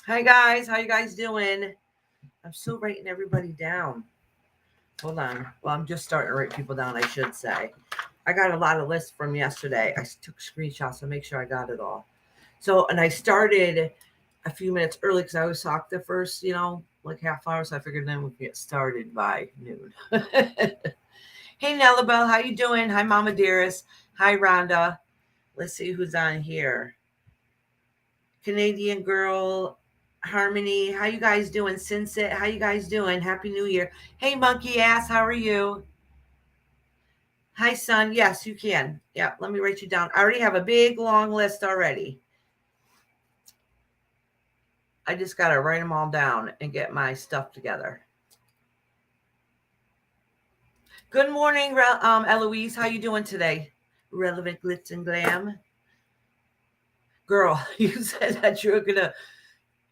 Hi guys, how you guys doing? I'm still writing everybody down. Hold on. Well, I'm just starting to write people down, I should say. I got a lot of lists from yesterday. I took screenshots to make sure I got it all. So, and I started a few minutes early because I always talk the first, like half hour. So I figured then we'd get started by noon. Hey, Nellabelle, how you doing? Hi, Mama Dearest. Hi, Rhonda. Let's see who's on here. Canadian girl, Harmony. How you guys doing? Sinset, how you guys doing? Happy New Year. Hey, monkey ass, how are you? Hi, son. Yes, you can. Yeah, let me write you down. I already have a big long list already. I just got to write them all down and get my stuff together. Good morning, Eloise. How you doing today? Relevant glitz and glam. Girl, you said that you were going to,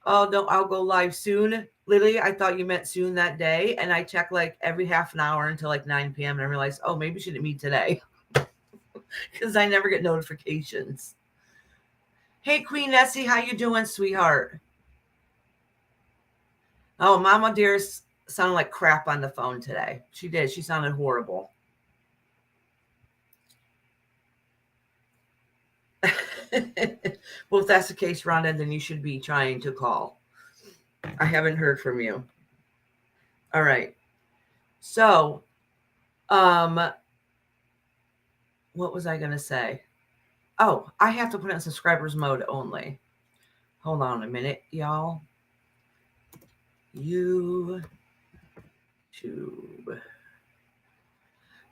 oh, no, I'll go live soon. Literally, I thought you meant soon that day. And I check like every half an hour until like 9 p.m. And I realized, oh, maybe shouldn't meet today because I never get notifications. Hey, Queen Nessie, how you doing, sweetheart? Oh, Mama Dearest sounded like crap on the phone today. She did. She sounded horrible. Well, if that's the case, Rhonda, then you should be trying to call. I haven't heard from you. All right. So, um, what was I going to say? Oh, I have to put it in subscribers mode only. Hold on a minute, y'all. YouTube.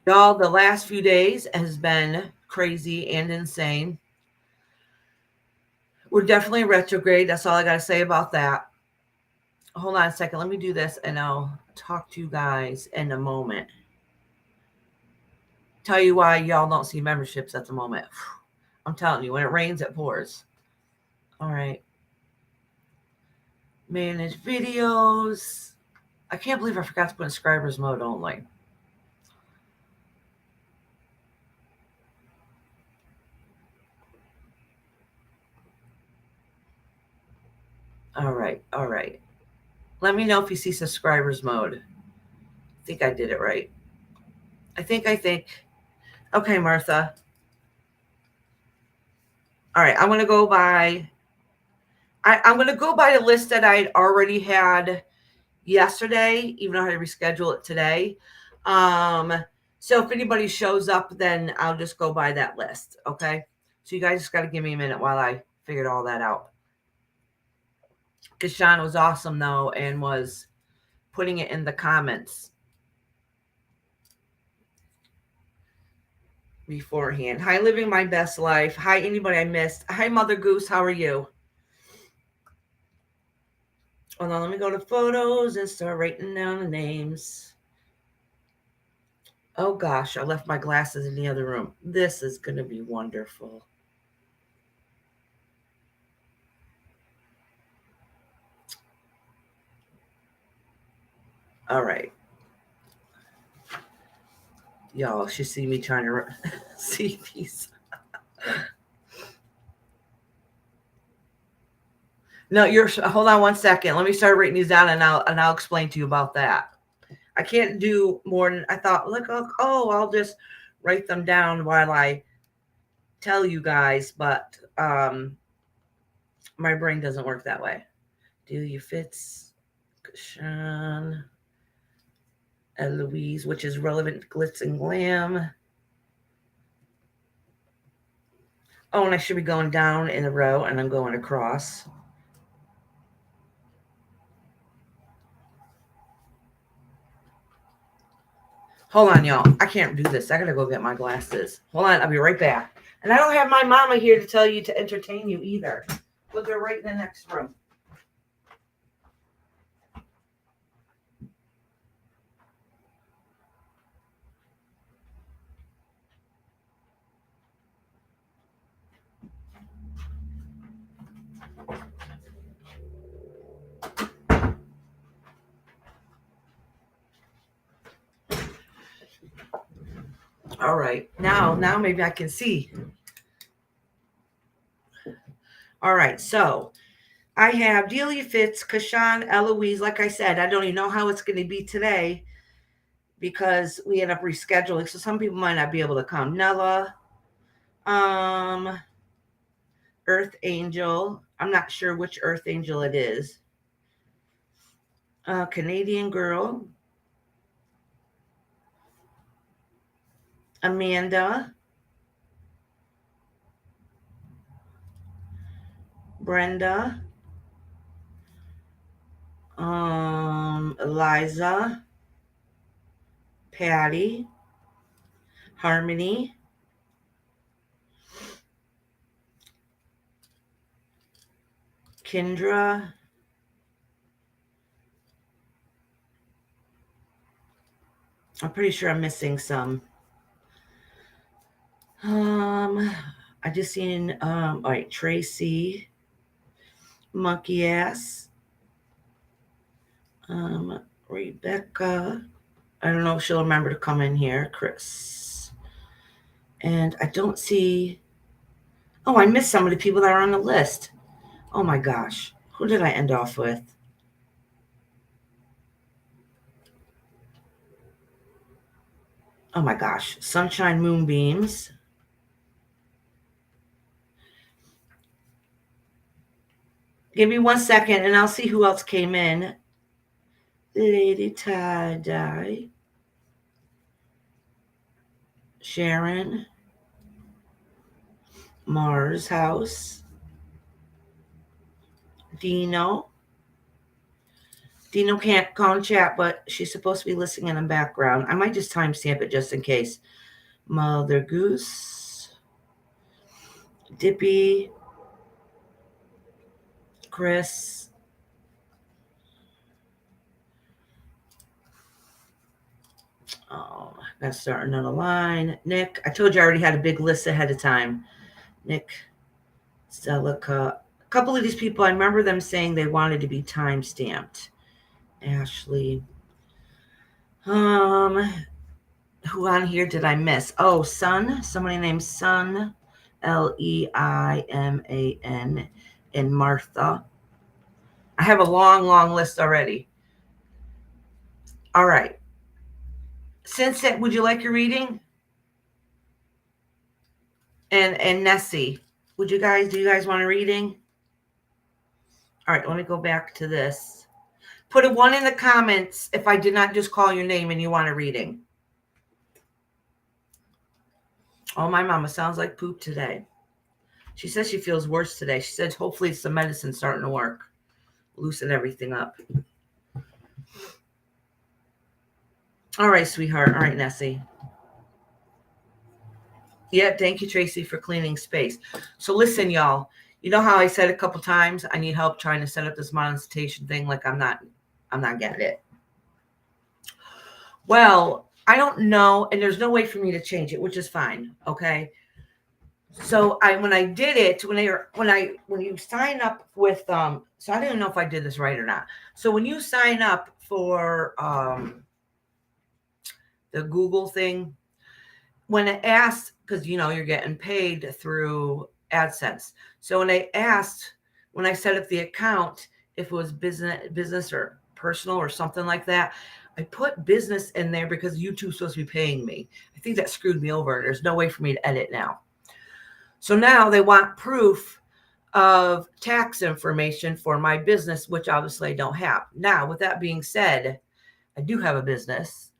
Y'all, the last few days has been crazy and insane. We're definitely retrograde. That's all I got to say about that. Hold on a second. Let me do this and I'll talk to you guys in a moment. Tell you why y'all don't see memberships at the moment. I'm telling you, when it rains, it pours. All right. Manage videos. I can't believe I forgot to put in subscribers mode only. All right. All right. Let me know if you see subscribers mode. I think I did it right. I think. Okay, Martha. All right. I'm going to go by. I'm going to go by the list that I'd already had yesterday, even though I had to reschedule it today. So if anybody shows up, then I'll just go by that list. Okay. So you guys just got to give me a minute while I figured all that out. Because Sean was awesome though and was putting it in the comments beforehand. Hi, living my best life. Hi, anybody I missed. Hi, Mother Goose. How are you? Hold on, let me go to photos and start writing down the names. Oh gosh, I left my glasses in the other room. This is going to be wonderful. All right. Y'all should see me trying to see these. No, you're hold on one second. Let me start writing these down and I'll explain to you about that. I can't do more than I thought. Look, I'll just write them down while I tell you guys, but my brain doesn't work that way. Do you fits Sean Eloise, which is relevant glitz and glam. Oh, and I should be going down in a row and I'm going across. Hold on, y'all. I can't do this. I gotta go get my glasses. Hold on, I'll be right back. And I don't have my mama here to tell you to entertain you either. But they're right in the next room. All right. Now maybe I can see. All right. So I have Delia Fitz, Kashan, Eloise. Like I said, I don't even know how it's going to be today because we end up rescheduling. So some people might not be able to come. Nella, Earth Angel. I'm not sure which Earth Angel it is. Canadian Girl. Amanda. Brenda. Eliza. Patty. Harmony. Kendra. I'm pretty sure I'm missing some. I just seen all right, Tracy, Monkey Ass, Rebecca. I don't know if she'll remember to come in here, Chris. And I don't see. Oh, I missed some of the people that are on the list. Oh my gosh. Who did I end off with? Oh my gosh. Sunshine Moonbeams. Give me 1 second and I'll see who else came in. Lady Tie-Dye. Sharon. Mars House. Dino. Dino can't call and chat, but she's supposed to be listening in the background. I might just timestamp it just in case. Mother Goose. Dippy. Chris. Oh, gotta start another line. Nick. I told you I already had a big list ahead of time. Nick. Celica. A couple of these people, I remember them saying they wanted to be time stamped. Ashley. Who on here did I miss? Oh, Sun. Somebody named Sun. Leiman. And Martha. I have a long, long list already. All right. Sunset, would you like your reading? And Nessie, do you guys want a reading? All right, let me go back to this. Put a 1 in the comments if I did not just call your name and you want a reading. Oh, my mama sounds like poop today. She says she feels worse today. She said hopefully it's the medicine starting to work. Loosen everything up. All right, sweetheart. All right, Nessie. Yeah, thank you, Tracy, for cleaning space. So listen, y'all. You know how I said a couple times I need help trying to set up this monetization thing? Like I'm not getting it. Well, I don't know, and there's no way for me to change it, which is fine. Okay. So when I did it, when you sign up with so I don't even know if I did this right or not. So when you sign up for the Google thing, when it asked, because you're getting paid through AdSense. So when I set up the account, if it was business or personal or something like that, I put business in there because YouTube's supposed to be paying me. I think that screwed me over. There's no way for me to edit now. So now they want proof of tax information for my business, which obviously I don't have. Now, with that being said, I do have a business,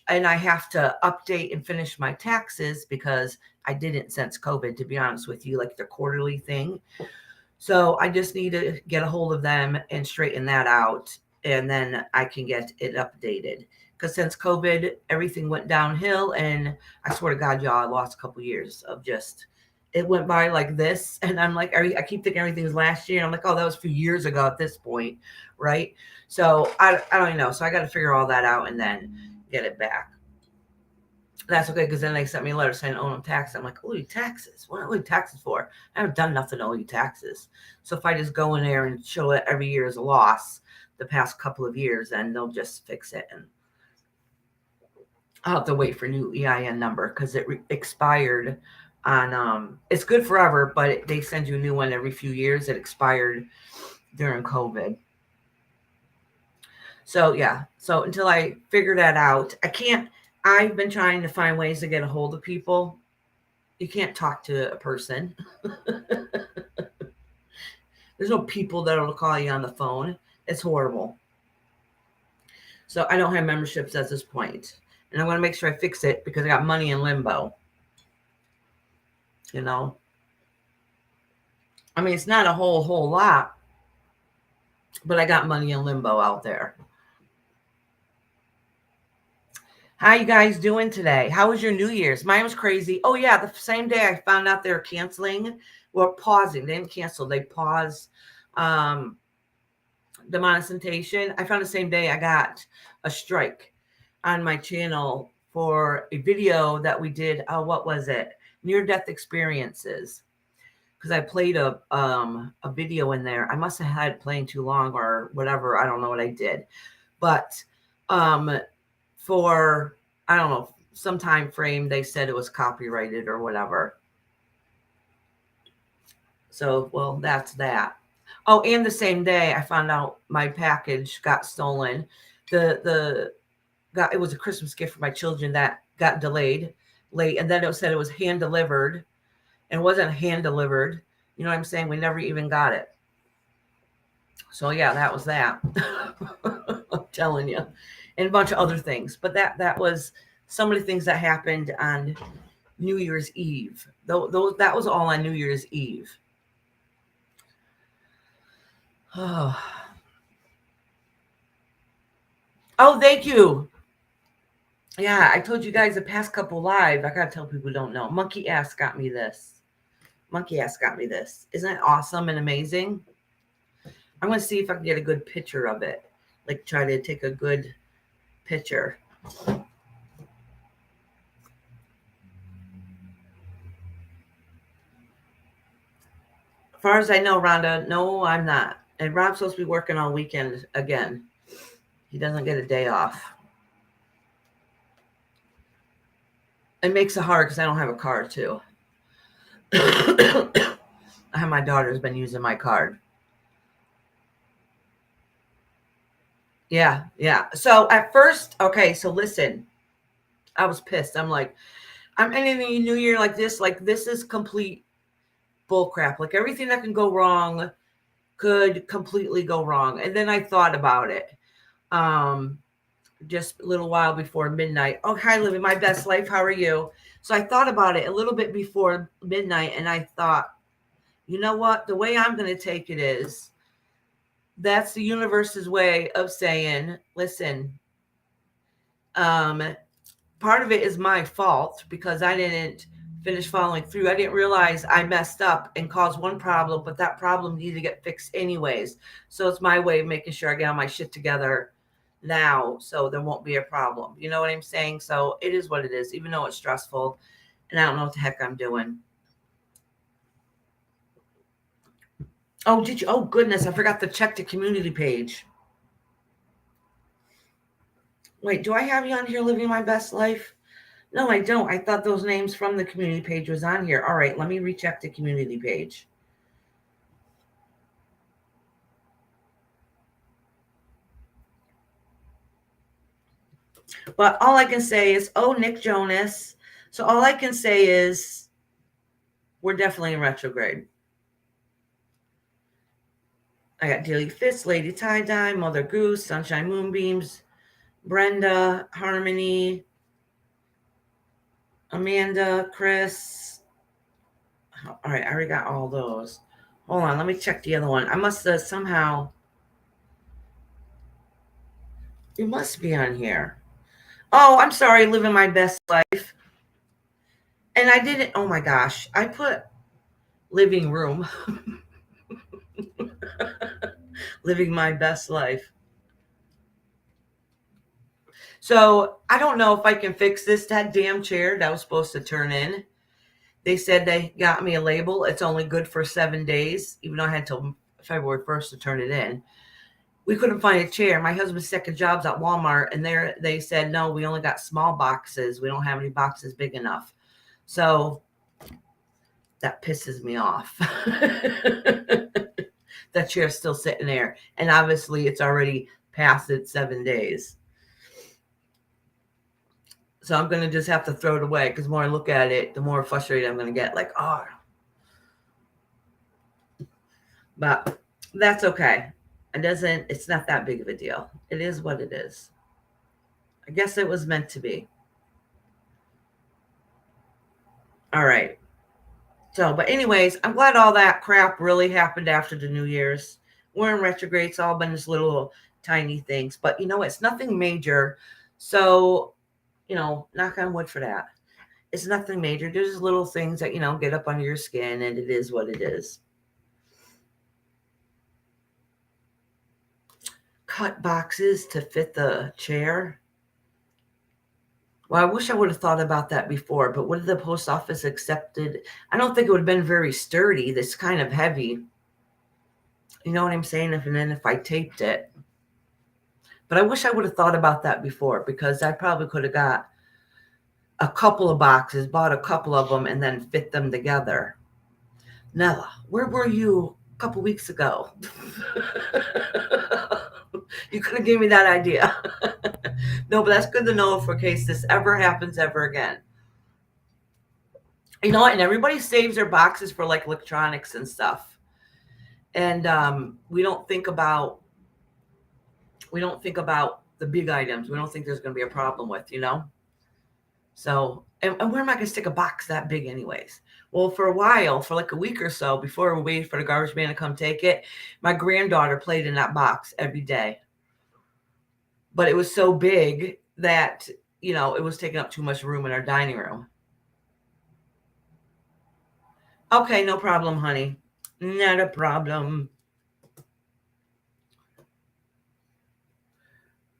and I have to update and finish my taxes because I didn't since COVID, to be honest with you, like the quarterly thing. So I just need to get a hold of them and straighten that out. And then I can get it updated. Because since COVID, everything went downhill. And I swear to God, y'all, I lost a couple years of just, it went by like this. And I'm like, I keep thinking everything was last year. And I'm like, oh, that was a few years ago at this point. Right. So I don't even know. So I got to figure all that out and then get it back. That's okay, because then they sent me a letter saying, owe them taxes. I'm like, owe you taxes? What are you taxes for? I haven't done nothing to owe you taxes. So if I just go in there and show it every year as a loss the past couple of years, then they'll just fix it. And I'll have to wait for a new EIN number because it expired It's good forever, but they send you a new one every few years. It expired during COVID. So yeah. So until I figure that out, I've been trying to find ways to get a hold of people. You can't talk to a person. There's no people that'll call you on the phone. It's horrible. So I don't have memberships at this point. And I want to make sure I fix it because I got money in limbo. You know? I mean, it's not a whole lot, but I got money in limbo out there. How you guys doing today? How was your New Year's? Mine was crazy. Oh yeah, the same day I found out they were canceling, well, pausing. They didn't cancel. They paused the monetization. I found the same day I got a strike on my channel for a video that we did. What was it? Near-death experiences. Because I played a video in there. I must have had it playing too long or whatever. I don't know what I did, but for I don't know some time frame they said it was copyrighted or whatever. So well, that's that. Oh, and the same day I found out my package got stolen. It was a Christmas gift for my children that got delayed late, and then it said it was hand delivered, and it wasn't hand delivered. You know what I'm saying? We never even got it. So yeah, that was that. I'm telling you, and a bunch of other things. But that was some of the things that happened on New Year's Eve. That was all on New Year's Eve. Oh, thank you. Yeah, I told you guys the past couple live. I gotta tell people who don't know. Monkey Ass got me this. Monkey Ass got me this. Isn't that awesome and amazing? I'm gonna see if I can get a good picture of it. Like try to take a good picture. As far as I know, Rhonda, no, I'm not. And Rob's supposed to be working all weekend again. He doesn't get a day off. It makes it hard because I don't have a card too. My daughter's been using my card. Yeah. So at first, okay, so listen, I was pissed. I'm like, I'm ending New Year like this. Like, this is complete bullcrap. Like, everything that can go wrong could completely go wrong. And then I thought about it. Just a little while before midnight. Oh, hi, living my best life. How are you? So I thought about it a little bit before midnight, and I thought, you know what? The way I'm going to take it is that's the universe's way of saying, listen, part of it is my fault because I didn't finish following through. I didn't realize I messed up and caused one problem, but that problem needed to get fixed anyways. So it's my way of making sure I get all my shit together now so there won't be a problem. You know what I'm saying? So it is what it is, even though it's stressful and I don't know what the heck I'm doing. Oh, did you? Oh, goodness. I forgot to check the community page. Wait, do I have you on here living my best life? No, I don't. I thought those names from the community page was on here. All right, let me recheck the community page. But all I can say is, oh, Nick Jonas. So all I can say is we're definitely in retrograde. I got Daily Fist, Lady Tie-Dye, Mother Goose, Sunshine Moonbeams, Brenda, Harmony, Amanda, Chris. All right, I already got all those. Hold on, let me check the other one. I must have somehow. You must be on here. Oh, I'm sorry, living my best life. And I didn't. Oh my gosh, I put living room. Living my best life. So I don't know if I can fix this. That damn chair that was supposed to turn in. They said they got me a label. It's only good for 7 days, even though I had till February 1st to turn it in. We couldn't find a chair. My husband's second job's at Walmart, and they said, no, we only got small boxes. We don't have any boxes big enough. So That pisses me off. That chair's still sitting there. And obviously it's already past its 7 days. So I'm going to just have to throw it away, because the more I look at it, the more frustrated I'm going to get. Like, oh. But that's okay. It's not that big of a deal. It is what it is. I guess it was meant to be. All right. So, but anyways, I'm glad all that crap really happened after the New Year's. We're in retrograde. It's all been just little tiny things. But, it's nothing major. So, knock on wood for that. It's nothing major. There's just little things that, get up under your skin, and it is what it is. Cut boxes to fit the chair. Well, I wish I would have thought about that before, but would the post office accepted? I don't think it would have been very sturdy. That's kind of heavy. You know what I'm saying? And then if I taped it. But I wish I would have thought about that before, because I probably could have got a couple of boxes, bought a couple of them, and then fit them together. Nella, where were you a couple weeks ago? You could have given me that idea. No, but that's good to know for case this ever happens ever again. And everybody saves their boxes for like electronics and stuff. And we don't think about the big items. We don't think there's going to be a problem with, So, and where am I going to stick a box that big anyways? Well, for a while, for like a week or so, before we waited for the garbage man to come take it, my granddaughter played in that box every day. But it was so big that, it was taking up too much room in our dining room. Okay, no problem, honey. Not a problem.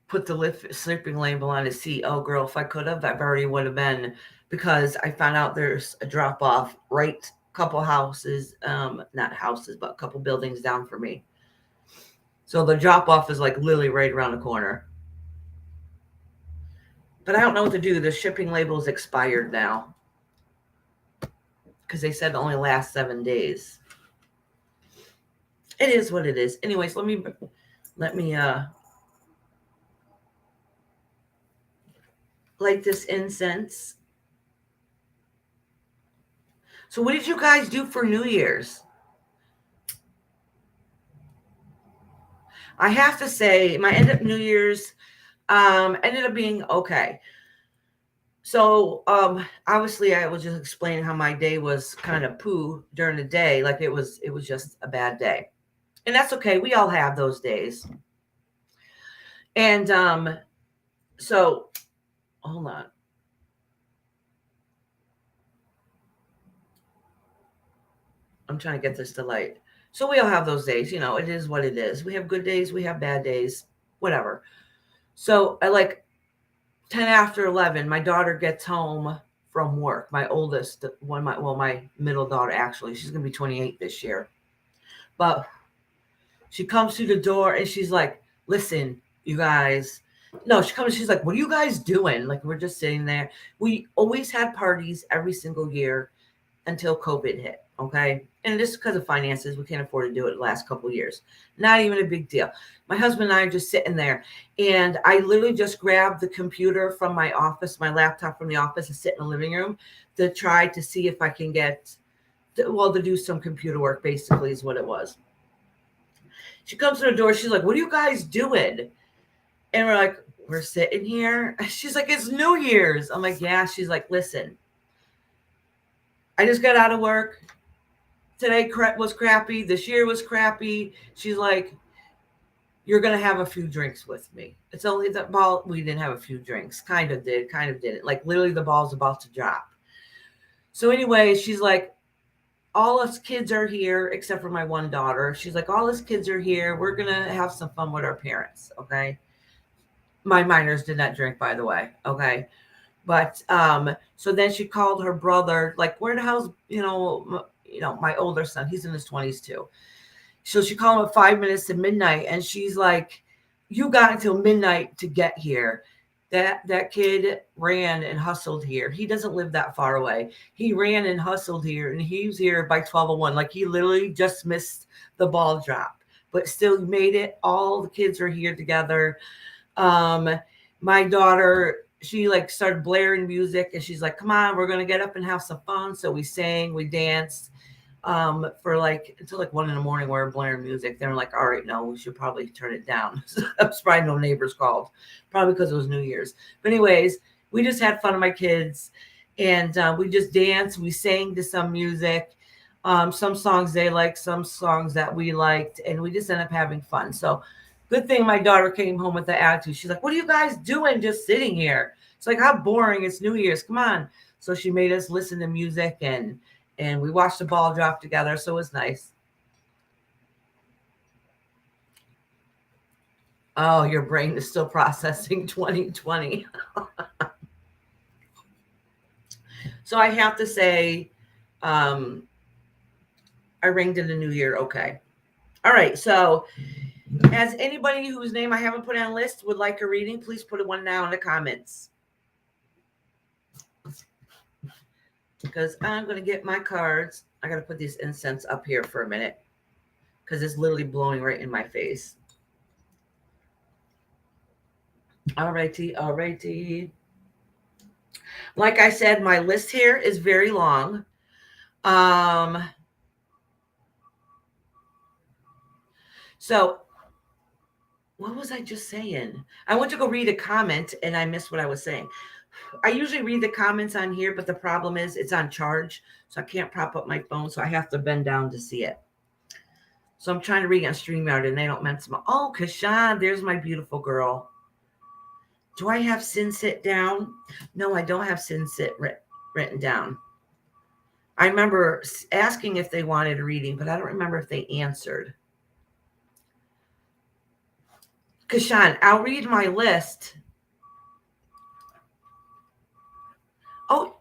Put the sleeping label on his seat. Oh, girl, if I could have, that already would have been, because I found out there's a drop off right couple houses, not houses, but a couple buildings down for me. So the drop off is like literally right around the corner. But I don't know what to do. The shipping label is expired now, because they said it only lasts 7 days. It is what it is. Anyways, let me light this incense. So what did you guys do for New Year's? I have to say, my end of New Year's ended up being okay. So obviously I was just explaining how my day was kind of poo during the day. Like it was just a bad day. And that's okay. We all have those days. And so hold on. I'm trying to get this to light. So we all have those days, it is what it is. We have good days, we have bad days, whatever. So at like 10 after 11, my daughter gets home from work. My oldest one, my middle daughter, actually, she's going to be 28 this year. But she comes through the door and she's like, listen, you guys. No, she's like, what are you guys doing? Like, we're just sitting there. We always had parties every single year until COVID hit. Okay. And just because of finances, we can't afford to do it the last couple of years. Not even a big deal. My husband and I are just sitting there, and I literally just grabbed the computer from my office, my laptop from the office, and sit in the living room to try to see if I can get, to do some computer work, basically is what it was. She comes to the door. She's like, what are you guys doing? And we're like, we're sitting here. She's like, it's New Year's. I'm like, yeah. She's like, listen, I just got out of work. Today was crappy. This year was crappy. She's like, you're going to have a few drinks with me. It's only that ball. We didn't have a few drinks. Kind of didn't. Like literally the ball's about to drop. So anyway, she's like, all us kids are here except for my one daughter. She's like, all us kids are here. We're going to have some fun with our parents. Okay. My minors did not drink, by the way. Okay. But so then she called her brother, like, where the hell's, my older son, he's in his 20s too. So she called him at 5 minutes to midnight, and she's like, you got until midnight to get here. That kid ran and hustled here. He doesn't live that far away. He ran and hustled here, and he was here by 12:01. Like he literally just missed the ball drop, but still made it. All the kids are here together. My daughter, she like started blaring music, and she's like, "Come on, we're gonna get up and have some fun." So we sang, we danced for like until like 1 a.m. We were blaring music. They were like, all right, no, we should probably turn it down. I'm surprised no neighbors called, probably because it was New Year's. But anyways, we just had fun with my kids, and we just danced. We sang to some music, some songs they liked, some songs that we liked, and we just ended up having fun. So good thing my daughter came home with the attitude. She's like, what are you guys doing just sitting here? It's like, how boring. It's New Year's. Come on. So she made us listen to music, and we watched the ball drop together, so it was nice. Oh, your brain is still processing 2020. So I have to say, I ringed in the new year. Okay. All right. So, as anybody whose name I haven't put on a list would like a reading, please put one now in the comments. Because I'm going to get my cards. I got to put these incense up here for a minute because it's literally blowing right in my face. All righty. Like I said, my list here is very long. So what was I just saying? I went to go read a comment and I missed what I was saying. I usually read the comments on here, but the problem is it's on charge. So I can't prop up my phone. So I have to bend down to see it. So I'm trying to read on StreamYard and they don't mention. Oh, Kashan, there's my beautiful girl. Do I have Sin Sit down? No, I don't have Sin Sit written down. I remember asking if they wanted a reading, but I don't remember if they answered. Kashan, I'll read my list. Oh,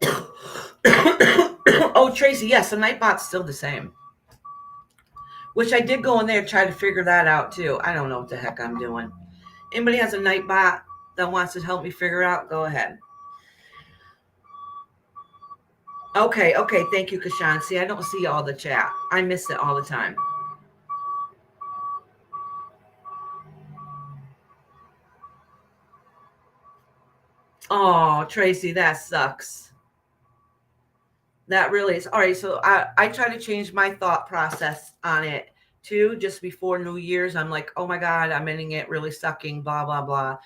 oh, Tracy, yes, the Nightbot's still the same. Which I did go in there and try to figure that out too. I don't know what the heck I'm doing. Anybody has a Nightbot that wants to help me figure out, go ahead. Okay, thank you, Kashan. See, I don't see all the chat. I miss it all the time. Oh, Tracy, that sucks. That really is. All right, so I try to change my thought process on it too. Just before New Year's, I'm like, oh my God, I'm ending it really sucking, blah, blah, blah.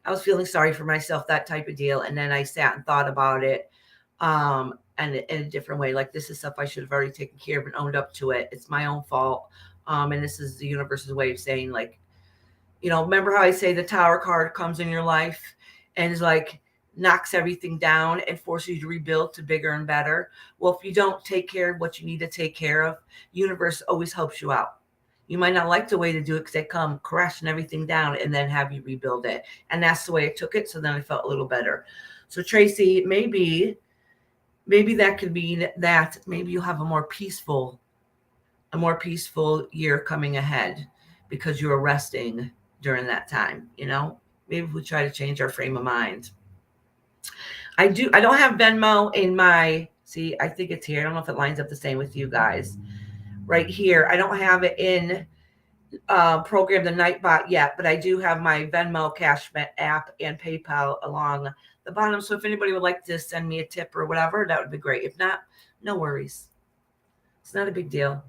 I was feeling sorry for myself, that type of deal. And then I sat and thought about it and in a different way. Like, this is stuff I should have already taken care of and owned up to it. It's my own fault. And this is the universe's way of saying, like, remember how I say the Tower card comes in your life and is like, knocks everything down and forces you to rebuild to bigger and better. Well, if you don't take care of what you need to take care of, universe always helps you out. You might not like the way to do it because they come crashing everything down and then have you rebuild it. And that's the way I took it. So then I felt a little better. So Tracy, maybe that could mean that maybe you'll have a more peaceful year coming ahead because you were resting during that time. Maybe we try to change our frame of mind. I don't have Venmo in my, see, I think it's here. I don't know if it lines up the same with you guys. Right here. I don't have it in program the Nightbot yet, but I do have my Venmo Cash app and PayPal along the bottom. So if anybody would like to send me a tip or whatever, that would be great. If not, no worries. It's not a big deal.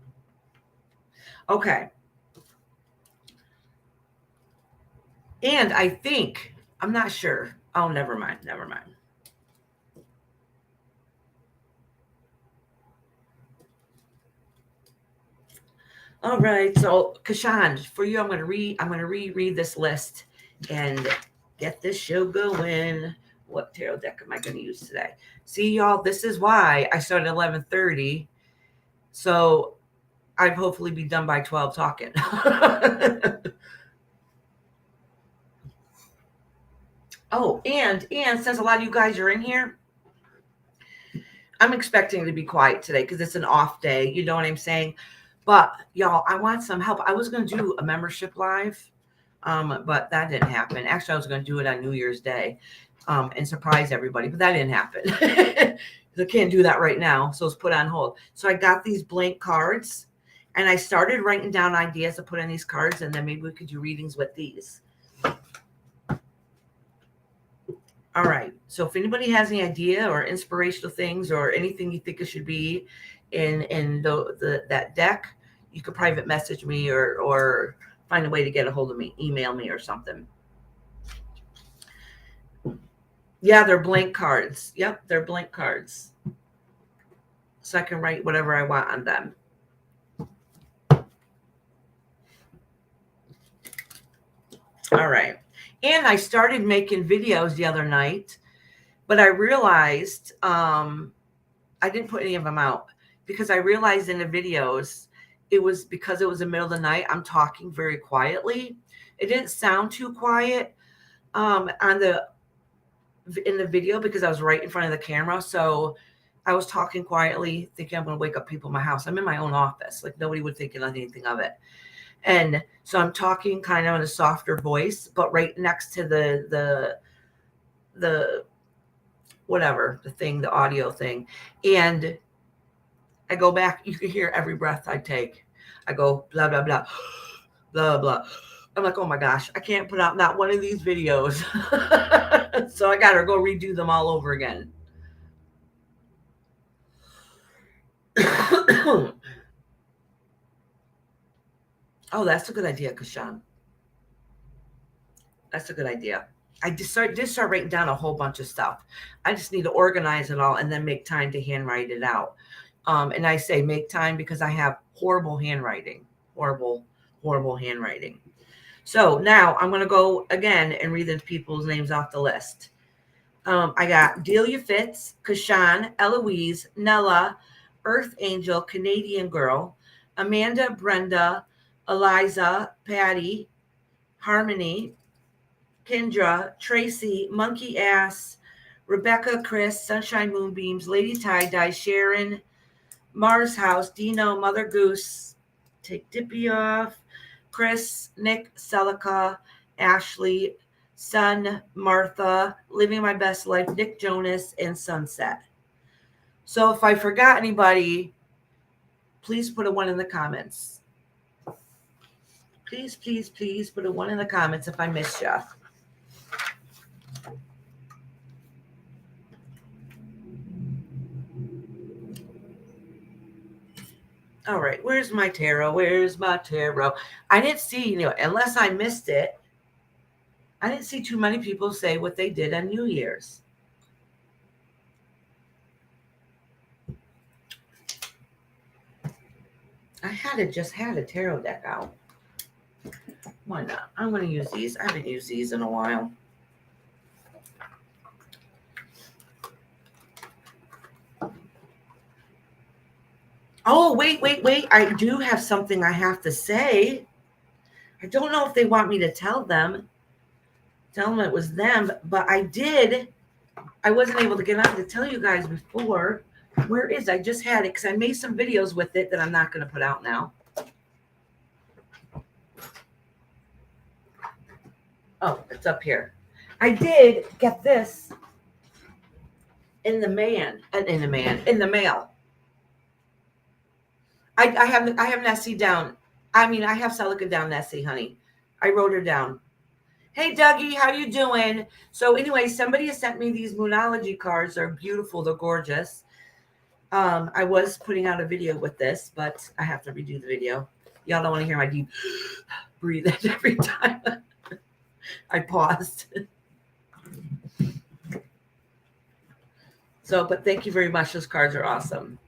Okay. And I think, I'm not sure. Oh, never mind. All right, so Kashan, for you, I'm going to reread this list and get this show going. What tarot deck am I going to use today? See, y'all, this is why I started at 11:30. So I'd hopefully be done by 12 talking. Oh, and since a lot of you guys are in here, I'm expecting to be quiet today because it's an off day. You know what I'm saying? But y'all, I want some help. I was going to do a membership live But that didn't happen. Actually, I was going to do it on New Year's Day and surprise everybody, but that didn't happen. I can't do that right now, so it's put on hold. So I got these blank cards, and I started writing down ideas to put on these cards, and then maybe we could do readings with these. All right. So if anybody has any idea or inspirational things or anything you think it should be in that deck, you could private message me or find a way to get a hold of me, email me or something. Yeah, they're blank cards. Yep, they're blank cards. So I can write whatever I want on them. All right. And I started making videos the other night, but I realized I didn't put any of them out because I realized in the videos, it was because it was the middle of the night, I'm talking very quietly. It didn't sound too quiet in the video because I was right in front of the camera. So I was talking quietly, thinking I'm going to wake up people in my house. I'm in my own office. Like nobody would think anything of it. And so I'm talking kind of in a softer voice, but right next to the whatever, the thing, the audio thing. And I go back, you can hear every breath I take. I go blah, blah, blah, blah, blah. I'm like, oh my gosh, I can't put out not one of these videos. So I got to go redo them all over again. Oh, that's a good idea, Kashan. That's a good idea. I just start writing down a whole bunch of stuff. I just need to organize it all and then make time to handwrite it out. And I say make time because I have horrible handwriting, horrible handwriting. So now I'm going to go again and read the people's names off the list. I got Delia Fitz, Kashan, Eloise, Nella, Earth Angel, Canadian Girl, Amanda, Brenda, Eliza, Patty, Harmony, Kendra, Tracy, Monkey Ass, Rebecca, Chris, Sunshine Moonbeams, Lady Tie-Dye, Sharon, Mars House, Dino, Mother Goose, Take Dippy Off, Chris, Nick, Celica, Ashley, Sun, Martha, Living My Best Life, Nick Jonas, and Sunset. So if I forgot anybody, please put a 1 in the comments. Please, please, please put a 1 in the comments if I missed you. All right, where's my tarot? Where's my tarot? I didn't see, unless I missed it, I didn't see too many people say what they did on New Year's. Just had a tarot deck out. Why not? I'm going to use these. I haven't used these in a while. Oh, wait. I do have something I have to say. I don't know if they want me to tell them it was them, but I did. I wasn't able to get on to tell you guys before. Where is I just had it because I made some videos with it that I'm not going to put out now. Oh, it's up here. I did get this in the mail. I have Nessie down. I mean, I have Celica down, Nessie, honey. I wrote her down. Hey, Dougie, how you doing? So anyway, somebody has sent me these Moonology cards. They're beautiful. They're gorgeous. I was putting out a video with this, but I have to redo the video. Y'all don't want to hear my deep breathing every time I paused. So, but thank you very much. Those cards are awesome.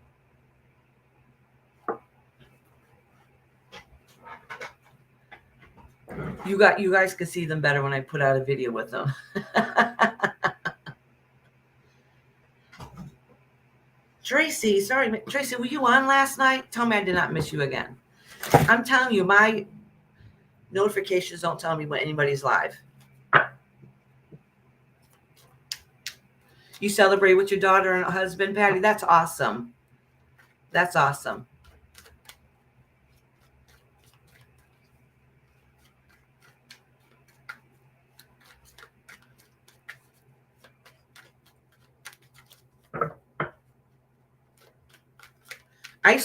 You guys can see them better when I put out a video with them. Tracy, sorry, Tracy, were you on last night? Tell me I did not miss you again. I'm telling you, my notifications don't tell me when anybody's live. You celebrate with your daughter and husband, Patty? That's awesome. That's awesome.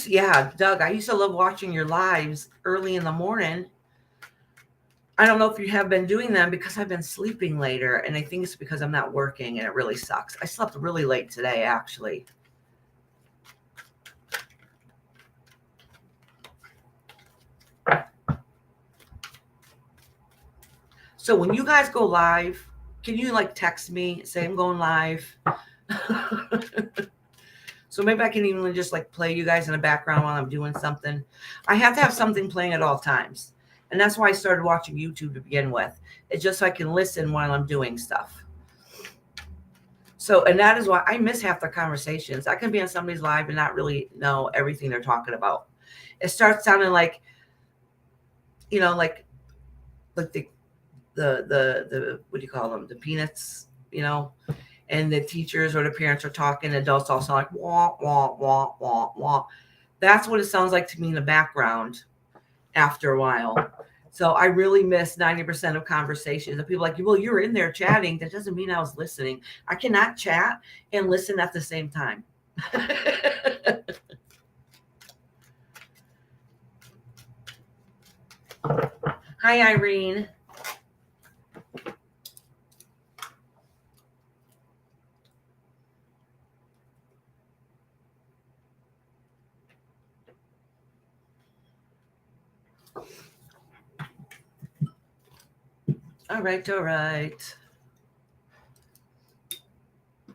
Yeah, Doug, I used to love watching your lives early in the morning. I don't know if you have been doing them because I've been sleeping later, and I think it's because I'm not working, and it really sucks. I slept really late today, actually. So when you guys go live, can you like text me, say I'm going live? So maybe I can even just like play you guys in the background while I'm doing something. I have to have something playing at all times. And that's why I started watching YouTube to begin with. It's just so I can listen while I'm doing stuff. So, and that is why I miss half the conversations. I can be on somebody's live and not really know everything they're talking about. It starts sounding like, you know, like the what do you call them? The peanuts, you know, and the teachers or the parents are talking. Adults all sound like wah wah wah wah wah. That's what it sounds like to me in the background after a while. So I really miss 90% of conversations. And people are like, well, you're in there chatting. That doesn't mean I was listening. I cannot chat and listen at the same time. Hi, Irene. All right, all right.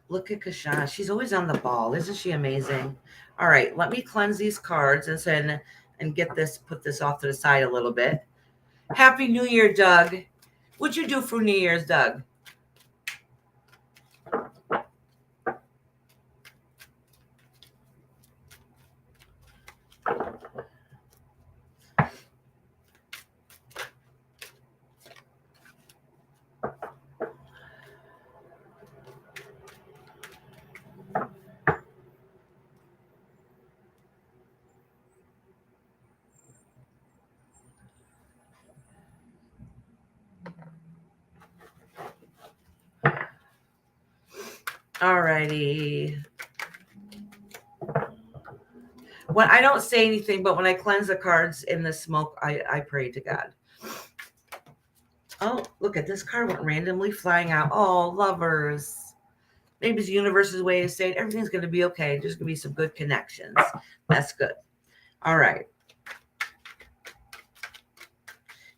Look at Kashan. She's always on the ball. Isn't she amazing? All right, let me cleanse these cards and get this, put this off to the side a little bit. Happy New Year, Doug. What'd you do for New Year's, Doug? All righty. When I don't say anything, but when I cleanse the cards in the smoke, I pray to God. Oh, look at this card went randomly flying out. Oh, lovers. Maybe it's the universe's way of saying everything's going to be okay. There's going to be some good connections. That's good. All right.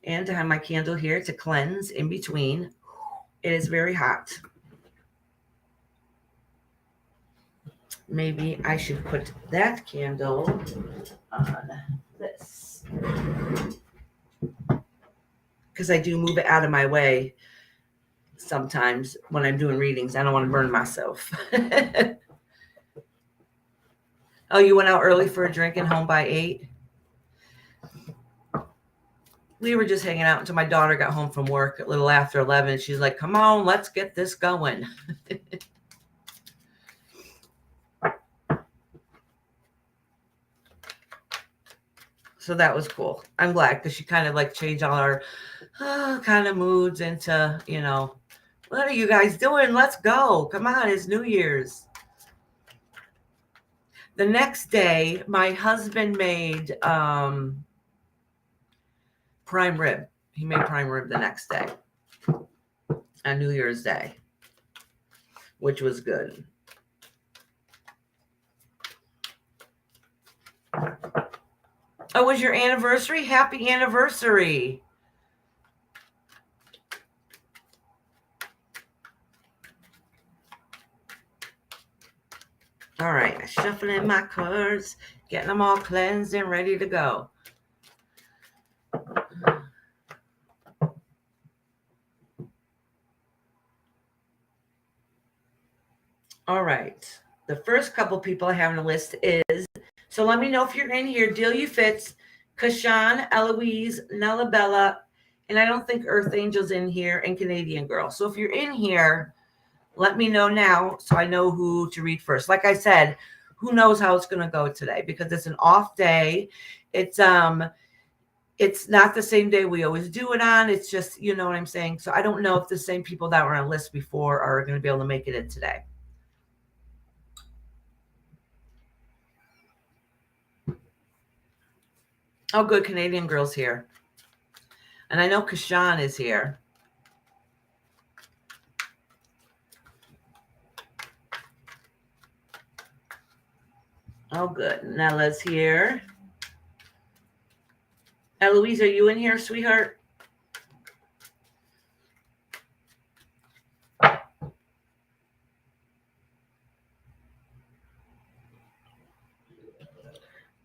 And to have my candle here to cleanse in between. It is very hot. Maybe I should put that candle on this. Because I do move it out of my way sometimes when I'm doing readings. I don't want to burn myself. Oh, you went out early for a drink and home by 8? We were just hanging out until my daughter got home from work a little after 11. She's like, come on, let's get this going. So that was cool. I'm glad because she kind of like changed all our kind of moods into, you know, what are you guys doing? Let's go. Come on, it's New Year's. The next day, my husband made prime rib. He made prime rib the next day on New Year's Day, which was good. Oh, was your anniversary? Happy anniversary. All right, shuffling my cards, getting them all cleansed and ready to go. All right. The first couple people I have on the list is, so let me know if you're in here. Delia Fitz, Kashan, Eloise, Nella Bella, and I don't think Earth Angel's in here, and Canadian Girl. So if you're in here, let me know now so I know who to read first. Like I said, who knows how it's going to go today because it's an off day. It's not the same day we always do it on. It's just, you know what I'm saying? So I don't know if the same people that were on list before are going to be able to make it in today. Oh, good. Canadian girl's here. And I know Kashan is here. Oh, good. Nella's here. Eloise, are you in here, sweetheart?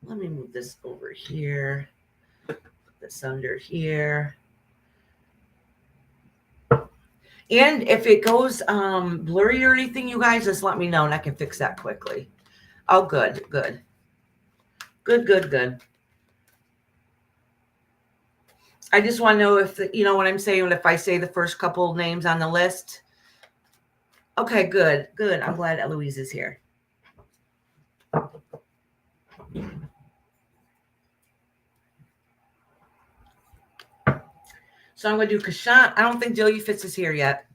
Let me move this over here. Put this under here. And if it goes blurry or anything, you guys just let me know and I can fix that quickly. Oh, good, good. Good, good, good. I just want to know if, you know what I'm saying, if I say the first couple names on the list. Okay, good, good. I'm glad Eloise is here. So I'm going to do Kashan. I don't think Delia Fitz is here yet.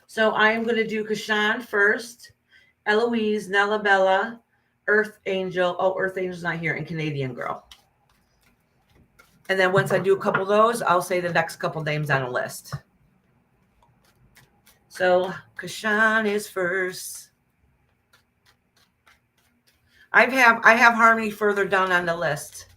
So I am going to do Kashan first, Eloise, Nella Bella, Earth Angel. Oh, Earth Angel's not here, and Canadian Girl. And then once I do a couple of those, I'll say the next couple names on the list. So Kashan is first. I have Harmony further down on the list.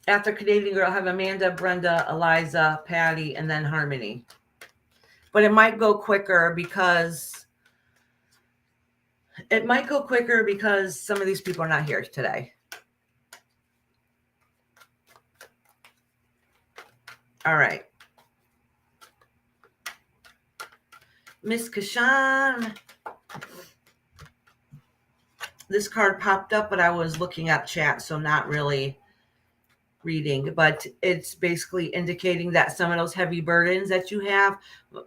After Canadian Girl, I have Amanda, Brenda, Eliza, Patty, and then Harmony. But it might go quicker because some of these people are not here today. All right. Miss Kashan. This card popped up, but I was looking at chat, so not really reading, but it's basically indicating that some of those heavy burdens that you have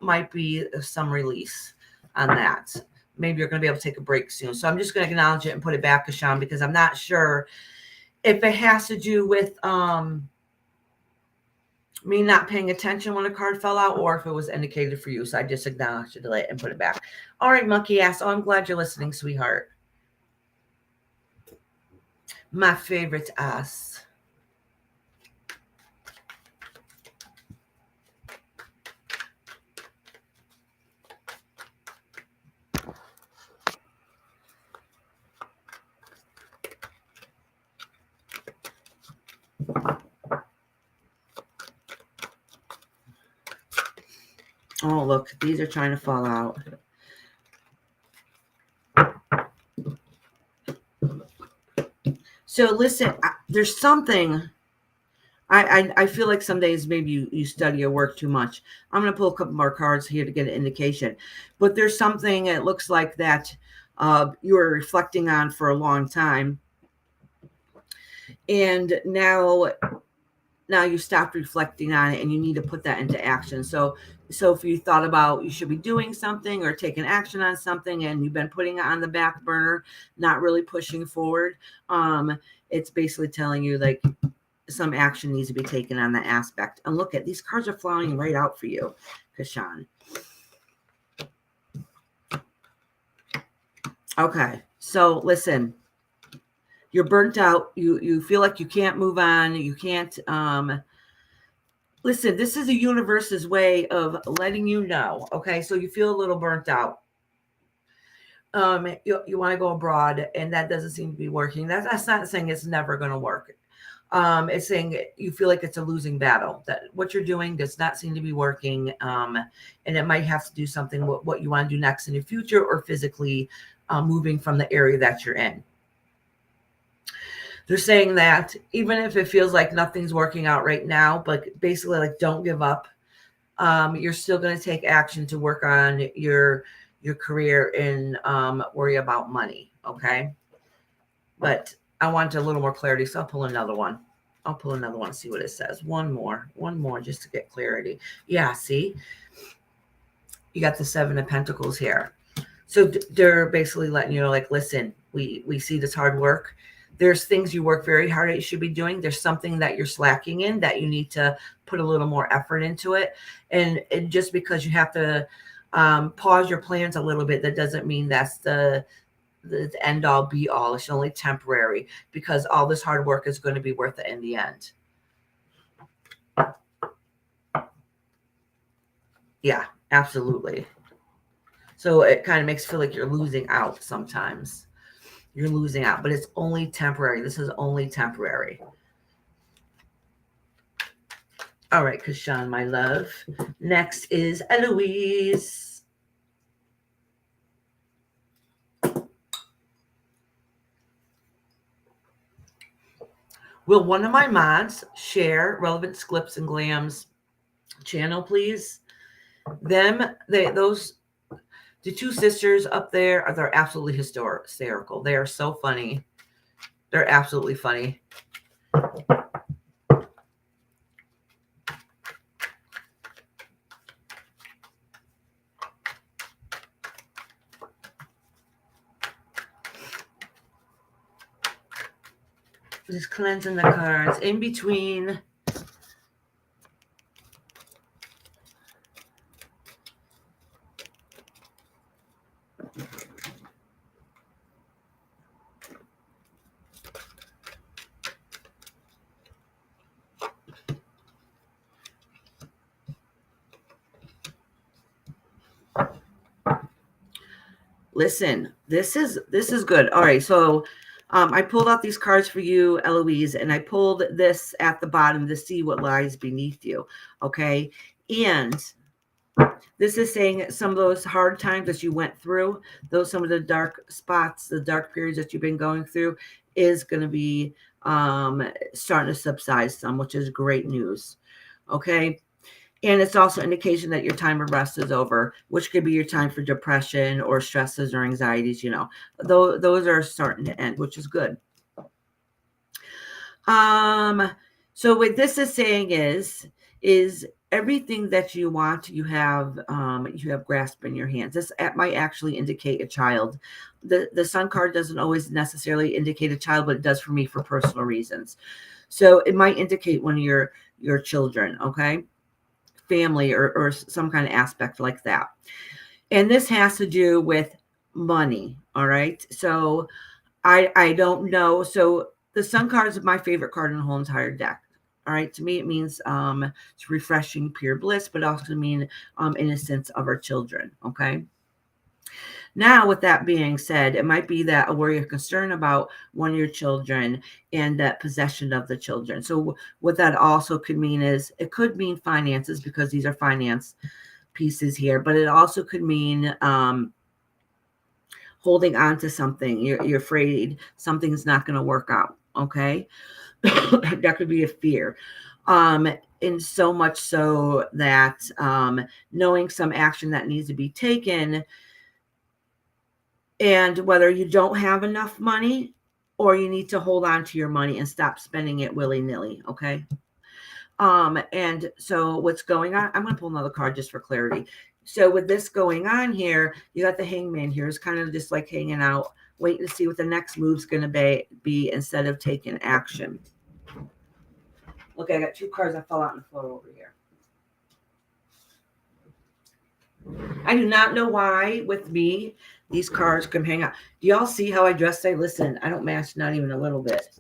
might be some release on that. Maybe you're going to be able to take a break soon. So I'm just going to acknowledge it and put it back, Kashan, because I'm not sure if it has to do with me not paying attention when a card fell out or if it was indicated for you. So I just acknowledged it and put it back. All right, monkey ass. Oh, I'm glad you're listening, sweetheart. My favorite ass. Oh, look, these are trying to fall out. So listen, there's something. I feel like some days maybe you study or work too much. I'm going to pull a couple more cards here to get an indication. But there's something it looks like that you were reflecting on for a long time. And now you stopped reflecting on it and you need to put that into action. So if you thought about you should be doing something or taking action on something and you've been putting it on the back burner, not really pushing forward, it's basically telling you like some action needs to be taken on that aspect. And look at these cards are flying right out for you, Kashan. Okay, so listen. You're burnt out. You feel like you can't move on. You can't. Listen, this is the universe's way of letting you know. Okay, so you feel a little burnt out. You want to go abroad, and that doesn't seem to be working. That's not saying it's never going to work. It's saying you feel like it's a losing battle. That what you're doing does not seem to be working, and it might have to do something with what you want to do next in the future, or physically moving from the area that you're in. They're saying that even if it feels like nothing's working out right now, but basically like don't give up. You're still going to take action to work on your career and worry about money. Okay. But I want a little more clarity. So I'll pull another one. See what it says. One more just to get clarity. Yeah. See, you got the 7 of Pentacles here. So they're basically letting you know, like, listen, we see this hard work. There's things you work very hard at you should be doing. There's something that you're slacking in that you need to put a little more effort into it. And just because you have to pause your plans a little bit, that doesn't mean that's the the end all be all. It's only temporary because all this hard work is going to be worth it in the end. Yeah, absolutely. So it kind of makes you feel like you're losing out sometimes. You're losing out, but it's only temporary. This is only temporary. All right, Kashan, my love. Next is Eloise. Will one of my mods share Relevant Clips and Glams channel, please? Those the two sisters up there they're absolutely hysterical. They are so funny. They're absolutely funny. Just cleansing the cards in between. Listen, this is good. All right, so I pulled out these cards for you, Eloise, and I pulled this at the bottom to see what lies beneath you. Okay, and this is saying some of those hard times that you went through, some of the dark spots, the dark periods that you've been going through, is going to be starting to subside some, which is great news. Okay. And it's also indication that your time of rest is over, which could be your time for depression or stresses or anxieties. Those are starting to end, which is good. So what this is saying is everything that you want, you have grasp in your hands. This might actually indicate a child. The Sun card doesn't always necessarily indicate a child, but it does for me for personal reasons. So it might indicate one of your children, okay? Family or some kind of aspect like that. And this has to do with money, all right? So I don't know. So the Sun card is my favorite card in the whole entire deck. All right. To me, it means it's refreshing, pure bliss, but also mean innocence of our children. Okay. Now, with that being said, it might be that where you're concerned about one of your children and that possession of the children. So what that also could mean is it could mean finances, because these are finance pieces here, but it also could mean holding on to something. You're afraid something's not going to work out. Okay. That could be a fear. And so much so that knowing some action that needs to be taken, and whether you don't have enough money or you need to hold on to your money and stop spending it willy-nilly. Okay. And so what's going on, I'm going to pull another card just for clarity. So with this going on here, you got the Hangman here. It's kind of just like hanging out, waiting to see what the next move's going to be instead of taking action. Okay, I got two cards that fell out on the floor over here. I do not know why with me these cards can hang out. Do y'all see how I dress today? Listen, I don't match, not even a little bit.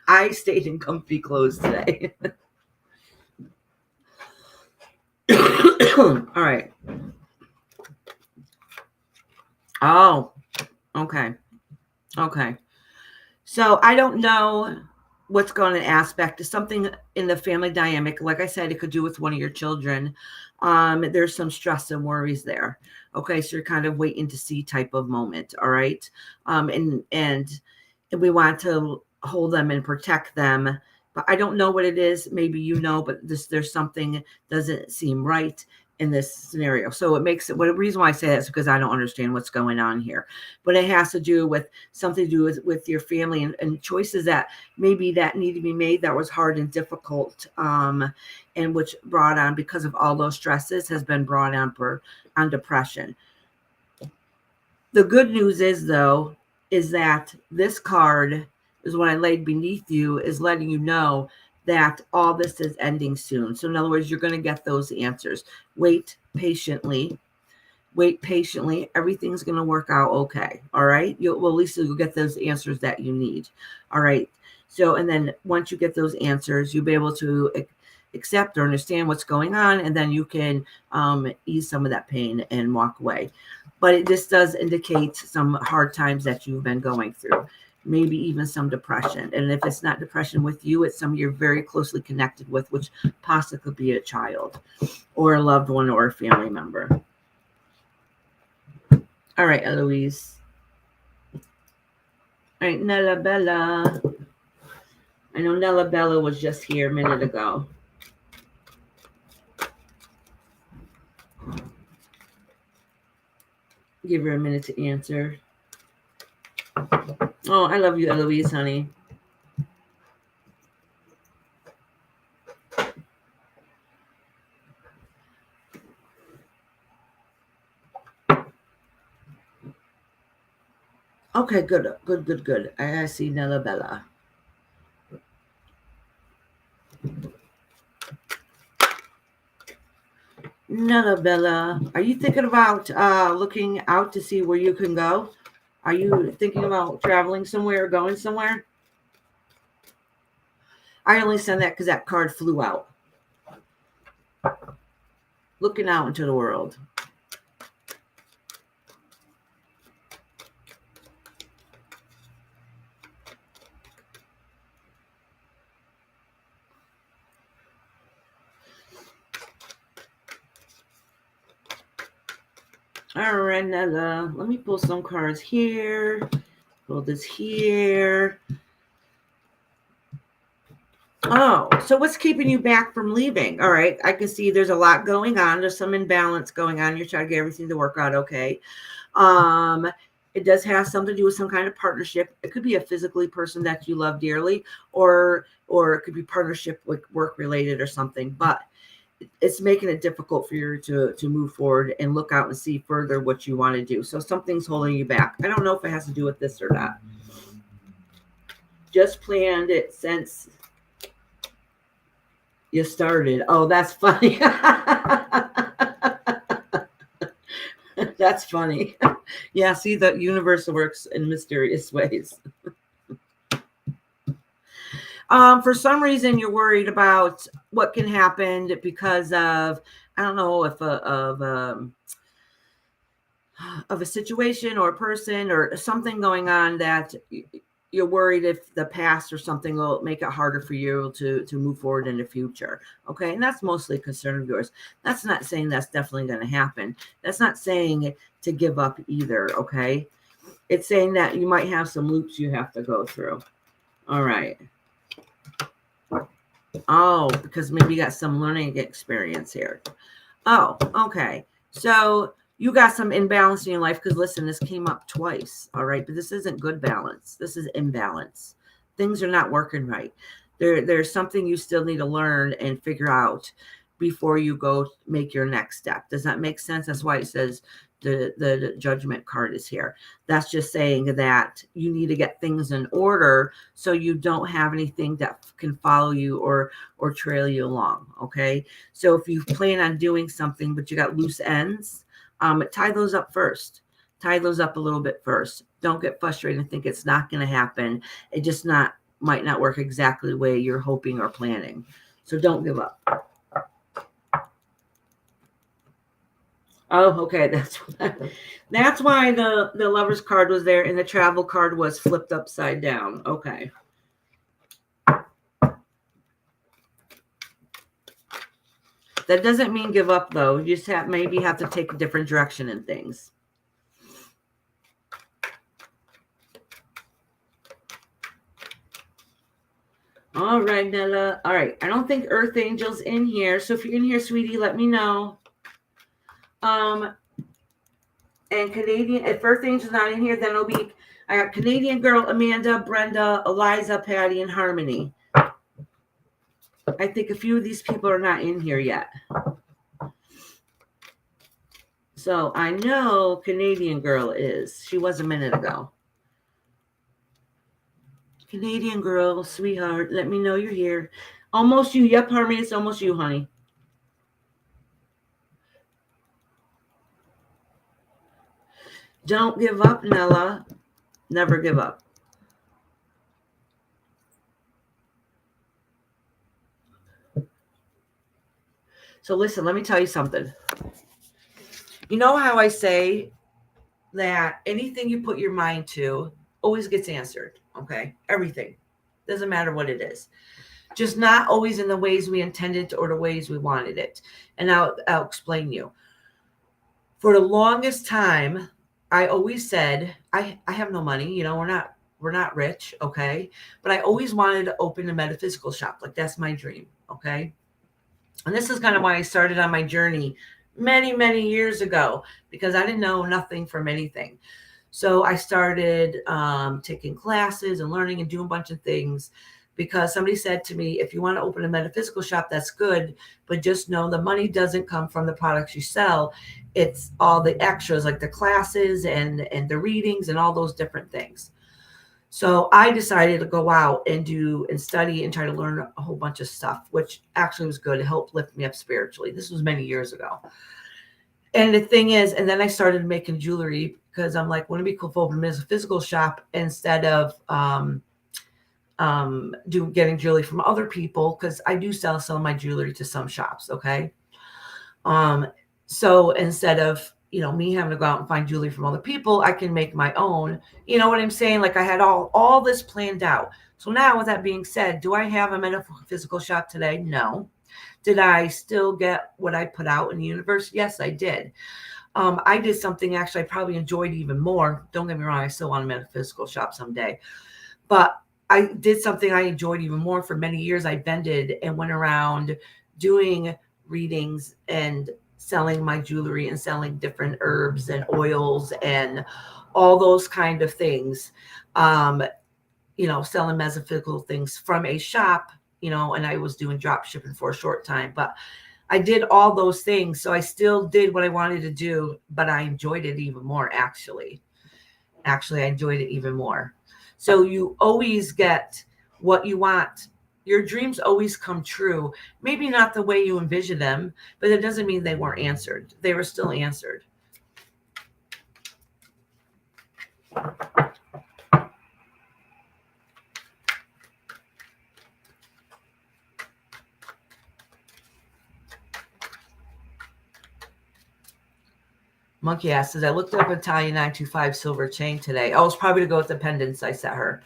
I stayed in comfy clothes today. All right. Oh, okay. Okay. So I don't know what's going on aspect to something in the family dynamic. Like I said, it could do with one of your children. There's some stress and worries there. Okay. So you're kind of waiting to see type of moment. All right. And we want to hold them and protect them, but I don't know what it is. Maybe but there's something doesn't seem right in this scenario. So it makes it, the reason why I say that is because I don't understand what's going on here, but it has to do with something to do with your family and choices that maybe that need to be made that was hard and difficult, and which brought on, because of all those stresses, has been brought on depression. The good news is, though, is that this card is what I laid beneath you, is letting you know that all this is ending soon. So in other words, you're going to get those answers. Wait patiently. Wait patiently. Everything's going to work out okay. All right. Well, at least you'll get those answers that you need. All right. So, and then once you get those answers, you'll be able to accept or understand what's going on, and then you can ease some of that pain and walk away. But this does indicate some hard times that you've been going through, maybe even some depression. And if it's not depression with you, it's some you're very closely connected with, which possibly could be a child or a loved one or a family member. All right, Eloise. All right, Nella Bella. I know Nella Bella was just here a minute ago. Give her a minute to answer. Oh, I love you, Eloise, honey. Okay, good. I see Nella Bella. Nella Bella, are you thinking about looking out to see where you can go? Are you thinking about traveling somewhere or going somewhere? I only send that because that card flew out. Looking out into the world. All right, Nella. Let me pull some cards here. Pull this here. Oh, so what's keeping you back from leaving? All right, I can see there's a lot going on. There's some imbalance going on. You're trying to get everything to work out okay. It does have something to do with some kind of partnership. It could be a physically person that you love dearly, or it could be partnership with work related or something. But it's making it difficult for you to move forward and look out and see further what you want to do. So something's holding you back. I don't know if it has to do with this or not. Just planned it since you started. Oh, that's funny. That's funny. Yeah, see, the universe works in mysterious ways. For some reason, you're worried about what can happen because of, I don't know, if of a situation or a person or something going on that you're worried if the past or something will make it harder for you to move forward in the future. Okay. And that's mostly a concern of yours. That's not saying that's definitely going to happen. That's not saying to give up either. Okay. It's saying that you might have some loops you have to go through. All right. Oh, because maybe you got some learning experience here. Oh, okay. So you got some imbalance in your life because, listen, this came up twice. All right. But this isn't good balance. This is imbalance. Things are not working right. There's something you still need to learn and figure out before you go make your next step. Does that make sense? That's why it says the judgment card is here. That's just saying that you need to get things in order so you don't have anything that can follow you or trail you along. Okay. So if you plan on doing something, but you got loose ends, tie those up first. Tie those up a little bit first. Don't get frustrated and think it's not going to happen. It just might not work exactly the way you're hoping or planning. So don't give up. Oh, okay. That's why the Lover's card was there and the Travel card was flipped upside down. Okay. That doesn't mean give up, though. You just maybe have to take a different direction in things. All right, Nella. All right. I don't think Earth Angel's in here. So if you're in here, sweetie, let me know. And Canadian, if Earth Angel's not in here, then it'll be, I got Canadian Girl, Amanda, Brenda, Eliza, Patty, and Harmony. I think a few of these people are not in here yet. So I know Canadian Girl is. She was a minute ago. Canadian Girl, sweetheart, let me know you're here. Almost you. Yep, Harmony, it's almost you, honey. Don't give up, Nella. Never give up. So listen, let me tell you something. You know how I say that anything you put your mind to always gets answered, okay? Everything. Doesn't matter what it is. Just not always in the ways we intended or the ways we wanted it. And I'll explain you. For the longest time, I always said, I have no money, we're not rich, okay? But I always wanted to open a metaphysical shop. Like that's my dream, okay? And this is kind of why I started on my journey many, many years ago, because I didn't know nothing from anything. So I started taking classes and learning and doing a bunch of things because somebody said to me, if you want to open a metaphysical shop, that's good. But just know the money doesn't come from the products you sell. It's all the extras like the classes and the readings and all those different things. So I decided to go out and do and study and try to learn a whole bunch of stuff, which actually was good. It helped lift me up spiritually. This was many years ago. And the thing is, and then I started making jewelry because I'm like, wouldn't it be cool if I opened a physical shop instead of getting jewelry from other people? Because I do sell some of my jewelry to some shops. Okay. So instead of me having to go out and find jewelry from other people, I can make my own. You know what I'm saying? Like I had all this planned out. So now, with that being said, do I have a metaphysical shop today? No. Did I still get what I put out in the universe? Yes, I did. I did something actually I probably enjoyed even more. Don't get me wrong, I still want a metaphysical shop someday. But I did something I enjoyed even more. For many years, I vended and went around doing readings and selling my jewelry and selling different herbs and oils and all those kind of things. Selling metaphysical things from a shop, and I was doing drop shipping for a short time. But I did all those things. So I still did what I wanted to do, but I enjoyed it even more, actually. Actually, I enjoyed it even more. So you always get what you want. Your dreams always come true. Maybe not the way you envision them, but it doesn't mean they weren't answered. They were still answered. Monkey Ass says, I looked up Italian 925 silver chain today. Oh, it's probably to go with the pendants I set her.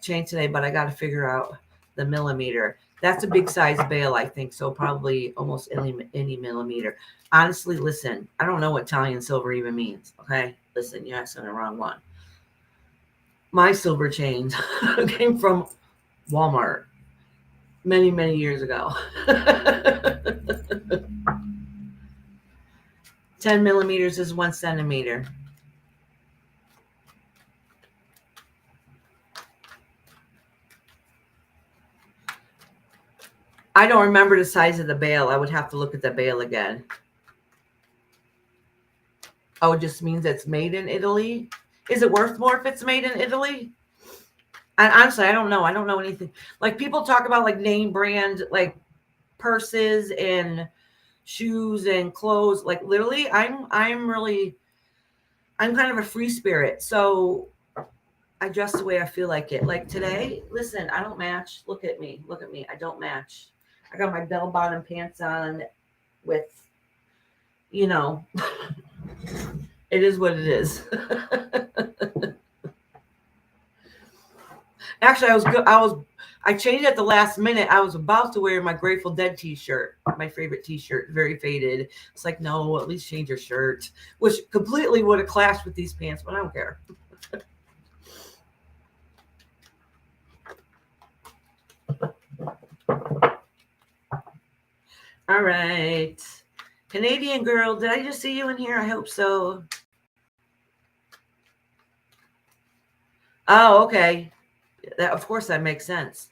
Chain today, but I got to figure out the millimeter. That's a big size bail, I think. So probably almost any millimeter. Honestly, listen, I don't know what Italian silver even means. Okay. Listen, you're asking the wrong one. My silver chains came from Walmart many, many years ago. 10 millimeters is 1 centimeter. I don't remember the size of the bail. I would have to look at the bail again. Oh, it just means it's made in Italy. Is it worth more if it's made in Italy? And honestly, I don't know. I don't know anything. Like people talk about like name brand, like purses and shoes and clothes. Like literally, I'm kind of a free spirit. So I dress the way I feel like it. Like today, listen, I don't match. Look at me. Look at me. I don't match. I got my bell bottom pants on with, it is what it is. Actually, I changed at the last minute. I was about to wear my Grateful Dead t-shirt, my favorite t-shirt, very faded. It's like, no, at least change your shirt, which completely would have clashed with these pants, but I don't care. All right. Canadian girl, did I just see you in here? I hope so. Oh, okay. Of course, that makes sense.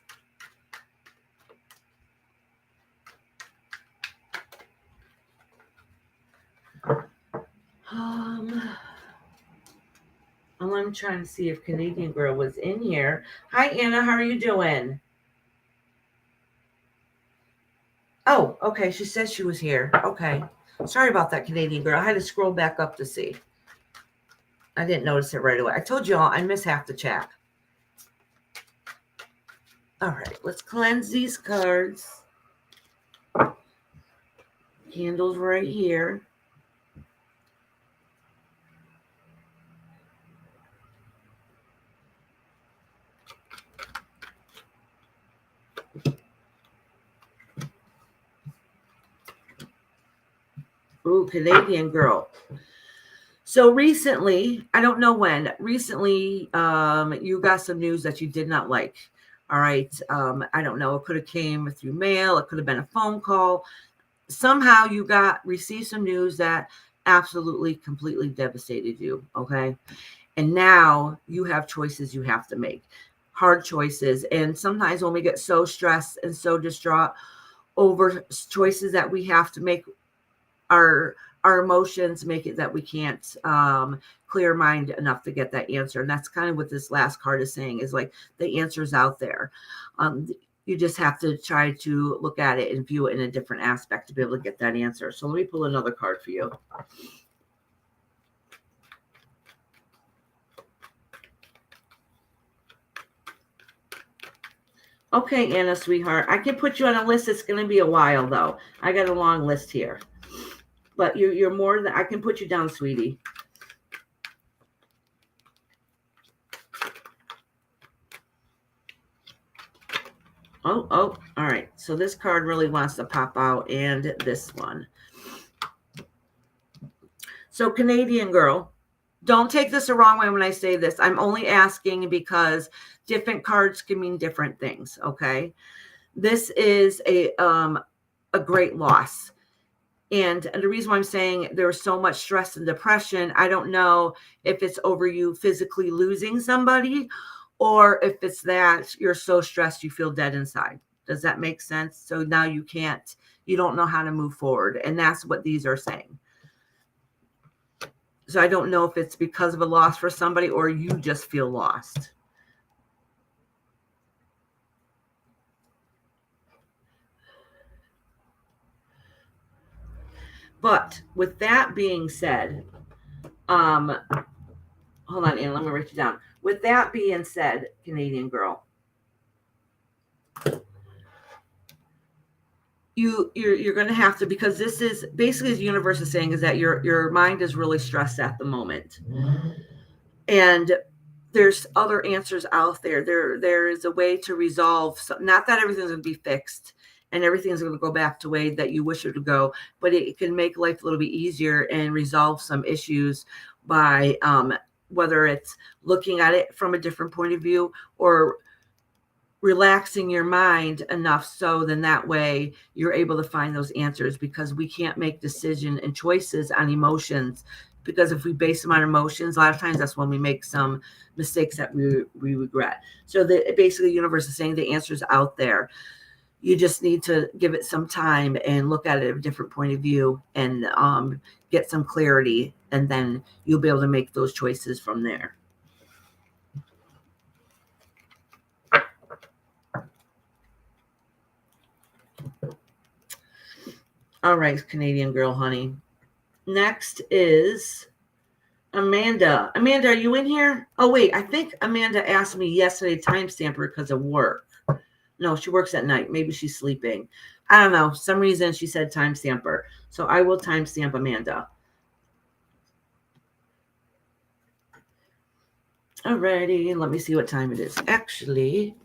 I'm trying to see if Canadian girl was in here. Hi, Anna. How are you doing? Oh, okay. She says she was here. Okay. Sorry about that, Canadian girl. I had to scroll back up to see. I didn't notice it right away. I told you all I miss half the chat. All right, let's cleanse these cards. Candles right here. Ooh, Canadian girl. So recently, I don't know when, recently you got some news that you did not like. All right. I don't know. It could have came through mail. It could have been a phone call. Somehow you received some news that absolutely, completely devastated you. Okay. And now you have choices you have to make, hard choices. And sometimes when we get so stressed and so distraught over choices that we have to make, our emotions make it that we can't clear mind enough to get that answer. And that's kind of what this last card is saying, is like the answer's out there. You just have to try to look at it and view it in a different aspect to be able to get that answer. So let me pull another card for you. Okay, Anna, sweetheart. I can put you on a list. It's going to be a while, though. I got a long list here. But you're more than... I can put you down, sweetie. Oh, all right. So this card really wants to pop out, and this one. So Canadian girl, don't take this the wrong way when I say this. I'm only asking because different cards can mean different things, okay? This is a great loss. And the reason why I'm saying there's so much stress and depression, I don't know if it's over you physically losing somebody or if it's that you're so stressed you feel dead inside. Does that make sense? So now you don't know how to move forward. And that's what these are saying. So I don't know if it's because of a loss for somebody or you just feel lost. But with that being said, hold on, Anna, let me write you down. With that being said, Canadian girl, you're going to have to, because this is basically, the universe is saying, is that your mind is really stressed at the moment, and there's other answers out there. There is a way to resolve. Not that everything's going to be fixed and everything's going to go back to the way that you wish it to go, but it can make life a little bit easier and resolve some issues by whether it's looking at it from a different point of view or relaxing your mind enough so then that way you're able to find those answers, because we can't make decisions and choices on emotions, because if we base them on emotions, a lot of times that's when we make some mistakes that we regret. So basically the universe is saying the answer's out there. You just need to give it some time and look at it at a different point of view and get some clarity, and then you'll be able to make those choices from there. All right, Canadian girl, honey. Next is Amanda. Amanda, are you in here? Oh, wait. I think Amanda asked me yesterday to timestamp her because of work. No, she works at night. Maybe she's sleeping. I don't know. Some reason she said timestamp her. So I will timestamp Amanda. Alrighty. Let me see what time it is. Actually...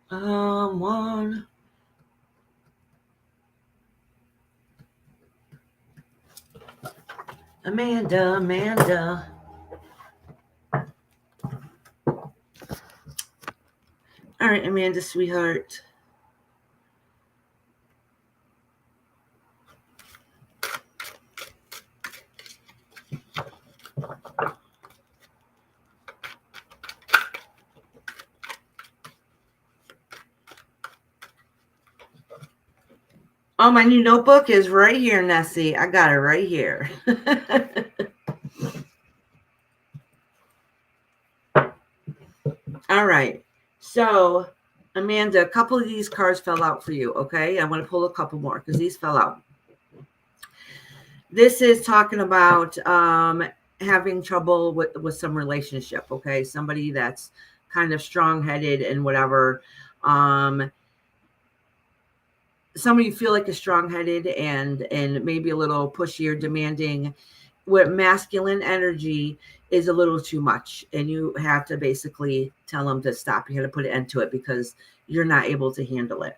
one. Amanda. All right, Amanda, sweetheart. Oh, my new notebook is right here, Nessie. I got it right here. All right. So, Amanda, a couple of these cards fell out for you. Okay. I want to pull a couple more because these fell out. This is talking about having trouble with some relationship. Okay. Somebody that's kind of strong-headed and whatever. Somebody you feel like is strong-headed and maybe a little pushy or demanding, where masculine energy is a little too much, and you have to basically tell them to stop. You have to put an end to it because you're not able to handle it.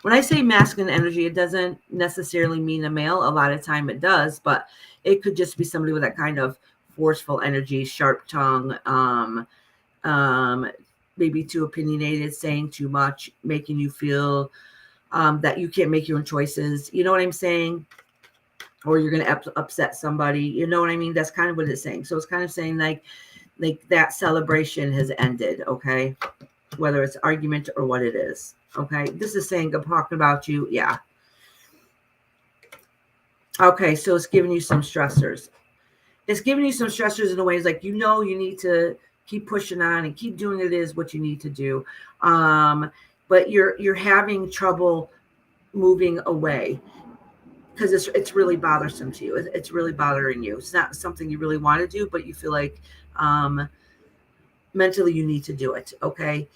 When I say masculine energy, it doesn't necessarily mean a male. A lot of time it does, but it could just be somebody with that kind of forceful energy, sharp tongue, maybe too opinionated, saying too much, making you feel that you can't make your own choices. You know what I'm saying? Or you're going to upset somebody. You know what I mean? That's kind of what it's saying. So it's kind of saying like that celebration has ended. Okay. Whether it's argument or what it is. Okay. This is saying I'm talking about you. Yeah. Okay. So it's giving you some stressors. It's giving you some stressors in a way. It's like, you need to keep pushing on and keep doing it is what you need to do. But you're having trouble moving away because it's really bothersome to you. It's really bothering you. It's not something you really want to do, but you feel like mentally you need to do it. Okay.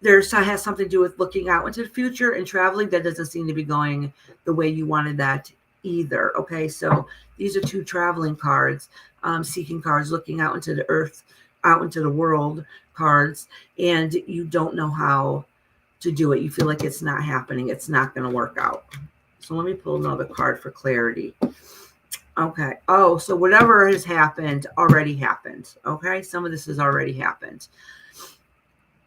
Has something to do with looking out into the future and traveling. That doesn't seem to be going the way you wanted that either. Okay. So these are two traveling cards, seeking cards, looking out into the earth, out into the world cards, and you don't know how to do it. You feel like it's not happening. It's not going to work out. So let me pull another card for clarity. Okay. Oh, so whatever has happened already happened. Okay. Some of this has already happened.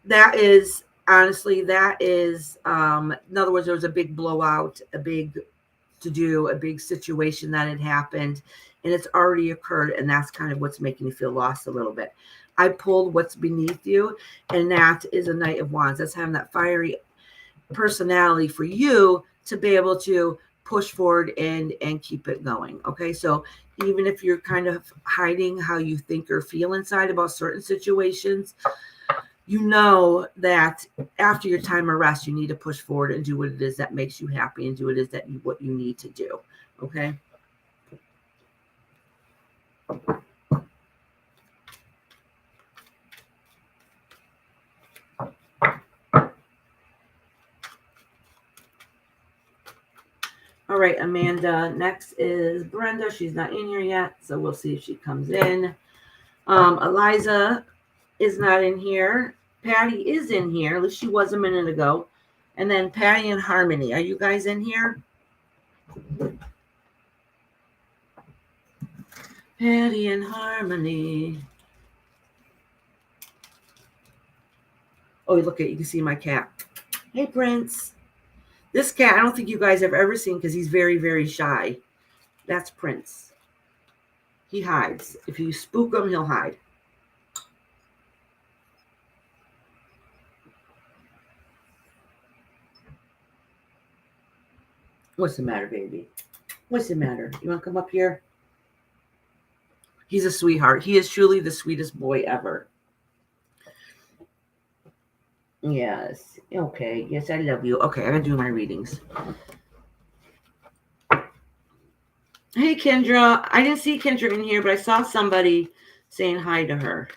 That is, honestly, in other words, there was a big blowout, a big to-do, a big situation that had happened, and it's already occurred, and that's kind of what's making you feel lost a little bit. I pulled what's beneath you, and that is a Knight of Wands. That's having that fiery personality for you to be able to push forward and keep it going. Okay, so even if you're kind of hiding how you think or feel inside about certain situations, you know that after your time of rest, you need to push forward and do what it is that makes you happy and do what it is what you need to do. Okay. All right, Amanda. Next is Brenda. She's not in here yet, so we'll see if she comes in. Eliza is not in here. Patty is in here. At least she was a minute ago. And then Patty and Harmony. Are you guys in here? Patty and Harmony. Oh, look at, you can see my cat. Hey, Prince. This cat, I don't think you guys have ever seen because he's very, very shy. That's Prince. He hides. If you spook him, he'll hide. What's the matter, baby? What's the matter? You want to come up here? He's a sweetheart. He is truly the sweetest boy ever. Yes. Okay. Yes, I love you. Okay, I'm going to do my readings. Hey, Kendra. I didn't see Kendra in here, but I saw somebody saying hi to her.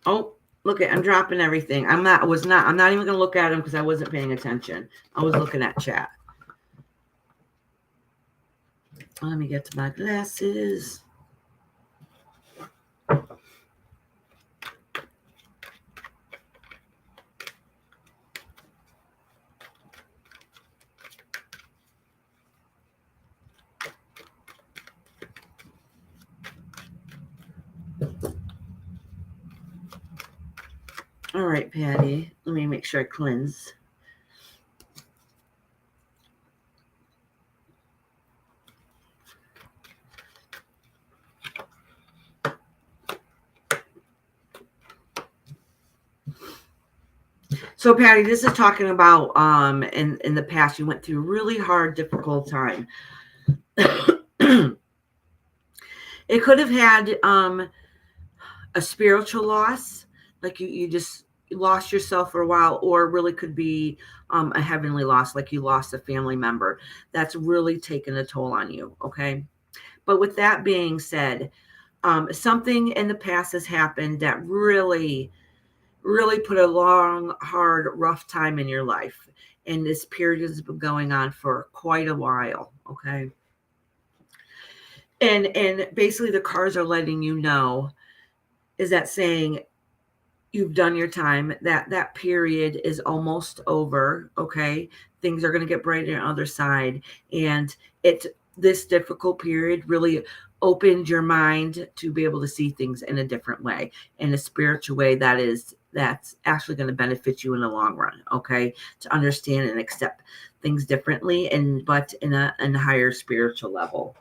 Oh, look at, I'm dropping everything. I'm not even going to look at them because I wasn't paying attention. I was looking at chat. Let me get to my glasses. All right, Patty. Let me make sure I cleanse. So, Patty, this is talking about in the past you went through a really hard, difficult time. It could have had a spiritual loss, like you just lost yourself for a while, or really could be a heavenly loss, like you lost a family member that's really taken a toll on you. Okay. But with that being said, something in the past has happened that really, really put a long, hard, rough time in your life. And this period has been going on for quite a while. Okay. And basically the cards are letting you know, is that saying you've done your time, that period is almost over. Okay. Things are going to get brighter on the other side. And this difficult period really opened your mind to be able to see things in a different way, in a spiritual way that's actually going to benefit you in the long run. Okay. To understand and accept things differently, but in a higher spiritual level.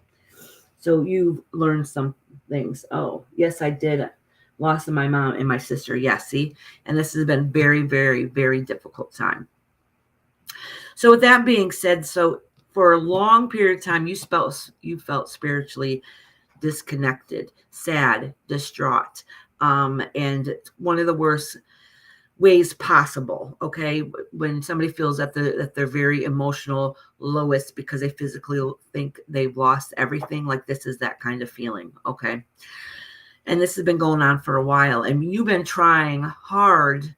So you've learned some things. Oh, yes, I did. Loss of my mom and my sister. Yes, see? And this has been very, very, very difficult time. So with that being said, so for a long period of time, you felt spiritually disconnected, sad, distraught, and one of the worst ways possible. Okay, when somebody feels that they're very emotional lowest because they physically think they've lost everything, like this is that kind of feeling. Okay, and this has been going on for a while, and you've been trying hard.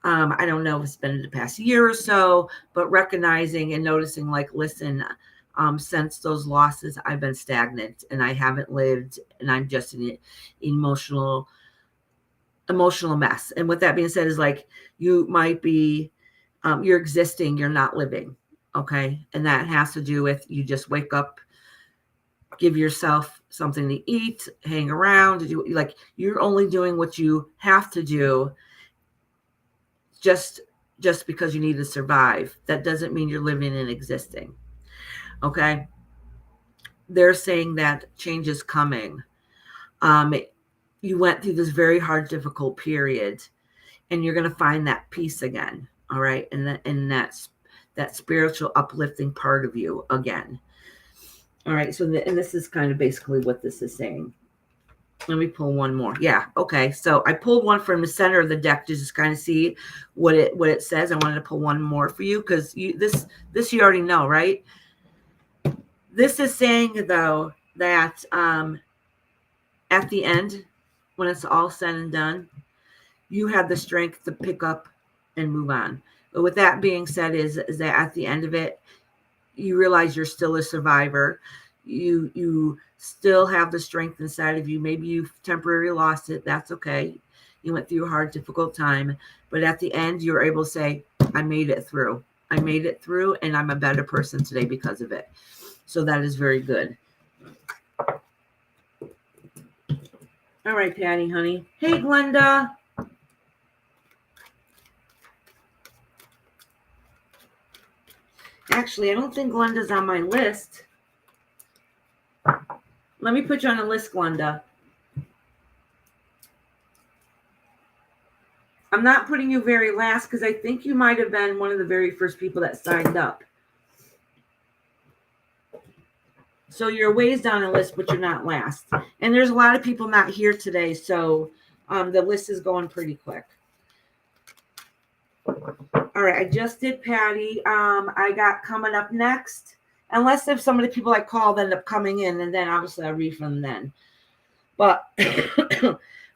I don't know if it's been in the past year or so, but recognizing and noticing, like, listen, since those losses, I've been stagnant and I haven't lived, and I'm just an emotional mess. And with that being said, is like you might be, you're existing, you're not living. Okay. And that has to do with you just wake up, give yourself something to eat, hang around, do, like you're only doing what you have to do just because you need to survive. That doesn't mean you're living and existing. Okay. They're saying that change is coming. You went through this very hard, difficult period, and you're going to find that peace again. All right. And that's that spiritual uplifting part of you again. All right. So, and this is kind of basically what this is saying. Let me pull one more. Yeah. Okay. So I pulled one from the center of the deck to just kind of see what it says. I wanted to pull one more for you because this you already know, right? This is saying though that at the end, when it's all said and done, you have the strength to pick up and move on. But with that being said, is that at the end of it, you realize you're still a survivor. You still have the strength inside of you. Maybe you've temporarily lost it. That's okay. You went through a hard, difficult time. But at the end, you're able to say, I made it through. I made it through, and I'm a better person today because of it. So that is very good. All right, Patty, honey. Hey, Glenda. Actually, I don't think Glenda's on my list. Let me put you on a list, Glenda. I'm not putting you very last because I think you might have been one of the very first people that signed up. So you're ways down the list, but you're not last. And there's a lot of people not here today, so the list is going pretty quick. All right, I just did Patty. I got coming up next. Unless if some of the people I called end up coming in, and then obviously I'll read from them then. But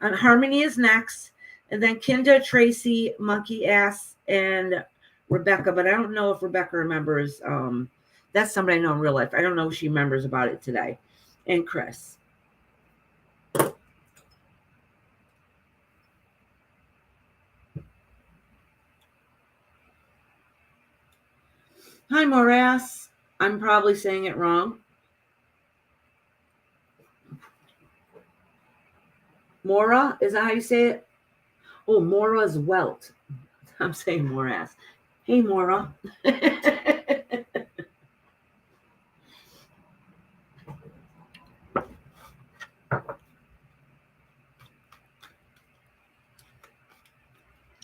Harmony is next, and then Kinda, Tracy, Monkey Ass, and Rebecca. But I don't know if Rebecca remembers. That's somebody I know in real life. I don't know if she remembers about it today. And Chris. Hi, Morass. I'm probably saying it wrong. Mora, is that how you say it? Oh, Mora's Welt. I'm saying Morass. Hey, Mora.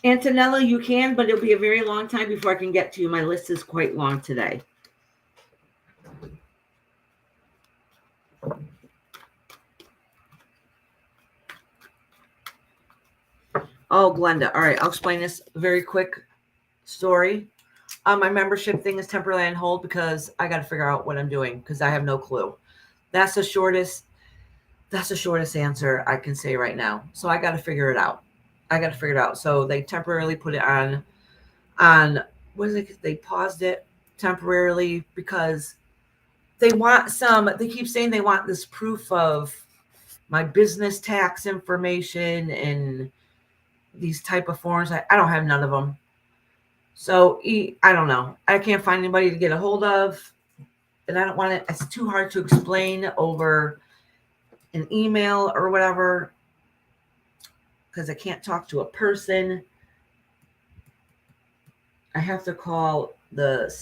Antonella, you can, but it'll be a very long time before I can get to you. My list is quite long today. Oh, Glenda. All right, I'll explain this very quick story. My membership thing is temporarily on hold because I got to figure out what I'm doing because I have no clue. That's the shortest answer I can say right now. So I got to figure it out. So they temporarily put it on what is it? They paused it temporarily because they keep saying they want this proof of my business tax information and these type of forms. I don't have none of them. So I don't know. I can't find anybody to get a hold of. And I don't want it. It's too hard to explain over an email or whatever because I can't talk to a person. I have to call the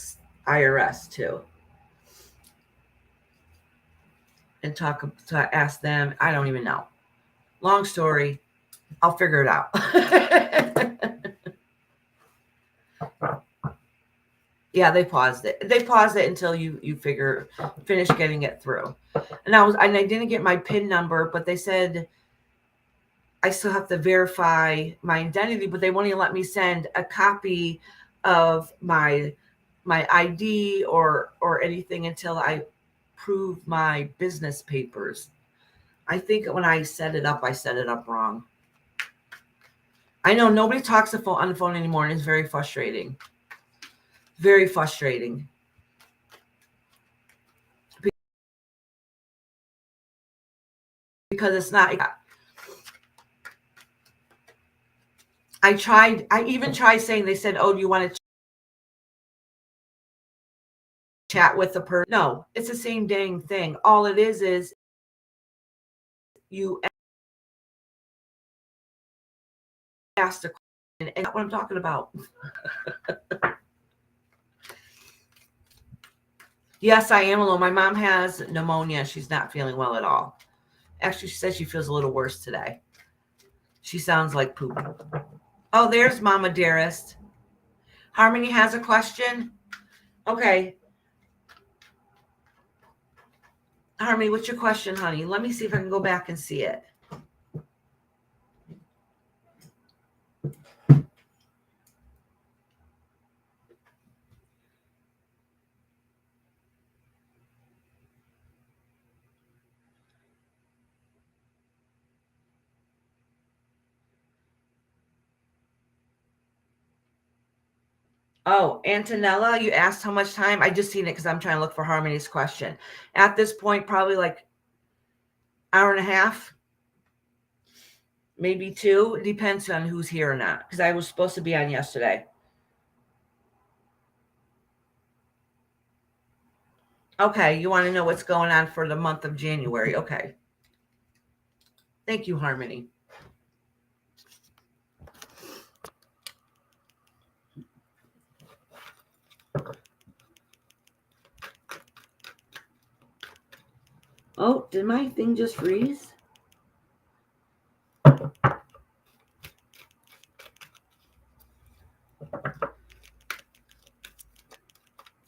IRS too and ask them. I don't even know. Long story. I'll figure it out. Yeah, they paused it. They paused it until you finish getting it through. And I didn't get my PIN number, but they said I still have to verify my identity, but they won't even let me send a copy of my ID or anything until I prove my business papers. I think when I set it up wrong. I know nobody talks on the phone anymore, and it's very frustrating. Very frustrating. Because it's not. I even tried saying, they said, oh, do you want to chat with the person? No, it's the same dang thing. All it is you ask the question, and that's what I'm talking about. Yes, I am alone. My mom has pneumonia. She's not feeling well at all. Actually, she says she feels a little worse today. She sounds like poop. Oh, there's Mama Dearest. Harmony has a question. Okay. Harmony, what's your question, honey? Let me see if I can go back and see it. Oh, Antonella, you asked how much time? I just seen it because I'm trying to look for Harmony's question. At this point, probably like hour and a half, maybe 2. It depends on who's here or not because I was supposed to be on yesterday. Okay, you want to know what's going on for the month of January. Okay. Thank you, Harmony. Oh, did my thing just freeze? All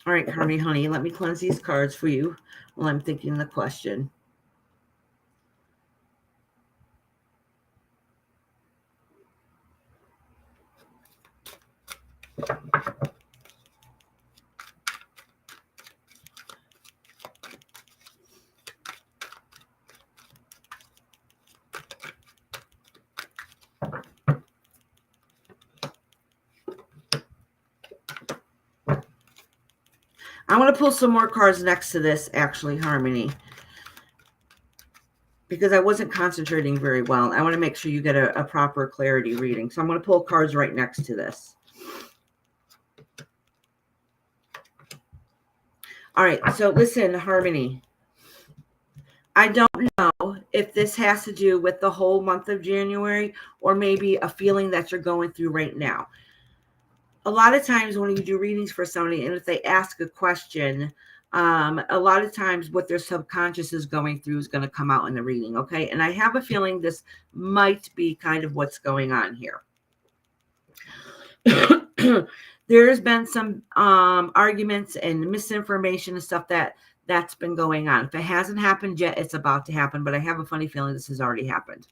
right, Harmony, honey, let me cleanse these cards for you while I'm thinking the question. I want to pull some more cards next to this, actually, Harmony, because I wasn't concentrating very well. I want to make sure you get a proper clarity reading. So I'm going to pull cards right next to this. All right. So listen, Harmony. I don't know if this has to do with the whole month of January or maybe a feeling that you're going through right now. A lot of times when you do readings for somebody, and if they ask a question, a lot of times what their subconscious is going through is going to come out in the reading. Okay. And I have a feeling this might be kind of what's going on here. There has been some arguments and misinformation and stuff that's been going on. If it hasn't happened yet, it's about to happen, but I have a funny feeling this has already happened.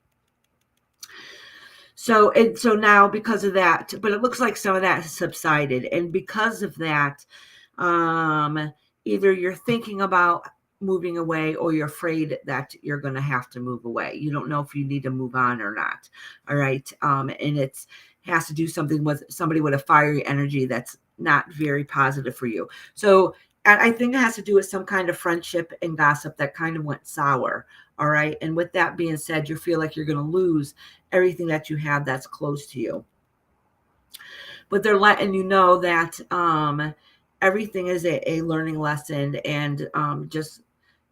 So now because of that, but it looks like some of that has subsided, and because of that, um, either you're thinking about moving away or you're afraid that you're going to have to move away. You don't know if you need to move on or not. All right. And it's has to do something with somebody with a fiery energy that's not very positive for you. So I think it has to do with some kind of friendship and gossip that kind of went sour. All right. And with that being said, you feel like you're going to lose everything that you have that's close to you. But they're letting you know that everything is a learning lesson, and just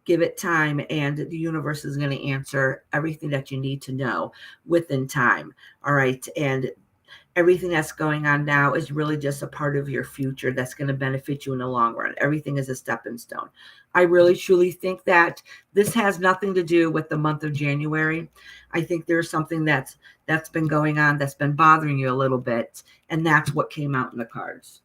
give it time, and the universe is going to answer everything that you need to know within time. All right. And everything that's going on now is really just a part of your future that's going to benefit you in the long run. Everything is a stepping stone. I really truly think that this has nothing to do with the month of January. I think there's something that's been going on that's been bothering you a little bit, and that's what came out in the cards.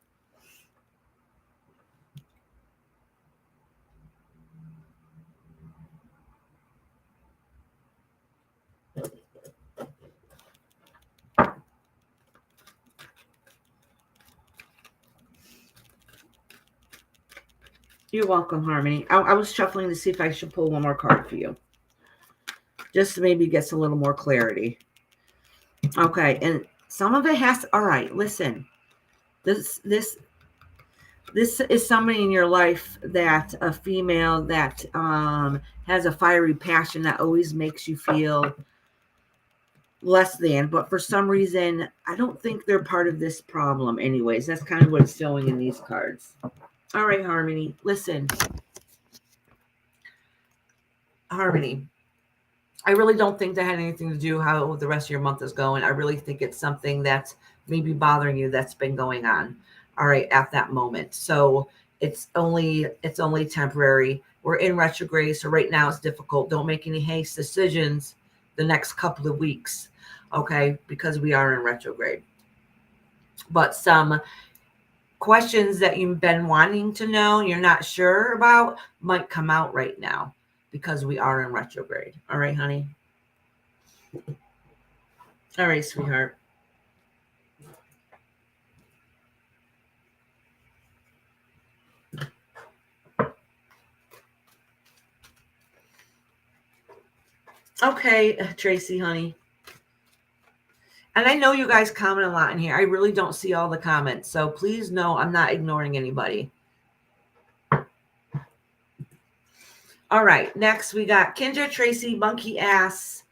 You're welcome, Harmony. I was shuffling to see if I should pull one more card for you, just to maybe get some little more clarity. Okay, and some of it has. All right, listen. This is somebody in your life, that a female that has a fiery passion that always makes you feel less than, but for some reason I don't think they're part of this problem anyways. That's kind of what it's showing in these cards. All right, Harmony, listen. Harmony, I really don't think that had anything to do how the rest of your month is going. I really think it's something that's maybe bothering you that's been going on. All right, at that moment. So it's only temporary. We're in retrograde, so right now it's difficult. Don't make any haste decisions the next couple of weeks, okay? Because we are in retrograde. But some questions that you've been wanting to know, you're not sure about, might come out right now because we are in retrograde. All right, honey? All right, sweetheart. Okay, Tracy, honey. And I know you guys comment a lot in here. I really don't see all the comments. So please know I'm not ignoring anybody. All right. Next, we got Kendra, Tracy, Monkey Ass,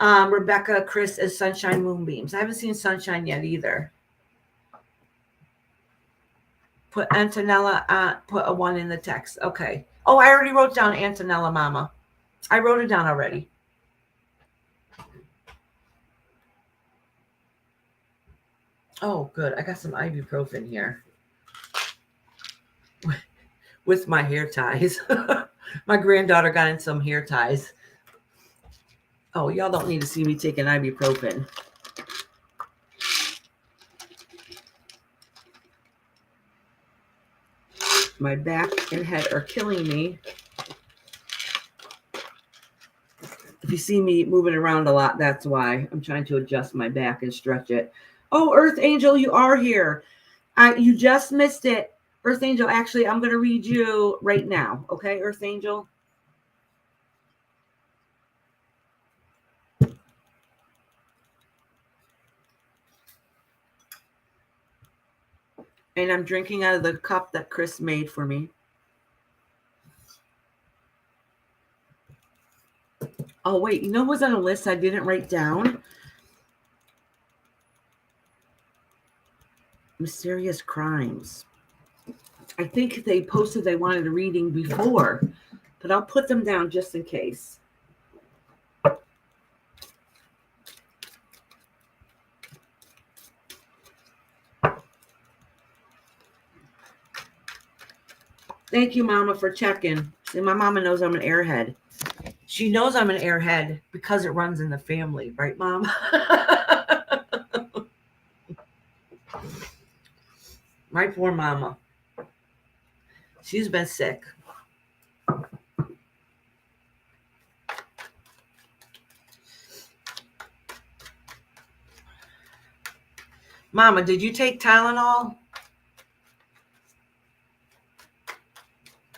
Rebecca, Chris, and Sunshine Moonbeams. I haven't seen Sunshine yet either. Put Antonella, put a 1 in the text. Okay. Oh, I already wrote down Antonella Mama. I wrote it down already. Oh, good. I got some ibuprofen here with my hair ties. My granddaughter got in some hair ties. Oh, y'all don't need to see me taking ibuprofen. My back and head are killing me. If you see me moving around a lot, that's why. I'm trying to adjust my back and stretch it. Oh, Earth Angel, you are here. You just missed it. Earth Angel, actually, I'm going to read you right now. Okay, Earth Angel? And I'm drinking out of the cup that Chris made for me. Oh, wait. You know what's on a list I didn't write down? Mysterious Crimes. I think they posted they wanted a reading before, but I'll put them down just in case. Thank you, Mama, for checking. See, my mama knows I'm an airhead. She knows I'm an airhead because it runs in the family, right, Mom? My poor mama. She's been sick. Mama, did you take Tylenol?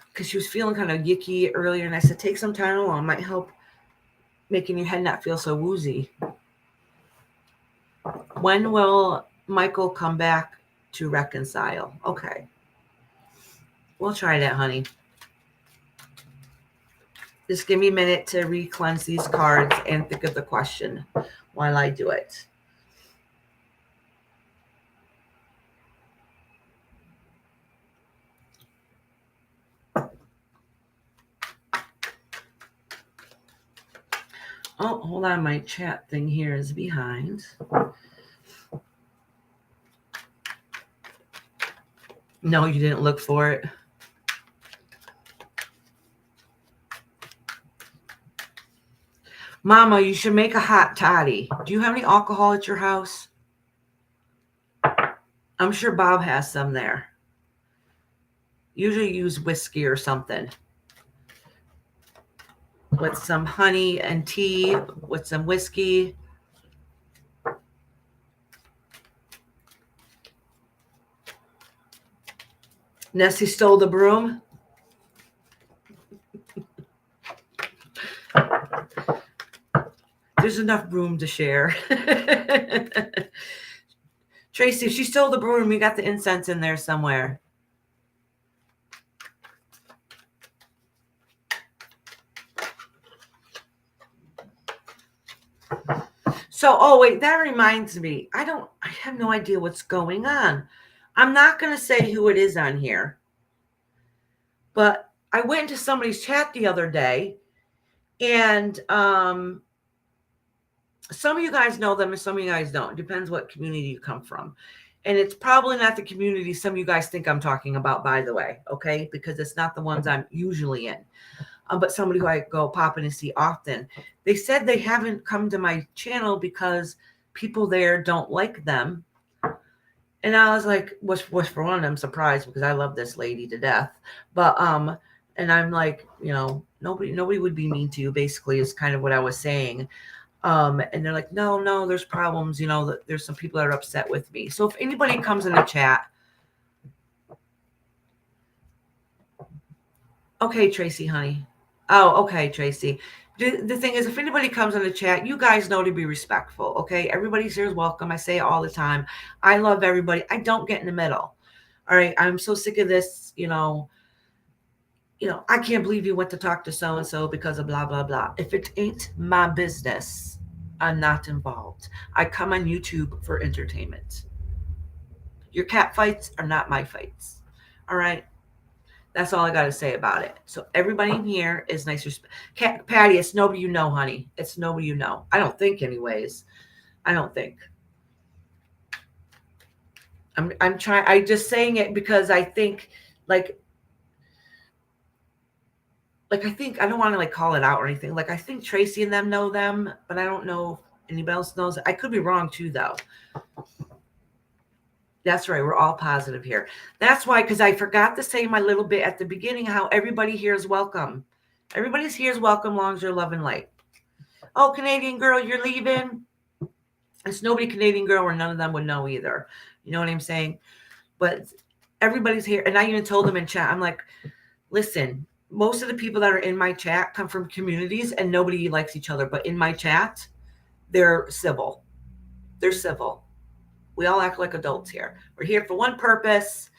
Because she was feeling kind of yicky earlier, and I said, take some Tylenol. It might help making your head not feel so woozy. When will Michael come back to reconcile? Okay. We'll try that, honey. Just give me a minute to re-cleanse these cards and think of the question while I do it. Oh, hold on. My chat thing here is behind. No, you didn't look for it. Mama, you should make a hot toddy. Do you have any alcohol at your house? I'm sure Bob has some there. Usually use whiskey or something. With some honey and tea, with some whiskey. Nessie stole the broom. There's enough broom to share. Tracy, if she stole the broom, you got the incense in there somewhere. So, oh wait, that reminds me. I have no idea what's going on. I'm not going to say who it is on here. But I went into somebody's chat the other day, and some of you guys know them and some of you guys don't. It depends what community you come from. And it's probably not the community some of you guys think I'm talking about, by the way, okay? Because it's not the ones I'm usually in. But somebody who I go pop in and see often. They said they haven't come to my channel because people there don't like them. And I was like, which for one, I'm surprised because I love this lady to death. But and I'm like, you know, nobody would be mean to you, basically, is kind of what I was saying. And they're like, no, there's problems, you know, there's some people that are upset with me. So if anybody comes in the chat, okay, Tracy, honey. Oh, okay, Tracy. The thing is, if anybody comes in the chat, you guys know to be respectful, okay? Everybody's here is welcome. I say it all the time. I love everybody. I don't get in the middle. All right, I'm so sick of this, you know, I can't believe you went to talk to so-and-so because of blah, blah, blah. If it ain't my business, I'm not involved. I come on YouTube for entertainment. Your cat fights are not my fights. All right. That's all I got to say about it. So everybody in here is nice. Patty, it's nobody you know, honey. It's nobody you know. I don't think, anyways. I don't think. I'm trying. I just saying it because I think, like I think I don't want to like call it out or anything. Like I think Tracy and them know them, but I don't know if anybody else knows. I could be wrong too, though. That's right. We're all positive here. That's why, because I forgot to say my little bit at the beginning how everybody here is welcome. Everybody's here is welcome, long as you're love and light. Oh, Canadian girl, you're leaving. It's nobody Canadian girl, or none of them would know either. You know what I'm saying? But everybody's here, and I even told them in chat. I'm like, listen. Most of the people that are in my chat come from communities, and nobody likes each other. But in my chat, they're civil. They're civil. We all act like adults here. We're here for one purpose,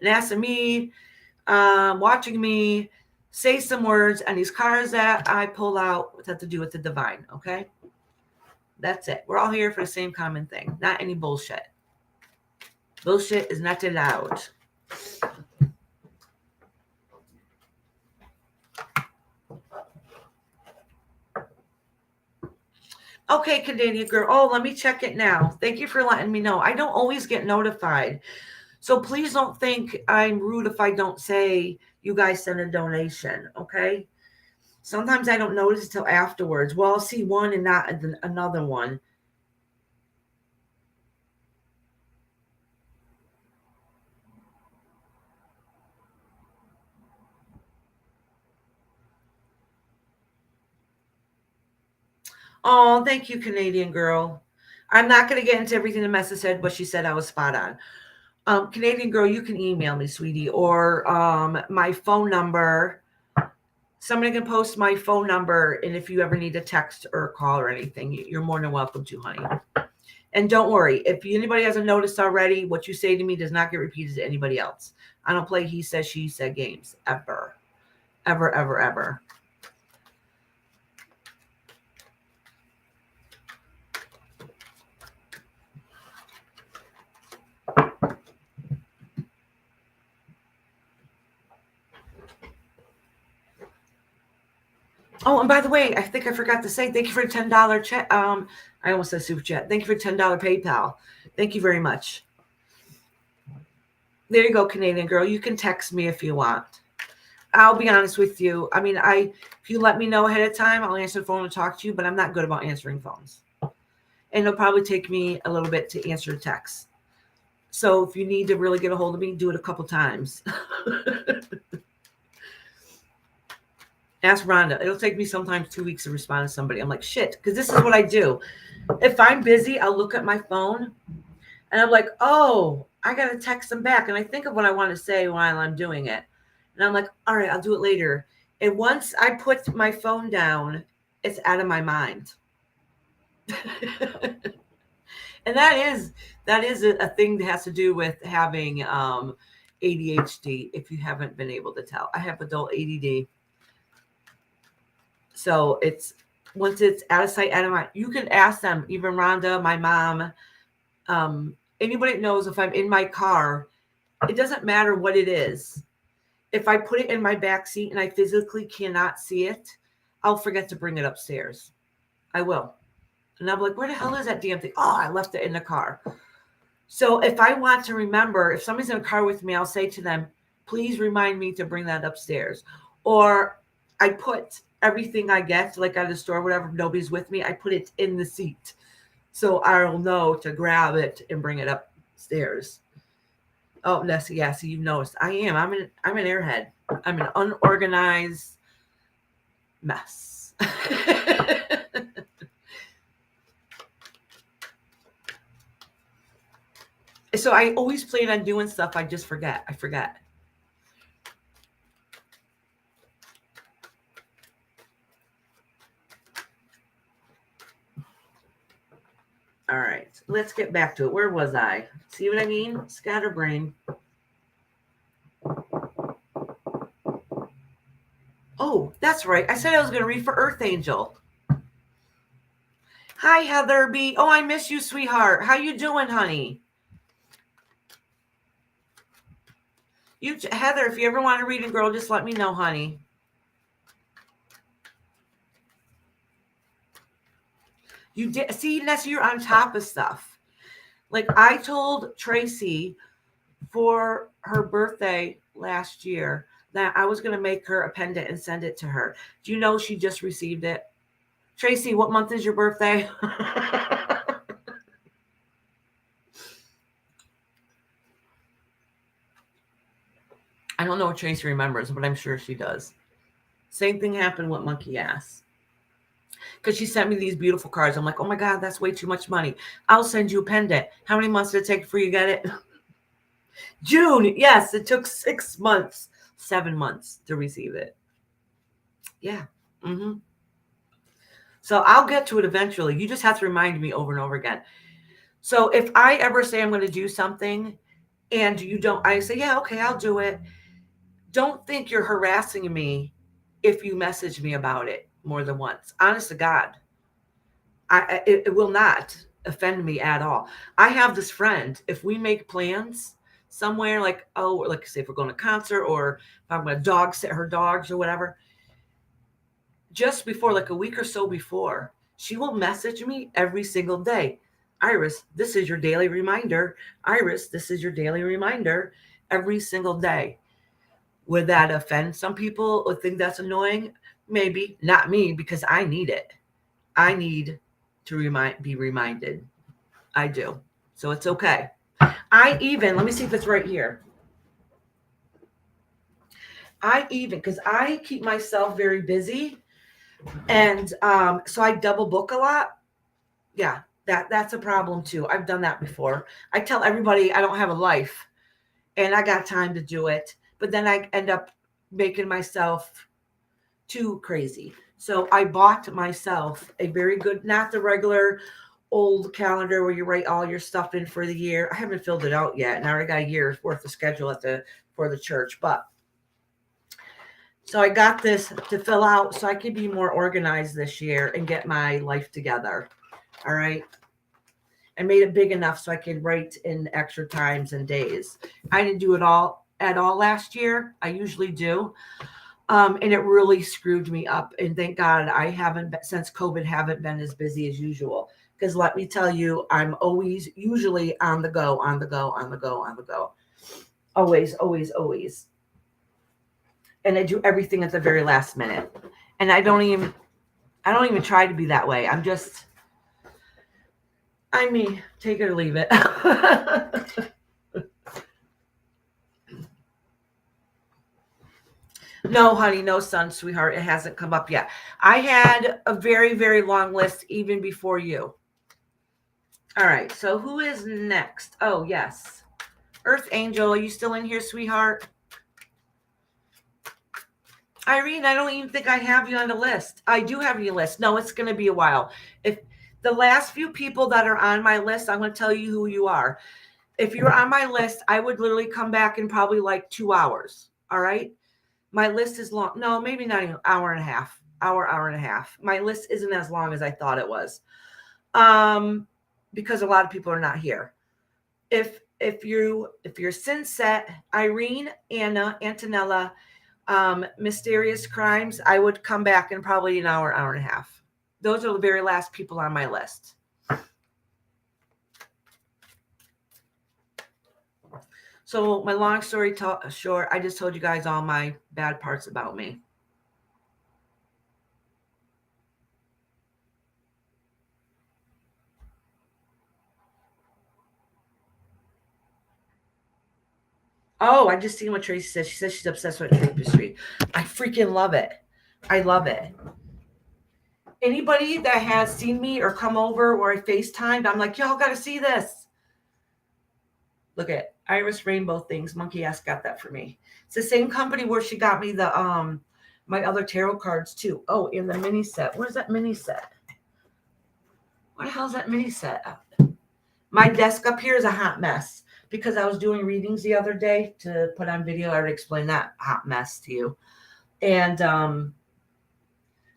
and asking me, watching me say some words, and these cards that I pull out have to do with the divine, okay? That's it. We're all here for the same common thing, not any bullshit. Bullshit is not allowed. Okay, Canadian girl. Oh, let me check it now. Thank you for letting me know. I don't always get notified. So please don't think I'm rude if I don't say you guys send a donation, okay? Sometimes I don't notice until afterwards. Well, I'll see one and not another one. Oh, thank you, Canadian girl. I'm not going to get into everything the message said, but she said I was spot on. Canadian girl, you can email me, sweetie, or my phone number. Somebody can post my phone number, and if you ever need a text or a call or anything, you're more than welcome to, honey. And don't worry, if anybody hasn't noticed already, what you say to me does not get repeated to anybody else. I don't play he said, she said games, ever. Ever, ever, ever. Oh, and by the way, I think I forgot to say thank you for the $10 chat. I almost said super chat. Thank you for $10 PayPal. Thank you very much. There you go, Canadian girl. You can text me if you want. I'll be honest with you. I mean, if you let me know ahead of time, I'll answer the phone and talk to you, but I'm not good about answering phones. And it'll probably take me a little bit to answer texts. So if you need to really get a hold of me, do it a couple times. Ask Rhonda. It'll take me sometimes 2 weeks to respond to somebody. I'm like, shit, because this is what I do. If I'm busy, I'll look at my phone and I'm like, oh, I got to text them back. And I think of what I want to say while I'm doing it. And I'm like, all right, I'll do it later. And once I put my phone down, it's out of my mind. And that is a thing that has to do with having ADHD, if you haven't been able to tell. I have adult ADD. So it's once it's out of sight, out of mind. You can ask them, even Rhonda, my mom, anybody that knows if I'm in my car, it doesn't matter what it is. If I put it in my back seat and I physically cannot see it, I'll forget to bring it upstairs. I will. And I'm like, where the hell is that damn thing? Oh, I left it in the car. So if I want to remember, if somebody's in a car with me, I'll say to them, please remind me to bring that upstairs. Or I put everything I get, like at the store, whatever, nobody's with me, I put it in the seat. So I'll know to grab it and bring it upstairs. Oh, Nessie, yeah, so you've noticed. I am. I'm an airhead. I'm an unorganized mess. So I always plan on doing stuff. I just forget. I forget. All right, let's get back to it. Where was I? See what I mean? Scatterbrain. Oh, that's right. I said I was going to read for Earth Angel. Hi, Heather B. Oh, I miss you, sweetheart. How you doing, honey? Heather, if you ever want to read a girl, just let me know, honey. You did see, Nessa, you're on top of stuff. Like I told Tracy for her birthday last year that I was going to make her a pendant and send it to her. Do you know she just received it? Tracy, what month is your birthday? I don't know if Tracy remembers, but I'm sure she does. Same thing happened with Monkey Ass. Because she sent me these beautiful cards. I'm like, oh my God, that's way too much money. I'll send you a pendant. How many months did it take before you get it? June. Yes, it took 6 months, 7 months to receive it. Yeah. Mm-hmm. So I'll get to it eventually. You just have to remind me over and over again. So if I ever say I'm going to do something and you don't, I say, yeah, okay, I'll do it. Don't think you're harassing me if you message me about it more than once. Honest to God, it will not offend me at all. I have this friend, if we make plans somewhere, like, oh, like say if we're going to a concert or if I'm going to dog sit her dogs or whatever, just before, like a week or so before, she will message me every single day. Iris, this is your daily reminder. Iris, this is your daily reminder every single day. Would that offend some people or think that's annoying? Maybe. Not me, because I need it. I need to be reminded. I do. So it's okay. Let me see if it's right here. Because I keep myself very busy. And so I double book a lot. Yeah. That's a problem too. I've done that before. I tell everybody I don't have a life and I got time to do it, but then I end up making myself too crazy. So I bought myself a very good, not the regular old calendar where you write all your stuff in for the year. I haven't filled it out yet, and I already got a year's worth of schedule for the church. But so I got this to fill out so I could be more organized this year and get my life together. All right. I made it big enough so I could write in extra times and days. I didn't do it all at all last year. I usually do. And it really screwed me up. And thank God I haven't been, since COVID, haven't been as busy as usual. Because let me tell you, I'm always usually on the go, on the go, on the go, on the go. Always, always, always. And I do everything at the very last minute. And I don't even try to be that way. I mean, take it or leave it. No, honey, no, son, sweetheart. It hasn't come up yet. I had a very, very long list even before you. All right. So who is next? Oh, yes. Earth Angel, are you still in here, sweetheart? Irene, I don't even think I have you on the list. I do have you list. No, it's going to be a while. If the last few people that are on my list, I'm going to tell you who you are. If you're on my list, I would literally come back in probably like 2 hours. All right. My list is long. No, maybe not even hour and a half. Hour and a half. My list isn't as long as I thought it was. Because a lot of people are not here. If you're Sinset, Irene, Anna, Antonella, Mysterious Crimes, I would come back in probably an hour and a half. Those are the very last people on my list. So my long story short, I just told you guys all my bad parts about me. Oh, I just seen what Tracy says. She says she's obsessed with tapestry. I freaking love it. I love it. Anybody that has seen me or come over or I FaceTimed, I'm like, y'all got to see this. Look at Iris Rainbow Things. Monkey Ass got that for me. It's the same company where she got me the my other tarot cards too. Oh, in the mini set. Where's that mini set? What the hell is that mini set? My desk up here is a hot mess because I was doing readings the other day to put on video. I would explain that hot mess to you. And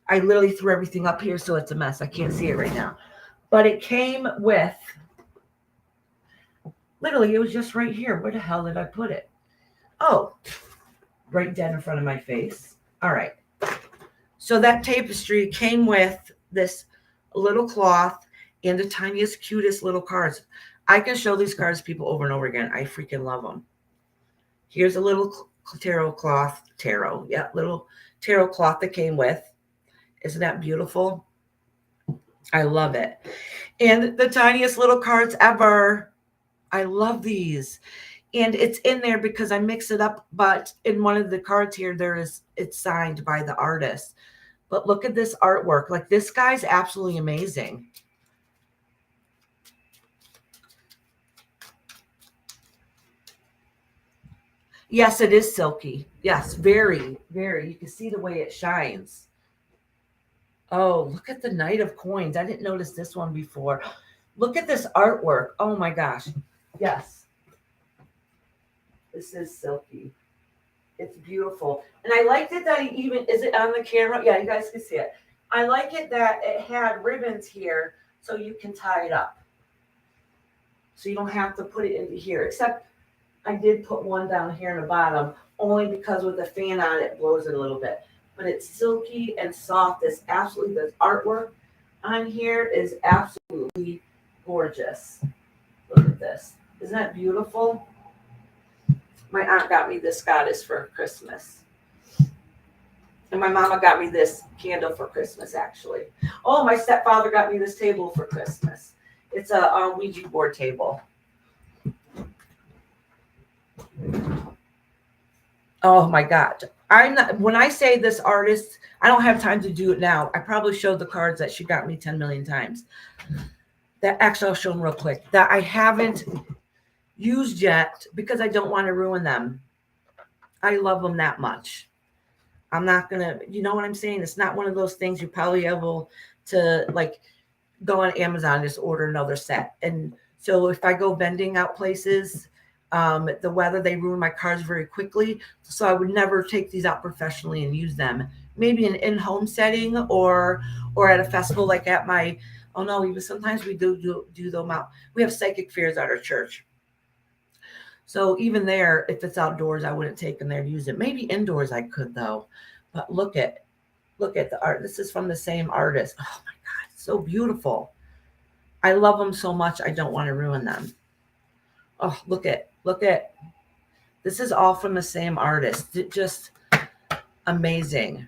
I literally threw everything up here, so it's a mess. I can't see it right now. But it came with, literally, it was just right here. Where the hell did I put it? Oh, right dead in front of my face. All right. So that tapestry came with this little cloth and the tiniest, cutest little cards. I can show these cards to people over and over again. I freaking love them. Here's a little tarot cloth. Little tarot cloth that came with. Isn't that beautiful? I love it. And the tiniest little cards ever. I love these. And it's in there because I mix it up. But in one of the cards here, it's signed by the artist. But look at this artwork. Like, this guy's absolutely amazing. Yes, it is silky. Yes, very, very. You can see the way it shines. Oh, look at the Knight of Coins. I didn't notice this one before. Look at this artwork. Oh my gosh. Yes. This is silky. It's beautiful. And I liked it that is it on the camera? Yeah, you guys can see it. I like it that it had ribbons here so you can tie it up. So you don't have to put it into here, except I did put one down here in the bottom only because with the fan on it blows it a little bit. But it's silky and soft. This artwork on here is absolutely gorgeous. Look at this. Isn't that beautiful? My aunt got me this goddess for Christmas. And my mama got me this candle for Christmas, actually. Oh, my stepfather got me this table for Christmas. It's a Ouija board table. Oh my God. When I say this artist, I don't have time to do it now. I probably showed the cards that she got me 10 million times. that actually I'll show them real quick that I haven't used yet because I don't want to ruin them. I love them that much. I'm not gonna, you know what I'm saying? It's not one of those things you're probably able to like go on Amazon and just order another set. And so if I go vending out places, the weather they ruin my cards very quickly. So I would never take these out professionally and use them. Maybe in-home setting or at a festival like at my oh no, even sometimes we do them out. We have psychic fairs at our church. So even there, if it's outdoors, I wouldn't take them there to use it. Maybe indoors I could though. But look at the art. This is from the same artist. Oh my God, it's so beautiful. I love them so much. I don't want to ruin them. Oh, look at. This is all from the same artist. Just amazing.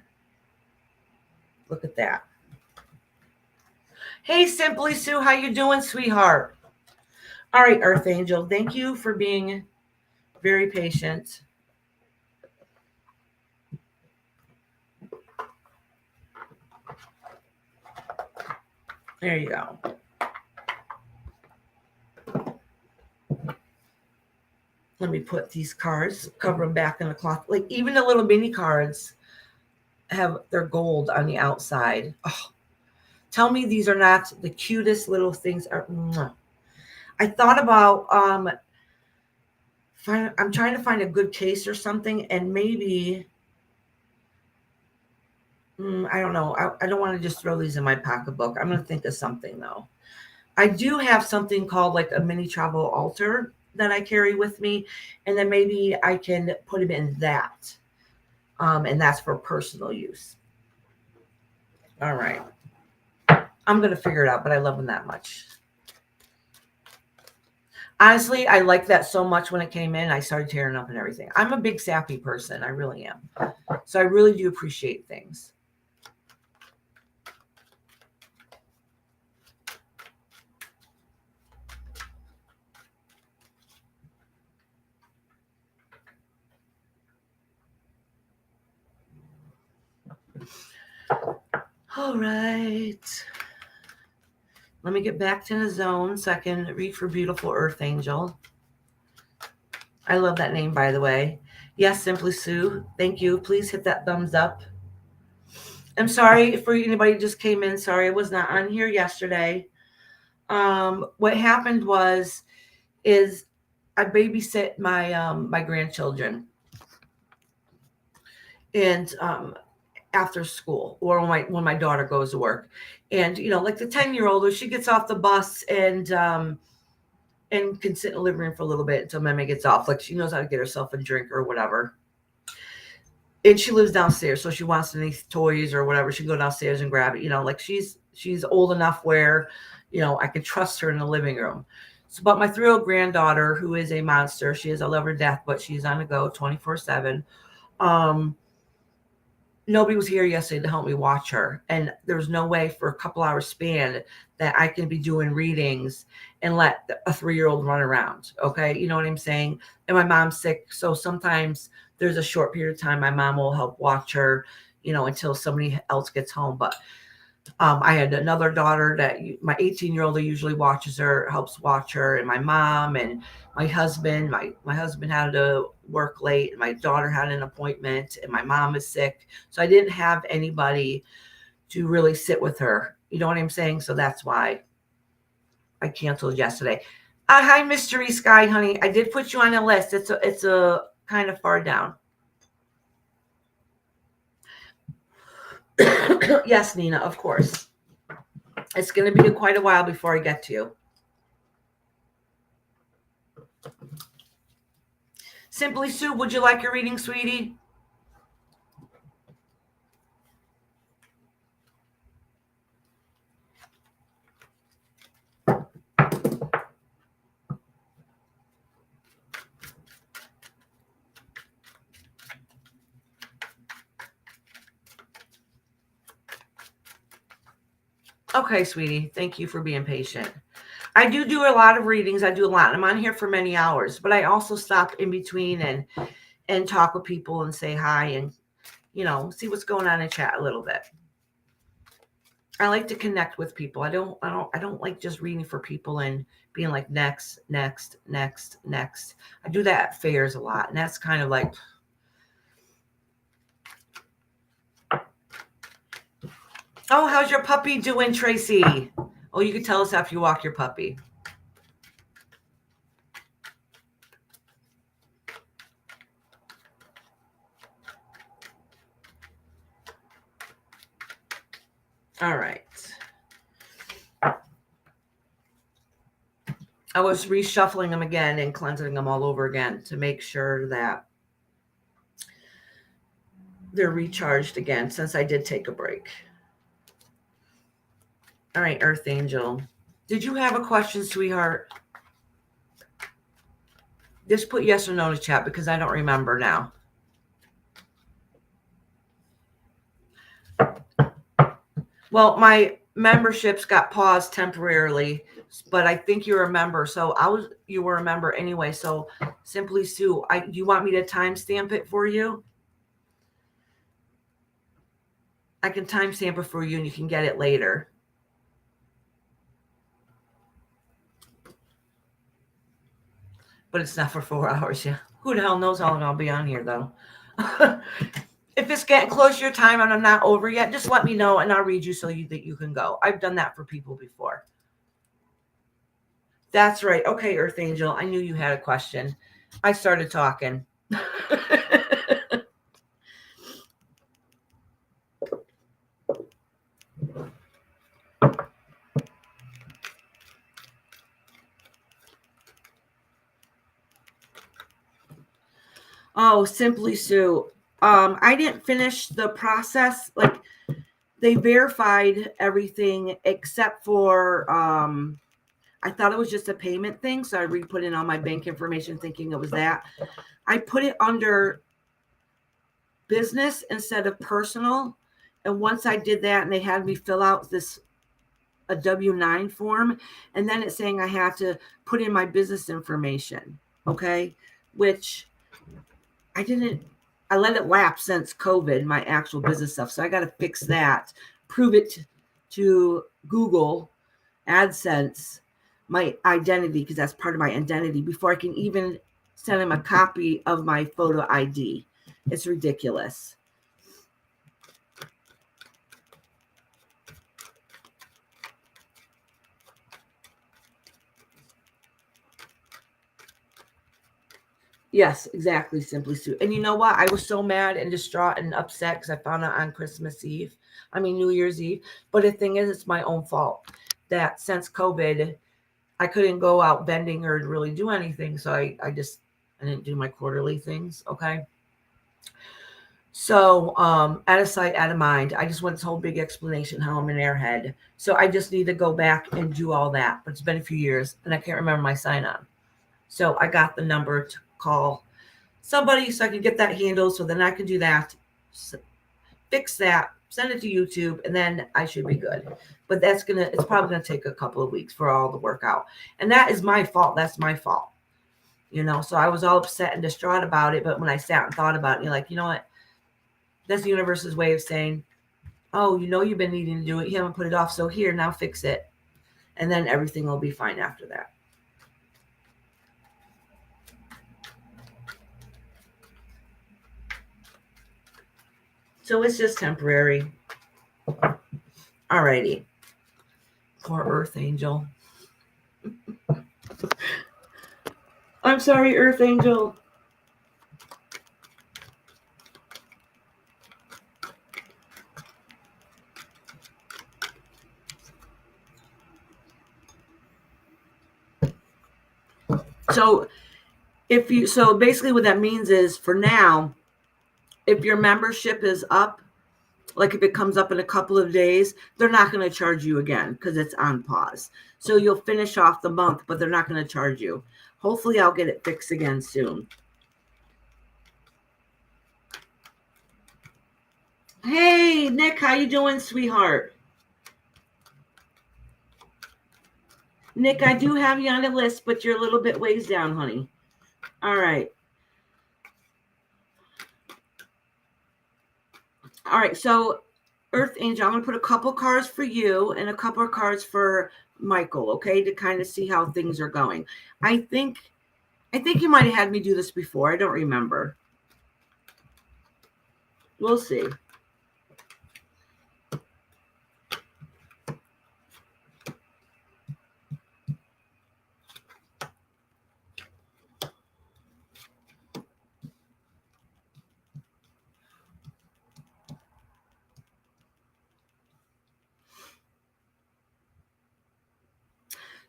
Look at that. Hey, Simply Sue, how you doing, sweetheart? All right, Earth Angel, thank you for being very patient. There you go. Let me put these cards, cover them back in the cloth. Like even the little mini cards have their gold on the outside. Oh, tell me these are not the cutest little things. I thought about I'm trying to find a good case or something, and maybe I don't know. I don't want to just throw these in my pocketbook. I'm going to think of something though. I do have something called like a mini travel altar that I carry with me, and then maybe I can put them in that, and that's for personal use. All right, I'm going to figure it out, but I love them that much. Honestly, I liked that so much when it came in. I started tearing up and everything. I'm a big sappy person. I really am. So I really do appreciate things. All right. Let me get back to the zone so I can read for Beautiful Earth Angel. I love that name, by the way. Yes, Simply Sue. Thank you. Please hit that thumbs up. I'm sorry for anybody who just came in. Sorry, I was not on here yesterday. What happened is I babysit my grandchildren, and after school or when my daughter goes to work, and like the 10-year-old, she gets off the bus and can sit in the living room for a little bit until Mama gets off. Like she knows how to get herself a drink or whatever. And she lives downstairs, so she wants any toys or whatever. She can go downstairs and grab it. Like she's old enough where, I can trust her in the living room. So, but my 3-year-old granddaughter, who is a monster, I love her to death, but she's on the go 24/7. Nobody was here yesterday to help me watch her, and there's no way for a couple hours span that I can be doing readings and let a 3-year-old run around. Okay, you know what I'm saying? And my mom's sick, so sometimes there's a short period of time my mom will help watch her, until somebody else gets home. But I had another daughter that my 18-year-old who usually watches her, helps watch her, and my mom and my husband. My husband had to work late, and my daughter had an appointment, and my mom is sick. So I didn't have anybody to really sit with her. You know what I'm saying? So that's why I canceled yesterday. Hi, Mystery Sky, honey. I did put you on a list. It's a kind of far down. Yes, Nina, of course. It's going to be quite a while before I get to you. Simply Sue, would you like a reading, sweetie? Okay, sweetie. Thank you for being patient. I do a lot of readings. I do a lot. I'm on here for many hours, but I also stop in between and talk with people and say hi and see what's going on in chat a little bit. I like to connect with people. I don't like just reading for people and being like next. I do that at fairs a lot, and that's kind of like, oh, how's your puppy doing, Tracy? Oh, you can tell us after you walk your puppy. All right. I was reshuffling them again and cleansing them all over again to make sure that they're recharged again since I did take a break. All right, Earth Angel. Did you have a question, sweetheart? Just put yes or no in the chat because I don't remember now. Well, my memberships got paused temporarily, but I think you're a member. So you were a member anyway. So Simply Sue, you want me to timestamp it for you? I can timestamp it for you and you can get it later. But it's not for 4 hours. Yeah. Who the hell knows how long I'll be on here though? If it's getting close to your time and I'm not over yet, just let me know and I'll read you so that you can go. I've done that for people before. That's right. Okay, Earth Angel. I knew you had a question. I started talking. Oh, Simply Sue. I didn't finish the process. Like they verified everything except for I thought it was just a payment thing. So I re-put in all my bank information thinking it was that. I put it under business instead of personal. And once I did that and they had me fill out a W-9 form, and then it's saying I have to put in my business information. Okay. Which I let it lapse since COVID, my actual business stuff. So I got to fix that, prove it to Google AdSense, my identity, because that's part of my identity before I can even send them a copy of my photo ID. It's ridiculous. Yes, exactly, Simply Sue. And you know what? I was so mad and distraught and upset because I found out on New Year's Eve. But the thing is, it's my own fault that since COVID, I couldn't go out vending or really do anything. So I didn't do my quarterly things. Okay. So out of sight, out of mind. I just went this whole big explanation how I'm an airhead. So I just need to go back and do all that. But it's been a few years and I can't remember my sign on. So I got the number to call somebody so I can get that handled. So then I can do that, fix that, send it to YouTube, and then I should be good. But it's probably going to take a couple of weeks for all the work out. And that is my fault. That's my fault. So I was all upset and distraught about it. But when I sat and thought about it, you're like, you know what? That's the universe's way of saying, oh, you've been needing to do it. You haven't put it off. So here, now fix it. And then everything will be fine after that. So it's just temporary. Alrighty. Poor Earth Angel. I'm sorry, Earth Angel. So basically what that means is for now, if your membership is up, like if it comes up in a couple of days, they're not going to charge you again because it's on pause. So you'll finish off the month, but they're not going to charge you. Hopefully I'll get it fixed again soon. Hey, Nick, how you doing, sweetheart? Nick, I do have you on the list, but you're a little bit ways down, honey. All right. All right, so Earth Angel, I'm going to put a couple cards for you and a couple of cards for Michael, okay, to kind of see how things are going. I think you might have had me do this before. I don't remember. We'll see.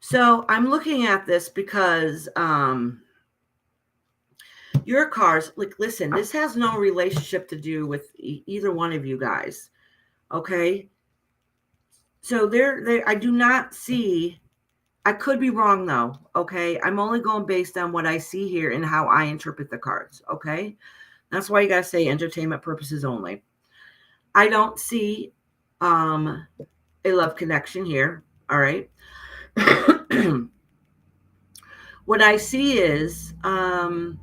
So I'm looking at this because your cards, like, listen, this has no relationship to do with either one of you guys. Okay. So there, I do not see, I could be wrong though. Okay. I'm only going based on what I see here and how I interpret the cards. Okay. That's why you got to say entertainment purposes only. I don't see a love connection here. All right. What I see is, I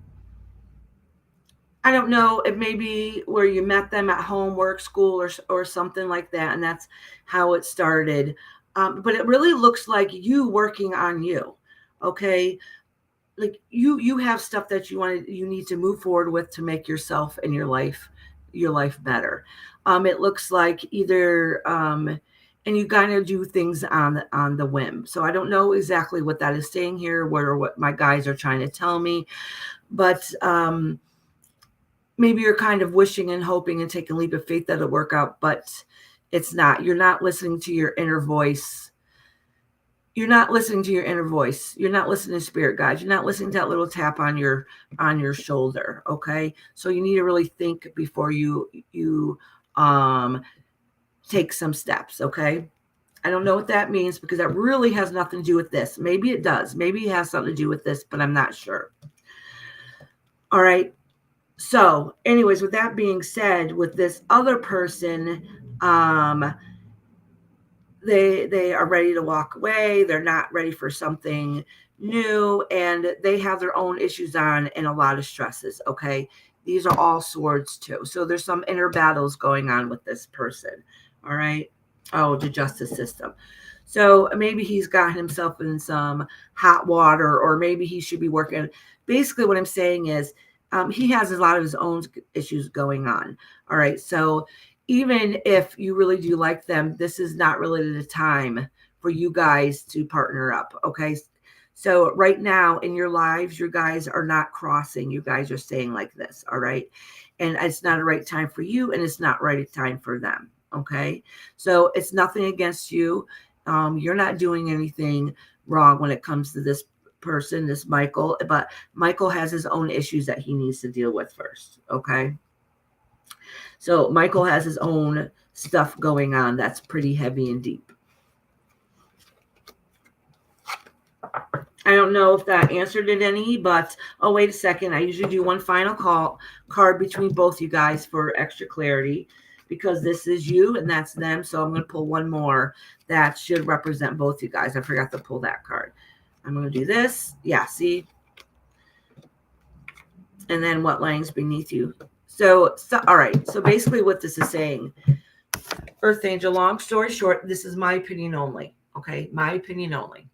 don't know, it may be where you met them at home, work, school, or something like that, and that's how it started. But it really looks like you working on you. Okay, like you have stuff that you need to move forward with to make yourself and your life better. It looks like either and you kind of do things on the whim. So I don't know exactly what that is saying here, what my guys are trying to tell me, but maybe you're kind of wishing and hoping and taking a leap of faith that it'll work out, but it's not. You're not listening to your inner voice. You're not listening to your inner voice. You're not listening to spirit guides. You're not listening to that little tap on your shoulder. Okay. So you need to really think before you take some steps. Okay. I don't know what that means because that really has nothing to do with this. Maybe it does. Maybe it has something to do with this, but I'm not sure. All right. So anyways, with that being said, with this other person, they are ready to walk away. They're not ready for something new, and they have their own issues on and a lot of stresses. Okay. These are all swords too. So there's some inner battles going on with this person. All right. Oh, the justice system. So maybe he's got himself in some hot water, or maybe he should be working. Basically, what I'm saying is he has a lot of his own issues going on. All right. So even if you really do like them, this is not really the time for you guys to partner up. Okay. So right now in your lives, you guys are not crossing. You guys are staying like this. All right. And it's not a right time for you, and it's not right time for them. Okay. So it's nothing against you. You're not doing anything wrong when it comes to this person, this Michael, but Michael has his own issues that he needs to deal with first. Okay. So Michael has his own stuff going on that's pretty heavy and deep. I don't know if that answered it any, but oh, wait a second. I usually do one final card between both you guys for extra clarity, because this is you and that's them. So I'm going to pull one more that should represent both you guys. I forgot to pull that card. I'm going to do this. Yeah, see? And then what lies beneath you. So all right. So basically what this is saying, Earth Angel, long story short, this is my opinion only. Okay. My opinion only.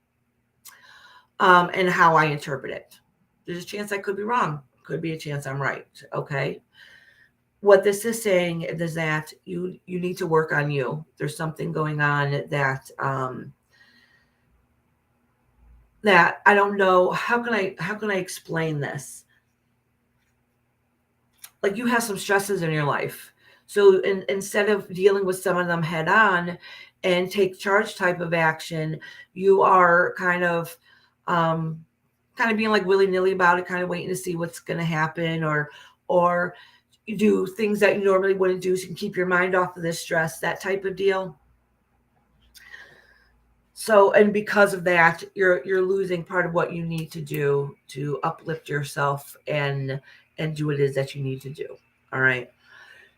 And how I interpret it. There's a chance I could be wrong. Could be a chance I'm right. Okay. What this is saying is that you need to work on you. There's something going on that that I don't know. How can I explain this? Like, you have some stresses in your life. So instead of dealing with some of them head on and take charge type of action, you are kind of being like willy-nilly about it, kind of waiting to see what's going to happen, or you do things that you normally wouldn't do so you can keep your mind off of this stress, that type of deal. So, and because of that, you're losing part of what you need to do to uplift yourself and do what it is that you need to do. All right.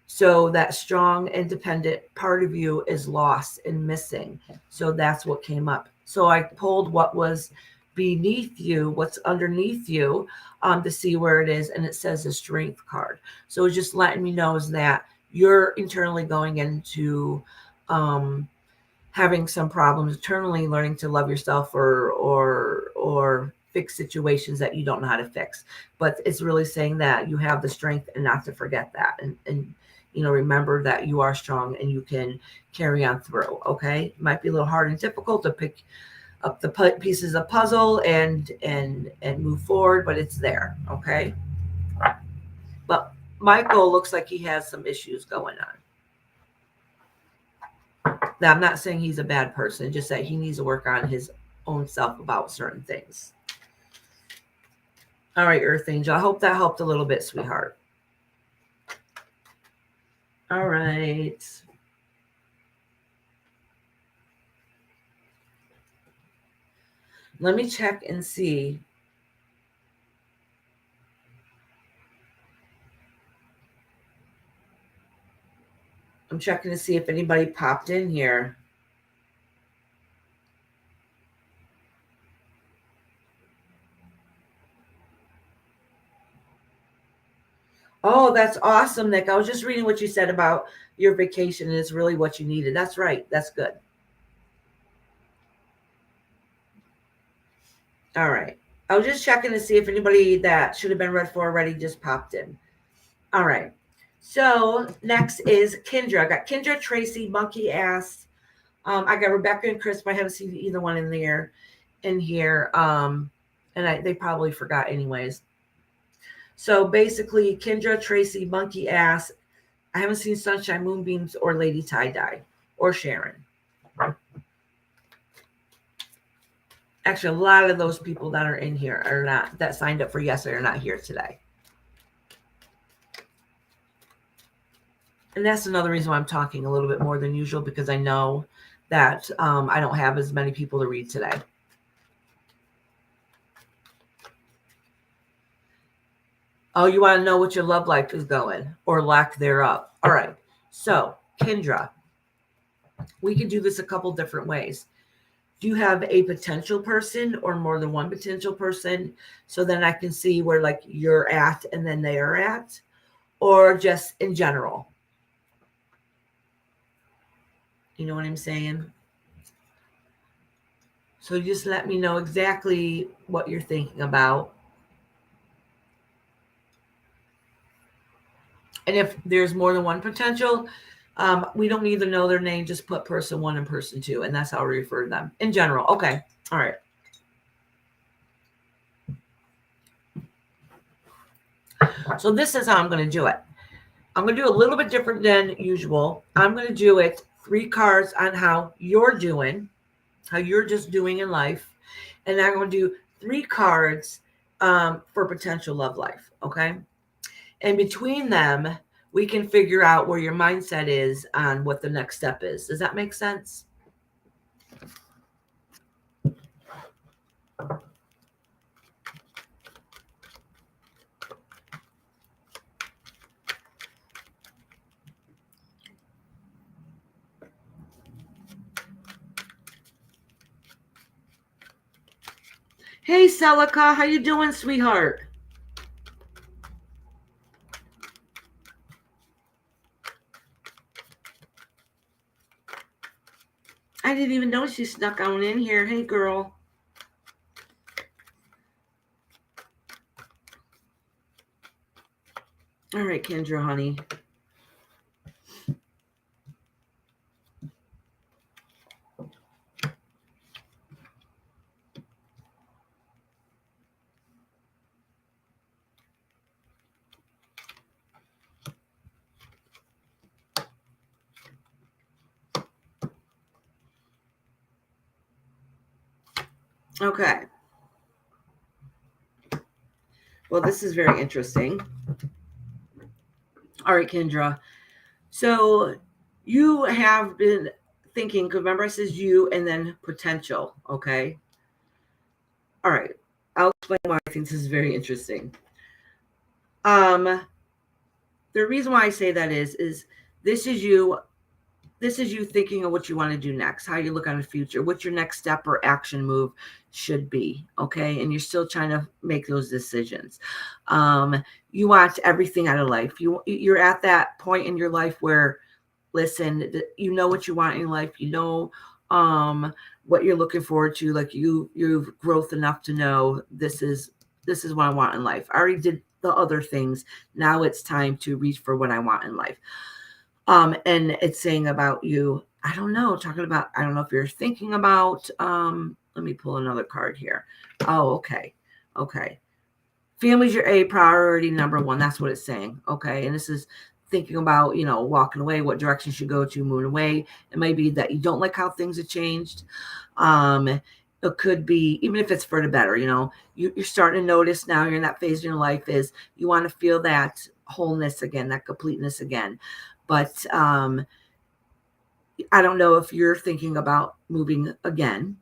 So that strong, independent part of you is lost and missing. So that's what came up. So I pulled what was beneath you, what's underneath you, to see where it is. And it says the strength card. So it's just letting me know is that you're internally going into having some problems internally, learning to love yourself or fix situations that you don't know how to fix. But it's really saying that you have the strength and not to forget that, and remember that you are strong and you can carry on through. Okay, it might be a little hard and difficult to pick up the pieces of puzzle and move forward, but it's there. Okay, but Michael looks like he has some issues going on. Now, I'm not saying he's a bad person, just that he needs to work on his own self about certain things. All right, Earth Angel. I hope that helped a little bit, sweetheart. All right. Let me check and see. I'm checking to see if anybody popped in here. Oh, that's awesome, Nick. I was just reading what you said about your vacation, and it's really what you needed. That's right. That's good. All right. I was just checking to see if anybody that should have been read for already just popped in. All right. So next is Kendra. I got Kendra, Tracy, Monkey Ass. I got Rebecca and Chris, but I haven't seen either one in here. And they probably forgot anyways. So basically, Kendra, Tracy, Monkey Ass. I haven't seen Sunshine Moonbeams or Lady Tie Dye or Sharon. Actually, a lot of those people that are in here are not, that signed up for yesterday, are not here today. And that's another reason why I'm talking a little bit more than usual, because I know that I don't have as many people to read today. Oh, you want to know what your love life is going or lack thereof. All right. So, Kendra, we can do this a couple different ways. Do you have a potential person or more than one potential person? So then I can see where like you're at and then they are at, or just in general. You know what I'm saying? So just let me know exactly what you're thinking about. And if there's more than one potential, we don't need to know their name. Just put person one and person two, and that's how we refer to them in general. Okay. All right. So this is how I'm going to do it. I'm going to do a little bit different than usual. I'm going to do it 3 cards on how you're doing, how you're just doing in life. And I'm going to do 3 cards for potential love life. Okay. And between them, we can figure out where your mindset is on what the next step is. Does that make sense? Hey, Celica, how you doing, sweetheart? I didn't even know she snuck on in here. Hey, girl. All right, Kendra, honey. Okay. Well, this is very interesting. All right, Kendra. So you have been thinking, remember I says you and then potential, okay? All right. I'll explain why I think this is very interesting. The reason why I say that is this is you this is you thinking of what you want to do next, how you look on the future, what your next step or action move should be. Okay. And you're still trying to make those decisions. You want everything out of life. You're at that point in your life where, listen, you know what you want in life. You know, what you're looking forward to. Like you've growth enough to know this is what I want in life. I already did the other things. Now it's time to reach for what I want in life. And it's saying about you, I don't know, talking about, I don't know if you're thinking about, let me pull another card here. Oh, okay. Okay. Family's your A priority number one. That's what it's saying. Okay. And this is thinking about, walking away, what direction you should go to, moving away. It may be that you don't like how things have changed. It could be, even if it's for the better, you're starting to notice now you're in that phase in your life is you want to feel that wholeness again, that completeness again. But I don't know if you're thinking about moving again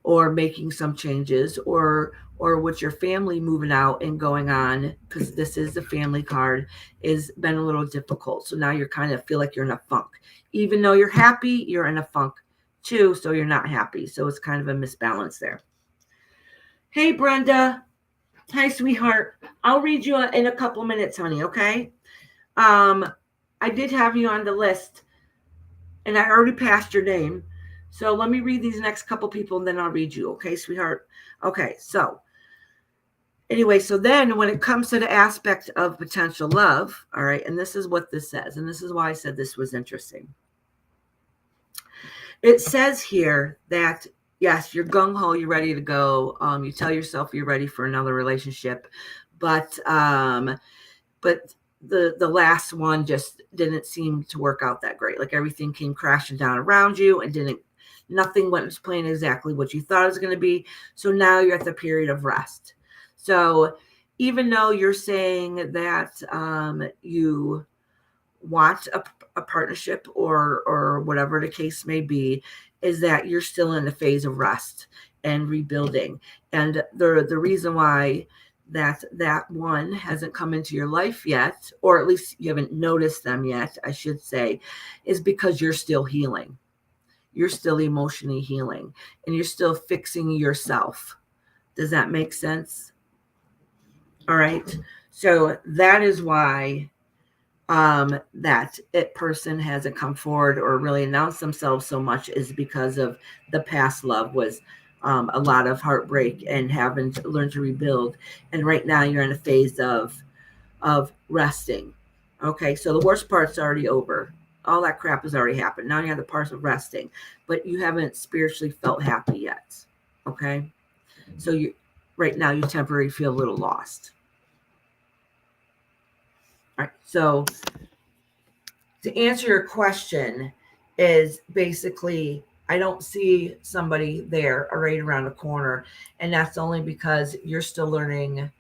or making some changes or with your family moving out and going on, because this is the family card, is been a little difficult. So now you're kind of feel like you're in a funk. Even though you're happy, you're in a funk too, so you're not happy. So it's kind of a misbalance there. Hey, Brenda. Hi, sweetheart. I'll read you in a couple minutes, honey, okay? I did have you on the list, and I already passed your name. So let me read these next couple people, and then I'll read you, okay, sweetheart? Okay, so anyway, so then when it comes to the aspect of potential love, all right, and this is what this says, and this is why I said this was interesting. It says here that, yes, you're gung-ho, you're ready to go. You tell yourself you're ready for another relationship, but the last one just didn't seem to work out that great. Like everything came crashing down around you and nothing went playing exactly what you thought it was going to be. So now you're at the period of rest. So even though you're saying that you want a partnership or whatever the case may be, is that you're still in the phase of rest and rebuilding. And the reason why that one hasn't come into your life yet, or at least you haven't noticed them yet, I should say, is because you're still healing. You're still emotionally healing and you're still fixing yourself. Does that make sense? All right. So that is why that person hasn't come forward or really announced themselves so much, is because of the past love was a lot of heartbreak and having to learn to rebuild. And right now you're in a phase of resting. Okay, so the worst part's already over. All that crap has already happened. Now you have the part of resting, but you haven't spiritually felt happy yet. Okay, so you right now you temporarily feel a little lost. All right, so to answer your question is basically I don't see somebody there right around the corner, and that's only because you're still learning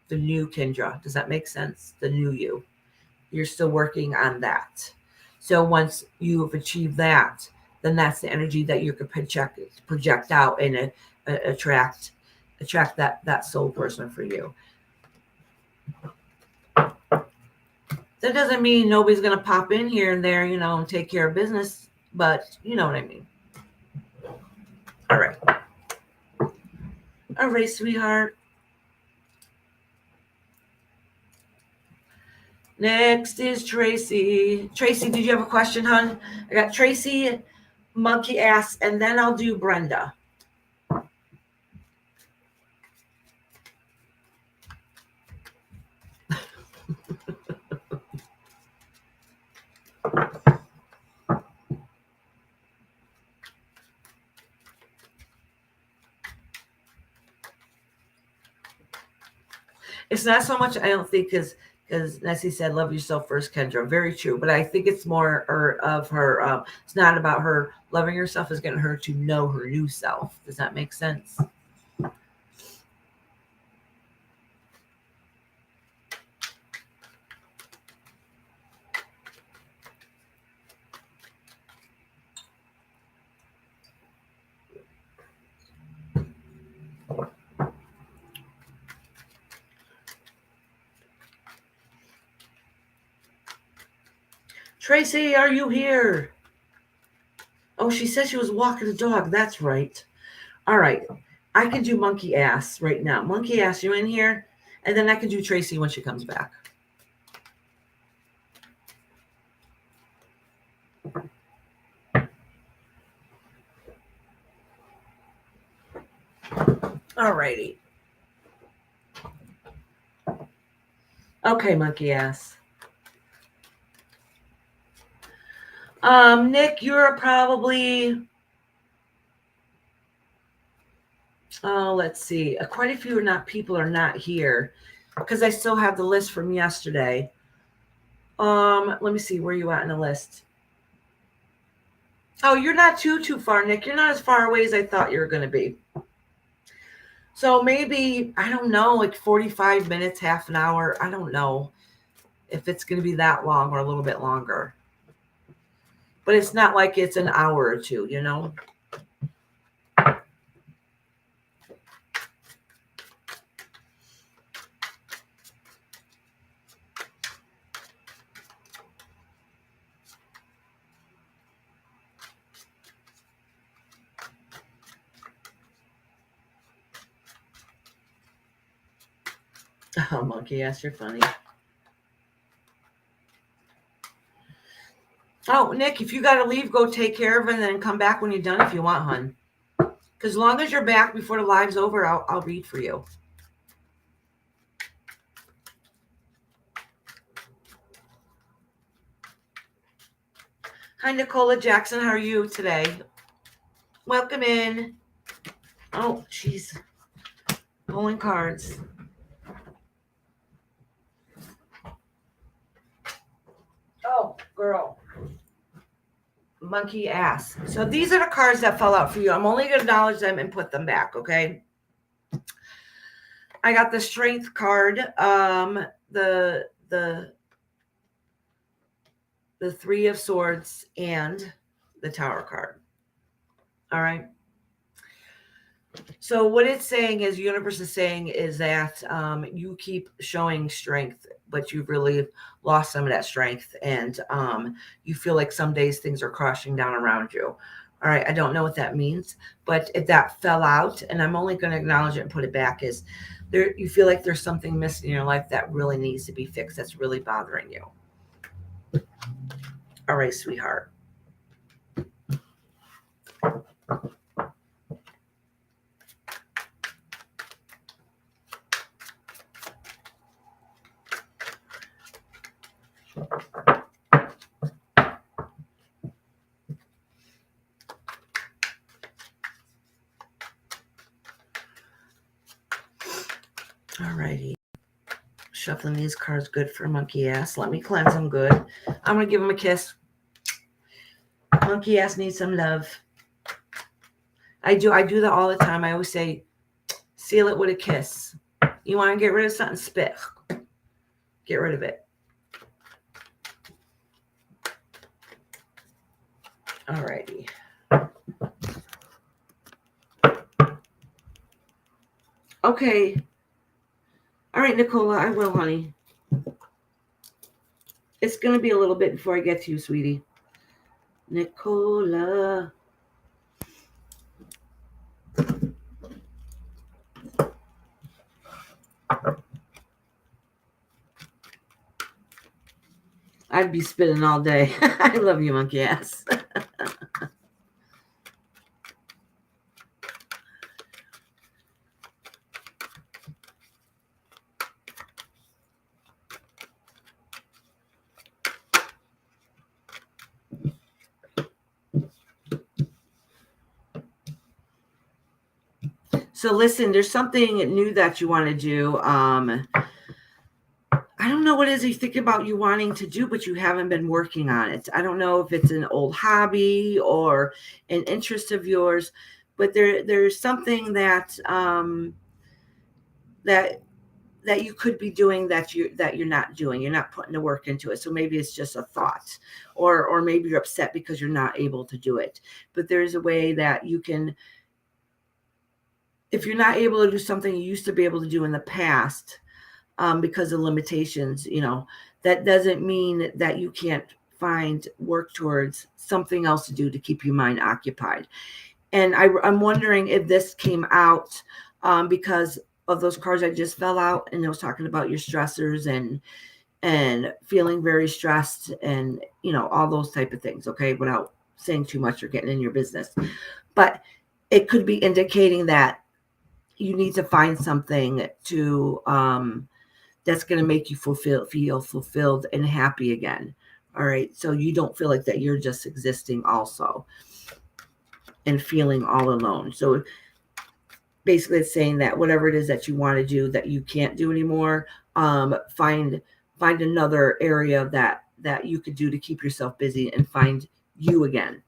the new Kendra. Does that make sense? The new you. You're still working on that. So once you've achieved that, then that's the energy that you could project out and attract that soul person for you. That doesn't mean nobody's going to pop in here and there, and take care of business, but you know what I mean. All right. All right, sweetheart. Next is Tracy. Tracy, did you have a question, hon? I got Tracy, monkey ass, and then I'll do Brenda. It's not so much, I don't think, because Nessie said, love yourself first, Kendra. Very true. But I think it's more of her, it's not about her loving herself, it's getting her to know her new self. Does that make sense? Tracy, are you here? Oh, she said she was walking the dog. That's right. All right. I can do monkey ass right now. Monkey ass, you in here? And then I can do Tracy when she comes back. All righty. Okay, monkey ass. Nick, you're probably, let's see. Quite a few people are not here because I still have the list from yesterday. Let me see where you at in the list. Oh, you're not too far, Nick. You're not as far away as I thought you were going to be. So maybe, I don't know, like 45 minutes, half an hour. I don't know if it's going to be that long or a little bit longer. But it's not like it's an hour or two, you know? Oh, monkey ass, you're funny. Oh, Nick, if you got to leave, go take care of it and then come back when you're done if you want, hon. Because as long as you're back before the live's over, I'll read for you. Hi, Nicola Jackson. How are you today? Welcome in. Oh, jeez. Pulling cards. Oh, girl. Monkey ass. So these are the cards that fell out for you. I'm only going to acknowledge them and put them back, okay? I got the strength card, the Three of Swords, and the Tower card. All right. So what it's saying is, the universe is saying is that you keep showing strength, but you've really lost some of that strength, and you feel like some days things are crashing down around you. All right, I don't know what that means, but if that fell out, and I'm only going to acknowledge it and put it back, is there you feel like there's something missing in your life that really needs to be fixed, that's really bothering you. All right, sweetheart. All righty. Shuffling these cards good for monkey ass. Let me cleanse them good. I'm going to give him a kiss. Monkey ass needs some love. I do that all the time. I always say, seal it with a kiss. You want to get rid of something, spit. Get rid of it. All righty. Okay. All right, Nicola, I will, honey. It's going to be a little bit before I get to you, sweetie. Nicola. I'd be spitting all day. I love you, monkey ass. So listen, there's something new that you want to do. I don't know what it is you think about you wanting to do, but you haven't been working on it. I don't know if it's an old hobby or an interest of yours, but there's something that that you could be doing that you're not doing. You're not putting the work into it. So maybe it's just a thought, or maybe you're upset because you're not able to do it. But there's a way that you can. If you're not able to do something you used to be able to do in the past, because of limitations, that doesn't mean that you can't work towards something else to do to keep your mind occupied. And I'm wondering if this came out because of those cards I just fell out, and I was talking about your stressors and feeling very stressed and, all those type of things, okay, without saying too much or getting in your business. But it could be indicating that you need to find something to that's going to make you feel fulfilled and happy again. All right. So you don't feel like that you're just existing also and feeling all alone. So basically it's saying that whatever it is that you want to do that you can't do anymore, find another area that you could do to keep yourself busy and find you again.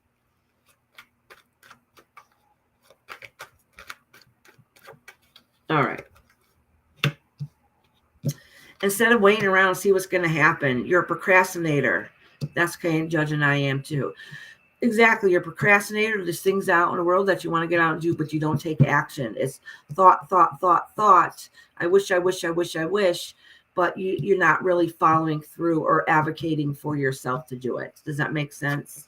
All right. Instead of waiting around and see what's going to happen, you're a procrastinator. That's kind of Judge, and I am too. Exactly. You're a procrastinator. There's things out in the world that you want to get out and do, but you don't take action. It's thought. I wish, but you're not really following through or advocating for yourself to do it. Does that make sense?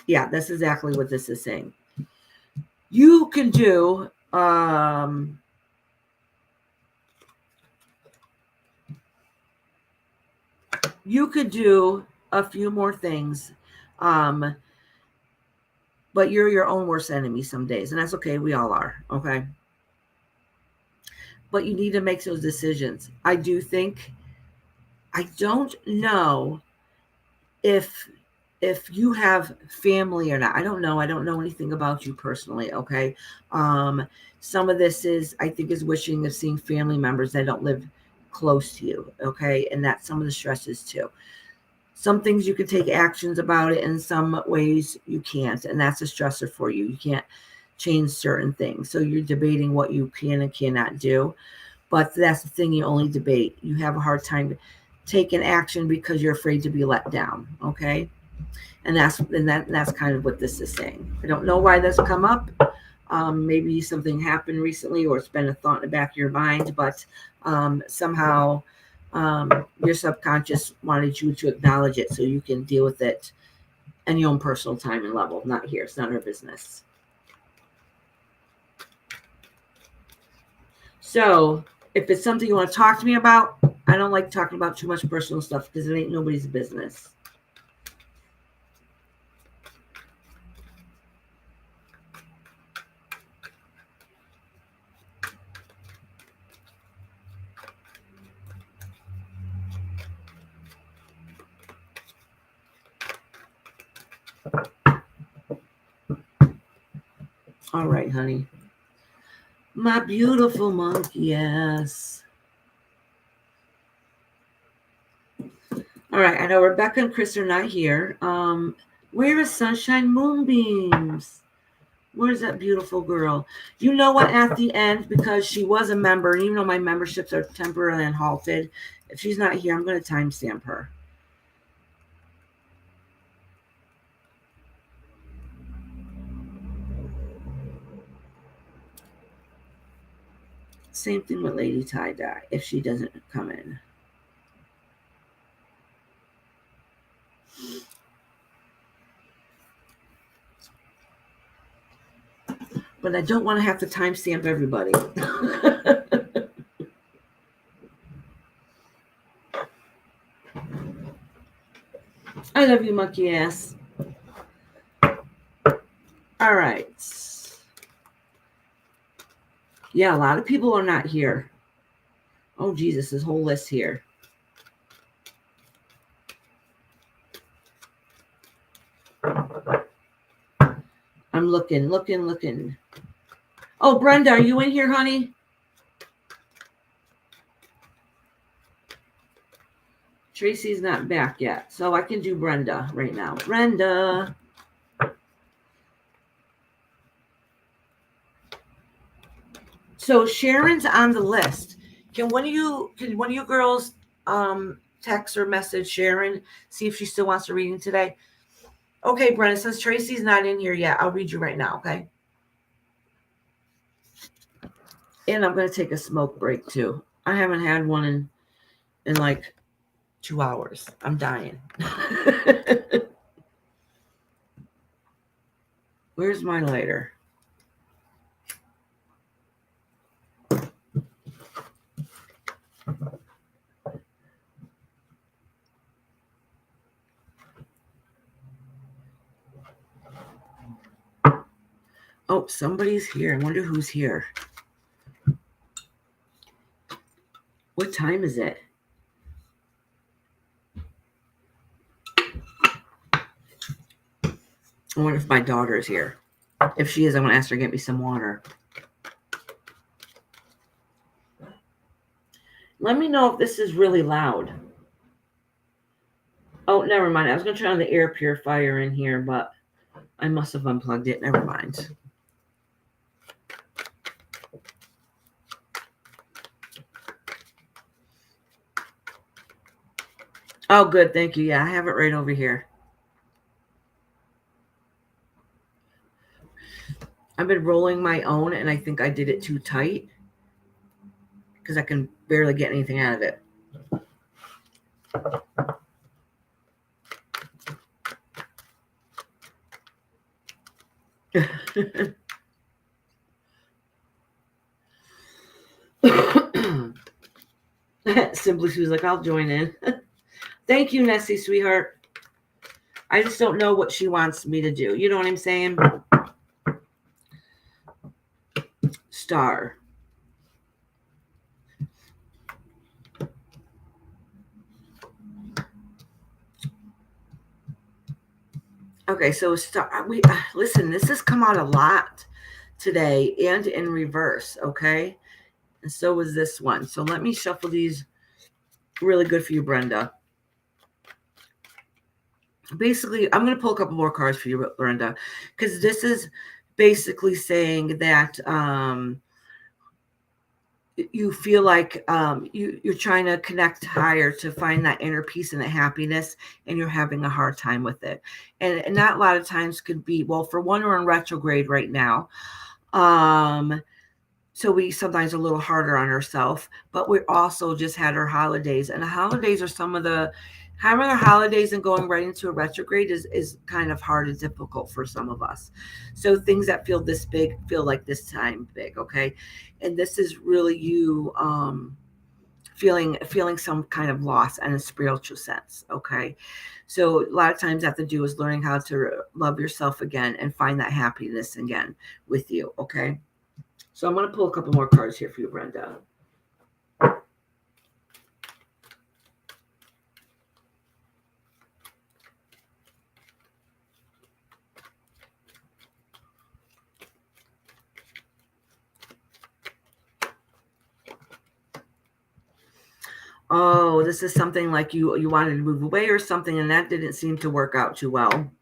Yeah, that's exactly what this is saying. You can do a few more things, but you're your own worst enemy some days, and that's okay. We all are, okay? But you need to make those decisions. I don't know if you have family or not. I don't know. I don't know anything about you personally, okay? Some of this I think is wishing of seeing family members that don't live close to you, okay? And that's some of the stresses too. Some things you can take actions about it, and some ways you can't, and that's a stressor for you. You can't change certain things. So you're debating what you can and cannot do, but that's the thing, you only debate. You have a hard time taking action because you're afraid to be let down, okay? And that's kind of what this is saying. I don't know why this come up. Maybe something happened recently, or it's been a thought in the back of your mind, but somehow your subconscious wanted you to acknowledge it so you can deal with it in your own personal time and level. Not here. It's not our business. So if it's something you want to talk to me about, I don't like talking about too much personal stuff because it ain't nobody's business. All right, honey. My beautiful monkey, yes. All right, I know Rebecca and Chris are not here. Where is Sunshine Moonbeams? Where's that beautiful girl? You know what? At the end, because she was a member, and even though my memberships are temporarily unhalted, if she's not here, I'm going to timestamp her. Same thing with Lady Tie Dye if she doesn't come in. But I don't want to have to timestamp everybody. I love you, monkey ass. All right. Yeah, a lot of people are not here. Oh, Jesus, this whole list here. I'm looking. Oh, Brenda, are you in here, honey? Tracy's not back yet, so I can do Brenda right now. Brenda. So Sharon's on the list. Can one of you girls text or message Sharon, see if she still wants a reading today? Okay, Brenda, since Tracy's not in here yet, I'll read you right now, okay? And I'm going to take a smoke break too. I haven't had one in like 2 hours. I'm dying. Where's my lighter? Oh, somebody's here. I wonder who's here. What time is it? I wonder if my daughter's here. If she is, I'm going to ask her to get me some water. Let me know if this is really loud. Oh, never mind. I was going to turn on the air purifier in here, but I must have unplugged it. Never mind. Oh, good. Thank you. Yeah, I have it right over here. I've been rolling my own, and I think I did it too tight because I can barely get anything out of it. Simply Sue's like, I'll join in. Thank you, Nessie, sweetheart. I just don't know what she wants me to do. You know what I'm saying? Star. Okay, so listen, this has come out a lot today and in reverse, okay? And so was this one. So let me shuffle these. Really good for you, Brenda. Basically, I'm going to pull a couple more cards for you, Brenda, because this is basically saying that you feel like you're trying to connect higher to find that inner peace and that happiness, and you're having a hard time with it. And that a lot of times could be, well, for one, we're in retrograde right now. So we sometimes a little harder on ourselves, but we also just had our holidays, and the holidays are some of the having our holidays and going right into a retrograde is kind of hard and difficult for some of us. So things that feel this big feel like this time big, okay? And this is really you feeling some kind of loss in a spiritual sense, okay? So a lot of times have to do is learning how to love yourself again and find that happiness again with you, okay? So I'm going to pull a couple more cards here for you, Brenda. Oh, this is something like you wanted to move away or something, and that didn't seem to work out too well.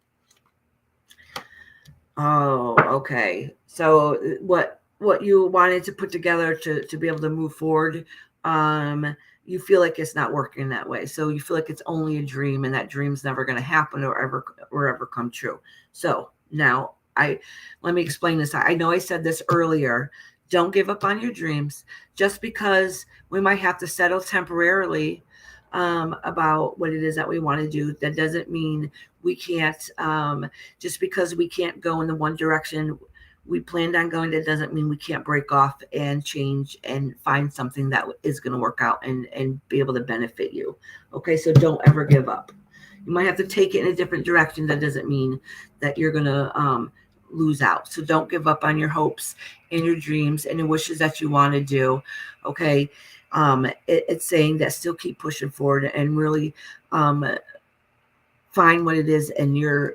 Oh, okay. So what you wanted to put together to be able to move forward, you feel like it's not working that way. So you feel like it's only a dream, and that dream's never going to happen or ever come true. So now let me explain this. I know I said this earlier. Don't give up on your dreams. Just because we might have to settle temporarily about what it is that we want to do, that doesn't mean we can't. Just because we can't go in the one direction we planned on going, that doesn't mean we can't break off and change and find something that is going to work out and be able to benefit you. Okay, so don't ever give up. You might have to take it in a different direction. That doesn't mean that you're going to lose out. So don't give up on your hopes and your dreams and your wishes that you want to do. Okay, it's saying that still keep pushing forward and really find what it is in your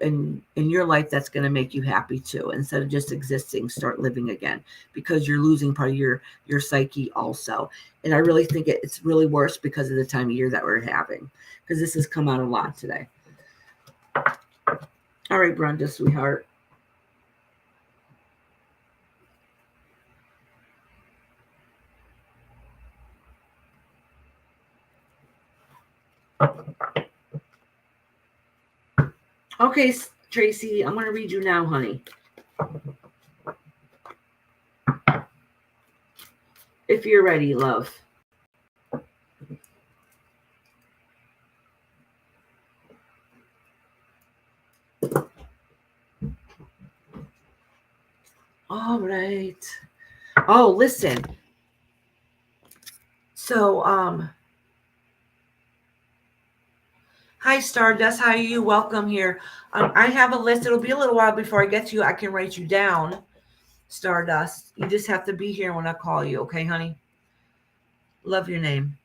life that's going to make you happy too, instead of just existing. Start living again, because you're losing part of your psyche also. And I really think it's really worse because of the time of year that we're having, because this has come out a lot today. All right, Brenda, sweetheart. Okay, Tracy, I'm going to read you now, honey. If you're ready, love. All right. Oh, listen. So, hi Stardust, how are you? Welcome here. I have a list. It'll be a little while before I get to you. I can write you down, Stardust. You just have to be here when I call you, okay, honey? Love your name.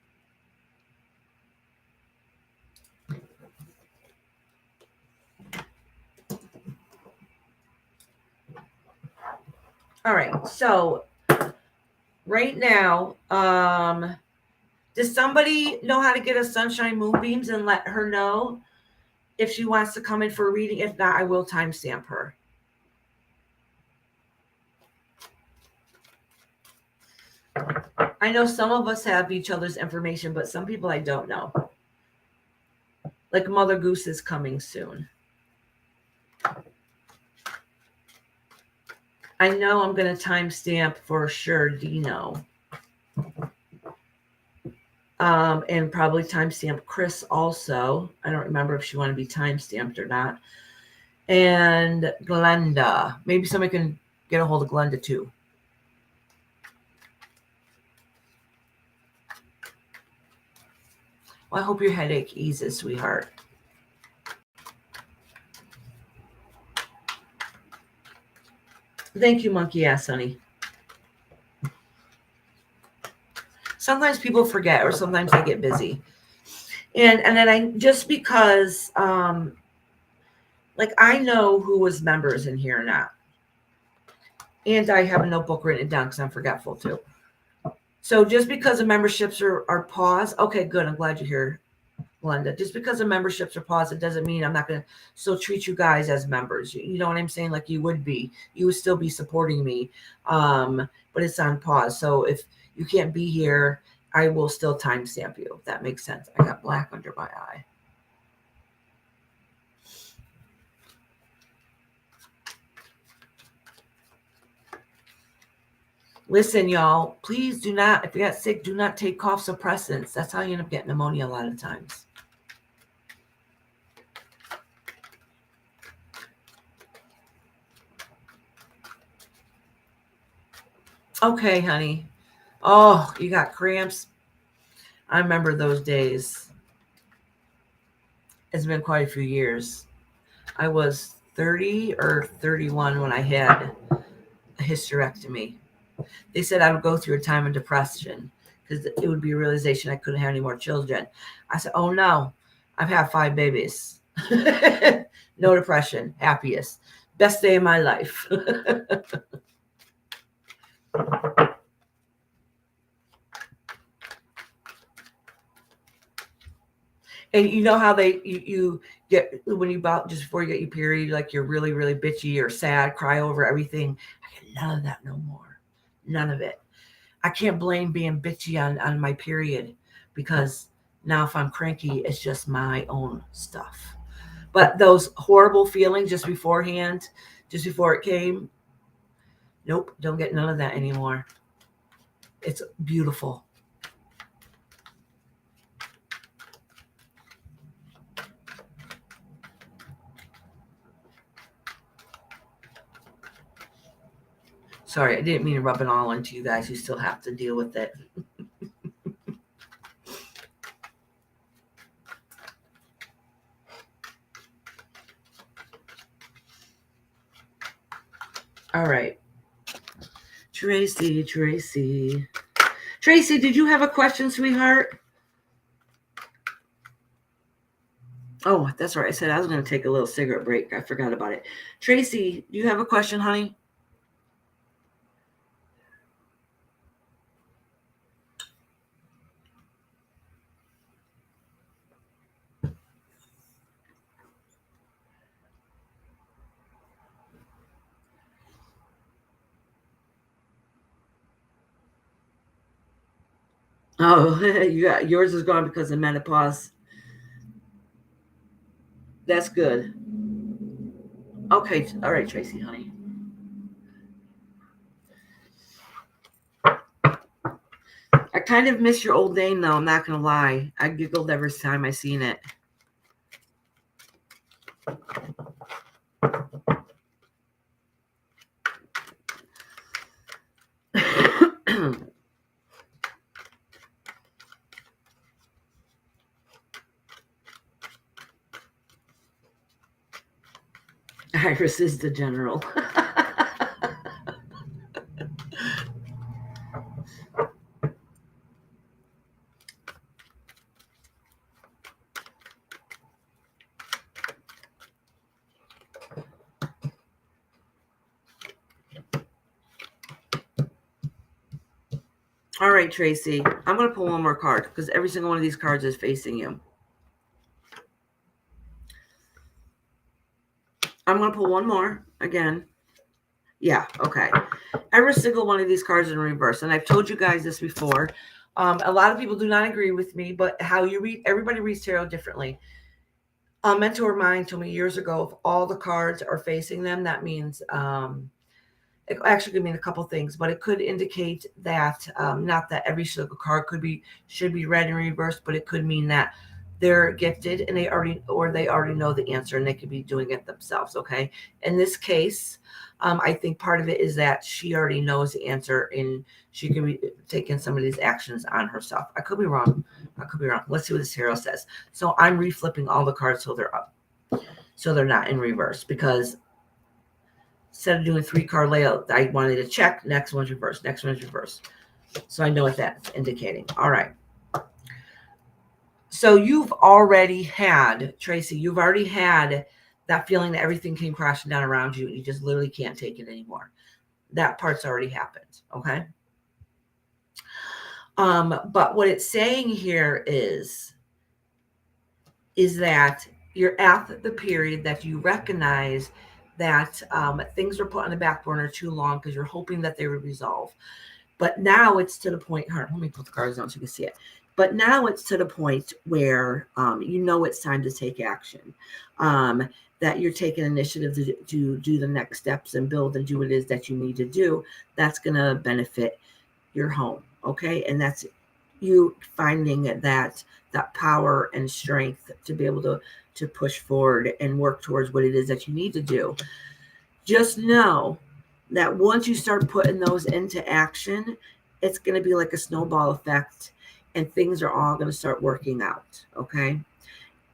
All right. So, right now, does somebody know how to get a Sunshine Moonbeams and let her know if she wants to come in for a reading? If not, I will timestamp her. I know some of us have each other's information, but some people I don't know. Like Mother Goose is coming soon. I know I'm going to timestamp for sure Dino. And probably timestamp Chris also. I don't remember if she wanted to be timestamped or not. And Glenda. Maybe somebody can get a hold of Glenda too. Well, I hope your headache eases, sweetheart. Thank you, monkey ass, honey. Sometimes people forget, or sometimes they get busy. And then I just because like I know who was members in here or not. And I have a notebook written down because I'm forgetful too. So just because the memberships are paused, okay, good. I'm glad you're here, Glenda. Just because the memberships are paused, it doesn't mean I'm not going to still treat you guys as members. You know what I'm saying? Like you would be. You would still be supporting me, but it's on pause. So if you can't be here, I will still timestamp you. If that makes sense. I got black under my eye. Listen, y'all, please do not, if you got sick, do not take cough suppressants. That's how you end up getting pneumonia a lot of times. Okay, honey. Oh, you got cramps? I remember those days. It's been quite a few years. I was 30 or 31 when I had a hysterectomy. They said I would go through a time of depression because it would be a realization I couldn't have any more children. I said, oh no, I've had 5 babies. No depression, happiest, best day of my life. And you know how you get when you about just before you get your period, like you're really, really bitchy or sad, cry over everything. I get none of that no more. None of it. I can't blame being bitchy on my period because now if I'm cranky, it's just my own stuff. But those horrible feelings just beforehand, just before it came, nope, don't get none of that anymore. It's beautiful. Sorry, I didn't mean to rub it all into you guys. You still have to deal with it. All right. Tracy, did you have a question, sweetheart? Oh, that's right. I said I was going to take a little cigarette break. I forgot about it. Tracy, do you have a question, honey? Oh, yours is gone because of menopause. That's good. Okay. All right, Tracy, honey. I kind of miss your old name, though. I'm not going to lie. I giggled every time I seen it. Iris is the general. All right, Tracy, I'm going to pull one more card because every single one of these cards is facing you. I'm going to pull one more again. Yeah, okay. Every single one of these cards in reverse. And I've told you guys this before. A lot of people do not agree with me, but how you read, everybody reads tarot differently. A mentor of mine told me years ago, if all the cards are facing them, that means it actually could mean a couple things, but it could indicate that not that every single card should be read in reverse, but it could mean that they're gifted and they already know the answer and they could be doing it themselves. Okay, in this case, I think part of it is that she already knows the answer and she can be taking some of these actions on herself. I could be wrong. Let's see what this tarot says. So I'm reflipping all the cards so they're up, so they're not in reverse, because instead of doing 3-card layout, I wanted to check. Next one's reverse. Next one's reverse. So I know what that's indicating. All right. So you've already had, Tracy, that feeling that everything came crashing down around you and you just literally can't take it anymore. That part's already happened. Okay. But what it's saying here is that you're at the period that you recognize that things were put on the back burner too long because you're hoping that they would resolve. But now it's to the point, let me put the cards down so you can see it. But now it's to the point where you know it's time to take action, that you're taking initiative to do the next steps and build and do what it is that you need to do. That's going to benefit your home, okay? And that's you finding that power and strength to be able to push forward and work towards what it is that you need to do. Just know that once you start putting those into action, it's going to be like a snowball effect and things are all going to start working out. Okay.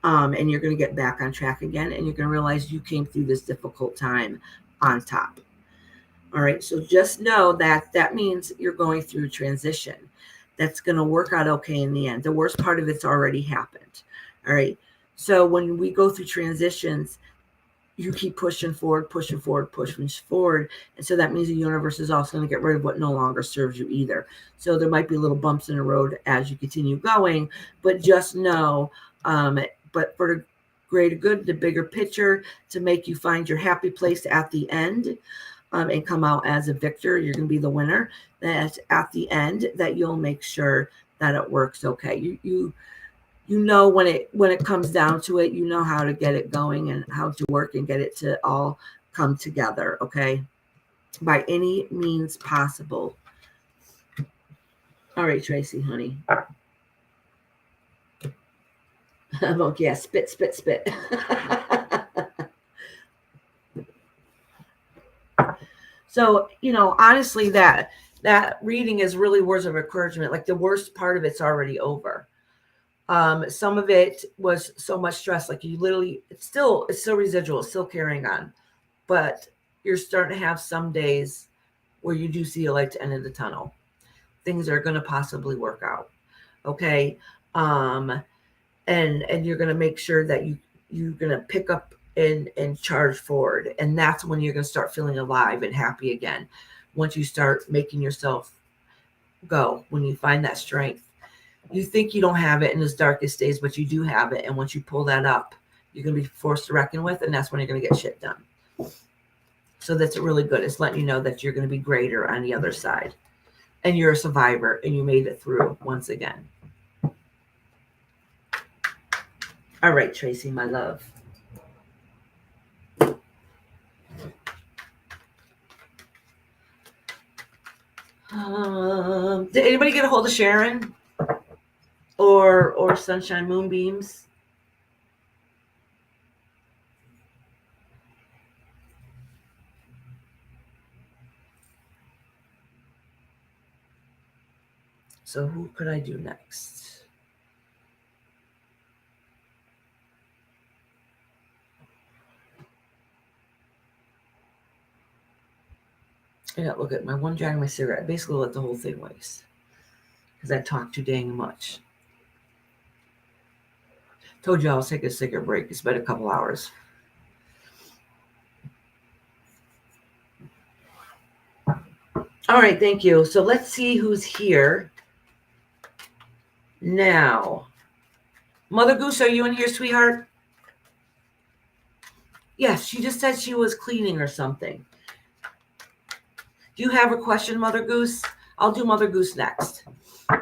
And you're going to get back on track again. And you're going to realize you came through this difficult time on top. All right. So just know that means you're going through transition. That's going to work out okay in the end. The worst part of it's already happened. All right. So when we go through transitions, you keep pushing forward. And so that means the universe is also going to get rid of what no longer serves you either. So there might be little bumps in the road as you continue going, but just know, but for the greater good, the bigger picture, to make you find your happy place at the end, and come out as a victor, you're going to be the winner, that at the end that you'll make sure that it works okay. You know, when it comes down to it, you know how to get it going and how to work and get it to all come together, okay? By any means possible. All right, Tracy, honey. Yeah, spit. So, honestly, that reading is really words of encouragement. Like the worst part of it's already over. Some of it was so much stress, like you literally, it's still residual, it's still carrying on, but you're starting to have some days where you do see a light at the end of the tunnel. Things are going to possibly work out. Okay. And you're going to make sure that you're going to pick up and charge forward. And that's when you're going to start feeling alive and happy again. Once you start making yourself go, when you find that strength. You think you don't have it in those darkest days, but you do have it. And once you pull that up, you're going to be forced to reckon with, and that's when you're going to get shit done. So that's really good. It's letting you know that you're going to be greater on the other side. And you're a survivor, and you made it through once again. All right, Tracy, my love. Did anybody get a hold of Sharon? Or Sunshine Moonbeams? So who could I do next? Yeah, look at my one jag of my cigarette. I basically let the whole thing waste because I talk too dang much. Told you I was taking a cigarette break. It's been a couple hours. All right, thank you. So let's see who's here now. Mother Goose, are you in here, sweetheart? Yes, she just said she was cleaning or something. Do you have a question, Mother Goose? I'll do Mother Goose next.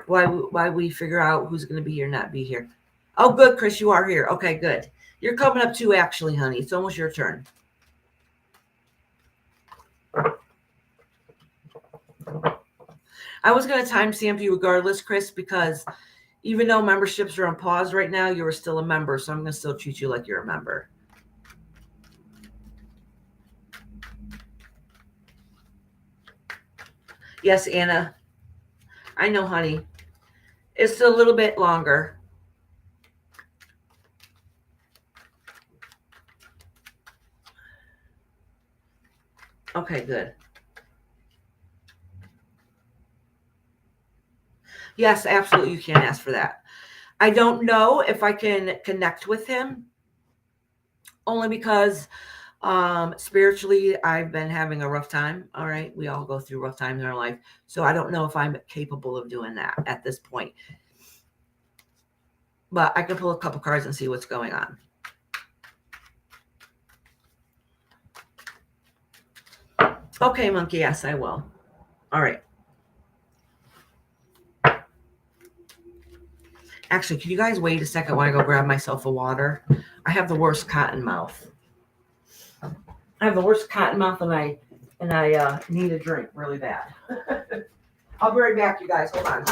Why we figure out who's going to be here, not be here. Oh, good, Chris, you are here. Okay, good. You're coming up too, actually, honey. It's almost your turn. I was going to timestamp you regardless, Chris, because even though memberships are on pause right now, you are still a member, so I'm going to still treat you like you're a member. Yes, Anna. I know, honey. It's a little bit longer. Okay, good. Yes, absolutely. You can ask for that. I don't know if I can connect with him, only because spiritually I've been having a rough time. All right. We all go through rough times in our life. So I don't know if I'm capable of doing that at this point. But I can pull a couple cards and see what's going on. Okay, monkey. Yes, I will. All right. Actually, can you guys wait a second while I go grab myself a water? I have the worst cotton mouth. I have the worst cotton mouth, and I need a drink really bad. I'll be right back, you guys. Hold on.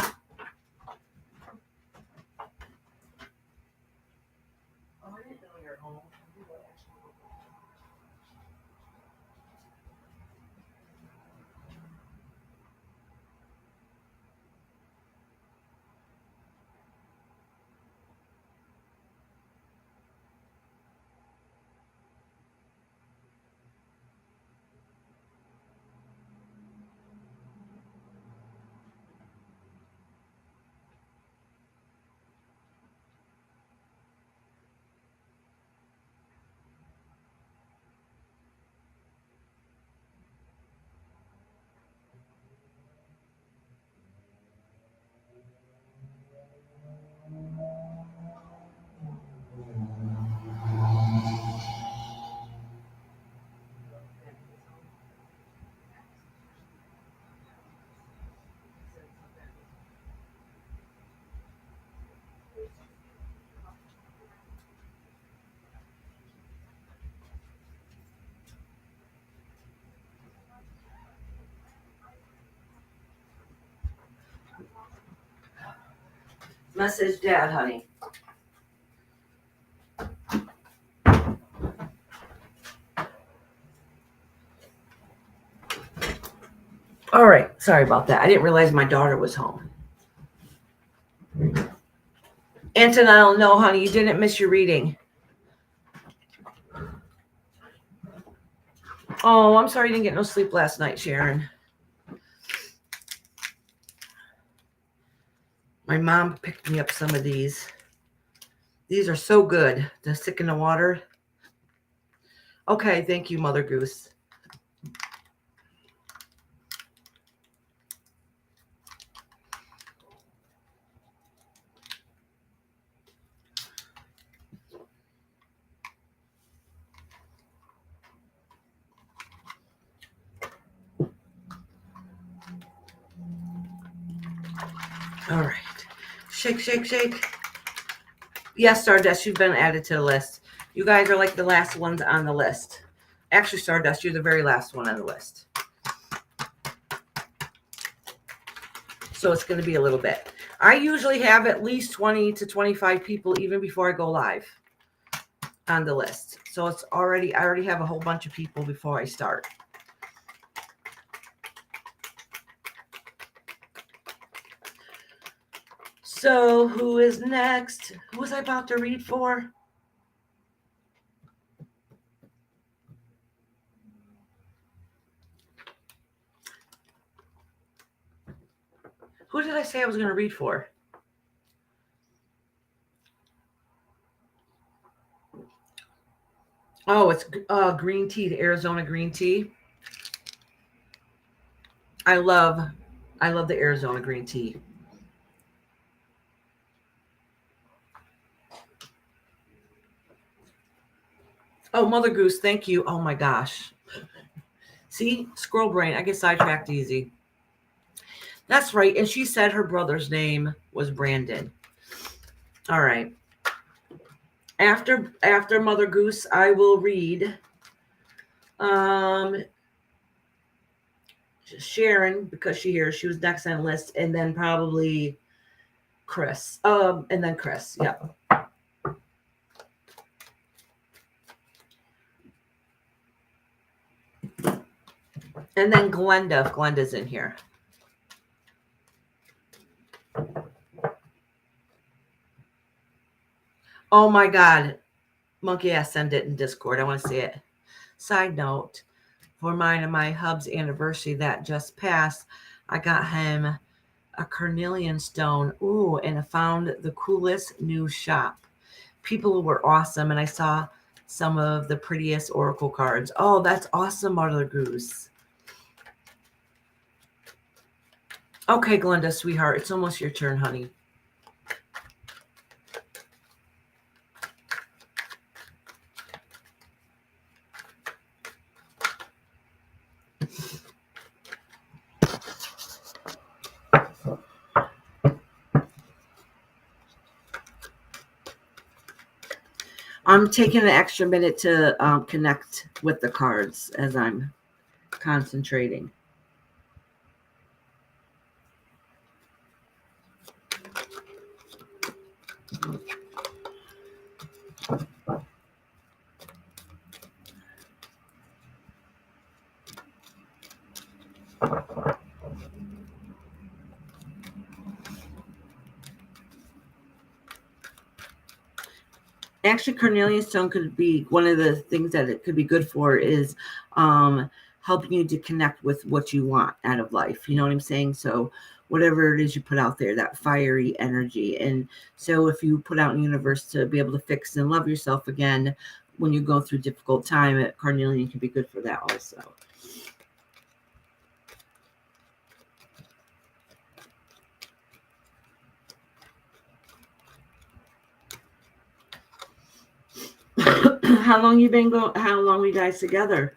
Message Dad, honey. All right. Sorry about that. I didn't realize my daughter was home. Antonella, no, honey, you didn't miss your reading. Oh, I'm sorry you didn't get no sleep last night, Sharon. My mom picked me up some of these. These are so good to stick in the water. Okay, thank you, Mother Goose. All right. Shake, shake, shake. Yes, Stardust, you've been added to the list. You guys are like the last ones on the list. Actually, Stardust, you're the very last one on the list. So it's going to be a little bit. I usually have at least 20 to 25 people even before I go live on the list. So I already have a whole bunch of people before I start. So who is next? Who was I about to read for? Who did I say I was going to read for? Oh, it's green tea, the Arizona green tea. I love the Arizona green tea. Oh, Mother Goose, thank you. Oh my gosh. See, squirrel brain. I get sidetracked easy. That's right. And she said her brother's name was Brandon. All right. After Mother Goose, I will read Sharon, because she was next on the list, and then probably Chris. And then Chris. Yep. And then Glenda, if Glenda's in here. Oh my God. Monkey ass, send it in Discord. I want to see it. Side note, for mine and my hub's anniversary that just passed, I got him a carnelian stone. Ooh, and I found the coolest new shop. People were awesome, and I saw some of the prettiest oracle cards. Oh, that's awesome, Mother Goose. Okay, Glenda, sweetheart, it's almost your turn, honey. I'm taking an extra minute to connect with the cards as I'm concentrating. Actually, carnelian stone could be one of the things that it could be good for is helping you to connect with what you want out of life. You know what I'm saying? So whatever it is you put out there, that fiery energy. And so if you put out in the universe to be able to fix and love yourself again when you go through a difficult time, carnelian can be good for that also. How long were you guys together?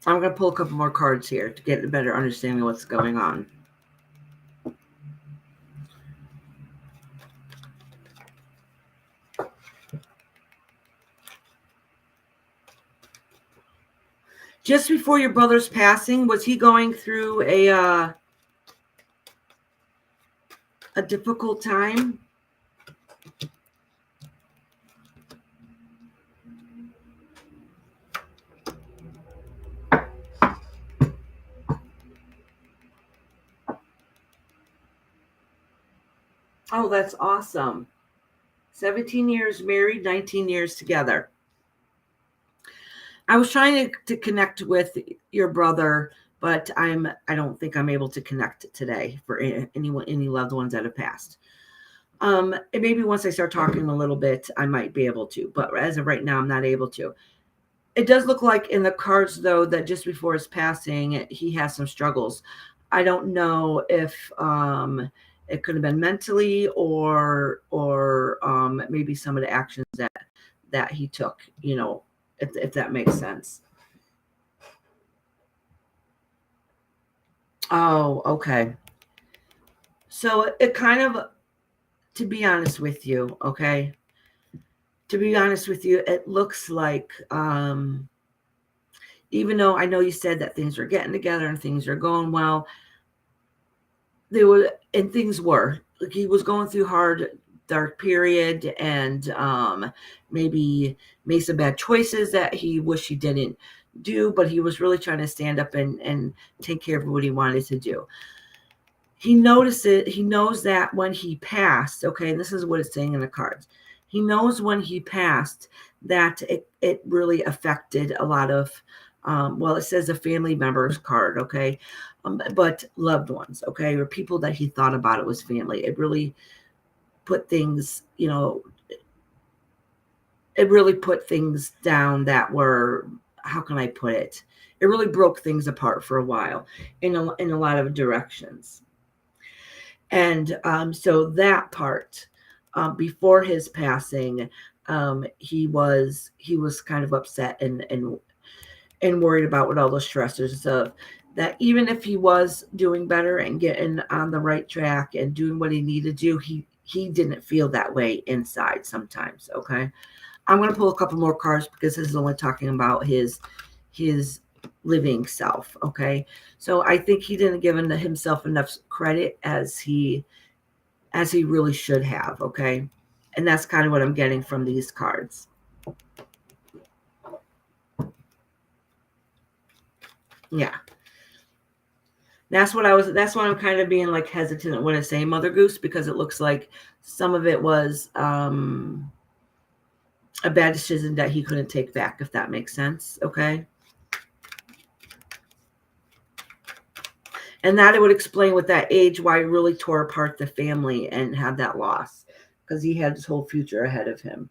I'm going to pull a couple more cards here to get a better understanding of what's going on. Just before your brother's passing, was he going through a difficult time? Oh, that's awesome. 17 years married, 19 years together. I was trying to connect with your brother, but I don't think I'm able to connect today for any loved ones that have passed. And maybe once I start talking a little bit, I might be able to, but as of right now, I'm not able to. It does look like in the cards, though, that just before his passing, he has some struggles. I don't know if it could have been mentally or maybe some of the actions that he took, you know, if that makes sense. Oh, okay. So it kind of, to be honest with you, okay, it looks like even though I know you said that things are getting together and things are going well, there were, and things were like he was going through hard, dark period, and maybe made some bad choices that he wished he didn't do, but he was really trying to stand up and take care of what he wanted to do. He noticed it. He knows that when he passed, okay, and this is what it's saying in the cards. He knows when he passed that it really affected a lot of, well, it says a family member's card, okay, but loved ones, okay, or people that he thought about it was family. It really put things, it really put things down that were, how can I put it? It really broke things apart for a while in a lot of directions. And so that part, before his passing, he was kind of upset and worried about what all the stressors of that. Even if he was doing better and getting on the right track and doing what he needed to do, he didn't feel that way inside sometimes. Okay, I'm going to pull a couple more cards because this is only talking about his living self. Okay, so I think he didn't give himself enough credit as he really should have. Okay, and that's kind of what I'm getting from these cards. Yeah, that's what I'm kind of being like hesitant when I say Mother Goose, because it looks like some of it was a bad decision that he couldn't take back, if that makes sense. Okay, and that it would explain with that age why he really tore apart the family and had that loss, because he had his whole future ahead of him.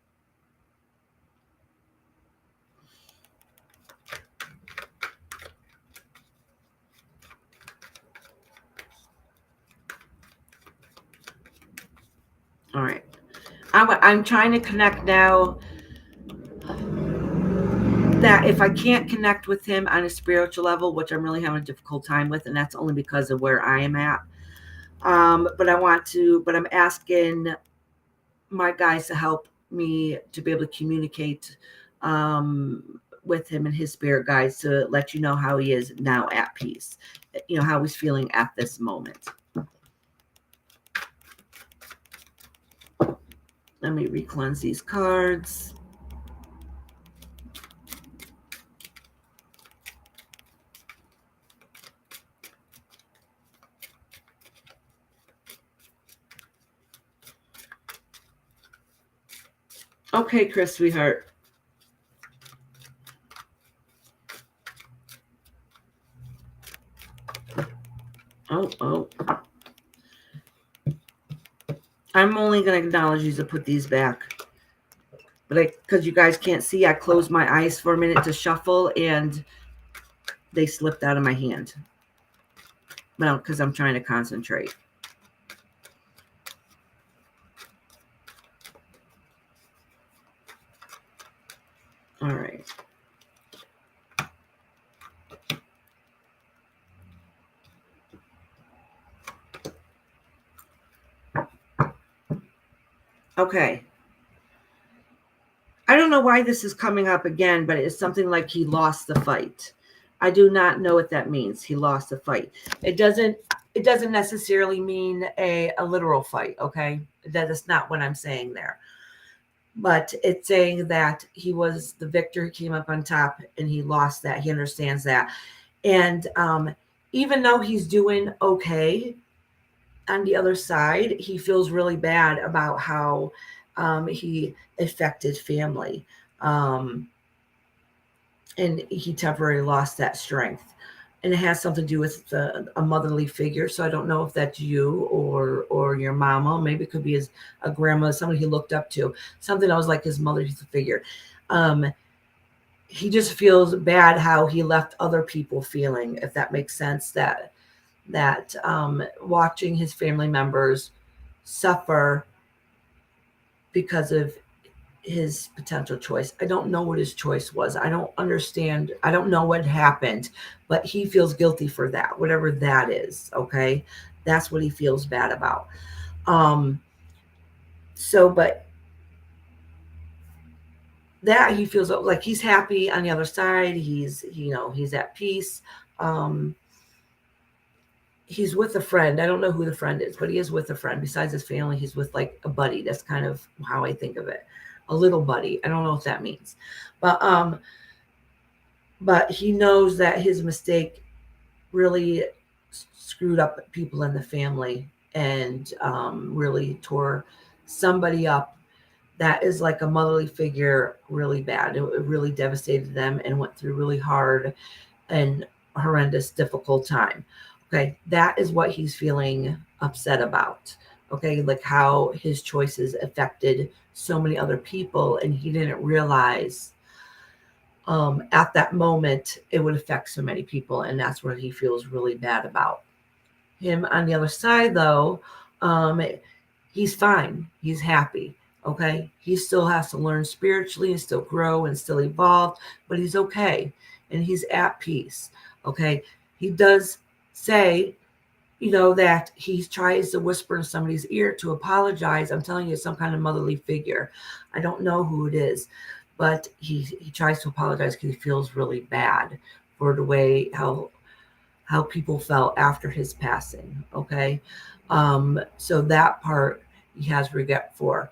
All right, I'm trying to connect now. That if I can't connect with him on a spiritual level, which I'm really having a difficult time with, and that's only because of where I am at. But I'm asking my guys to help me to be able to communicate with him and his spirit guides to let you know how he is now at peace, how he's feeling at this moment. Let me re-cleanse these cards. Okay, Chris, sweetheart. Oh. I'm only going to acknowledge you to put these back. But because you guys can't see, I closed my eyes for a minute to shuffle, and they slipped out of my hand. Well, because I'm trying to concentrate. All right. Okay. I don't know why this is coming up again, but it's something like he lost the fight. I do not know what that means. He lost the fight. It doesn't necessarily mean a literal fight, okay? That is not what I'm saying there. But it's saying that he was the victor, he came up on top, and he lost that. He understands that. And even though he's doing okay on the other side, he feels really bad about how he affected family. And he temporarily lost that strength. And it has something to do with a motherly figure. So I don't know if that's you or your mama. Maybe it could be a grandma, somebody he looked up to, something that was like his mother's figure. He just feels bad how he left other people feeling, if that makes sense, that watching his family members suffer because of his potential choice. I don't know what his choice was. I don't understand. I don't know what happened, but he feels guilty for that, whatever that is. Okay. That's what he feels bad about. But that he feels like he's happy on the other side. He's at peace. he's with a friend. I don't know who the friend is, but he is with a friend. Besides his family, he's with like a buddy. That's kind of how I think of it. A little buddy. I don't know what that means. But he knows that his mistake really screwed up people in the family and really tore somebody up that is like a motherly figure really bad. It really devastated them and went through really hard and horrendous, difficult time. Okay, that is what he's feeling upset about. Okay, like how his choices affected so many other people, and he didn't realize at that moment it would affect so many people, and that's what he feels really bad about. Him on the other side, though, um, he's fine. He's happy. Okay, he still has to learn spiritually and still grow and still evolve, but he's okay and he's at peace. Okay, he does say, that he tries to whisper in somebody's ear to apologize. I'm telling you, some kind of motherly figure. I don't know who it is, but he tries to apologize because he feels really bad for the way how people felt after his passing. Okay, so that part he has regret for.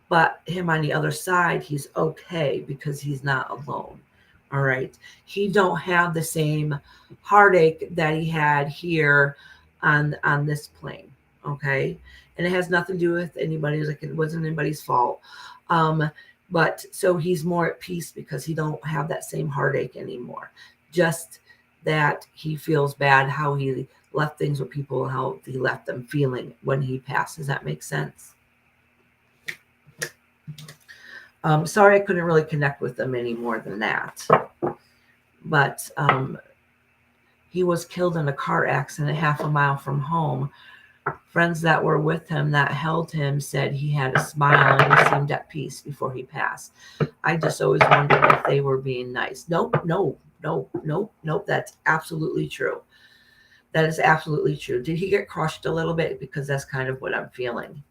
But him on the other side, he's okay because he's not alone. All right. He don't have the same heartache that he had here on this plane. Okay. And it has nothing to do with anybody's, like it wasn't anybody's fault. Um, but so he's more at peace because he don't have that same heartache anymore. Just that he feels bad how he left things with people, how he left them feeling when he passed. Does that make sense? Sorry, I couldn't really connect with them any more than that. But he was killed in a car accident half a mile from home. Friends that were with him that held him said he had a smile and he seemed at peace before he passed. I just always wondered if they were being nice. Nope, no, no, nope, nope. That's absolutely true. That is absolutely true. Did he get crushed a little bit? Because that's kind of what I'm feeling.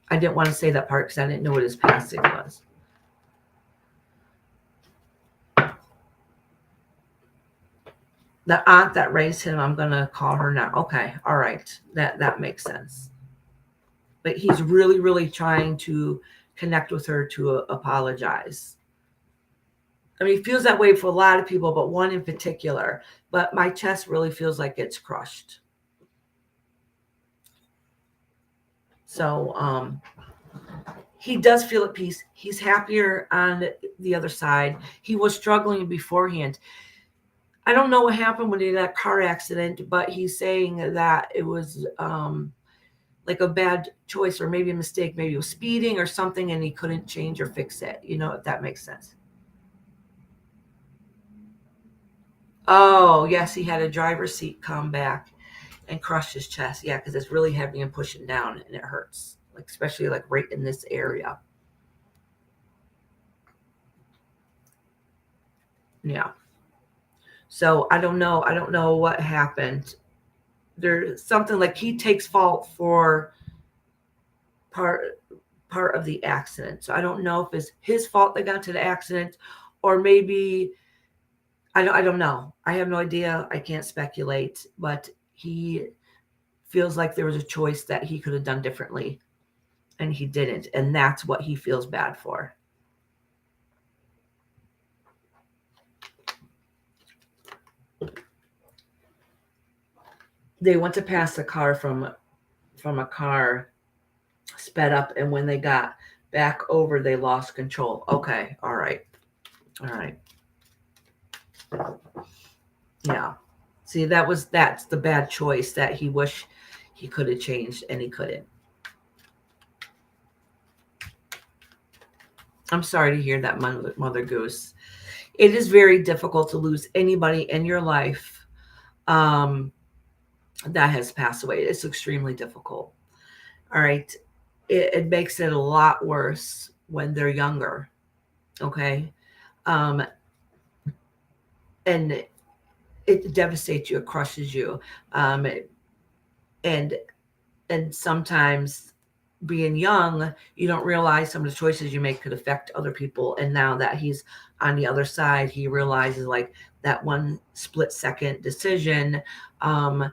I didn't want to say that part because I didn't know what his passing was. The aunt that raised him, I'm gonna call her now. Okay, all right, that makes sense. But he's really, really trying to connect with her to apologize. I mean, he feels that way for a lot of people, but one in particular. But my chest really feels like it's crushed. So he does feel at peace. He's happier on the other side. He was struggling beforehand. I don't know what happened when he had that car accident, but he's saying that it was like a bad choice or maybe a mistake. Maybe he was speeding or something and he couldn't change or fix it. If that makes sense. Oh, yes, he had a driver's seat come back and crush his chest. Yeah, because it's really heavy and pushing down and it hurts, like especially like right in this area. Yeah. So I don't know. I don't know what happened. There's something like he takes fault for part part of the accident. So I don't know if it's his fault they got into the accident, or maybe I don't know. I have no idea. I can't speculate, but he feels like there was a choice that he could have done differently and he didn't, and that's what he feels bad for. They went to pass a car from a car sped up, and when they got back over they lost control. Okay, all right. All right. Yeah. See, that's the bad choice that he wish he could have changed and he couldn't. I'm sorry to hear that, Mother Goose. It is very difficult to lose anybody in your life um, that has passed away. It's extremely difficult. All right. It makes it a lot worse when they're younger. Okay. Um, and it devastates you, it crushes you. Um, and and sometimes being young, you don't realize some of the choices you make could affect other people. And now that he's on the other side, he realizes like that one split second decision, um,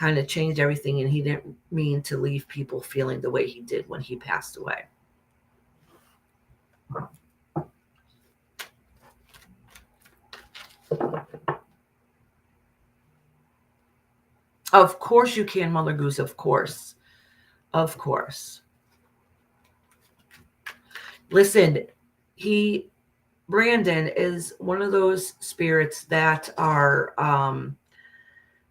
kind of changed everything, and he didn't mean to leave people feeling the way he did when he passed away. Of course you can, Mother Goose. Of course. Of course. Listen, Brandon is one of those spirits that are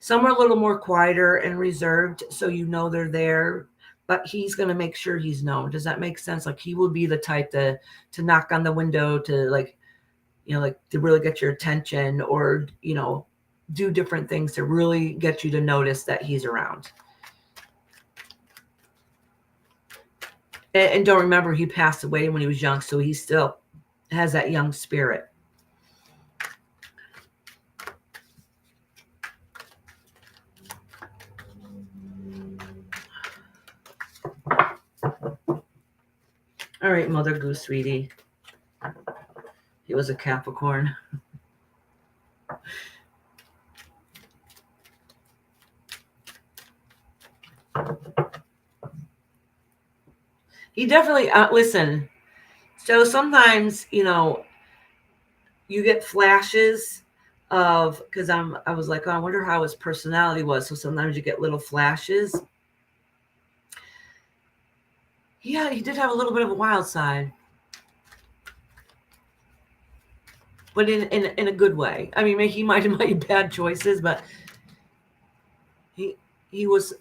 some are a little more quieter and reserved, so you know they're there, but he's going to make sure he's known. Does that make sense? Like, he will be the type to knock on the window, to like, you know, like to really get your attention, or, you know, do different things to really get you to notice that he's around. And don't remember, he passed away when he was young, so he still has that young spirit. All right, Mother Goose, sweetie. He was a Capricorn. He definitely, listen, so sometimes, you know, you get flashes of, because I was like, oh, I wonder how his personality was. So sometimes you get little flashes. Yeah, he did have a little bit of a wild side, but in a good way. I mean, he might have made bad choices, but he was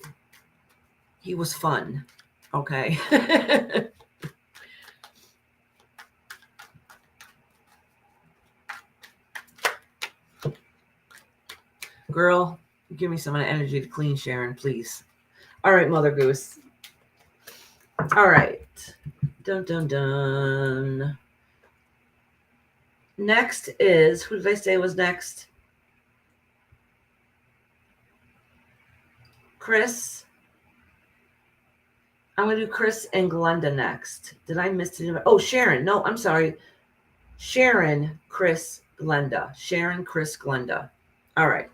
fun. Okay. Girl, give me some energy to clean, Sharon, please. All right, Mother Goose. All right. Dun, dun, dun. Next is, who did I say was next? Chris. I'm going to do Chris and Glenda next. Did I miss it? Oh, Sharon. No, I'm sorry. Sharon, Chris, Glenda. Sharon, Chris, Glenda. All right.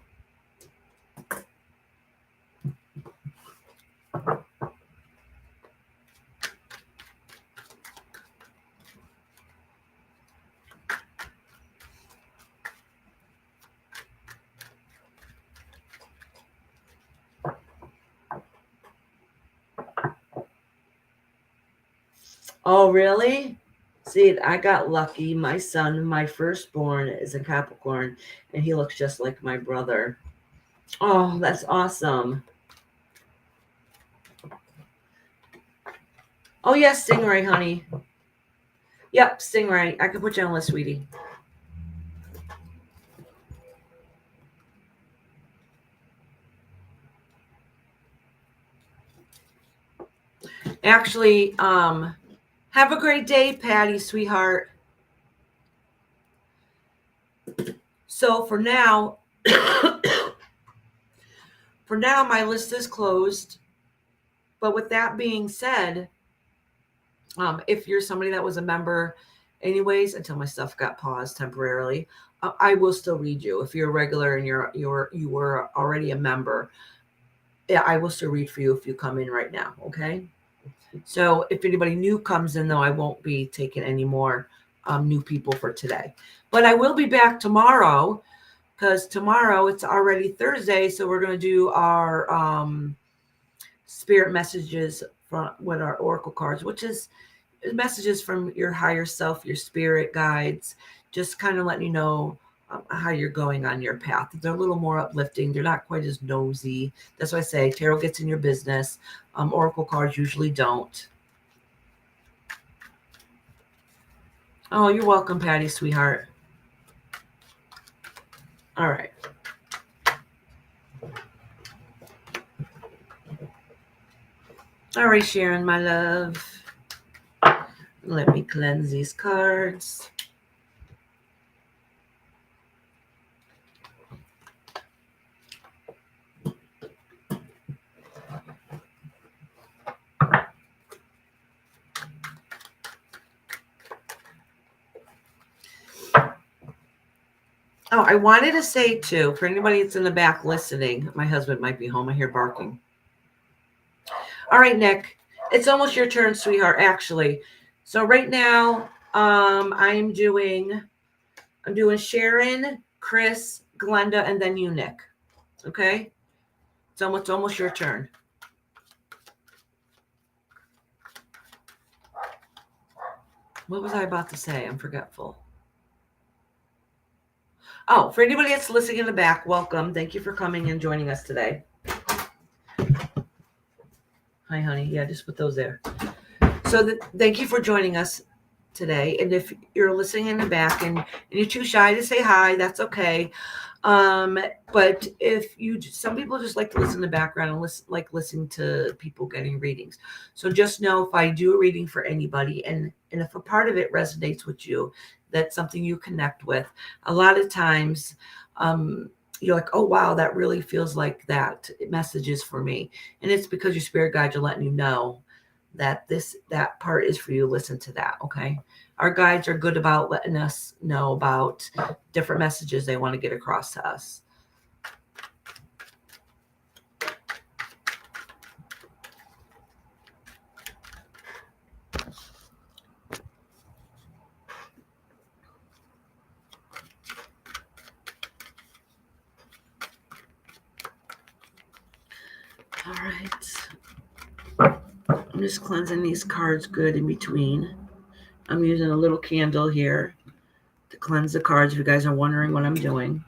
Oh, really? See, I got lucky. My son, my firstborn, is a Capricorn, and he looks just like my brother. Oh, that's awesome. Oh, yes, Stingray, honey. Yep, Stingray. I can put you on the list, sweetie. Actually, have a great day, Patty, sweetheart. So for now, my list is closed. But with that being said, if you're somebody that was a member anyways, until my stuff got paused temporarily, I will still read you. If you're a regular and you were already a member, yeah, I will still read for you if you come in right now. Okay. So if anybody new comes in, though, I won't be taking any more new people for today. But I will be back tomorrow, because tomorrow it's already Thursday. So we're going to do our spirit messages with our oracle cards, which is messages from your higher self, your spirit guides, just kind of letting you know how you're going on your path. They're a little more uplifting. They're not quite as nosy. That's why I say tarot gets in your business. Oracle cards usually don't. Oh, you're welcome, Patty, sweetheart. All right. All right, Sharon, my love. Let me cleanse these cards. Oh, I wanted to say too, for anybody that's in the back listening, my husband might be home. I hear barking. All right, Nick, it's almost your turn, sweetheart, actually. So right now, I'm doing Sharon, Chris, Glenda, and then you, Nick. Okay? It's almost your turn. What was I about to say? I'm forgetful. Oh, for anybody that's listening in the back, welcome. Thank you for coming and joining us today. Hi, honey. Yeah, just put those there. So thank you for joining us today. And if you're listening in the back and you're too shy to say hi, that's okay. But if you, some people just like to listen in the background and listening to people getting readings. So just know if I do a reading for anybody and if a part of it resonates with you, that's something you connect with. A lot of times, you're like, oh wow, that really feels like that message is for me. And it's because your spirit guides are letting you know that that part is for you. Listen to that. Okay. Our guides are good about letting us know about different messages they want to get across to us. All right. I'm just cleansing these cards good in between. I'm using a little candle here to cleanse the cards if you guys are wondering what I'm doing.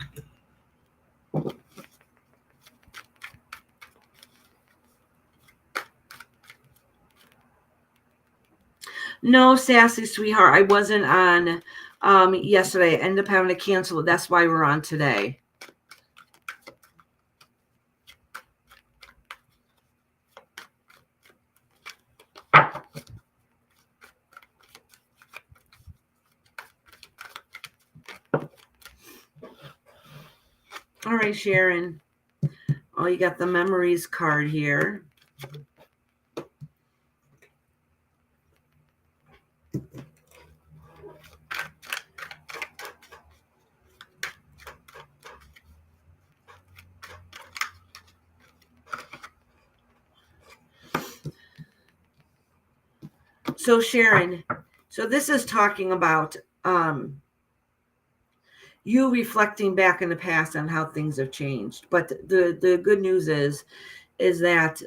No, sassy sweetheart, I wasn't on yesterday. I ended up having to cancel it. That's why we're on today. All right, Sharon. Oh, you got the memories card here. So Sharon, so this is talking about you reflecting back in the past on how things have changed. But the good news is that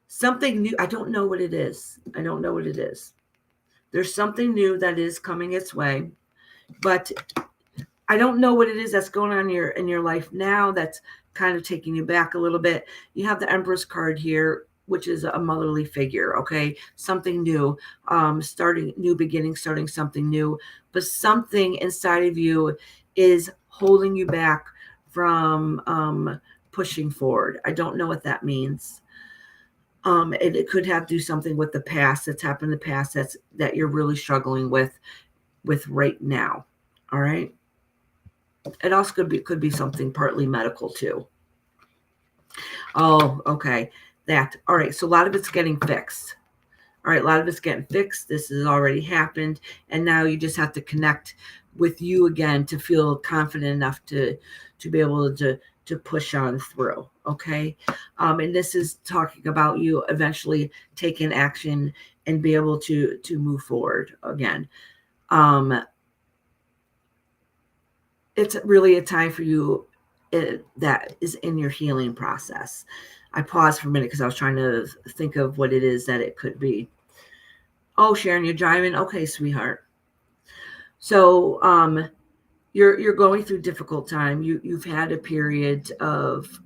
something new, I don't know what it is. I don't know what it is. There's something new that is coming its way, but I don't know what it is that's going on in your life now that's kind of taking you back a little bit. You have the Empress card here, which is a motherly figure, okay? Something new, starting new beginning, starting something new, but something inside of you is holding you back from pushing forward. I don't know what that means. It could have to do something with the past that's happened in the past that you're really struggling with right now. All right. It also could be something partly medical too. Oh, okay. That. All right. So a lot of it's getting fixed. All right. A lot of it's getting fixed. This has already happened. And now you just have to connect with you again to feel confident enough to be able to push on through. Okay. And this is talking about you eventually taking action and be able to move forward again. It's really a time for you that is in your healing process. I paused for a minute because I was trying to think of what it is that it could be. Oh, Sharon, you're driving? Okay, sweetheart. So you're going through a difficult time. You've had a period of,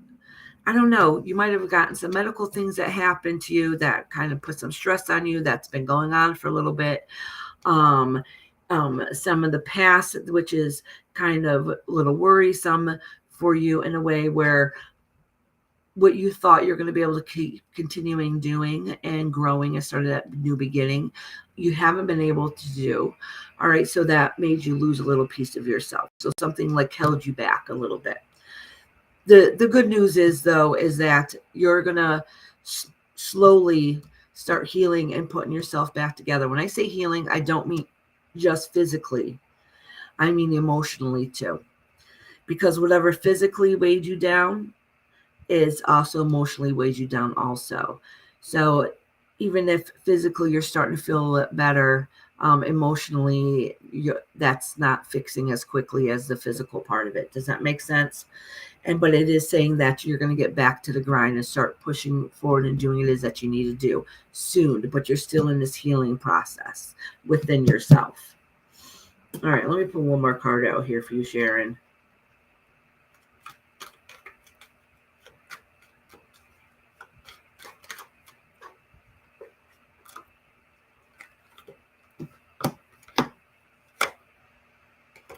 I don't know, you might have gotten some medical things that happened to you that kind of put some stress on you. That's been going on for a little bit. Some of the past, which is kind of a little worrisome for you in a way where what you thought you're going to be able to keep continuing doing and growing and started that new beginning, you haven't been able to do. All right. So that made you lose a little piece of yourself. So something like held you back a little bit. The good news is, though, is that you're going to slowly start healing and putting yourself back together. When I say healing, I don't mean just physically. I mean emotionally too. because whatever physically weighed you down is also emotionally weighs you down also. So even if physically you're starting to feel a little better, emotionally that's not fixing as quickly as the physical part of it. Does that make sense? But it is saying that you're going to get back to the grind and start pushing forward and doing what it is that you need to do soon, but you're still in this healing process within yourself. All right, let me put one more card out here for you, Sharon.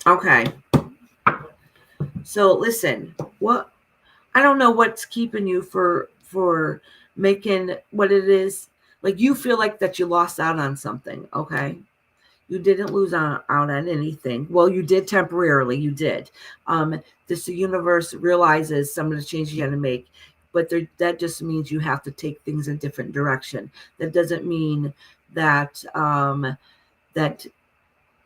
Okay. So listen, I don't know what's keeping you for making what it is. Like you feel like that you lost out on something, okay? You didn't lose out on anything. Well, you did temporarily. You did. The universe realizes some of the changes you had to make, but that just means you have to take things in a different direction. That doesn't mean that that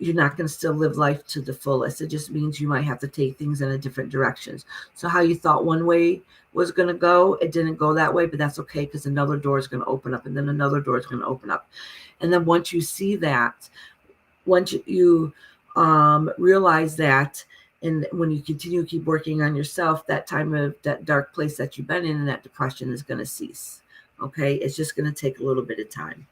you're not going to still live life to the fullest. It just means you might have to take things in a different directions. So how you thought one way was going to go, it didn't go that way, but that's okay because another door is going to open up and then another door is going to open up. And then once you see that, once you realize that, and when you continue to keep working on yourself, that time of that dark place that you've been in and that depression is going to cease. Okay. It's just going to take a little bit of time.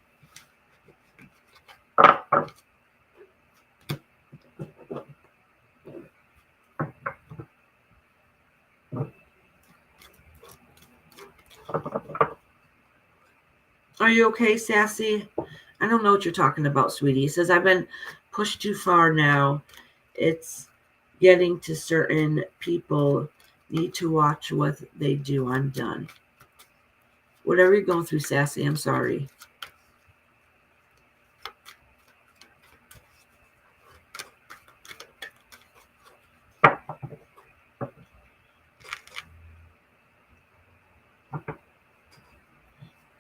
Are you okay, Sassy? I don't know what you're talking about, sweetie. He says, I've been pushed too far now. It's getting to certain people need to watch what they do. I'm done. Whatever you're going through, Sassy, I'm sorry.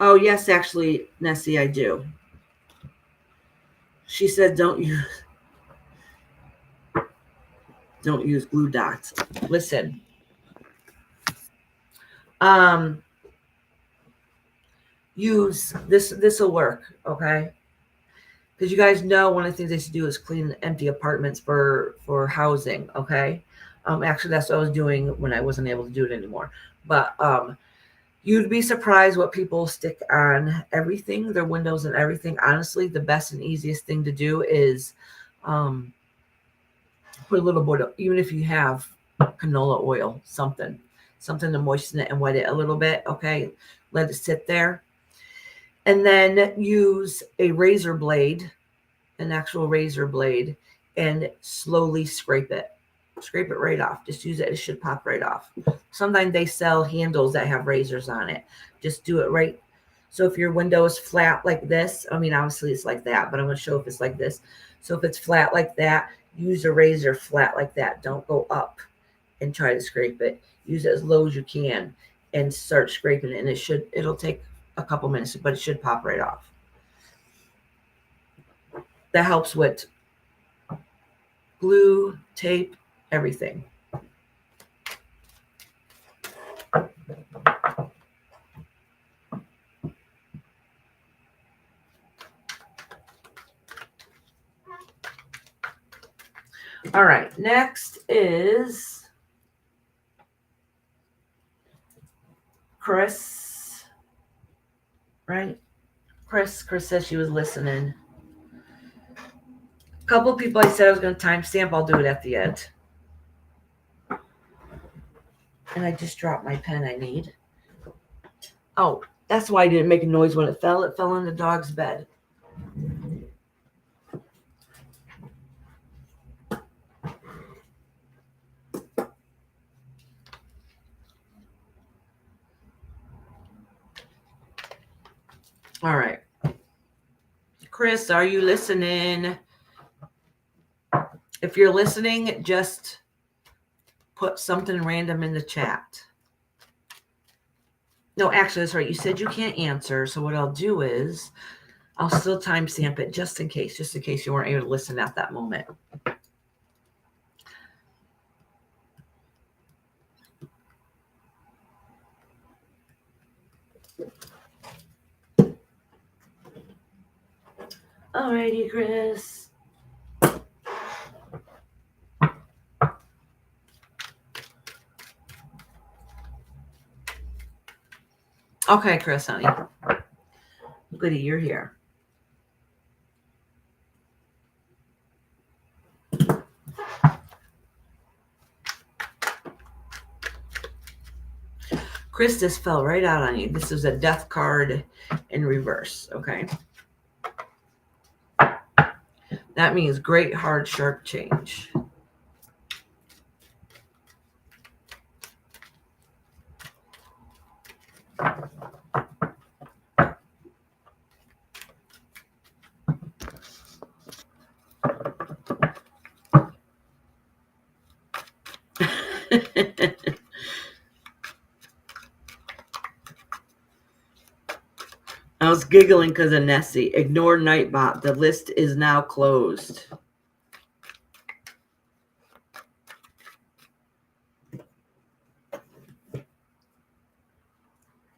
Oh, yes, actually, Nessie, I do. She said, don't use glue dots. Listen. Use this will work, okay? Because you guys know one of the things they should do is clean empty apartments for housing, okay? Actually, that's what I was doing when I wasn't able to do it anymore. But you'd be surprised what people stick on everything, their windows and everything. Honestly, the best and easiest thing to do is put a little bit of, even if you have canola oil, something to moisten it and wet it a little bit, okay? Let it sit there. And then use a razor blade, an actual razor blade, and slowly scrape it. Scrape it right off. Just use it. It should pop right off. Sometimes they sell handles that have razors on it. Just do it right. So if your window is flat like this, I mean, obviously it's like that, but I'm going to show if it's like this. So if it's flat like that, use a razor flat like that. Don't go up and try to scrape it. Use it as low as you can and start scraping it. And it'll take a couple minutes, but it should pop right off. That helps with glue, tape, everything. All right, next is Chris, right? Chris says she was listening. A couple of people I said I was going to timestamp. I'll do it at the end. And I just dropped my pen I need. Oh, that's why I didn't make a noise when it fell. It fell in the dog's bed. All right. Chris, are you listening? If you're listening, just put something random in the chat. No, actually, that's right. You said you can't answer. So what I'll do is I'll still timestamp it just in case you weren't able to listen at that moment. Alrighty, Chris. Okay, Chris, honey. Goody, you're here. Chris, this fell right out on you. This is a death card in reverse, okay? That means great, hard, sharp change. I was giggling because of Nessie. Ignore Nightbot. The list is now closed.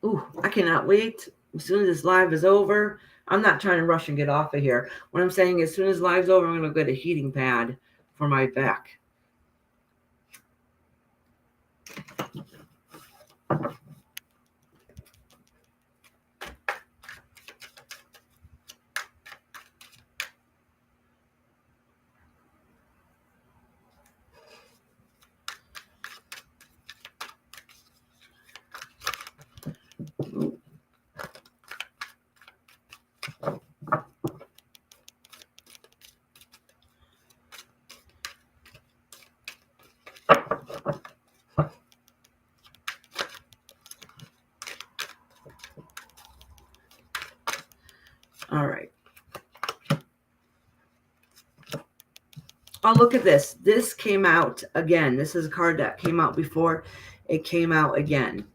Ooh, I cannot wait. As soon as this live is over, I'm not trying to rush and get off of here. What I'm saying is, as soon as live's over, I'm going to get a heating pad for my back. All right. Oh, look at this. This came out again. This is a card that came out before. It came out again.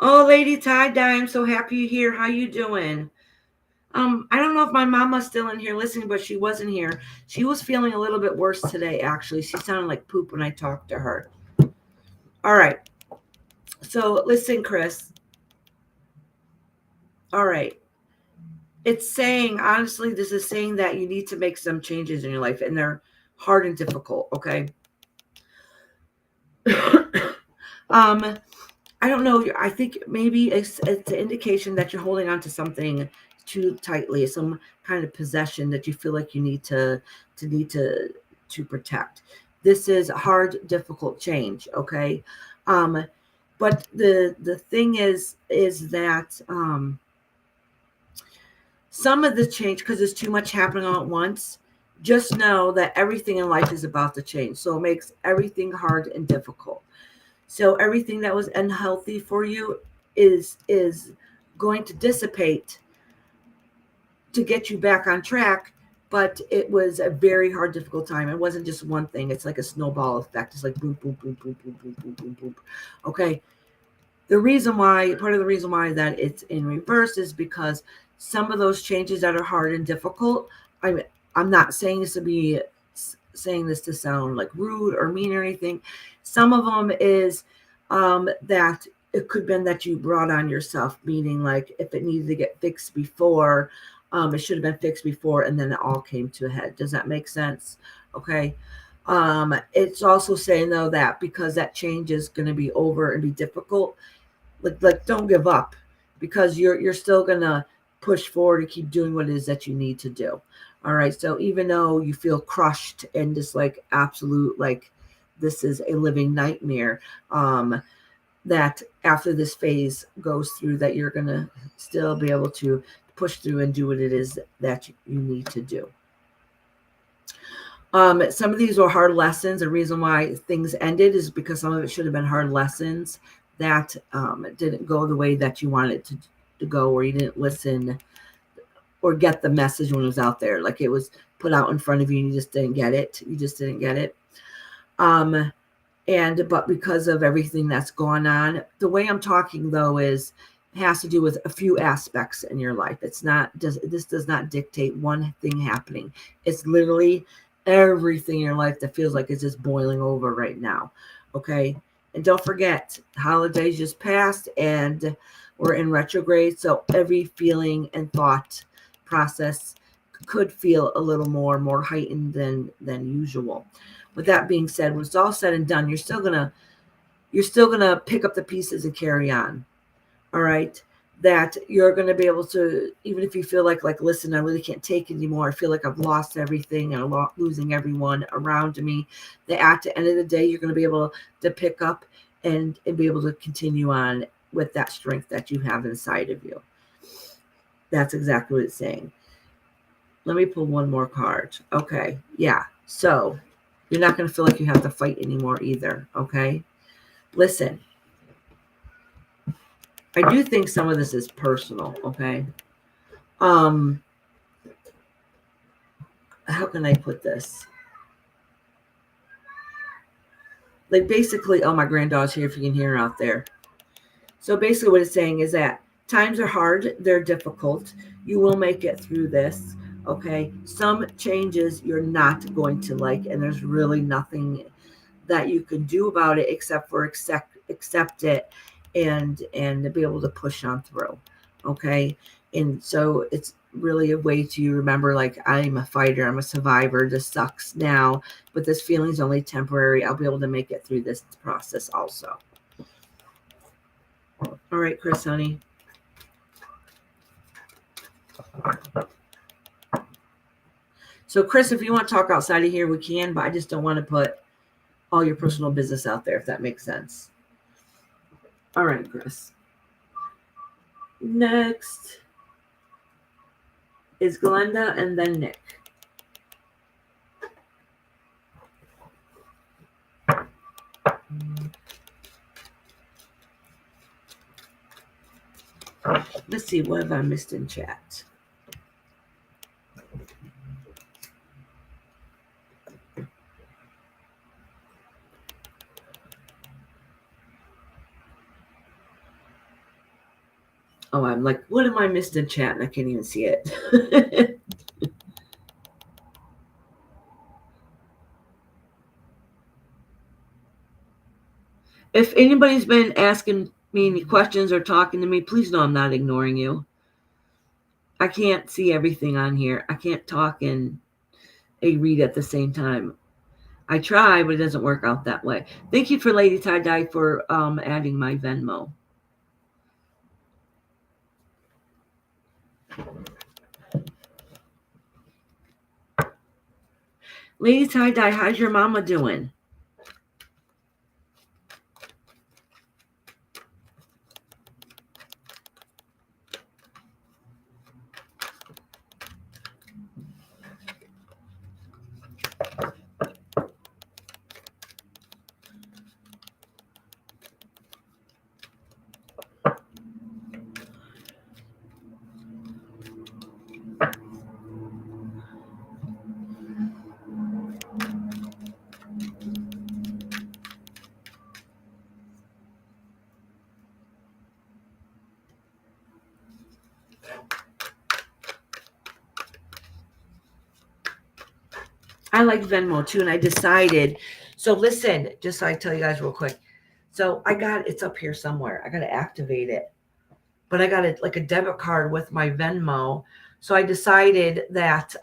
Oh, Lady Tie-Dye, I'm so happy you're here. How you doing? I don't know if my mama's still in here listening, but she wasn't here. She was feeling a little bit worse today, actually. She sounded like poop when I talked to her. All right. So listen, Chris. All right. It's saying, honestly, this is saying that you need to make some changes in your life, and they're hard and difficult, okay? I don't know. I think maybe it's an indication that you're holding on to something too tightly, some kind of possession that you feel like you need to protect. This is a hard, difficult change, okay? But the thing is that some of the change, because there's too much happening all at once, just know that everything in life is about to change. So it makes everything hard and difficult. So everything that was unhealthy for you is going to dissipate to get you back on track. But it was a very hard, difficult time. It wasn't just one thing. It's like a snowball effect. It's like boom, boom, boom, boom, boom, boom, boom, boom, boom. Okay. Part of the reason why that it's in reverse is because some of those changes that are hard and difficult, I'm not saying this to sound like rude or mean or anything. Some of them is that it could have been that you brought on yourself, meaning like if it needed to get fixed before, it should have been fixed before, and then it all came to a head. Does that make sense? Okay. It's also saying though that because that change is going to be over and be difficult, like don't give up, because you're still going to push forward and keep doing what it is that you need to do. All right. So even though you feel crushed and just like absolute, like this is a living nightmare, that after this phase goes through, that you're going to still be able to push through and do what it is that you need to do. Some of these were hard lessons. The reason why things ended is because some of it should have been hard lessons that didn't go the way that you wanted it to go, or you didn't listen or get the message when it was out there. Like it was put out in front of you and you just didn't get it. But because of everything that's gone on, the way I'm talking though has to do with a few aspects in your life. This does not dictate one thing happening. It's literally everything in your life that feels like it's just boiling over right now. Okay. And don't forget, holidays just passed and we're in retrograde. So every feeling and thought process could feel a little more heightened than usual. With that being said, when it's all said and done, you're still gonna pick up the pieces and carry on. All right. That you're going to be able to, even if you feel like listen, I really can't take it anymore, I feel like I've lost everything and I'm losing everyone around me, that at the end of the day you're going to be able to pick up and be able to continue on with that strength that you have inside of you. That's exactly what it's saying. Let me pull one more card. Okay. Yeah. So you're not going to feel like you have to fight anymore either. Okay. Listen, I do think some of this is personal. Okay. How can I put this? Like basically, oh, my granddaughter's here if you can hear her out there. So basically what it's saying is that times are hard, they're difficult. You will make it through this. Okay. Some changes you're not going to like, and there's really nothing that you can do about it except for accept it and be able to push on through. Okay. And so it's really a way to remember, like, I'm a fighter, I'm a survivor, this sucks now, but this feeling's only temporary. I'll be able to make it through this process also. All right, Chris, honey. So Chris, if you want to talk outside of here, we can, but I just don't want to put all your personal business out there, if that makes sense. All right, Chris. Next is Glenda and then Nick. Let's see, what have I missed in chat? Oh, I'm like, what am I missed in chat? And I can't even see it. If anybody's been asking me any questions or talking to me, please know I'm not ignoring you. I can't see everything on here. I can't talk and read at the same time. I try, but it doesn't work out that way. Thank you for Lady Tie Dye for adding my Venmo. Lady Tie Dye, how's your mama doing? I like Venmo too, and I decided. So listen, just so I tell you guys real quick. So it's up here somewhere. I got to activate it, but I got it like a debit card with my Venmo. So I decided that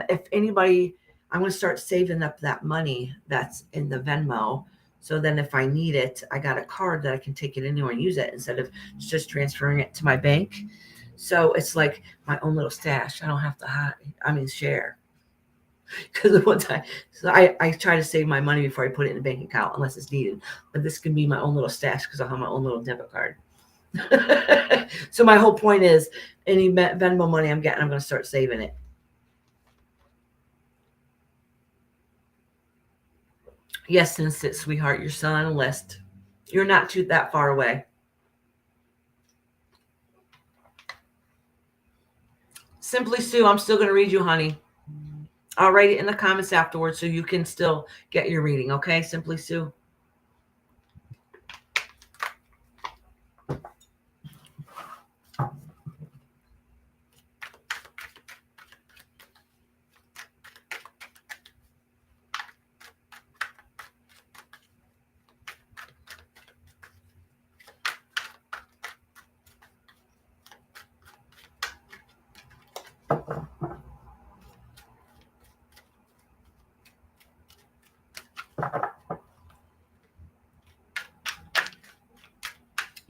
if anybody, I'm going to start saving up that money that's in the Venmo. So then if I need it, I got a card that I can take it anywhere and use it instead of just transferring it to my bank. So it's like my own little stash. I don't have to share. Because one time, so I try to save my money before I put it in a bank account unless it's needed. But this can be my own little stash because I'll have my own little debit card. So my whole point is, any Venmo money I'm getting, I'm going to start saving it. Yes, Instant Sweetheart, you're still on a list. You're not that far away. Simply Sue, I'm still going to read you, honey. I'll write it in the comments afterwards so you can still get your reading, okay? Simply Sue.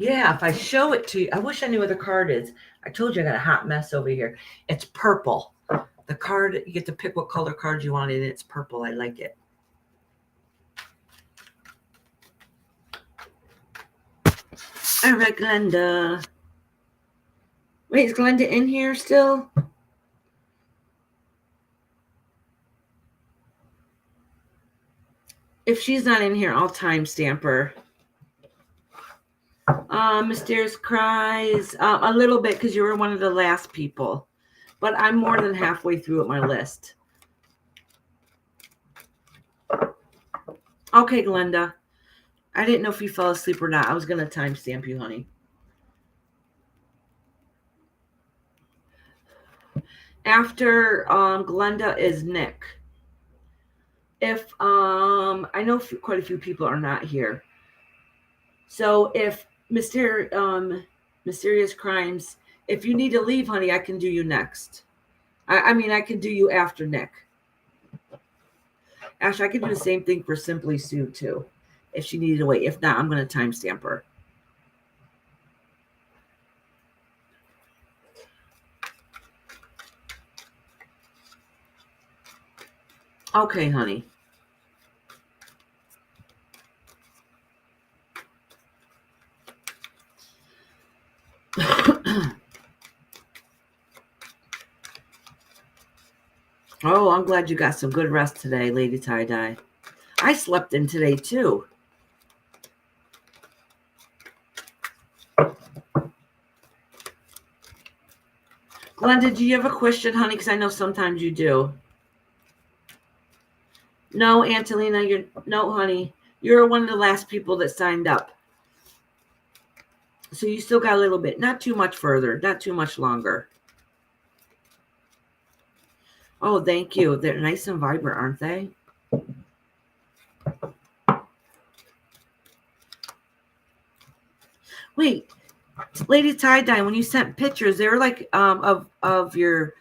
Yeah, if I show it to you, I wish I knew what the card is. I told you I got a hot mess over here. It's purple. The card, you get to pick what color card you want, and it's purple. I like it. All right, Glenda. Wait, is Glenda in here still? If she's not in here, I'll timestamp her. Mysterious Cries, a little bit because you were one of the last people. But I'm more than halfway through at my list. Okay, Glenda. I didn't know if you fell asleep or not. I was going to timestamp you, honey. After Glenda is Nick. If I know quite a few people are not here. So if Mysterious Crimes, if you need to leave, honey, I can do you next. I mean, I can do you after Nick. Actually, I can do the same thing for Simply Sue, too, if she needed to wait. If not, I'm going to timestamp her. Okay, honey. Oh, I'm glad you got some good rest today, Lady Tie-Dye. I slept in today, too. Glenda, do you have a question, honey? Because I know sometimes you do. No, Angelina, no, honey. You're one of the last people that signed up. So you still got a little bit. Not too much further. Not too much longer. Oh, thank you. They're nice and vibrant, aren't they? Wait, Lady Tie-Dye, when you sent pictures, they were like of your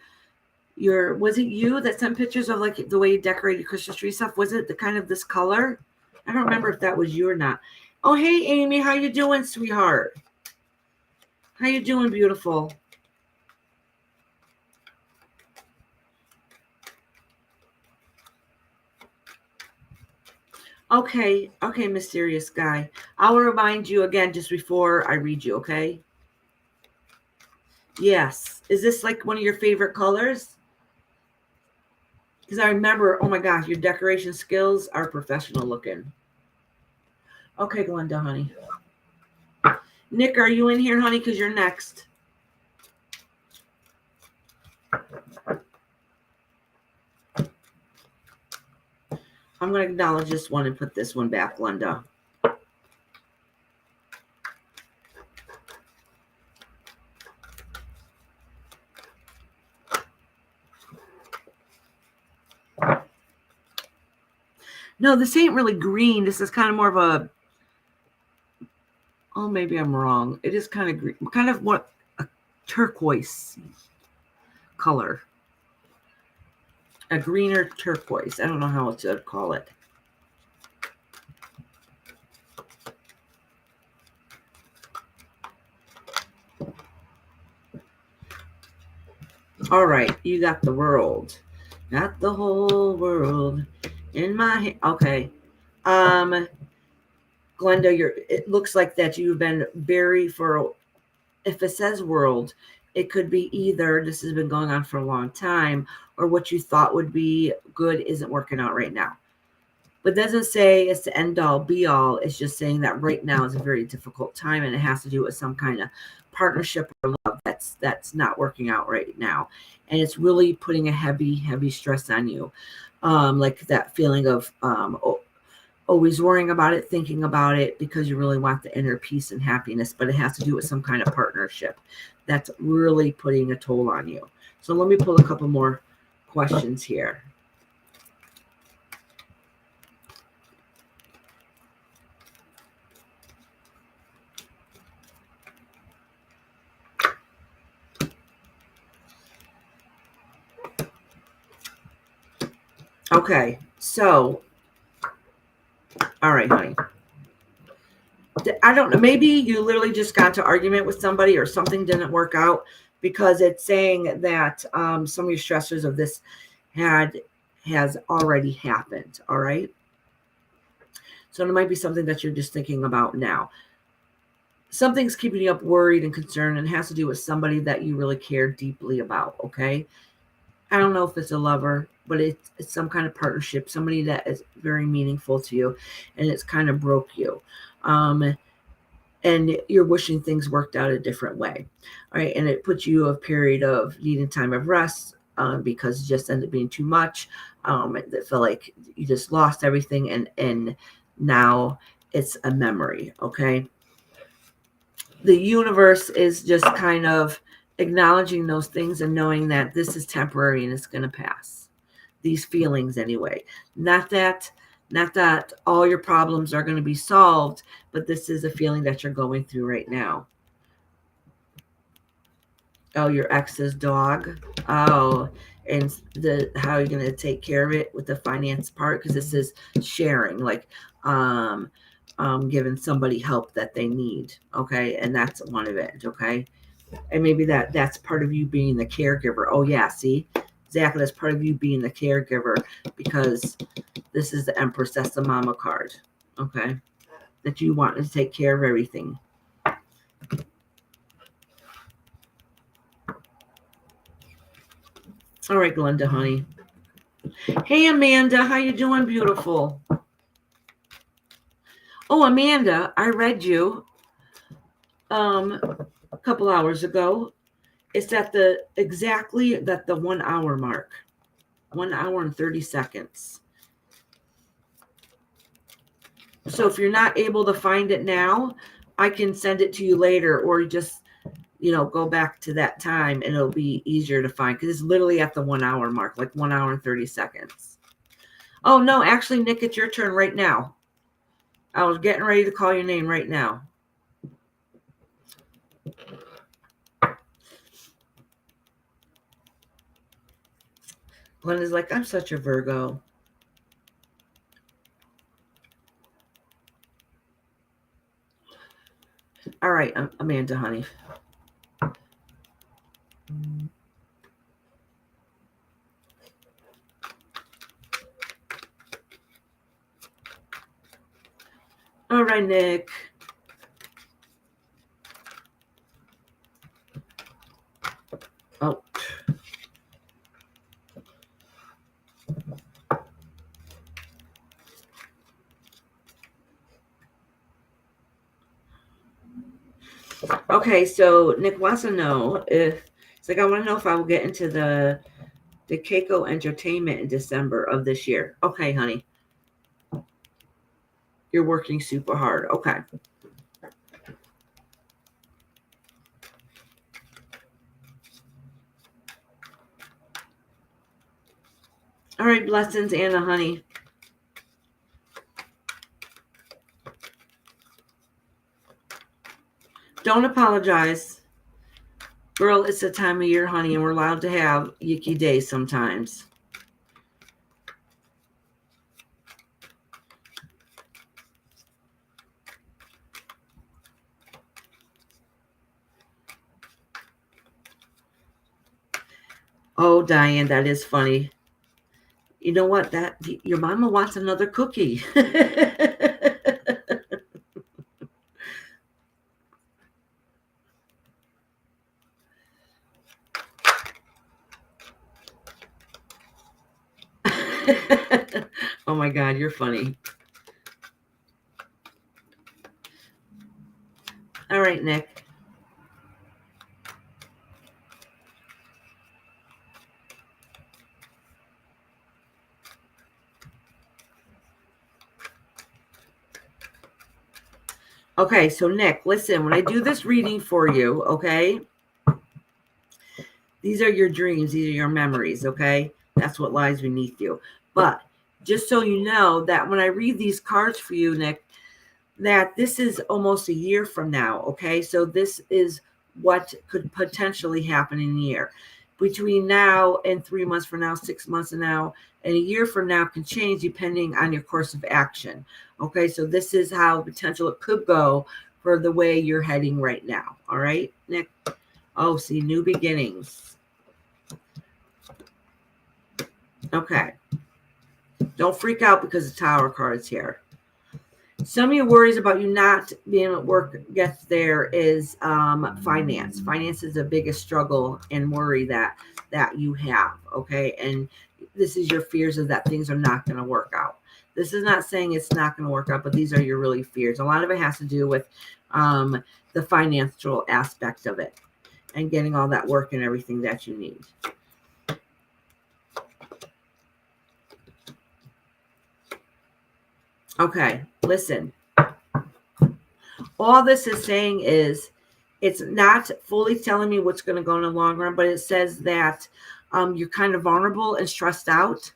was it you that sent pictures of like the way you decorated Christmas tree stuff? Was it the kind of this color? I don't remember if that was you or not. Oh, hey, Amy, how you doing, sweetheart? How you doing, beautiful? Okay, mysterious guy. I'll remind you again just before I read you, okay? Yes. Is this like one of your favorite colors? Because I remember, oh my gosh, your decoration skills are professional looking. Okay, Glenda, honey. Nick, are you in here, honey? Because you're next. I'm going to acknowledge this one and put this one back, Glenda. No, this ain't really green. This is kind of more of a, oh, maybe I'm wrong. It is kind of green, kind of what a turquoise color. A greener turquoise. I don't know how to call it. All right, you got the world. Got the whole world in my hand. Okay. Glenda, it looks like that you've been very if it says world, it could be either this has been going on for a long time or what you thought would be good isn't working out right now. But it doesn't say it's the end all be all. It's just saying that right now is a very difficult time and it has to do with some kind of partnership or love that's not working out right now. And it's really putting a heavy stress on you. Like that feeling of always worrying about it, thinking about it because you really want the inner peace and happiness, but it has to do with some kind of partnership that's really putting a toll on you. So let me pull a couple more questions here. Okay, so, all right, honey. I don't know. Maybe you literally just got into argument with somebody or something didn't work out, because it's saying that some of your stressors of this has already happened. All right. So it might be something that you're just thinking about now. Something's keeping you up worried and concerned, and has to do with somebody that you really care deeply about. Okay. I don't know if it's a lover, but it's some kind of partnership, somebody that is very meaningful to you, and it's kind of broke you. And you're wishing things worked out a different way. All right. And it puts you a period of needing time of rest, because it just ended up being too much. It felt like you just lost everything, and now it's a memory. Okay. The universe is just kind of acknowledging those things and knowing that this is temporary and it's going to pass. These feelings anyway. Not that all your problems are going to be solved, but this is a feeling that you're going through right now. Oh, your ex's dog. Oh, and how you're going to take care of it with the finance part, because this is sharing, like giving somebody help that they need. Okay, and that's one of it. Okay, and maybe that's part of you being the caregiver. Oh yeah, see, exactly, that's part of you being the caregiver, because this is the Empress. That's the mama card. Okay, that you want to take care of everything. All right, Glenda, honey. Hey, Amanda, how you doing, beautiful? Oh, Amanda, I read you a couple hours ago. It's at the 1 hour mark. 1 hour and 30 seconds. So if you're not able to find it now, I can send it to you later, or just, go back to that time and it'll be easier to find, because it's literally at the 1 hour mark, like 1 hour and 30 seconds. Oh, no, actually, Nick, it's your turn right now. I was getting ready to call your name right now. Glenda's like, I'm such a Virgo. All right, Amanda, honey. All right, Nick. Oh. Okay, so Nick wants to know if, it's like, I want to know if I will get into the Keiko Entertainment in December of this year. Okay, honey. You're working super hard. Okay. All right, blessings, Anna, honey. Don't apologize. Girl, it's the time of year, honey, and we're allowed to have yucky days sometimes. Oh, Diane, that is funny. You know what? Your mama wants another cookie. Oh my God, you're funny. All right, Nick. Okay, so Nick, listen, when I do this reading for you, okay, these are your dreams, these are your memories, okay? That's what lies beneath you. But just so you know that when I read these cards for you, Nick, that this is almost a year from now, okay? So this is what could potentially happen in a year. between now and 3 months from now, 6 months from now, and a year from now can change depending on your course of action. Okay, so this is how potential it could go for the way you're heading right now. All right, Nick. Oh, see, new beginnings. Okay. Don't freak out because the Tower card is here. Some of your worries about you not being able to work gets there is finance. Finance is the biggest struggle and worry that you have. Okay, and this is your fears of that things are not going to work out. This is not saying it's not going to work out, but these are your really fears. A lot of it has to do with the financial aspect of it and getting all that work and everything that you need. Okay, listen. All this is saying is it's not fully telling me what's going to go in the long run, but it says that you're kind of vulnerable and stressed out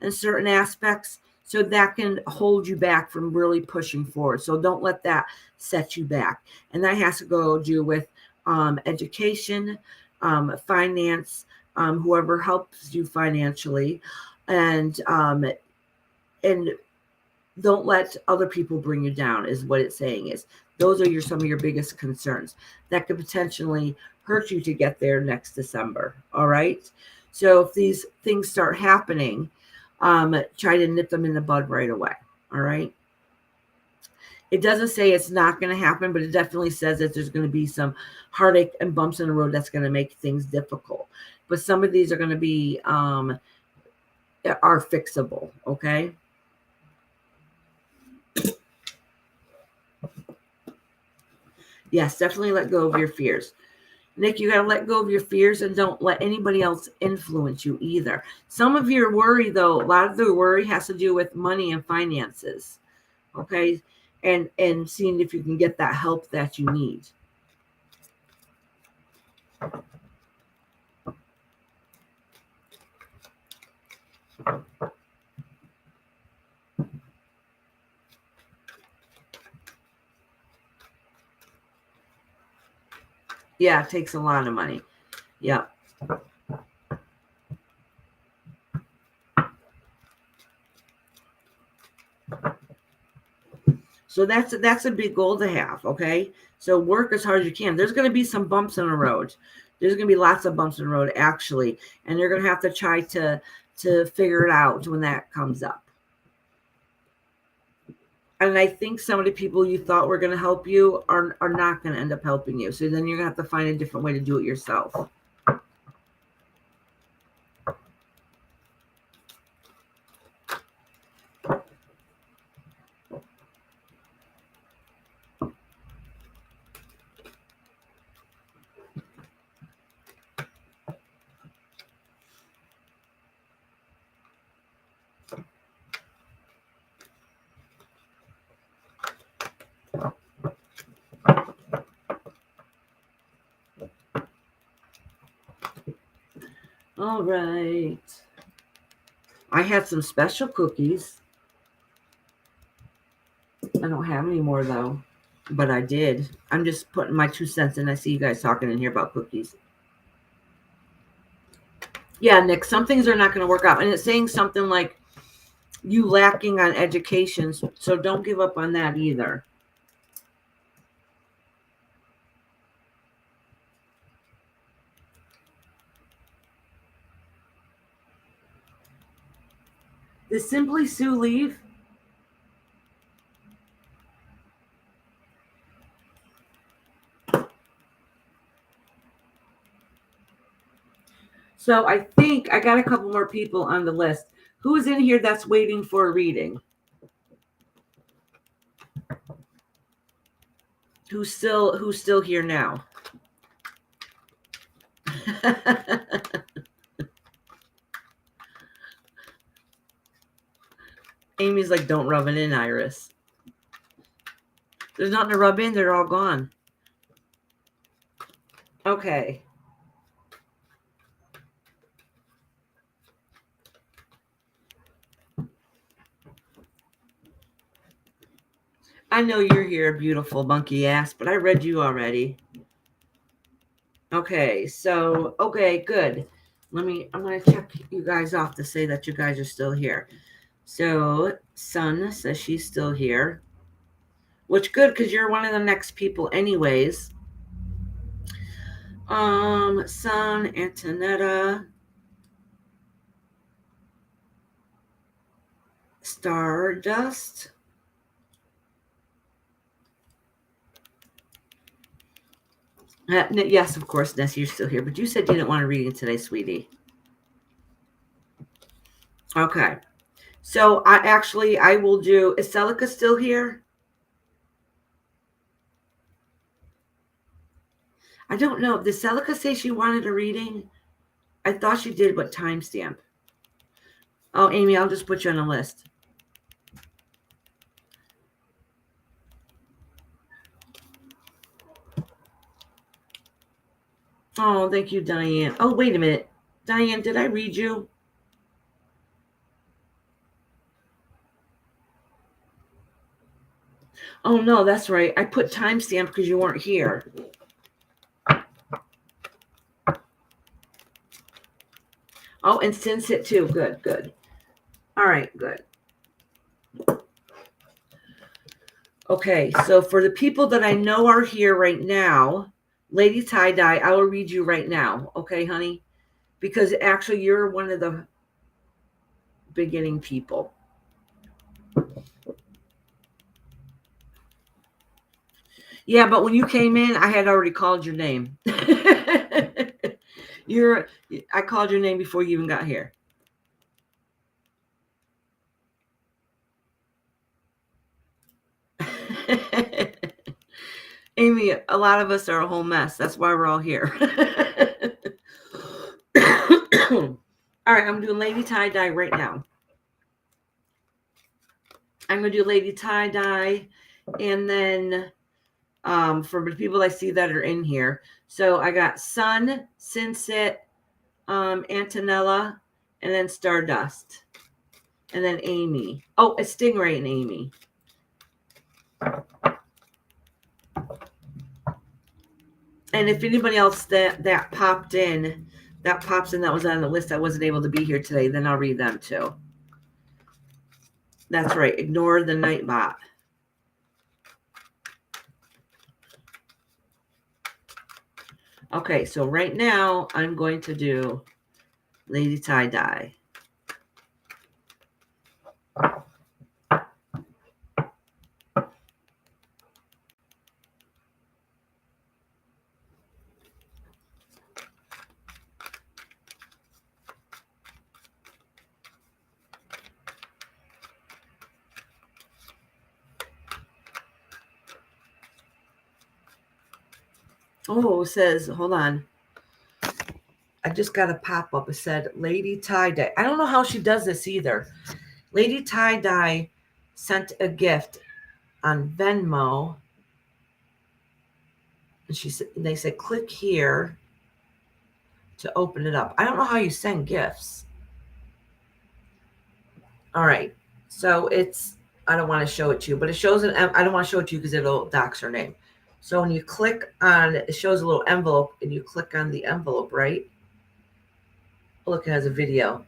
in certain aspects. So that can hold you back from really pushing forward. So don't let that set you back. And that has to go do with education, finance, whoever helps you financially, and don't let other people bring you down is what it's saying is. Those are some of your biggest concerns that could potentially hurt you to get there next December. All right. So if these things start happening, try to nip them in the bud right away. All right. It doesn't say it's not going to happen, but it definitely says that there's going to be some heartache and bumps in the road that's going to make things difficult. But some of these are going to be are fixable. Okay. Yes, definitely let go of your fears. Nick, you got to let go of your fears and don't let anybody else influence you either. Some of your worry, though, a lot of the worry has to do with money and finances. Okay. And seeing if you can get that help that you need. Yeah, it takes a lot of money. Yeah. So that's a big goal to have, okay? So work as hard as you can. There's going to be some bumps in the road. There's going to be lots of bumps in the road, actually. And you're going to have to try to figure it out when that comes up. And I think some of the people you thought were going to help you are not going to end up helping you. So then you're going to have to find a different way to do it yourself. All right. I had some special cookies. I don't have any more, though. But I did. I'm just putting my 2 cents in. I see you guys talking in here about cookies. Yeah, Nick, some things are not going to work out. And it's saying something like you lacking on education. So don't give up on that either. Did Simply Sue leave? So I think I got a couple more people on the list. Who's in here that's waiting for a reading? Who's still here now? Amy's like, don't rub it in, Iris. There's nothing to rub in. They're all gone. Okay. I know you're here, beautiful monkey ass, but I read you already. Okay, so, okay, good. I'm going to check you guys off to say that you guys are still here. So Sun says she's still here, which good because you're one of the next people anyways. Sun, Antonetta, Stardust. Yes, of course, Nessie, you're still here, but you said you didn't want to read it today, sweetie. Okay. So I will do, is Celica still here? I don't know. Did Celica say she wanted a reading? I thought she did, but timestamp. Oh, Amy, I'll just put you on a list. Oh, thank you, Diane. Oh, wait a minute. Diane, did I read you? Oh, no, that's right. I put timestamp because you weren't here. Oh, and Since it too. Good, good. All right, good. Okay, so for the people that I know are here right now, Lady Tie-Dye, I will read you right now. Okay, honey? Because actually you're one of the beginning people. Yeah, but when you came in, I had already called your name. I called your name before you even got here. Amy, a lot of us are a whole mess. That's why we're all here. All right, I'm doing Lady Tie-Dye right now. I'm going to do Lady Tie-Dye, and then for the people I see that are in here. So I got Sun, Sinsit, Antonella, and then Stardust. And then Amy. Oh, it's Stingray and Amy. And if anybody else that pops in, that was on the list that wasn't able to be here today, then I'll read them too. That's right. Ignore the Nightbot. Okay, so right now I'm going to do Lady Tie-Dye. Oh, it says, hold on. I just got a pop-up. It said Lady Tie-Dye. I don't know how she does this either. Lady Tie-Dye sent a gift on Venmo. And they said, click here to open it up. I don't know how you send gifts. All right. So I don't want to show it to you, but it shows I don't want to show it to you because it'll dox her name. So when you click on, it shows a little envelope and you click on the envelope, right? Look, it has a video.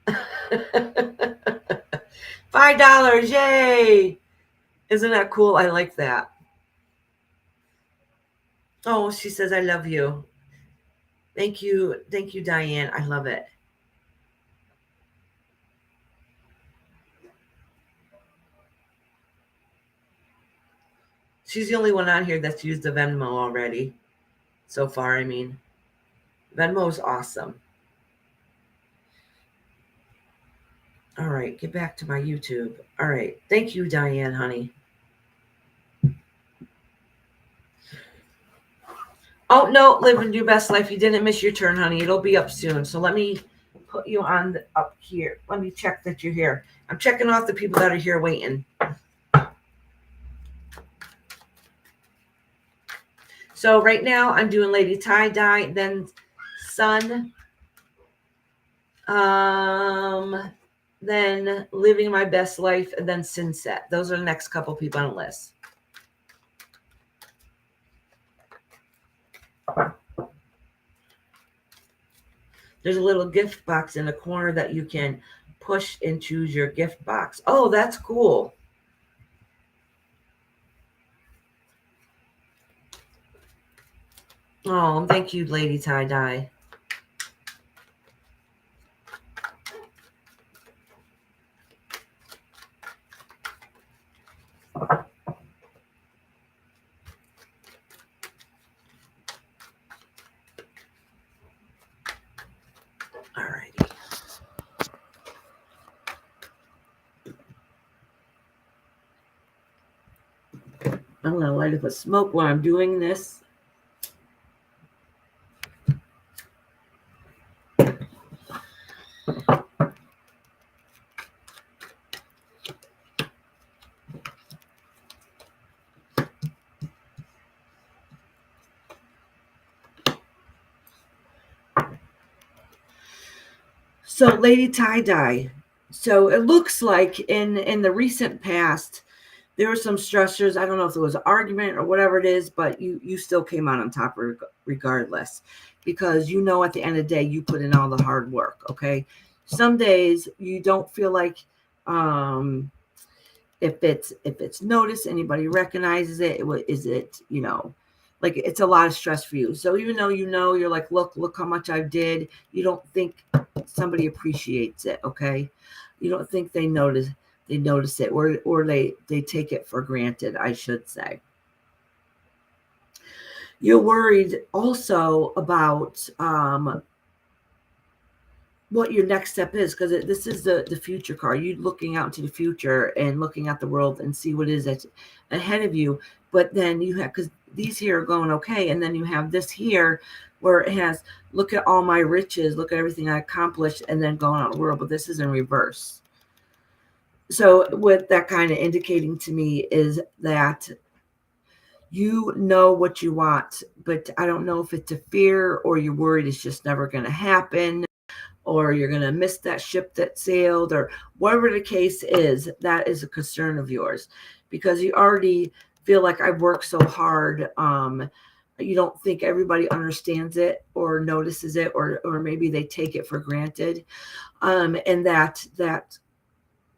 $5, yay! Isn't that cool? I like that. Oh, she says, I love you. Thank you, Diane. I love it. She's the only one on here that's used the Venmo already. So far, I mean. Venmo's awesome. All right, get back to my YouTube. All right. Thank you, Diane, honey. Oh, no, living your best life. You didn't miss your turn, honey. It'll be up soon. So let me put you on up here. Let me check that you're here. I'm checking off the people that are here waiting. So right now I'm doing Lady Tie-Dye, then Sun, then Living My Best Life, and then Sinset. Those are the next couple people on the list. There's a little gift box in the corner that you can push and choose your gift box. Oh, that's cool. Oh, thank you, Lady Tie Dye. Alrighty. I'm going to light up a smoke while I'm doing this. So, Lady Tie Dye. So it looks like in the recent past, there were some stressors. I don't know if it was an argument or whatever it is, but you still came out on top regardless, because at the end of the day you put in all the hard work. Okay, some days you don't feel like if it's noticed, anybody recognizes it. Is it like it's a lot of stress for you. So even though you're like, look how much I did, you don't think somebody appreciates it. Okay, you don't think they notice it, or they take it for granted, I should say. You're worried also about what your next step is, because this is the future card. You looking out into the future and looking at the world and see what is that's ahead of you. But then you have, because these here are going okay, and then you have this here where it has, look at all my riches, look at everything I accomplished, and then going out in the world. But this is in reverse. So what that kind of indicating to me is that you know what you want, but I don't know if it's a fear or you're worried it's just never going to happen, or you're going to miss that ship that sailed, or whatever the case is. That is a concern of yours, because you already feel like I've worked so hard. You don't think everybody understands it or notices it, or maybe they take it for granted. And that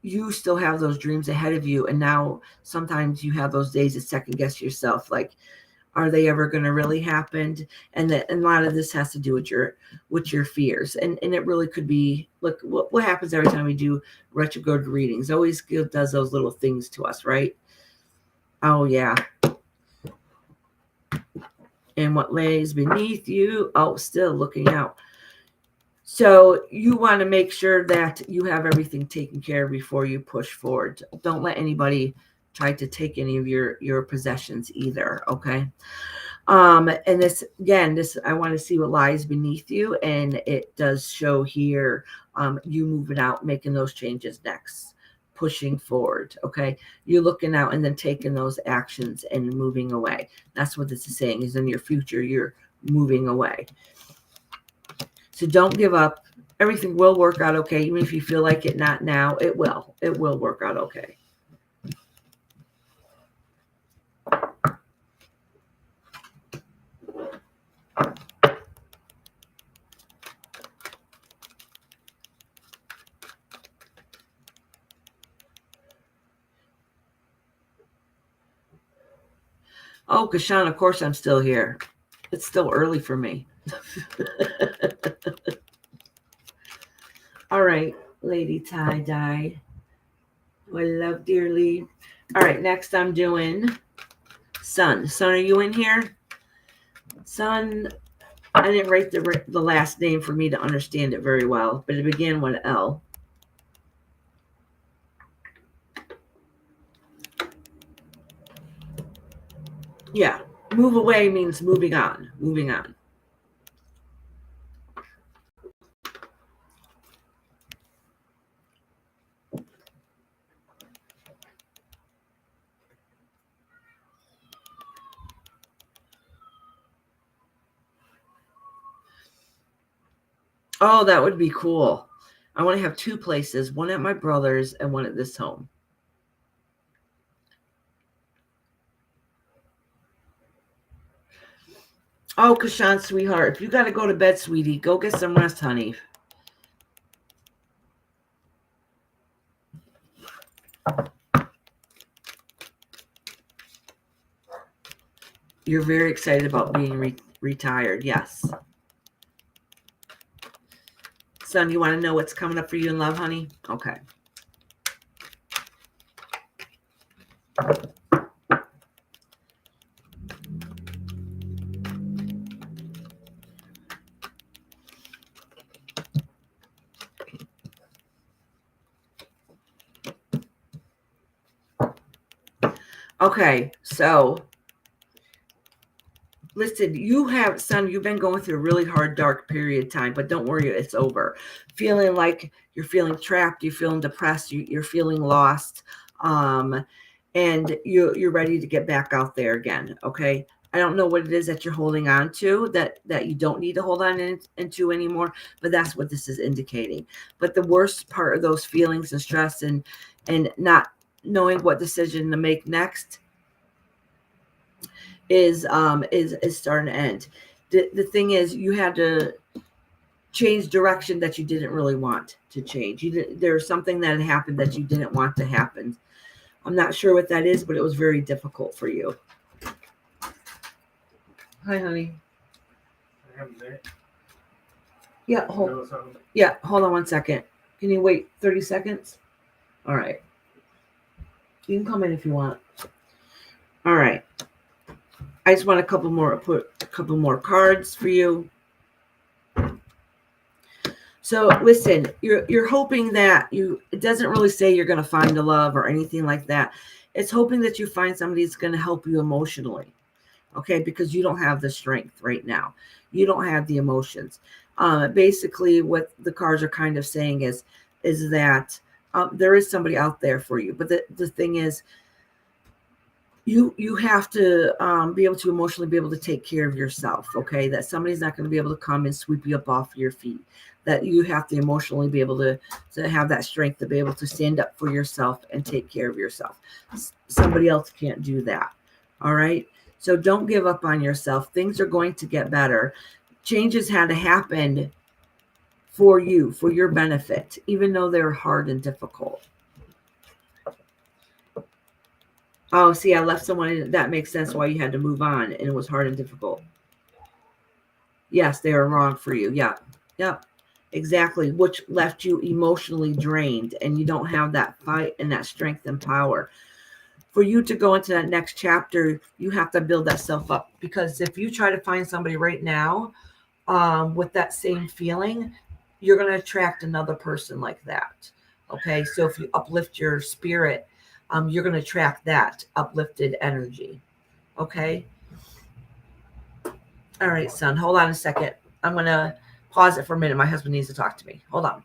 you still have those dreams ahead of you. And now sometimes you have those days to second guess yourself, like, are they ever going to really happen? And a lot of this has to do with your fears. And it really could be, look, what happens every time we do retrograde readings? Always does those little things to us, right? Oh, yeah. And what lays beneath you? Oh, still looking out. So you want to make sure that you have everything taken care of before you push forward. Don't let anybody try to take any of your possessions either. Okay. And this, again, I want to see what lies beneath you. And it does show here, you moving out, making those changes next, pushing forward. Okay. You're looking out and then taking those actions and moving away. That's what this is saying, is in your future, you're moving away. So don't give up. Everything will work out okay. Even if you feel like it not now, it will. It will work out okay. Oh, Kashan, of course I'm still here. It's still early for me. All right, Lady Tie Dye, who I love dearly. All right, next I'm doing Sun. Sun, are you in here? Sun, I didn't write the last name for me to understand it very well, but it began with L. Yeah, move away means moving on, moving on. Oh, that would be cool. I want to have two places, one at my brother's and one at this home. Oh, Kashan, sweetheart, if you got to go to bed, sweetie, go get some rest, honey. You're very excited about being retired. Yes. Son, you want to know what's coming up for you in love, honey? Okay. Okay, so listen, you've been going through a really hard, dark period of time, but don't worry, it's over. Feeling like you're feeling trapped, you're feeling depressed, you're feeling lost, and you're ready to get back out there again. Okay. I don't know what it is that you're holding on to that you don't need to hold on into anymore, but that's what this is indicating. But the worst part of those feelings and stress and not knowing what decision to make next is starting to end. The thing is, you had to change direction that you didn't really want to change. There's something that had happened that you didn't want to happen. I'm not sure what that is, but it was very difficult for you. Hi, honey. Yeah, hold on 1 second. Can you wait 30 seconds? All right. You can come in if you want. All right. I just want put a couple more cards for you. So listen, you're hoping that it doesn't really say you're going to find a love or anything like that. It's hoping that you find somebody that's going to help you emotionally. Okay, because you don't have the strength right now. You don't have the emotions. Basically, what the cards are kind of saying is that there is somebody out there for you. But the thing is, you have to be able to emotionally be able to take care of yourself. Okay, that somebody's not going to be able to come and sweep you up off your feet. That you have to emotionally be able to have that strength to be able to stand up for yourself and take care of yourself. Somebody else can't do that. All right. So don't give up on yourself. Things are going to get better. Changes had to happen for you, for your benefit, even though they're hard and difficult. Oh, see, I left someone. That makes sense why you had to move on, and it was hard and difficult. Yes, they were wrong for you. Yeah. Yep. Exactly. Which left you emotionally drained, and you don't have that fight and that strength and power. For you to go into that next chapter, you have to build that self up, because if you try to find somebody right now with that same feeling, you're going to attract another person like that. Okay. So if you uplift your spirit, you're going to attract that uplifted energy. Okay. All right, son. Hold on a second. I'm going to pause it for a minute. My husband needs to talk to me. Hold on.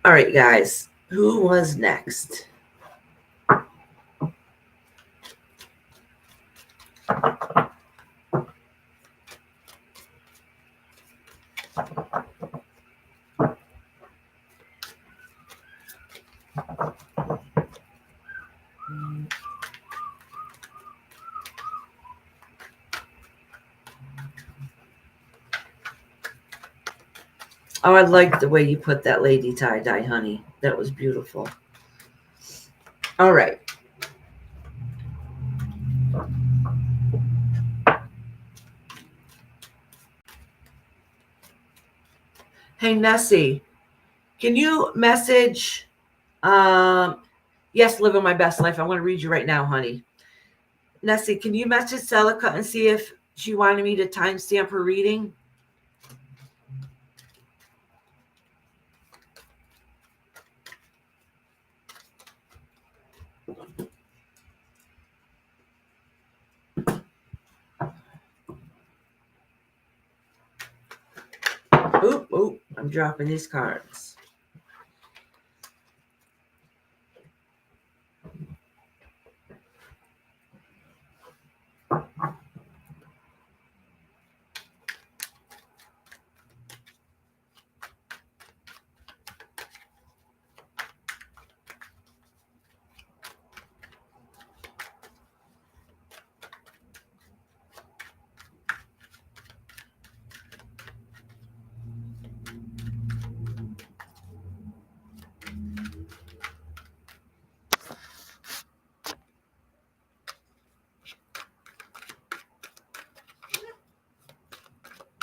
All right, guys. Who was next? Oh, I like the way you put that lady tie-dye, honey. That was beautiful. All right. Hey, Nessie, can you message? Yes, living my best life. I want to read you right now, honey. Nessie, can you message Celica and see if she wanted me to timestamp her reading? Oop, I'm dropping these cards.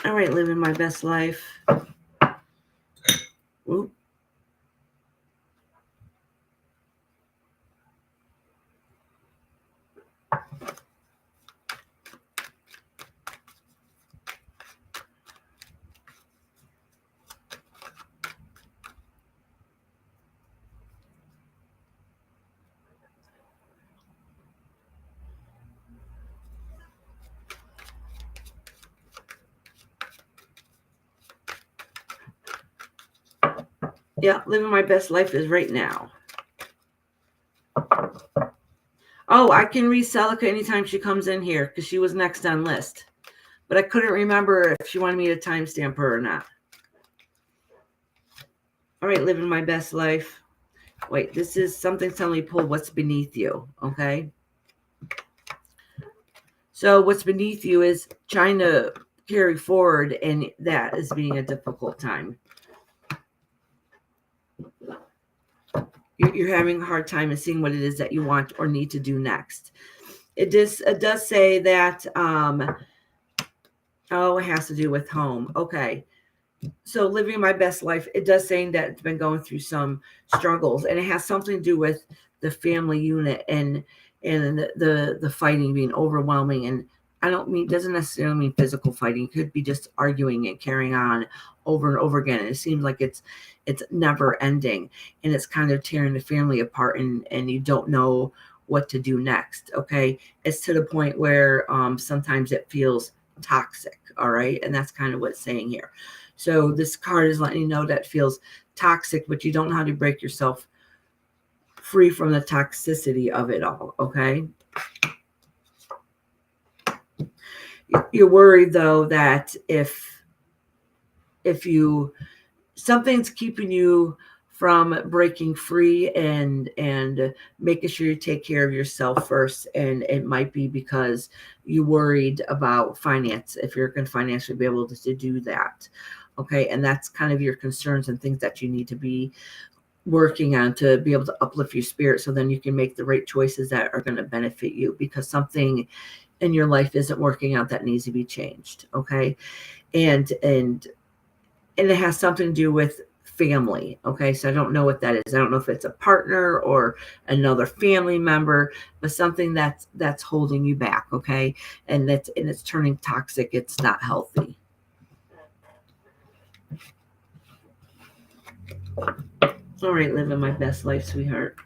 All right, living my best life. Oop. Yeah, living my best life is right now. Oh, I can read Celica anytime she comes in here because she was next on list. But I couldn't remember if she wanted me to timestamp her or not. All right, living my best life. Wait, this is something telling me pull what's beneath you, okay? So what's beneath you is trying to carry forward, and that is being a difficult time. You're having a hard time in seeing what it is that you want or need to do next. It does say that, it has to do with home. Okay. So living my best life, it does say that it's been going through some struggles, and it has something to do with the family unit and the fighting being overwhelming. And I don't mean, doesn't necessarily mean physical fighting. It could be just arguing and carrying on over and over again. And it seems like it's never ending, and it's kind of tearing the family apart, and you don't know what to do next. Okay. It's to the point where sometimes it feels toxic. All right. And that's kind of what it's saying here. So this card is letting you know that feels toxic, but you don't know how to break yourself free from the toxicity of it all. Okay. You're worried though that if you, something's keeping you from breaking free and making sure you take care of yourself first, and it might be because you worried about finance, if you're going to financially be able to do that. Okay. And that's kind of your concerns and things that you need to be working on to be able to uplift your spirit, so then you can make the right choices that are going to benefit you, because something in your life isn't working out that needs to be changed. Okay. And it has something to do with family. Okay. So I don't know what that is. I don't know if it's a partner or another family member, but something that's holding you back. Okay. And it's turning toxic. It's not healthy. All right. Living my best life, sweetheart.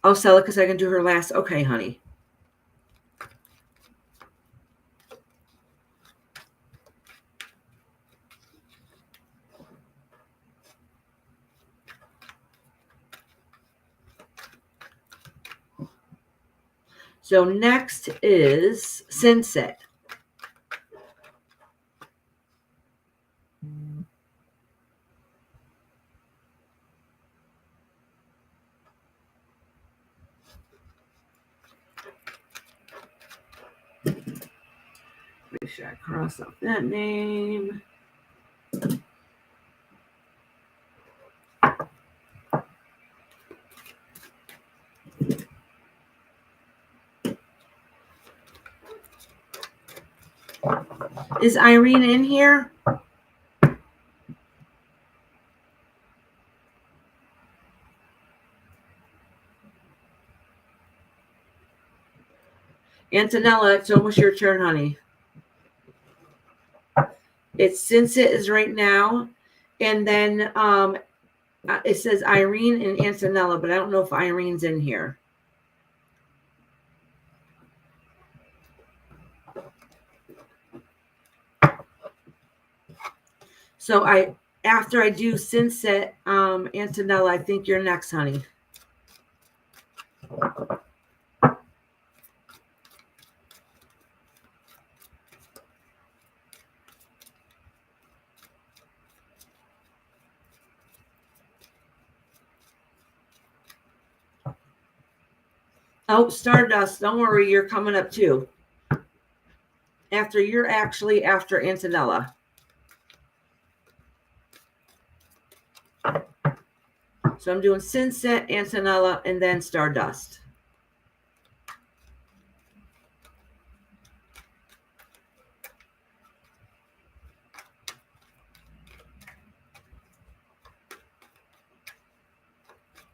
I'll sell it because I can do her last. Okay, honey. So next is Sunset. Make sure I cross out that name. Is Irene in here? Antonella, it's almost your turn, honey. It's since it is right now, and then it says Irene and Antonella, but I don't know if Irene's in here. So after I do Sinset, Antonella, I think you're next, honey. Oh, Stardust, don't worry, you're coming up too. You're actually after Antonella. So I'm doing Sinset, Antonella, and then Stardust.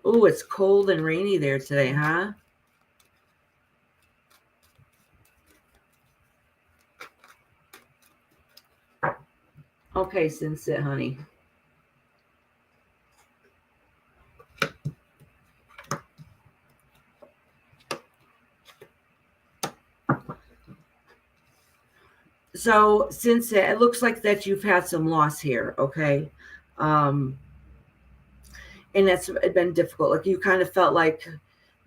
Oh, it's cold and rainy there today, huh? Okay, Sinset, honey. So since it looks like that you've had some loss here, okay? And that's been difficult. Like you kind of felt like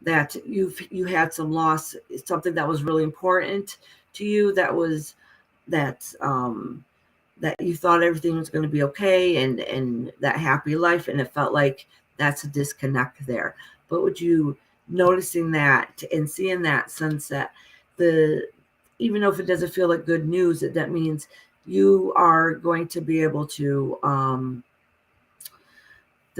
that you had some loss, something that was really important to you, that you thought everything was going to be okay and that happy life, and it felt like that's a disconnect there. But would you noticing that and seeing that sunset, even though if it doesn't feel like good news, that means you are going to be able to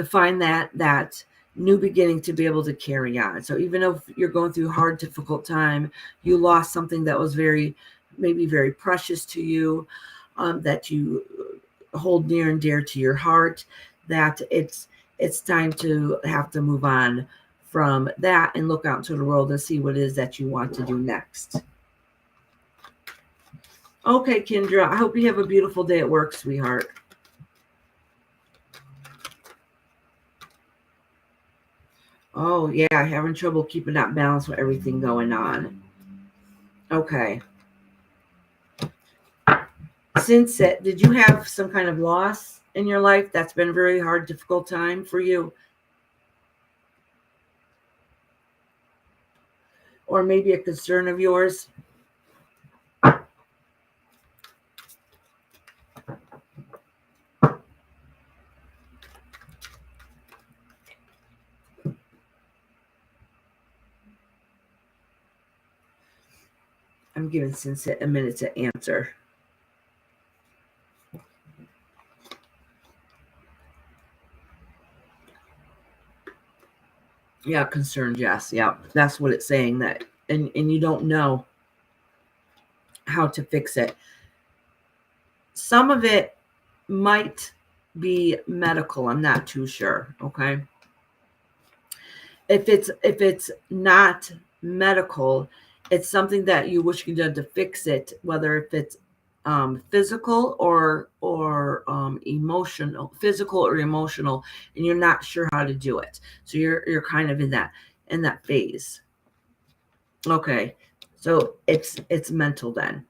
find that new beginning to be able to carry on. So even if you're going through a hard, difficult time, you lost something that was maybe very precious to you, that you hold near and dear to your heart, that it's time to have to move on from that and look out into the world and see what it is that you want to do next. Okay, Kendra, I hope you have a beautiful day at work, sweetheart. Oh, yeah, having trouble keeping that balance with everything going on. Okay. Since it, did you have some kind of loss in your life that's been a very hard, difficult time for you? Or maybe a concern of yours? I'm giving Sinset a minute to answer. Yeah, concerned, yes. Yeah, that's what it's saying, that and you don't know how to fix it. Some of it might be medical. I'm not too sure. Okay. If it's not medical, it's something that you wish you did to fix it, whether if it's physical or emotional, physical or emotional, and you're not sure how to do it. So you're kind of in that phase. Okay. So it's mental then.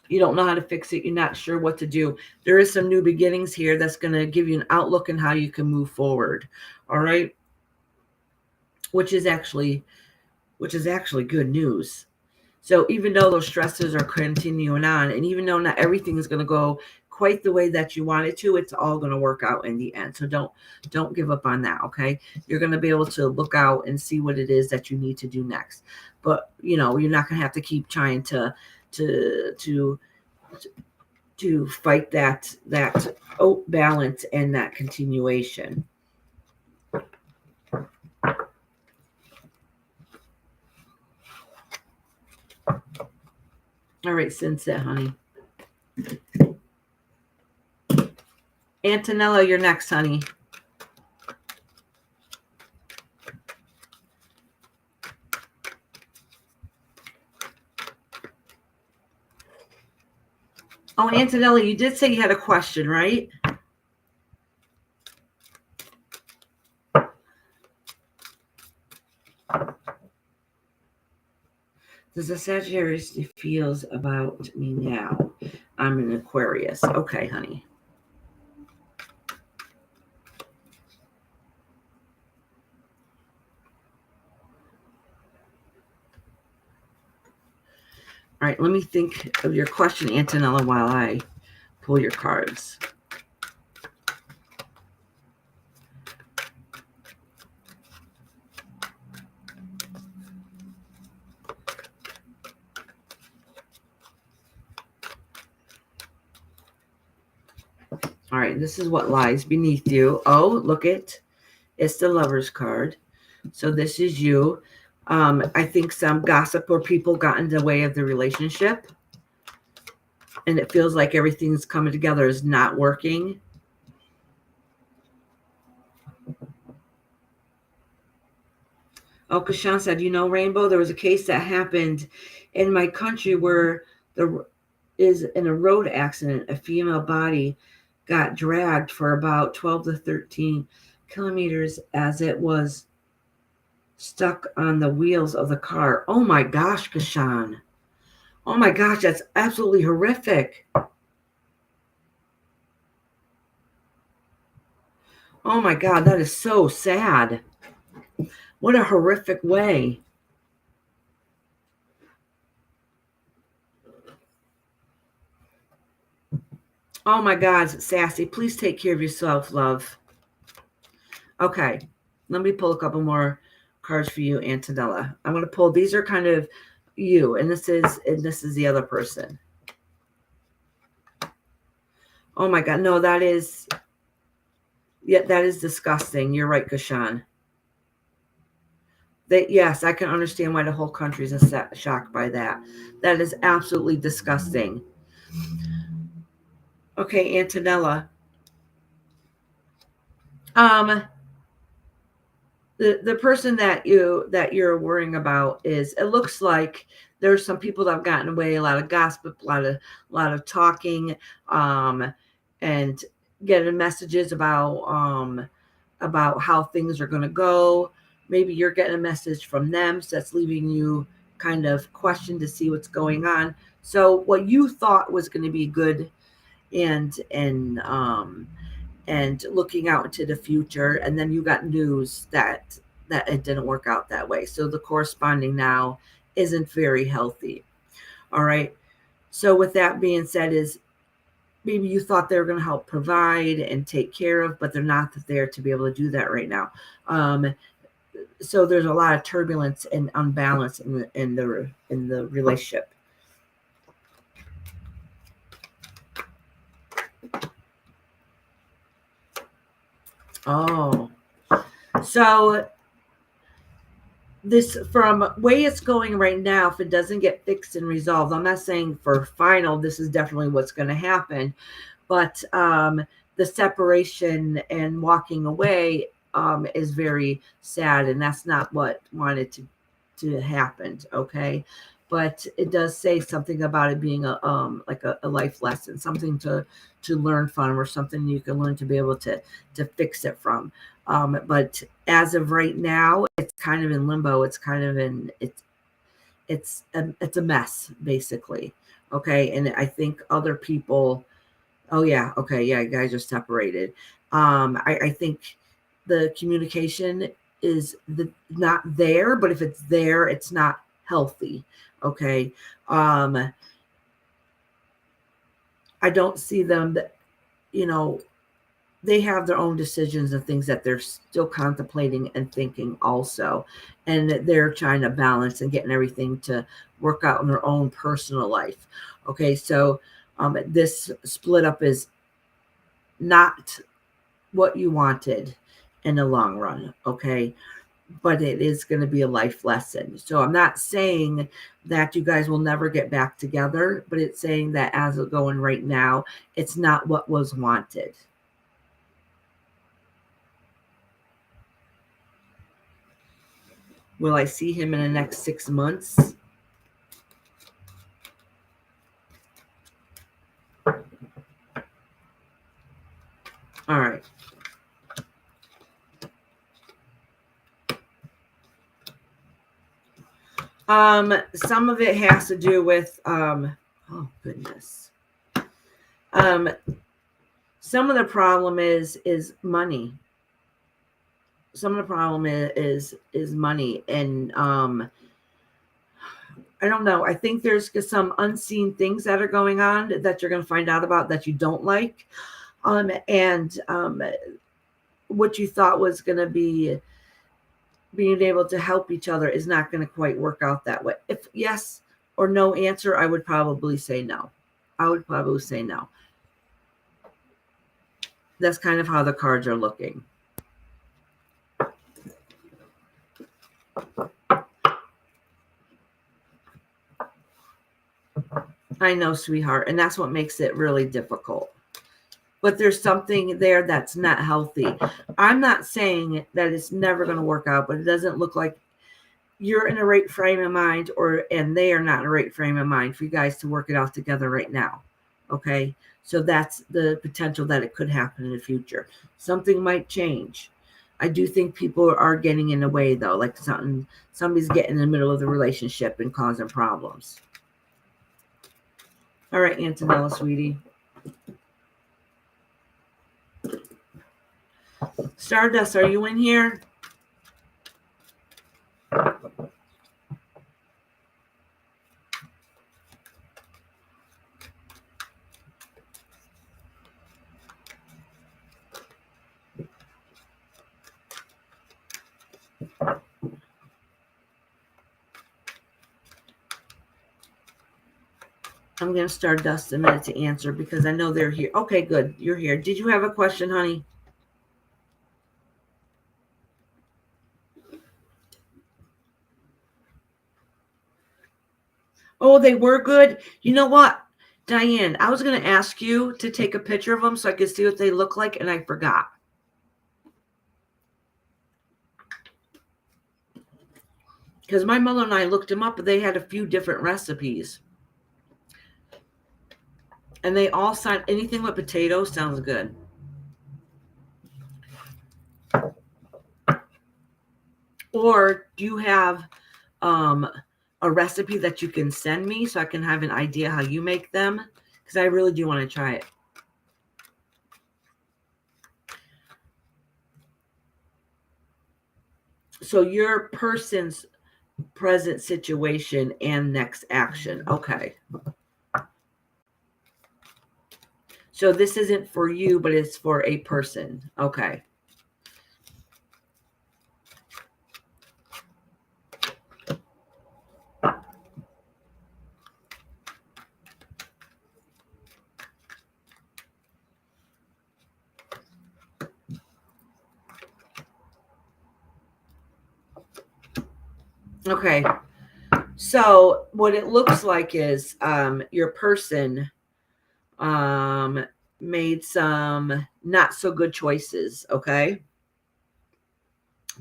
You don't know how to fix it. You're not sure what to do. There is some new beginnings here that's going to give you an outlook on how you can move forward. All right. Which is actually good news. So even though those stresses are continuing on, and even though not everything is going to go quite the way that you want it to, it's all going to work out in the end. So don't give up on that. Okay. You're going to be able to look out and see what it is that you need to do next. But you're not going to have to keep trying to fight that balance and that continuation. All right, Sunset, honey. Antonella, you're next, honey. Oh, Antonella, you did say you had a question, right? Does the Sagittarius feels about me now? I'm an Aquarius. Okay, honey. All right, let me think of your question, Antonella, while I pull your cards. All right, this is what lies beneath you. Oh, look it. It's the Lover's card. So this is you. I think some gossip or people got in the way of the relationship. And it feels like everything's coming together is not working. Oh, Kashan said, Rainbow, there was a case that happened in my country where there is in a road accident, a female body got dragged for about 12 to 13 kilometers as it was stuck on the wheels of the car. Oh my gosh, Kashan. Oh my gosh, that's absolutely horrific. Oh my God, that is so sad. What a horrific way. Oh my God, Sassy, please take care of yourself, love. Okay, let me pull a couple more cards for you, Antonella. I'm going to pull, these are kind of you, and this is the other person. Oh my God, no, that is disgusting. You're right, Kashan. Yes, I can understand why the whole country is shocked by that. That is absolutely disgusting. Okay, Antonella. The person that you're worrying about is, it looks like there's some people that have gotten away, a lot of gossip, a lot of talking, and getting messages about how things are going to go. Maybe you're getting a message from them, so that's leaving you kind of question to see what's going on. So what you thought was going to be good and looking out into the future, and then you got news that it didn't work out that way. So the corresponding now isn't very healthy. All right. So with that being said, is maybe you thought they were going to help provide and take care of, but they're not there to be able to do that right now. So there's a lot of turbulence and unbalance in the relationship. Oh, so this, from way it's going right now, if it doesn't get fixed and resolved, I'm not saying for final, this is definitely what's going to happen, but the separation and walking away is very sad, and that's not what wanted to happen. Okay. But it does say something about it being like a life lesson, something to learn from, or something you can learn to be able to fix it from. But as of right now, it's kind of in limbo. It's kind of in it's a mess, basically. Okay. And I think other people, oh yeah, okay, yeah, you guys are separated. I think the communication is not there, but if it's there, it's not healthy. Okay. I I don't see them that, you know, they have their own decisions and things that they're still contemplating and thinking also. And they're trying to balance and getting everything to work out in their own personal life. Okay, so this split up is not what you wanted in the long run. Okay, but it is going to be a life lesson. So I'm not saying that you guys will never get back together, but it's saying that as it's going right now, it's not what was wanted. Will I see him in the next 6 months? All right. Some of it has to do with oh goodness. Some of the problem is money. Some of the problem is money, and I don't know. I think there's some unseen things that are going on that you're going to find out about that you don't like, and what you thought was going to be being able to help each other is not going to quite work out that way. If yes or no answer, I would probably say no. I would probably say no. That's kind of how the cards are looking. I know, sweetheart, and that's what makes it really difficult. But there's something there that's not healthy. I'm not saying that it's never going to work out, but it doesn't look like you're in a right frame of mind, and they are not in a right frame of mind for you guys to work it out together right now. Okay, so that's the potential that it could happen in the future. Something might change. I do think people are getting in the way, though, like somebody's getting in the middle of the relationship and causing problems. All right, Antonella, sweetie. Stardust, are you in here? I'm going to Stardust a minute to answer because I know they're here. Okay, good. You're here. Did you have a question, honey? Oh, they were good. You know what, Diane, I was going to ask you to take a picture of them so I could see what they look like, and I forgot. Because my mother and I looked them up, but they had a few different recipes. And they all sound, anything with potatoes sounds good. Or do you have a recipe that you can send me so I can have an idea how you make them? Because I really do want to try it. So your person's present situation and next action. Okay. So this isn't for you, but it's for a person. Okay. Okay. So what it looks like is your person made some not so good choices, okay?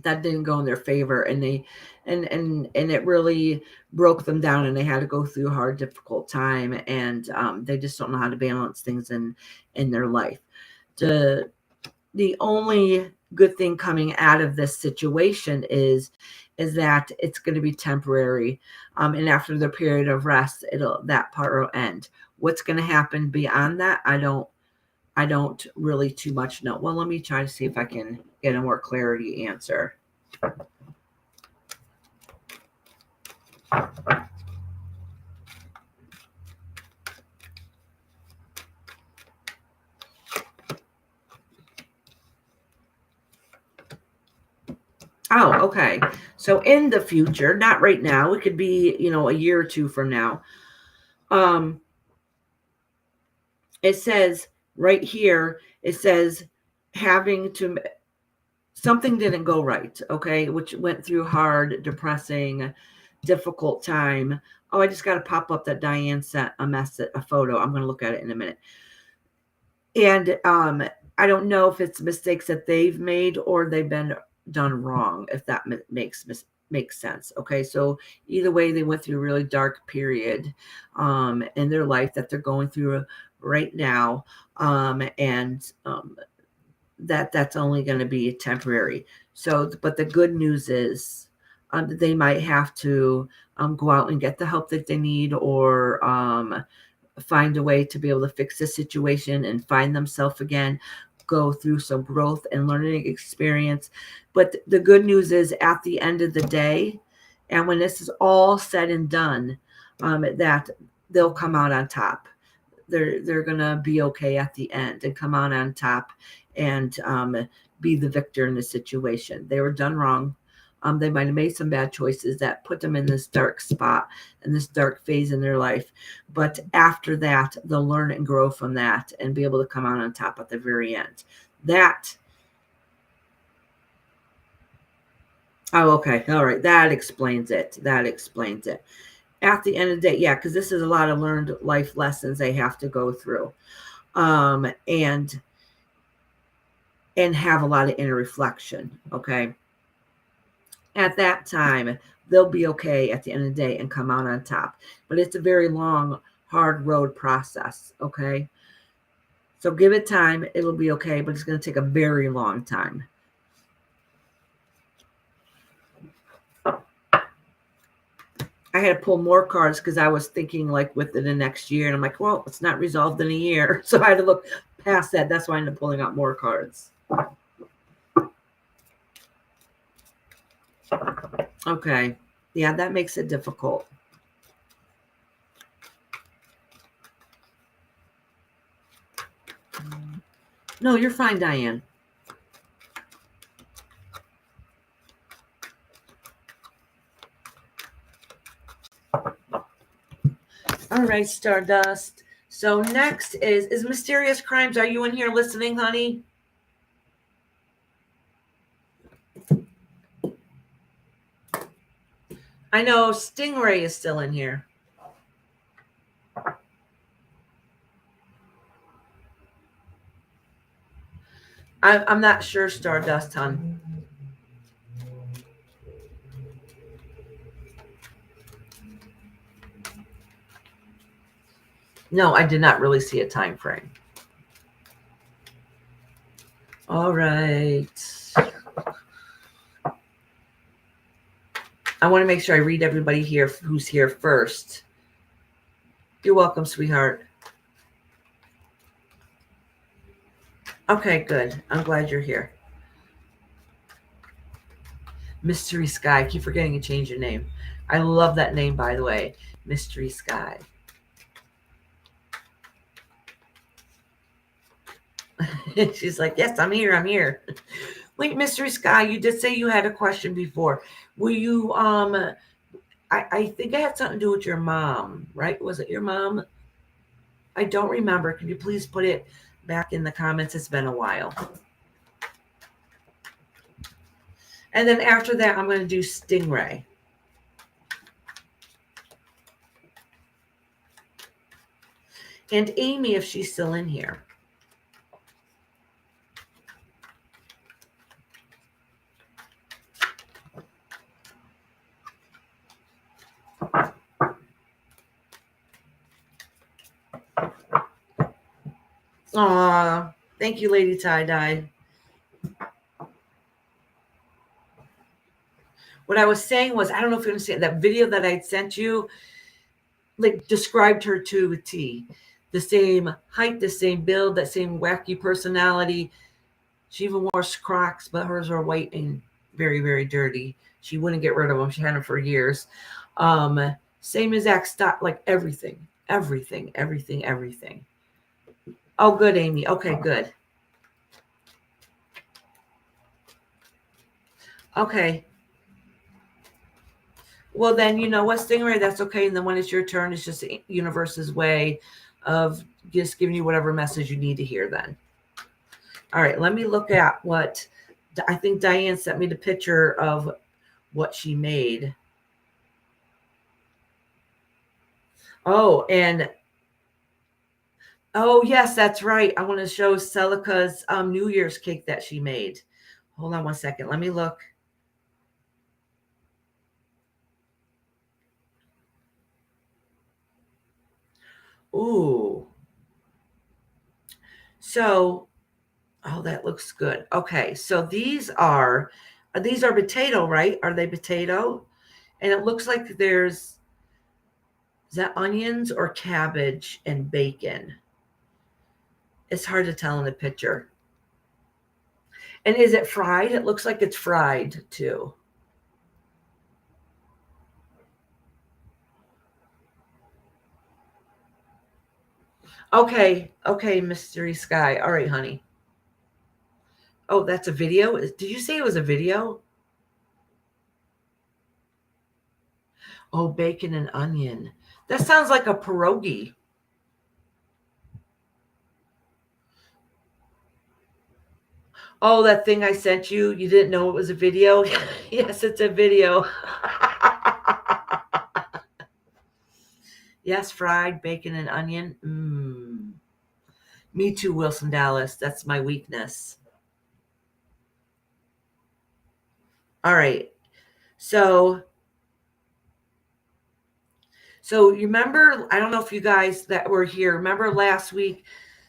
That didn't go in their favor, and they and it really broke them down, and they had to go through a hard, difficult time, and they just don't know how to balance things in their life. The only good thing coming out of this situation is that it's going to be temporary, and after the period of rest, that part will end. What's going to happen beyond that, I don't really too much know. Well, let me try to see if I can get a more clarity answer. Oh, okay. So in the future, not right now, it could be, a year or two from now. It says right here, it says something didn't go right, okay, which went through hard, depressing, difficult time. Oh, I just got to pop up that Diane sent a photo. I'm going to look at it in a minute. And I don't know if it's mistakes that they've made or they've been done wrong, if that makes sense. Okay, so either way, they went through a really dark period in their life that they're going through right now, and that's only going to be temporary. So, but the good news is they might have to go out and get the help that they need, or find a way to be able to fix the situation and find themselves again, go through some growth and learning experience. But the good news is at the end of the day, and when this is all said and done, that they'll come out on top. They're gonna be okay at the end and come out on top and be the victor in the situation. They were done wrong. They might have made some bad choices that put them in this dark spot and this dark phase in their life. But after that, they'll learn and grow from that and be able to come out on top at the very end. Oh, okay. All right. That explains it. At the end of the day, yeah, because this is a lot of learned life lessons they have to go through. And have a lot of inner reflection. Okay. At that time, they'll be okay at the end of the day and come out on top. But it's a very long, hard road process. Okay. So give it time. It'll be okay, but it's going to take a very long time. I had to pull more cards because I was thinking like within the next year. And I'm like, well, it's not resolved in a year. So I had to look past that. That's why I ended up pulling out more cards. Okay. Yeah, that makes it difficult. No, you're fine, Diane. All right, Stardust. So next is Mysterious Crimes. Are you in here listening, honey? I know Stingray is still in here. I'm not sure, Stardust, hon. No, I did not really see a time frame. All right. I want to make sure I read everybody here who's here first. You're welcome, sweetheart. Okay, good. I'm glad you're here. Mystery Sky. I keep forgetting to change your name. I love that name, by the way. Mystery Sky. She's like, yes, I'm here. Wait, Mystery Sky, you did say you had a question before. Will you, I think it had something to do with your mom, right? Was it your mom? I don't remember. Could you please put it back in the comments? It's been a while. And then after that, I'm going to do Stingray. And Amy, if she's still in here. Aw, thank you, Lady Tie-Dye. What I was saying was, I don't know if you understand, that video that I'd sent you, like, described her to a T. The same height, the same build, that same wacky personality. She even wore Crocs, but hers are white and very, very dirty. She wouldn't get rid of them. She had them for years. Same exact style, like everything. Oh, good, Amy. Okay, good. Okay. Well, then, you know what, Stingray, that's okay. And then when it's your turn, it's just the universe's way of just giving you whatever message you need to hear then. All right, let me look at what I think Diane sent me the picture of what she made. Oh, and oh, yes, that's right. I want to show Celica's New Year's cake that she made. Hold on one second. Let me look. Ooh. So, oh, that looks good. Okay, so these are potato, right? Are they potato? And it looks like there's, is that onions or cabbage and bacon? It's hard to tell in the picture. And is it fried? It looks like it's fried too. Okay, okay, Mystery Sky. All right, honey. Oh, that's a video? Did you say it was a video? Oh, bacon and onion. That sounds like a pierogi. Oh, that thing I sent you, you didn't know it was a video? Yes, it's a video. Yes, fried bacon and onion. Me too, Wilson Dallas. That's my weakness. All right. So you remember, I don't know if you guys that were here, remember last week,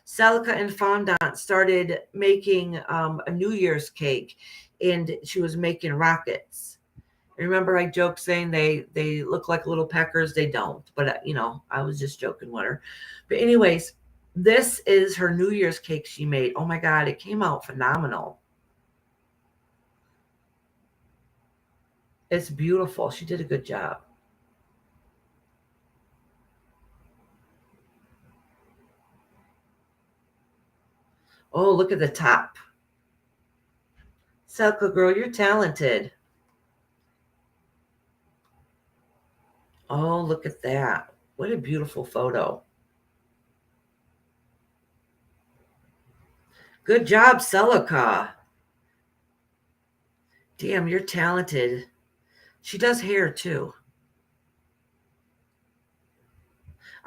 Celica and Fondant started making a New Year's cake, and she was making rockets. Remember I joked saying they look like little peckers. They don't, but I was just joking with her. But anyways, this is her New Year's cake she made. Oh my God, it came out phenomenal. It's beautiful. She did a good job. Oh, look at the top. Celica girl, you're talented. Oh, look at that. What a beautiful photo. Good job, Celica. Damn, you're talented. She does hair too.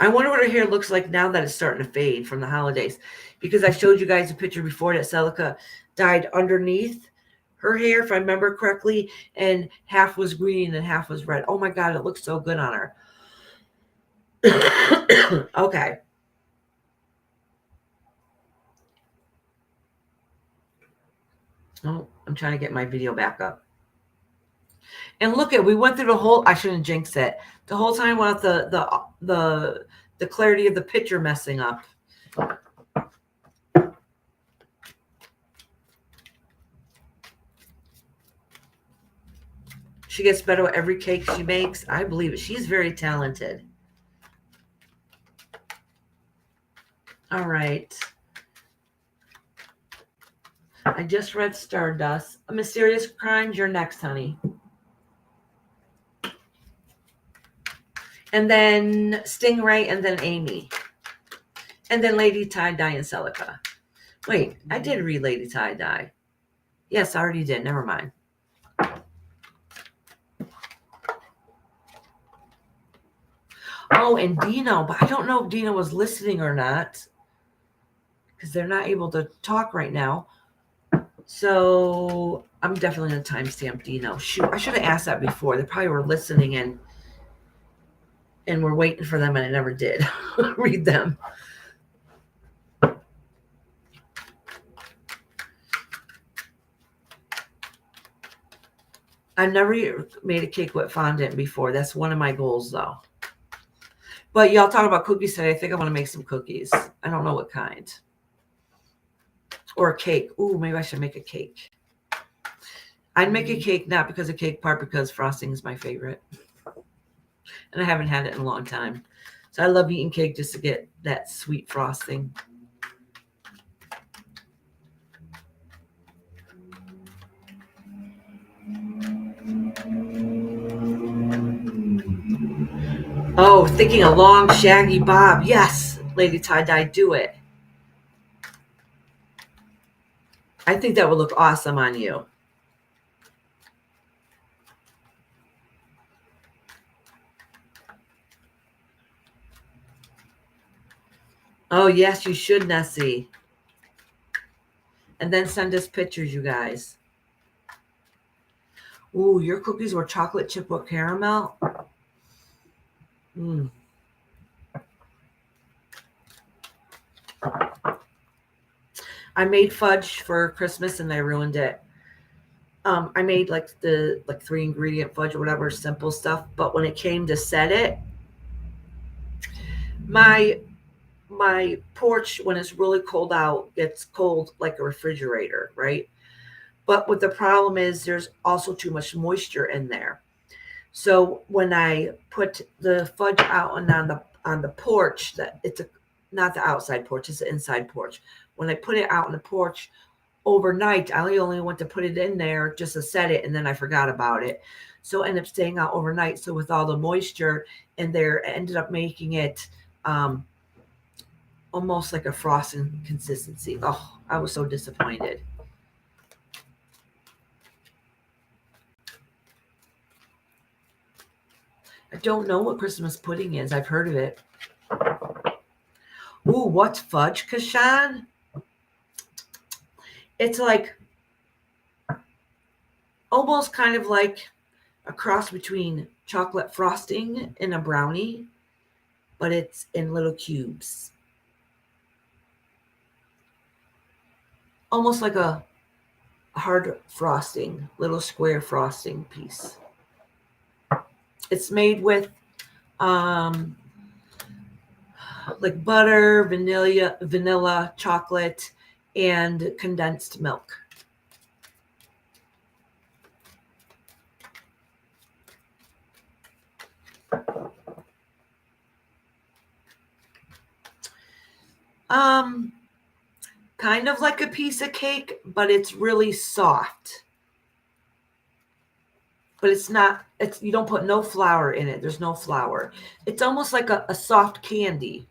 I wonder what her hair looks like now that it's starting to fade from the holidays, because I showed you guys a picture before that Celica dyed underneath her hair, if I remember correctly, and half was green and half was red. Oh my God, it looks so good on her. Okay. Oh, I'm trying to get my video back up. And look at, we went through the whole, I shouldn't jinx it. The whole time without the clarity of the picture messing up. She gets better with every cake she makes. I believe it. She's very talented. All right. I just read Stardust. Mysterious Crimes, you're next, honey. And then Stingray, and then Amy. And then Lady Tie-Dye and Celica. Wait, I did read Lady Tie-Dye. Yes, I already did. Never mind. Oh, and Dino, but I don't know if Dino was listening or not, because they're not able to talk right now. So I'm definitely going to timestamp Dino. Shoot, I should have asked that before. They probably were listening and we're waiting for them, and I never did read them. I've never made a cake with fondant before. That's one of my goals, though. But y'all talking about cookies today. I think I want to make some cookies. I don't know what kind. Or a cake. Ooh, maybe I should make a cake. I'd make a cake not because of cake part, because frosting is my favorite. And I haven't had it in a long time. So I love eating cake just to get that sweet frosting. Oh, thinking a long shaggy bob. Yes, Lady Tie-Dye, do it. I think that would look awesome on you. Oh, yes, you should, Nessie. And then send us pictures, you guys. Ooh, your cookies were chocolate chip with caramel. Mm. I made fudge for Christmas and I ruined it. I made like 3-ingredient fudge or whatever, simple stuff. But when it came to set it, my porch, when it's really cold out, gets cold like a refrigerator, right? But what the problem is, there's also too much moisture in there. So when I put the fudge out on the porch, that it's not the outside porch, it's the inside porch. When I put it out on the porch overnight, I only went to put it in there just to set it, and then I forgot about it. So I ended up staying out overnight. So with all the moisture in there, it ended up making it almost like a frosting consistency. Oh, I was so disappointed. I don't know what Christmas pudding is. I've heard of it. Ooh, what's fudge, Kashan? It's like almost kind of like a cross between chocolate frosting and a brownie, but it's in little cubes. Almost like a hard frosting, little square frosting piece. It's made with like butter, vanilla, chocolate, and condensed milk. Kind of like a piece of cake, but it's really soft. But it's not, you don't put no flour in it. There's no flour. It's almost like a soft candy.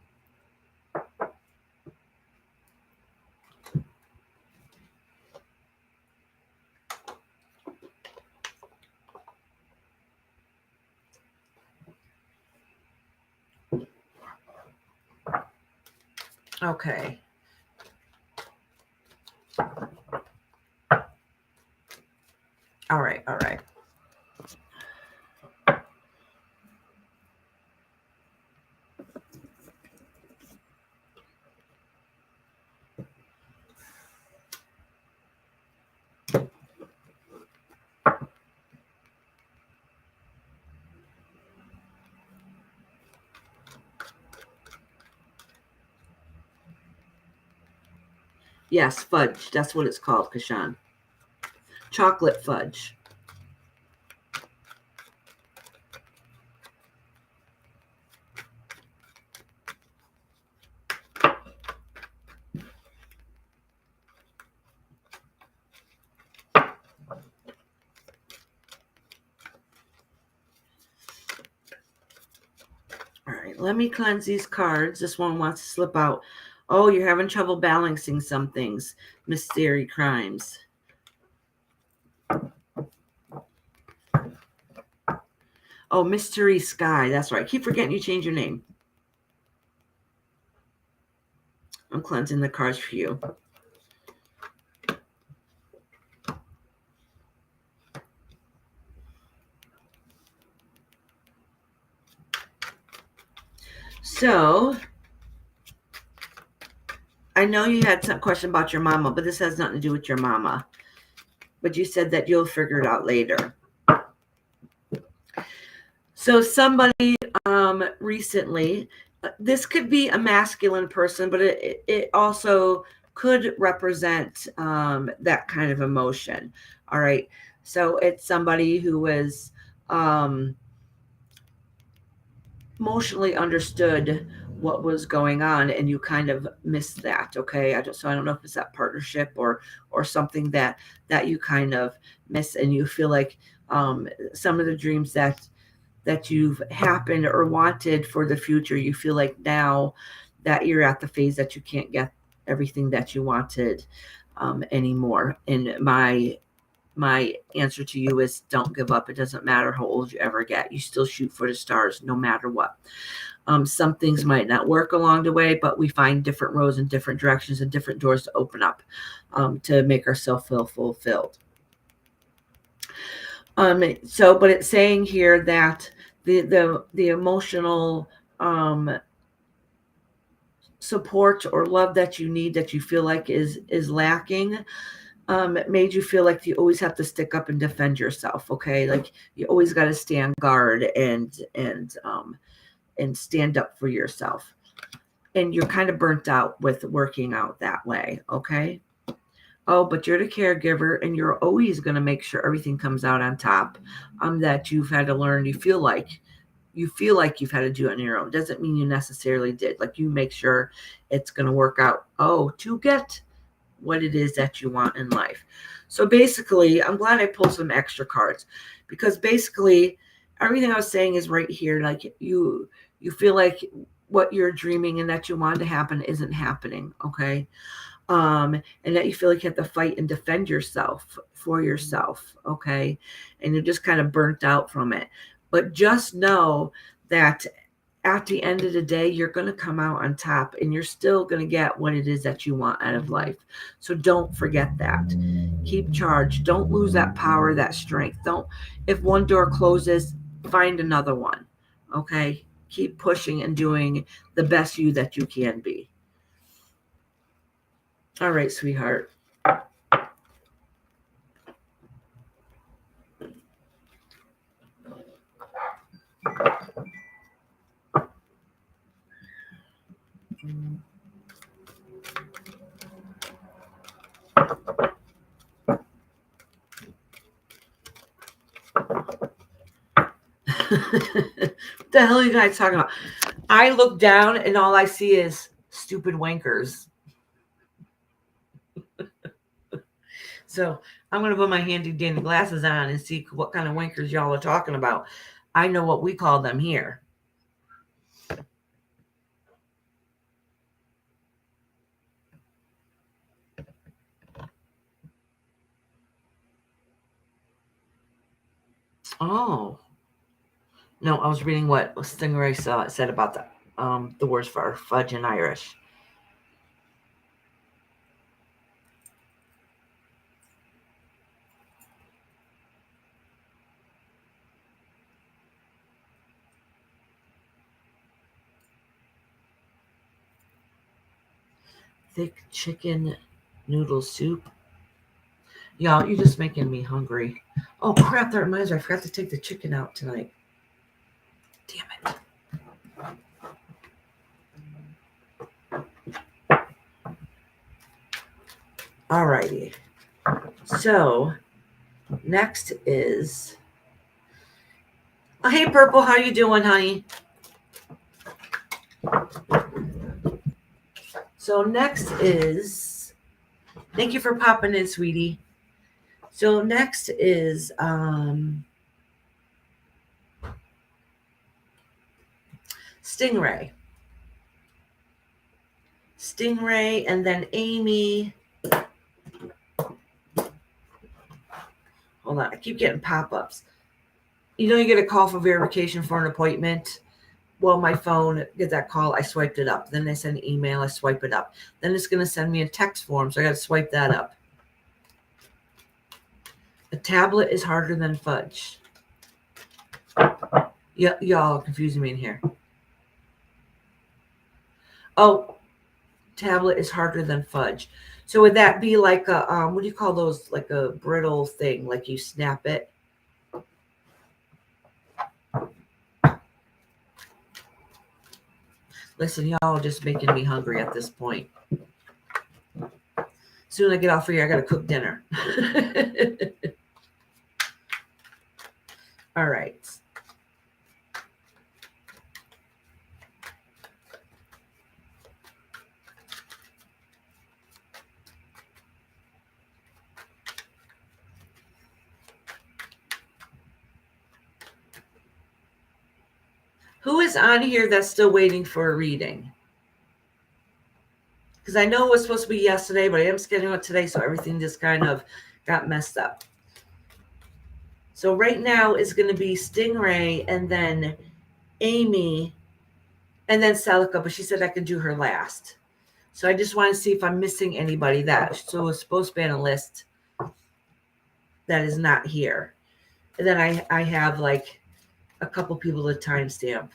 Okay. All right. Yes, fudge. That's what it's called, Kashan. Chocolate fudge. All right, let me cleanse these cards. This one wants to slip out. Oh, you're having trouble balancing some things. Mystery crimes. Oh, Mystery Sky. That's right. I keep forgetting you changed your name. I'm cleansing the cards for you. So, I know you had some question about your mama, but this has nothing to do with your mama. But you said that you'll figure it out later. So somebody recently, this could be a masculine person, but it also could represent that kind of emotion. All right. So it's somebody who was emotionally understood what was going on, and you kind of missed that. Okay, I don't know if it's that partnership or something that you kind of miss, and you feel like some of the dreams that you've happened or wanted for the future, you feel like now that you're at the phase that you can't get everything that you wanted anymore. And my answer to you is don't give up. It doesn't matter how old you ever get. You still shoot for the stars no matter what. Some things might not work along the way, but we find different roads and different directions and different doors to open up to make ourselves feel fulfilled. But it's saying here that the emotional support or love that you need, that you feel like is lacking, made you feel like you always have to stick up and defend yourself. Okay, like you always got to stand guard and stand up for yourself, and you're kind of burnt out with working out that way. Okay. Oh, but you're the caregiver, and you're always going to make sure everything comes out on top. That you've had to learn. You feel like you've had to do it on your own. Doesn't mean you necessarily did. Like, you make sure it's going to work out. Oh, to get what it is that you want in life. So basically, I'm glad I pulled some extra cards, because basically everything I was saying is right here. Like, you feel like what you're dreaming and that you want to happen isn't happening. Okay. And that you feel like you have to fight and defend yourself for yourself. Okay. And you're just kind of burnt out from it. But just know that at the end of the day, you're going to come out on top, and you're still going to get what it is that you want out of life. So don't forget that. Keep charge. Don't lose that power, that strength. If one door closes, find another one. Okay. Keep pushing and doing the best you that you can be. All right, sweetheart. What the hell are you guys talking about? I look down and all I see is stupid wankers. So I'm going to put my handy dandy glasses on and see what kind of wankers y'all are talking about. I know what we call them here. Oh. No, I was reading what Stingray said about the words for fudge in Irish. Thick chicken noodle soup. Y'all, you're just making me hungry. Oh, crap, that reminds me. I forgot to take the chicken out tonight. Damn it. Alrighty. So, next is... Oh, hey, Purple. How you doing, honey? So, next is... Thank you for popping in, sweetie. So, next is... Stingray, and then Amy. Hold on, I keep getting pop-ups. You know, you get a call for verification for an appointment. Well, my phone gets that call, I swiped it up. Then they send an email, I swipe it up. Then it's going to send me a text form, so I got to swipe that up. A tablet is harder than fudge. Yeah, y'all are confusing me in here. Oh, tablet is harder than fudge. So would that be like a what do you call those? Like a brittle thing, like you snap it? Listen, y'all are just making me hungry at this point. Soon I get off here, I gotta cook dinner. All right. Who is on here that's still waiting for a reading? Because I know it was supposed to be yesterday, but I am scheduling it today, so everything just kind of got messed up. So right now is going to be Stingray and then Amy and then Celica, but she said I could do her last. So I just want to see if I'm missing anybody that so it's supposed to be on a list that is not here. And then I have like a couple people to timestamp.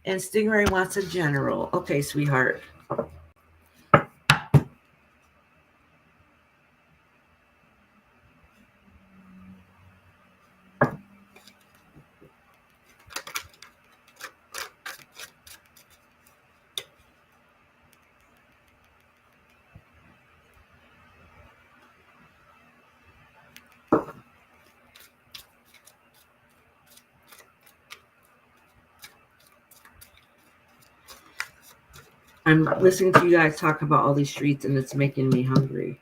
And Stingray wants a general. Okay, sweetheart. I'm listening to you guys talk about all these streets and it's making me hungry.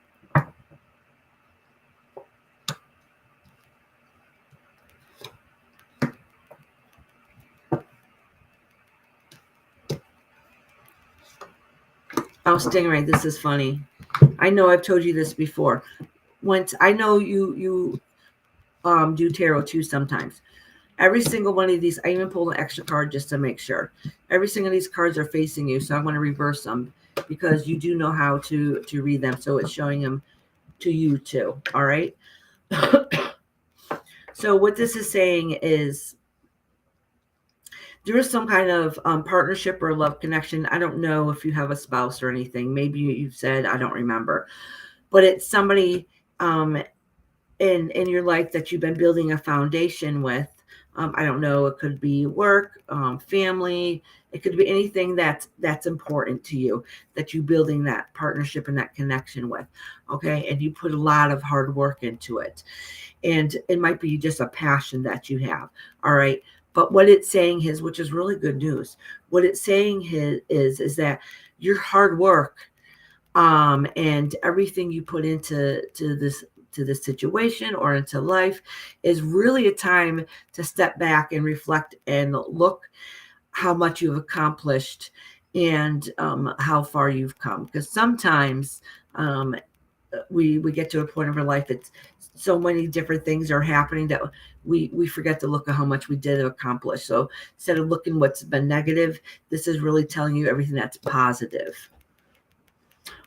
Oh, Stingray, this is funny. I know I've told you this before. Once I know you do tarot too sometimes. Every single one of these, I even pulled an extra card just to make sure. Every single of these cards are facing you, so I'm going to reverse them because you do know how to read them. So it's showing them to you too. All right. So what this is saying is there is some kind of partnership or love connection. I don't know if you have a spouse or anything. Maybe you've said, I don't remember, but it's somebody in your life that you've been building a foundation with. I don't know. It could be work, family. It could be anything that's important to you that you building that partnership and that connection with. Okay, and you put a lot of hard work into it, and it might be just a passion that you have. All right, but what it's saying is, which is really good news. What it's saying is that your hard work, and everything you put into this situation or into life is really a time to step back and reflect and look how much you've accomplished and how far you've come. Because sometimes we get to a point of our life, it's so many different things are happening that we forget to look at how much we did accomplish. So instead of looking what's been negative, this is really telling you everything that's positive.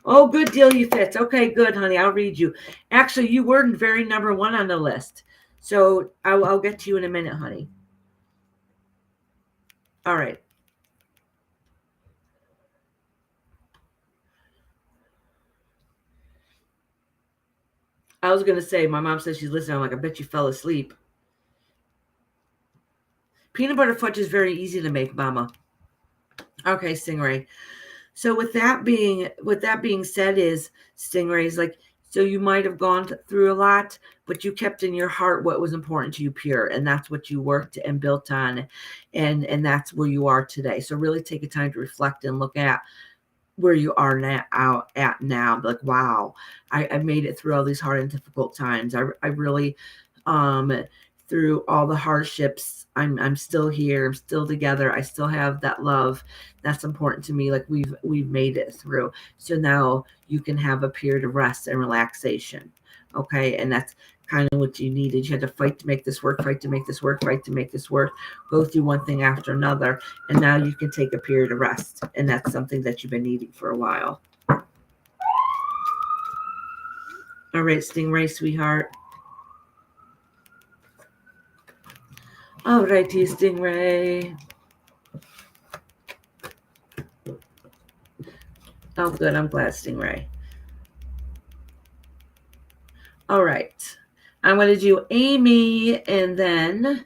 Oh, good deal, you fits. Okay, good, honey. I'll read you. Actually, you were very number one on the list. So I'll get to you in a minute, honey. All right. I was going to say, my mom says she's listening. I'm like, I bet you fell asleep. Peanut butter fudge is very easy to make, Mama. Okay, Stingray. So with that being said, is Stingray's like, so you might have gone through a lot, but you kept in your heart what was important to you pure, and that's what you worked and built on, and that's where you are today. So really take a time to reflect and look at where you are now at now. Like, wow, I made it through all these hard and difficult times. I really through all the hardships, I'm still here. I'm still together. I still have that love that's important to me. Like we've made it through. So now you can have a period of rest and relaxation. Okay, and that's kind of what you needed. You had to fight to make this work, fight to make this work, fight to make this work, go through one thing after another, and now you can take a period of rest, and that's something that you've been needing for a while. All right, Stingray, sweetheart. All righty, Stingray. Oh, good. I'm glad, Stingray. All right. I'm going to do Amy and then,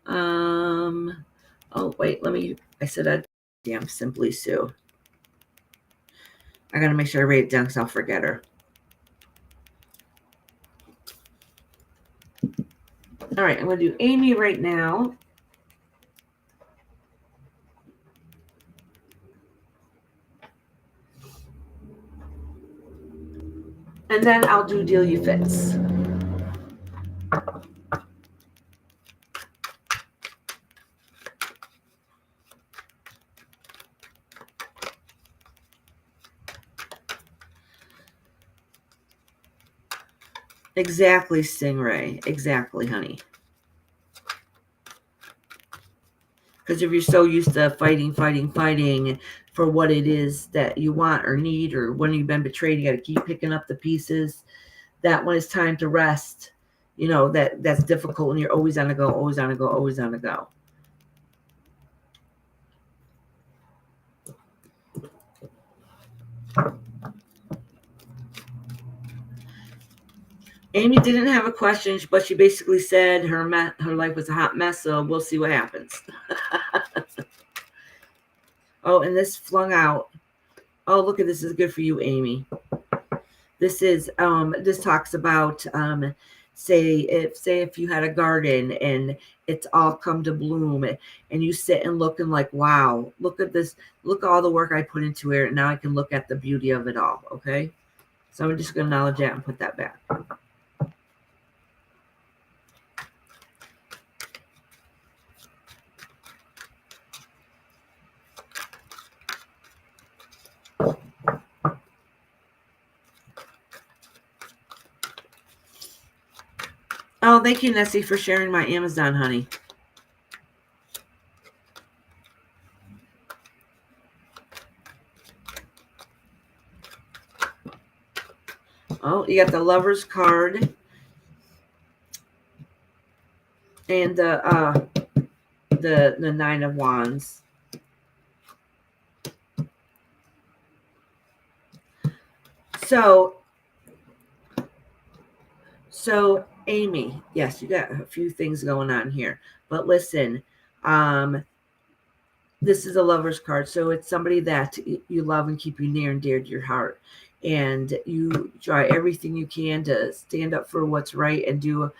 oh, wait, I said damn Simply Sue. I got to make sure I write it down because I'll forget her. All right, I'm going to do Amy right now. And then I'll do Deal You Fits. Exactly, Stingray. Exactly, honey. Because if you're so used to fighting for what it is that you want or need, or when you've been betrayed, you got to keep picking up the pieces. That when it's time to rest, that's difficult when you're always on the go, always on the go, always on the go. Amy didn't have a question, but she basically said her life was a hot mess, so we'll see what happens. Oh, and this flung out. Oh, look at this. Is good for you, Amy. This is this talks about say if you had a garden and it's all come to bloom and you sit and look and like, wow, look at this, look at all the work I put into it, and now I can look at the beauty of it all. Okay, so I'm just gonna acknowledge that and put that back. Oh, thank you, Nessie, for sharing my Amazon, honey. Oh, you got the Lover's card and the Nine of Wands. So Amy, yes, you got a few things going on here, but listen, this is a Lover's card, so it's somebody that you love and keep you near and dear to your heart, and you try everything you can to stand up for what's right and do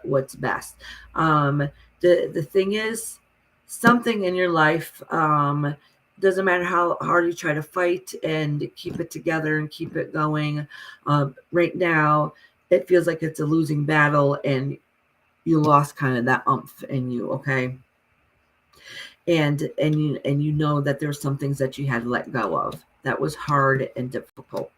what's best. The thing is, something in your life, doesn't matter how hard you try to fight and keep it together and keep it going. Right now, it feels like it's a losing battle, and you lost kind of that umph in you. Okay, and you know that there's some things that you had to let go of. That was hard and difficult.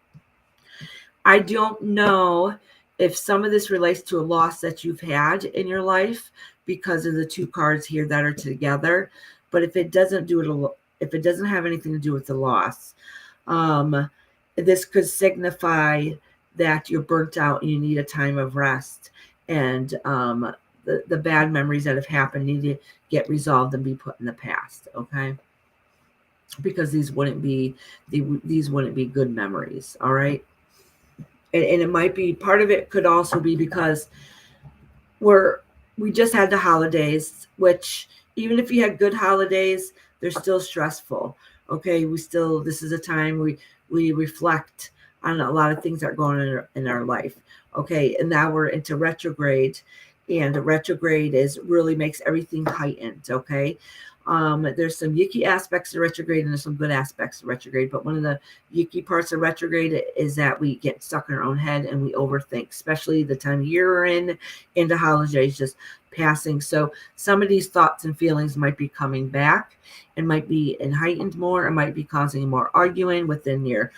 I don't know if some of this relates to a loss that you've had in your life because of the two cards here that are together. But if it doesn't if it doesn't have anything to do with the loss, this could signify that you're burnt out and you need a time of rest, and the bad memories that have happened need to get resolved and be put in the past. Okay, because these wouldn't be good memories. All right. And it might be, part of it could also be because we just had the holidays, which even if you had good holidays, they're still stressful. Okay, this is a time we reflect on a lot of things that are going on in our life. Okay, and now we're into retrograde, and the retrograde really makes everything heightened. Okay, there's some yucky aspects of retrograde and there's some good aspects of retrograde. But one of the yucky parts of retrograde is that we get stuck in our own head and we overthink, especially the time of year we're in, and the holidays just passing. So some of these thoughts and feelings might be coming back and might be heightened more, and might be causing more arguing within your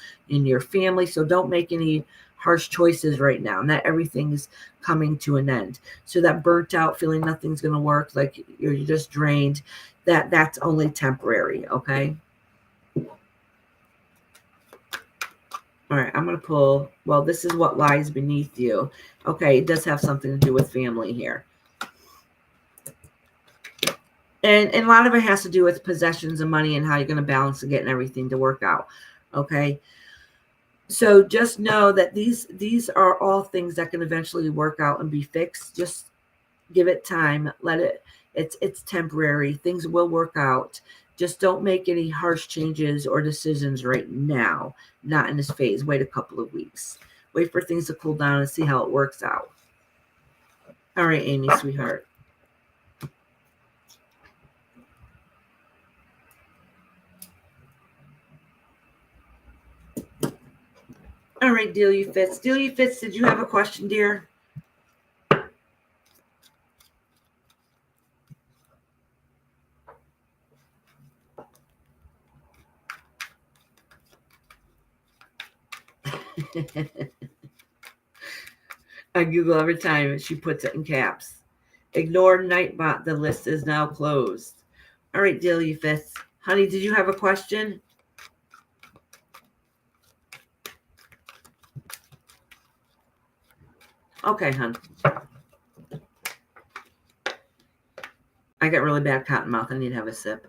family. So don't make any harsh choices right now. Not everything is coming to an end. So that burnt out feeling nothing's going to work, like you're just drained, that's only temporary. Okay. All right, I'm going to pull, well, this is what lies beneath you. Okay, it does have something to do with family here. And a lot of it has to do with possessions and money and how you're going to balance and getting everything to work out. Okay. So just know that these are all things that can eventually work out and be fixed. Just give it time. It's temporary. Things will work out. Just don't make any harsh changes or decisions right now. Not in this phase. Wait a couple of weeks. Wait for things to cool down and see how it works out. All right, Amy, sweetheart. All right, Delia Fitz. Delia Fitz, did you have a question, dear? I Google every time she puts it in caps. Ignore Nightbot. The list is now closed. All right, Delia Fitz. Honey, did you have a question? Okay, hon. I got really bad cotton mouth. I need to have a sip.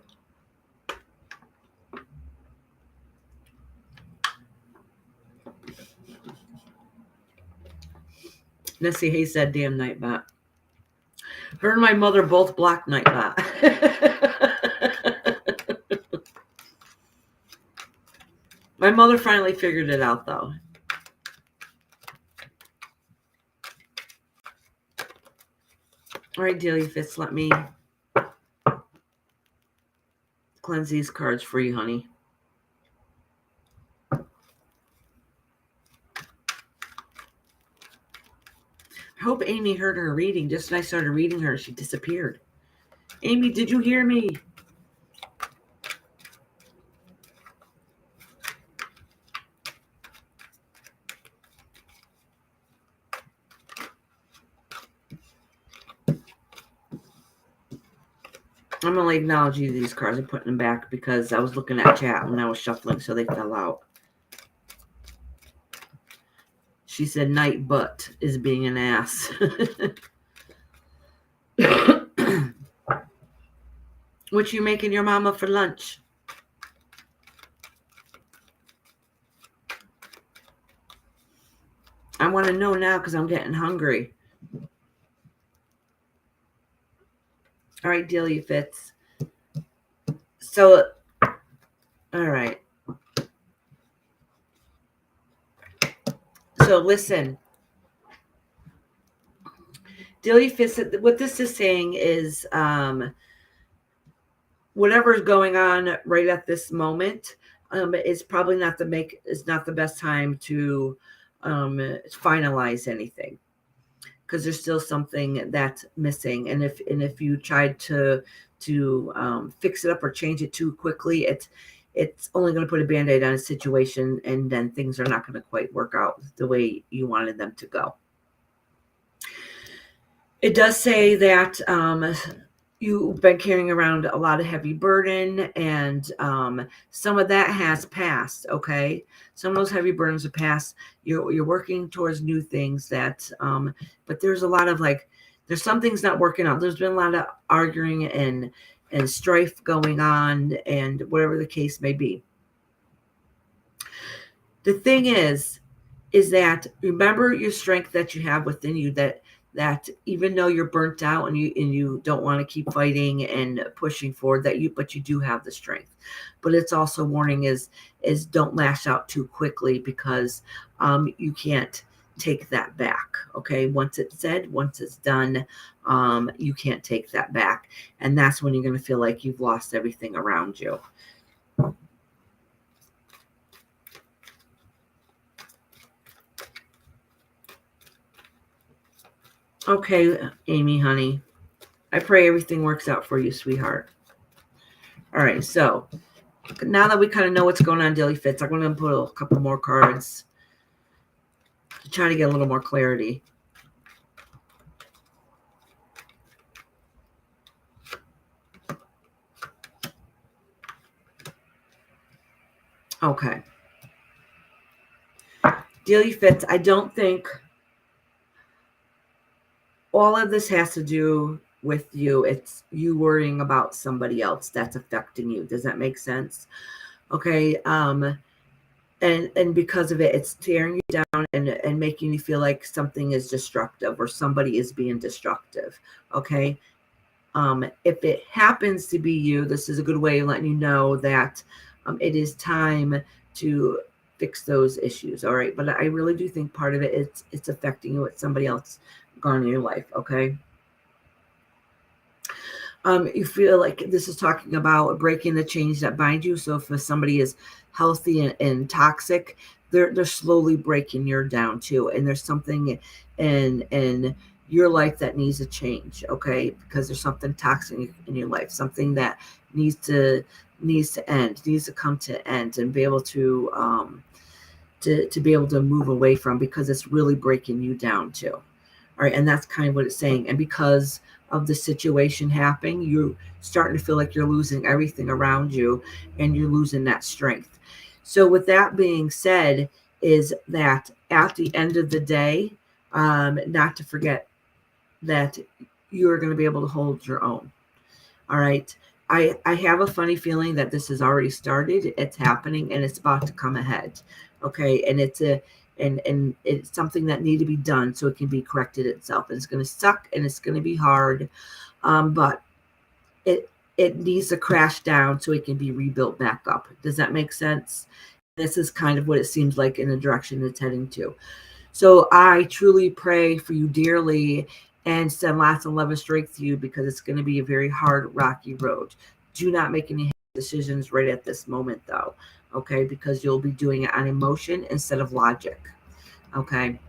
Nessie Hayes said, damn Nightbot. Her and my mother both blocked Nightbot. My mother finally figured it out, though. All right, Delia Fitz, let me cleanse these cards for you, honey. I hope Amy heard her reading. Just when I started reading her, she disappeared. Amy, did you hear me? I'm going to acknowledge you these cards. I'm putting them back because I was looking at chat when I was shuffling, so they fell out. She said night butt is being an ass. What you making your mama for lunch? I want to know now because I'm getting hungry. All right, Delia Fitz. So, all right. So listen. Delia Fitz, what this is saying is whatever is going on right at this moment is probably not the best time to finalize anything, because there's still something that's missing, and if you tried to fix it up or change it too quickly, it's only going to put a band-aid on a situation, and then things are not going to quite work out the way you wanted them to go. It does say that you've been carrying around a lot of heavy burden, and some of that has passed. Okay, some of those heavy burdens have passed. You're working towards new things that, but there's a lot of there's some things not working out. There's been a lot of arguing and strife going on, and whatever the case may be. The thing is that remember your strength that you have within you, that even though you're burnt out and you don't want to keep fighting and pushing forward, but you do have the strength. But it's also warning is don't lash out too quickly, because you can't take that back. Okay, once it's said, once it's done, you can't take that back, and that's when you're going to feel like you've lost everything around you. Okay, Amy, honey. I pray everything works out for you, sweetheart. All right, so now that we kind of know what's going on, Delia Fitz, I'm going to put a couple more cards to try to get a little more clarity. Okay. Delia Fitz, I don't think all of this has to do with you. It's you worrying about somebody else that's affecting you. Does that make sense? Okay. And because of it, it's tearing you down and making you feel like something is destructive or somebody is being destructive. Okay. If it happens to be you, this is a good way of letting you know that it is time to fix those issues. All right. But I really do think part of it, it's affecting you with somebody else gone in your life. Okay. You feel like this is talking about breaking the chains that bind you. So if somebody is healthy and toxic, they're slowly breaking you down too. And there's something in your life that needs to change, okay? Because there's something toxic in your life, something that needs to end, needs to come to end, and be able to be able to move away from, because it's really breaking you down too. All right, and that's kind of what it's saying. And because of the situation happening, you're starting to feel like you're losing everything around you, and you're losing that strength. So with that being said, is that at the end of the day, not to forget that you're going to be able to hold your own. All right. I have a funny feeling that this has already started. It's happening and it's about to come ahead. Okay. And and it's something that need to be done so it can be corrected itself. And it's going to suck and it's going to be hard. But it needs to crash down so it can be rebuilt back up. Does that make sense? This is kind of what it seems like in the direction it's heading to. So I truly pray for you dearly and send lots of love and strength to you, because it's going to be a very hard, rocky road. Do not make any decisions right at this moment, though, okay? Because you'll be doing it on emotion instead of logic, okay?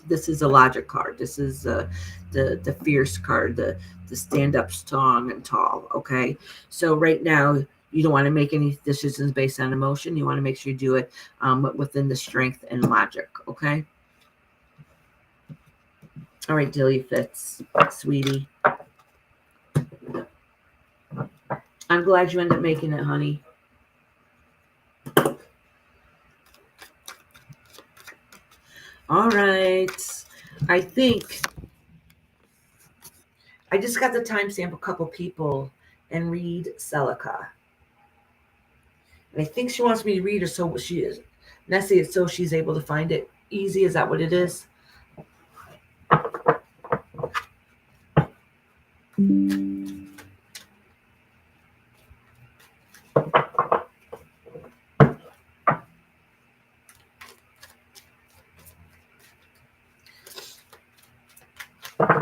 This is a logic card. This is the fierce card, the stand up strong and tall, okay? So right now, you don't want to make any decisions based on emotion. You want to make sure you do it within the strength and logic, okay? All right, Delia Fitz, sweetie. I'm glad you ended up making it, honey. All right. I think I just got the timestamp a couple people and read Celica. And I think she wants me to read her so she is. Nessie, it's so she's able to find it easy. Is that what it is?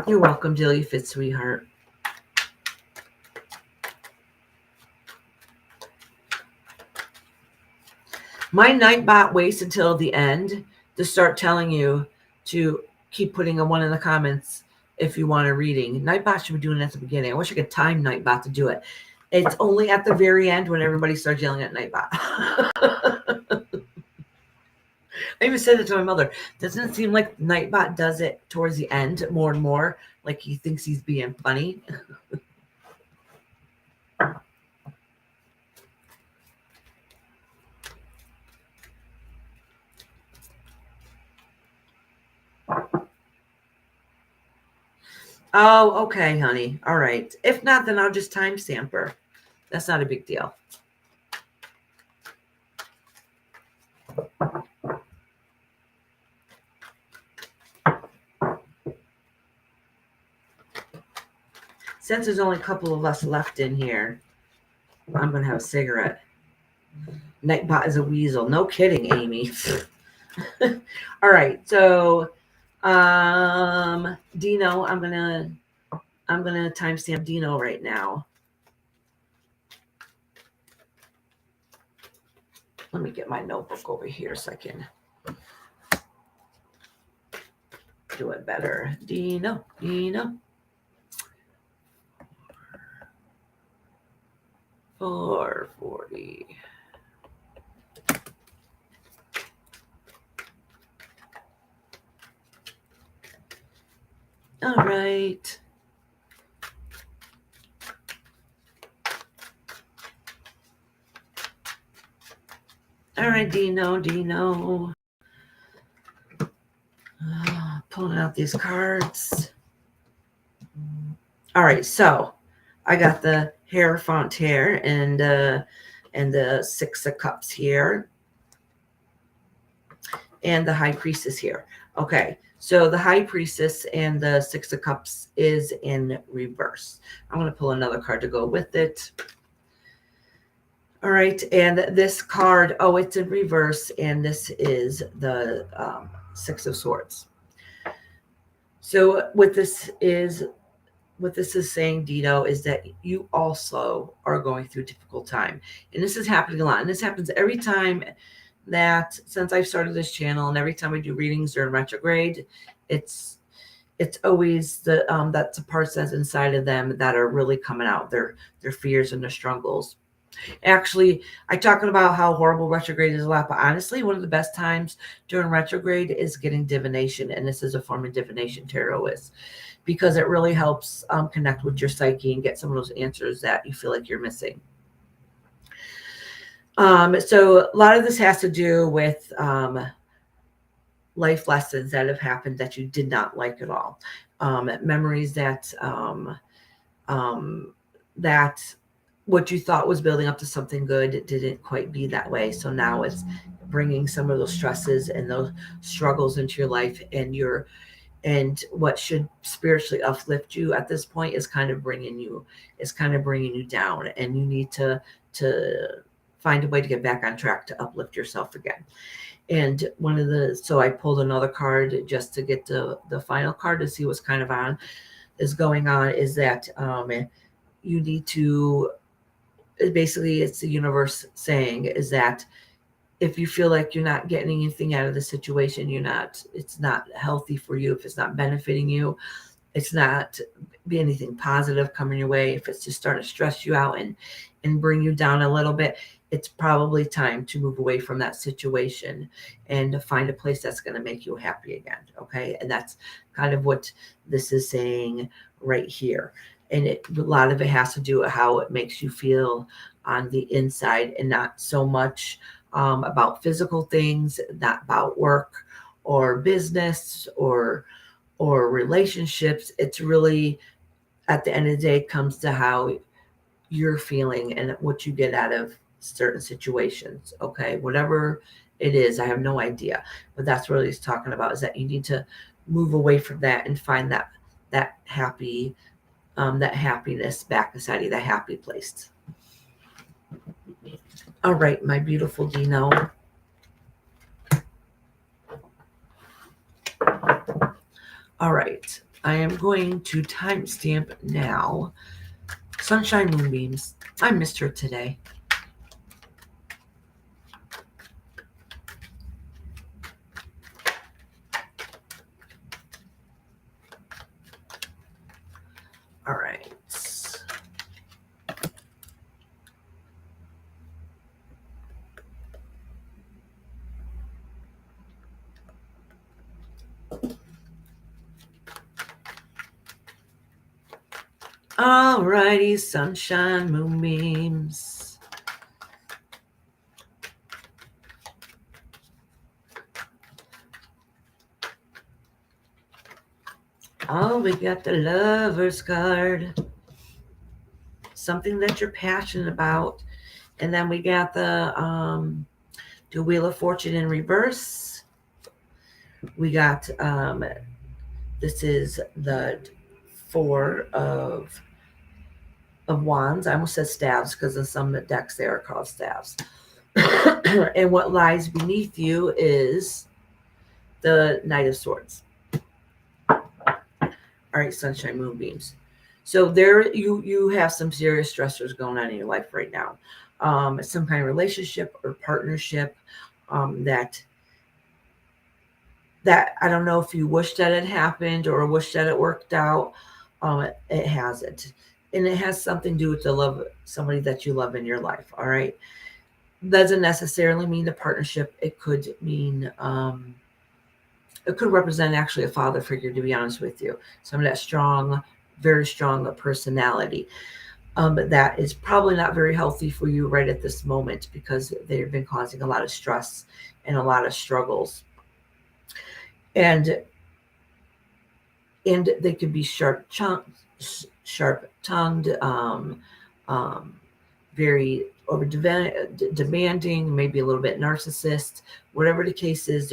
You're welcome, Jilly Fit, sweetheart. My Nightbot waits until the end to start telling you to keep putting a 1 in the comments if you want a reading. Nightbot should be doing it at the beginning. I wish I could time Nightbot to do it. It's only at the very end when everybody starts yelling at Nightbot. I even said it to my mother. Doesn't it seem like Nightbot does it towards the end more and more? Like he thinks he's being funny. Oh, okay, honey. All right. If not, then I'll just timestamp her. That's not a big deal. Since there's only a couple of us left in here, I'm going to have a cigarette. Nightbot is a weasel. No kidding, Amy. All right. So, Dino, I'm going to timestamp Dino right now. Let me get my notebook over here so I can do it better. Dino. 440. All right. All right, Dino. Pulling out these cards. All right, so I got the Hierophant here and the 6 of Cups here, and the High Priestess here. Okay, so the High Priestess and the 6 of Cups is in reverse. I'm going to pull another card to go with it. All right, and this card, oh, it's in reverse, and this is the 6 of Swords. So what this is, what this is saying, Dito, is that you also are going through a difficult time. And this is happening a lot. And this happens every time that since I've started this channel, and every time I do readings during retrograde, it's always that's the parts that's inside of them that are really coming out, their fears and their struggles. Actually, I talking about how horrible retrograde is a lot, but honestly, one of the best times during retrograde is getting divination, and this is a form of divination, tarot is, because it really helps connect with your psyche and get some of those answers that you feel like you're missing. So a lot of this has to do with life lessons that have happened that you did not like at all, memories that that what you thought was building up to something good, it didn't quite be that way. So now it's bringing some of those stresses and those struggles into your life, and what should spiritually uplift you at this point is kind of bringing you down, and you need to find a way to get back on track to uplift yourself again. And so I pulled another card just to get the final card to see what's kind of going on, is that you need to, basically it's the universe saying is that if you feel like you're not getting anything out of the situation, it's not healthy for you, if it's not benefiting you, it's not be anything positive coming your way, if it's just starting to stress you out and bring you down a little bit, it's probably time to move away from that situation and to find a place that's going to make you happy again. Okay. And that's kind of what this is saying right here. And a lot of it has to do with how it makes you feel on the inside, and not so much about physical things, not about work or business or relationships. It's really, at the end of the day, it comes to how you're feeling and what you get out of certain situations. Okay, whatever it is, I have no idea, but that's what he's talking about, is that you need to move away from that and find that happy, that happiness back inside you, that happy place. All right, my beautiful Dino. All right, I am going to timestamp now. Sunshine Moonbeams. I missed her today. All right. All righty, Sunshine Moonbeams. Oh, we got the Lover's card. Something that you're passionate about. And then we got the Wheel of Fortune in reverse. We got, this is the Four of Wands. I almost said staves because in some decks they are called staves. And what lies beneath you is the Knight of Swords. All right, Sunshine Moonbeams. So there you have some serious stressors going on in your life right now. Some kind of relationship or partnership that I don't know if you wish that it happened or wish that it worked out. It hasn't. And it has something to do with the love, somebody that you love in your life. All right. Doesn't necessarily mean the partnership. It could mean, it could represent actually a father figure, to be honest with you. Some of that strong, very strong personality. But that is probably not very healthy for you right at this moment, because they've been causing a lot of stress and a lot of struggles. And they could be sharp-tongued, very over demanding, maybe a little bit narcissist. Whatever the case is,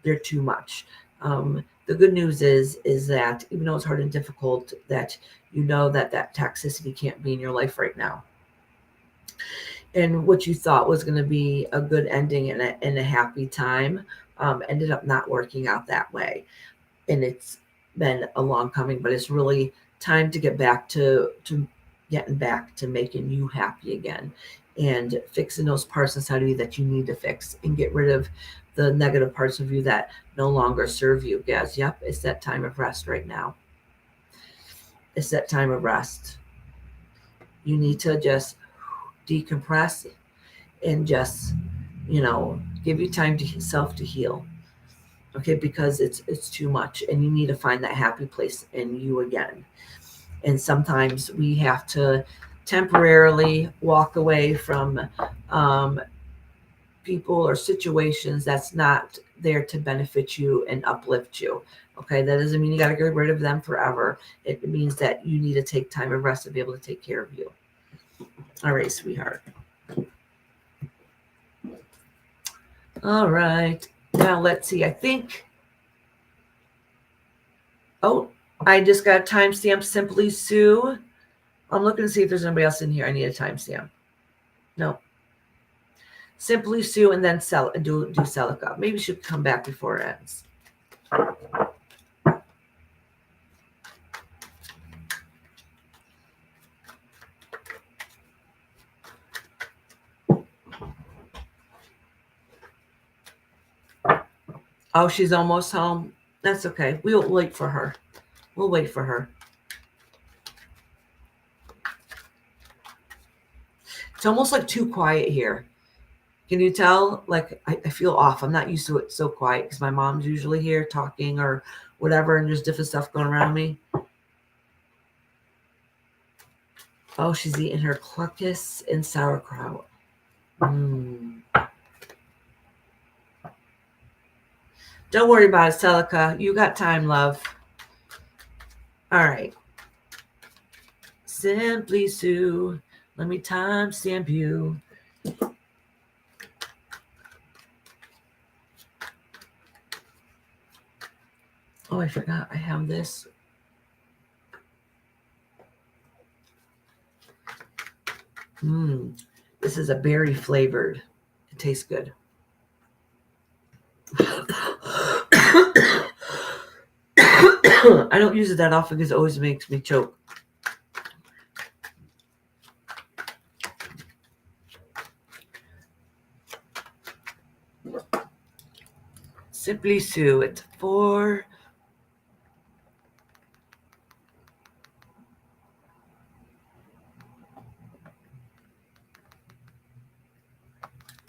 they're too much. The good news is that even though it's hard and difficult, that you know that toxicity can't be in your life right now. And what you thought was going to be a good ending and a happy time ended up not working out that way. And it's been a long coming, but it's really time to get back to getting back to making you happy again, and fixing those parts inside of you that you need to fix, and get rid of the negative parts of you that no longer serve you. Guys, yep, it's that time of rest right now. It's that time of rest. You need to just decompress and just, give you time to self to heal. Okay, because it's too much, and you need to find that happy place in you again. And sometimes we have to temporarily walk away from people or situations that's not there to benefit you and uplift you. Okay, that doesn't mean you got to get rid of them forever. It means that you need to take time of rest to be able to take care of you. All right, sweetheart. All right, now let's see. I think, I just got a timestamp. Simply Sue. I'm looking to see if there's anybody else in here. I need a timestamp. No. Simply Sue, and then do Celica. Maybe she'll come back before it ends. Oh, she's almost home. That's okay. We'll wait for her. We'll wait for her. It's almost like too quiet here. Can you tell? Like, I feel off. I'm not used to it so quiet because my mom's usually here talking or whatever, and there's different stuff going around me. Oh, she's eating her cluckus and sauerkraut. Don't worry about it, Celica. You got time, love. All right. Simply Sue. Let me timestamp you. Oh, I forgot. I have this. This is a berry flavored. It tastes good. I don't use it that often because it always makes me choke. Simply Sue. It's 4.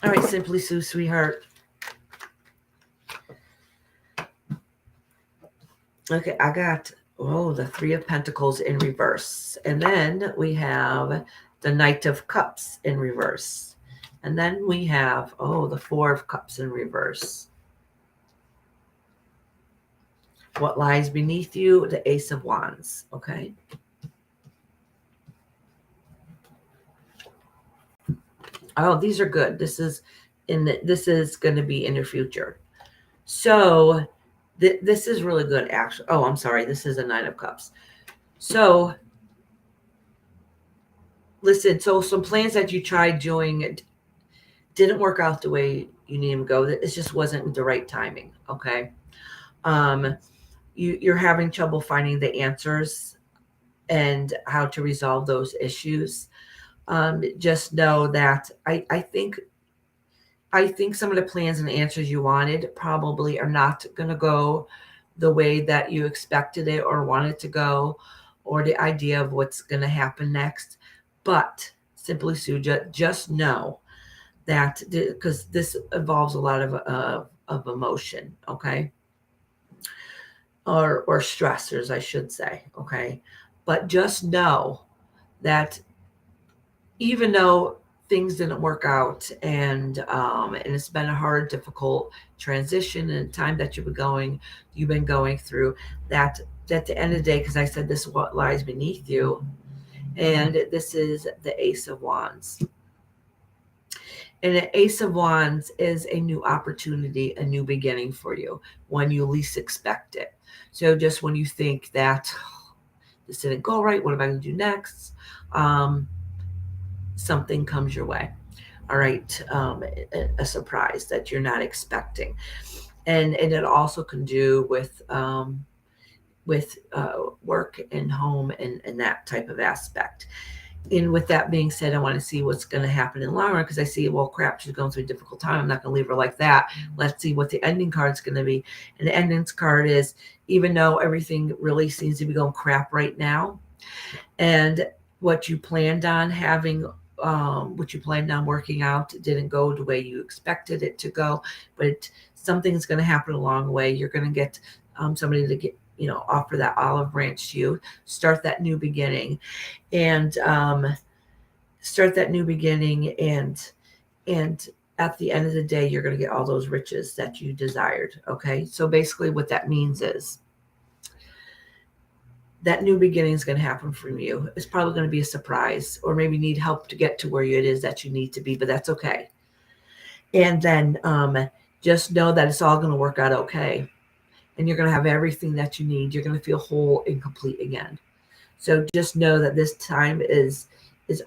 All right, Simply Sue, sweetheart. Okay, I got, the 3 of Pentacles in reverse. And then we have the Knight of Cups in reverse. And then we have, the 4 of Cups in reverse. What lies beneath you? The Ace of Wands. Okay. Oh, these are good. This is going to be in your future. So this is really good, actually. Oh, I'm sorry. This is a 9 of Cups. So listen. So some plans that you tried doing didn't work out the way you need them to go. It just wasn't the right timing. Okay. You're having trouble finding the answers and how to resolve those issues. Just know that I think some of the plans and answers you wanted probably are not going to go the way that you expected it or wanted to go, or the idea of what's going to happen next. But Simply Sue, just know that, because this involves a lot of emotion, okay, or stressors, I should say, okay. But just know that even though things didn't work out, and it's been a hard, difficult transition and time that you've been going through, that at the end of the day, because I said this is what lies beneath you, and this is the Ace of Wands. And an Ace of Wands is a new opportunity, a new beginning for you when you least expect it. So just when you think that this didn't go right, what am I going to do next? Something comes your way. All right. A surprise that you're not expecting. And it also can do with with work and home and that type of aspect. And with that being said, I want to see what's going to happen in the long run, because I see, well, crap, she's going through a difficult time. I'm not going to leave her like that. Let's see what the ending card's going to be. And the ending card is, even though everything really seems to be going crap right now, and what you planned on having, what you planned on working out didn't go the way you expected it to go, but something's going to happen along the way. You're going to get somebody to get, offer that olive branch to you, start that new beginning, and and at the end of the day, you're going to get all those riches that you desired. Okay, so basically what that means is that new beginning is going to happen for you. It's probably going to be a surprise, or maybe need help to get to where it is that you need to be, but that's okay. And then just know that it's all going to work out okay. And you're going to have everything that you need. You're going to feel whole and complete again. So just know that this time is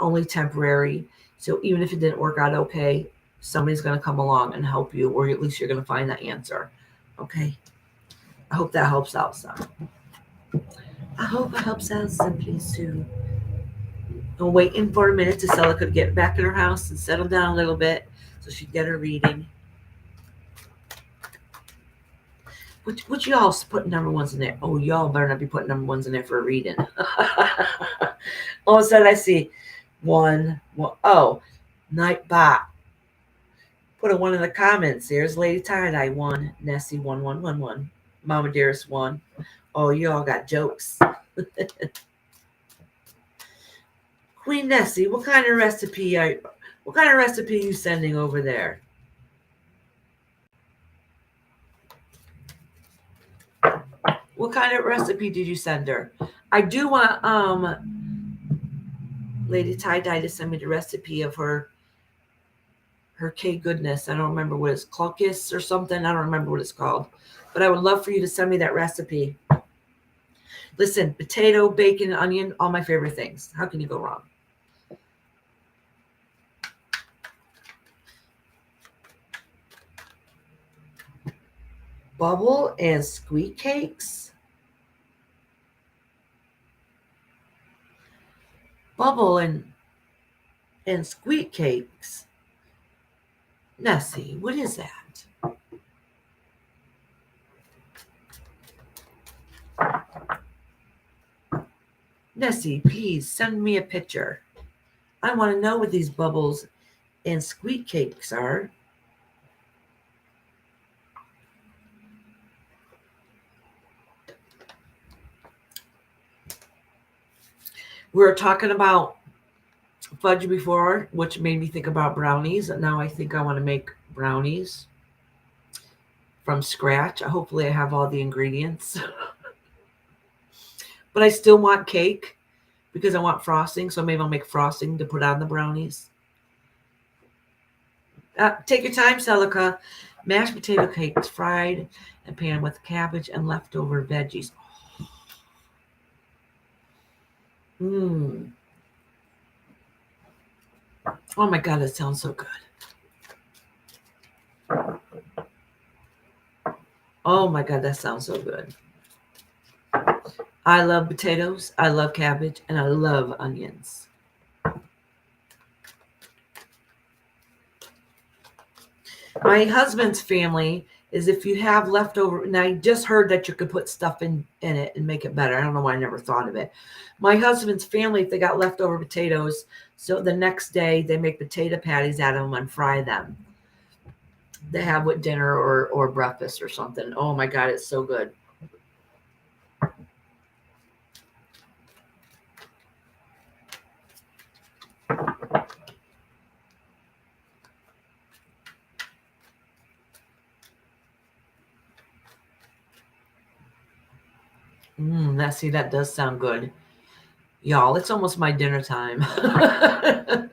only temporary. So even if it didn't work out okay, somebody's going to come along and help you, or at least you're going to find that answer. Okay. I hope that helps out some. I hope it helps out Simply Sue. I'm waiting for a minute to Stella could get back in her house and settle down a little bit so she'd get her reading. What y'all putting number ones in there? Oh, y'all better not be putting number ones in there for a reading. All of a sudden I see one. Oh, Nightbot. Put a 1 in the comments. There's Lady Tie-Dye 1, Nessie 1111, Mama Dearest 1. Oh, you all got jokes. Queen Nessie, what kind of recipe are you sending over there? What kind of recipe did you send her? I do want Lady Tie-Dye to send me the recipe of her K goodness. I don't remember what it's, cluckus or something. I don't remember what it's called. But I would love for you to send me that recipe. Listen, potato, bacon, onion, all my favorite things. How can you go wrong? Bubble and squeak cakes. Bubble and squeak cakes. Nessie, what is that? Nessie, please send me a picture. I want to know what these bubbles and squeak cakes are. We were talking about fudge before, which made me think about brownies. Now I think I want to make brownies from scratch. Hopefully I have all the ingredients. But I still want cake because I want frosting. So maybe I'll make frosting to put on the brownies. Take your time, Celica. Mashed potato cakes, fried and pan with cabbage and leftover veggies. Oh my God, that sounds so good. Oh my God, that sounds so good. I love potatoes, I love cabbage, and I love onions. My husband's family is, if you have leftover, and I just heard that you could put stuff in it and make it better. I don't know why I never thought of it. My husband's family, if they got leftover potatoes, so the next day they make potato patties out of them and fry them. They have with dinner or breakfast or something. Oh my God, it's so good. That does sound good. Y'all, it's almost my dinner time. I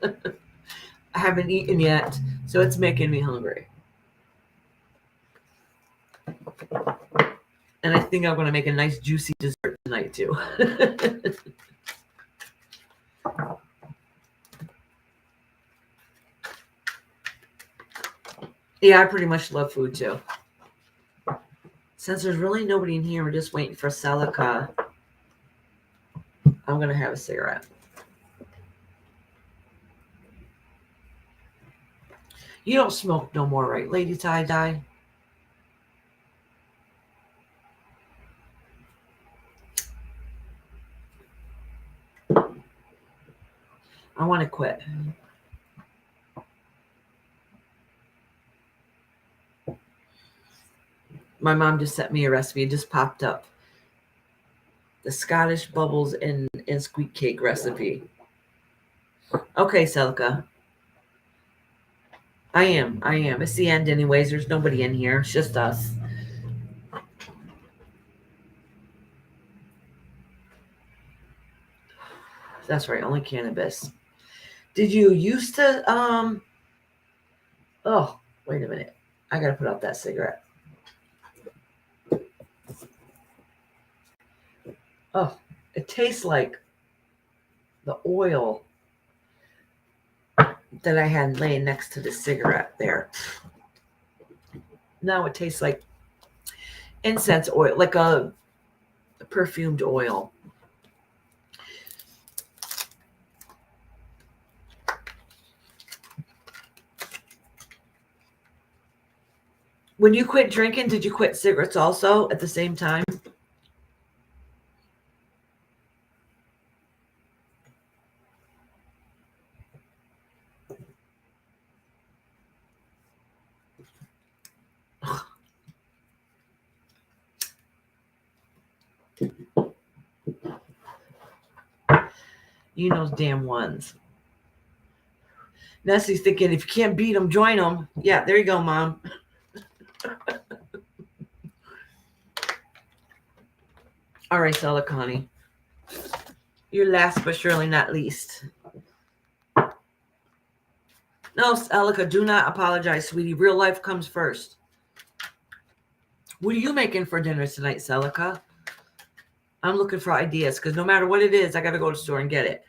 haven't eaten yet, so it's making me hungry. And I think I'm going to make a nice juicy dessert tonight too. Yeah, I pretty much love food too. Since there's really nobody in here, we're just waiting for Celica. I'm going to have a cigarette. You don't smoke no more, right, Lady Tie-Dye? I want to quit. My mom just sent me a recipe. It just popped up. The Scottish bubbles and squeak cake recipe. Okay, Celica. I am. It's the end anyways. There's nobody in here. It's just us. That's right. Only cannabis. Did you used to, oh, wait a minute. I got to put out that cigarette. Oh, it tastes like the oil that I had laying next to the cigarette there. Now it tastes like incense oil, like a perfumed oil. When you quit drinking, did you quit cigarettes also at the same time? You know, damn ones. Nessie's thinking, if you can't beat them, join them. Yeah, there you go, Mom. All right, Celica, honey. You're last but surely not least. No, Celica, do not apologize, sweetie. Real life comes first. What are you making for dinner tonight, Celica? I'm looking for ideas because no matter what it is, I got to go to the store and get it.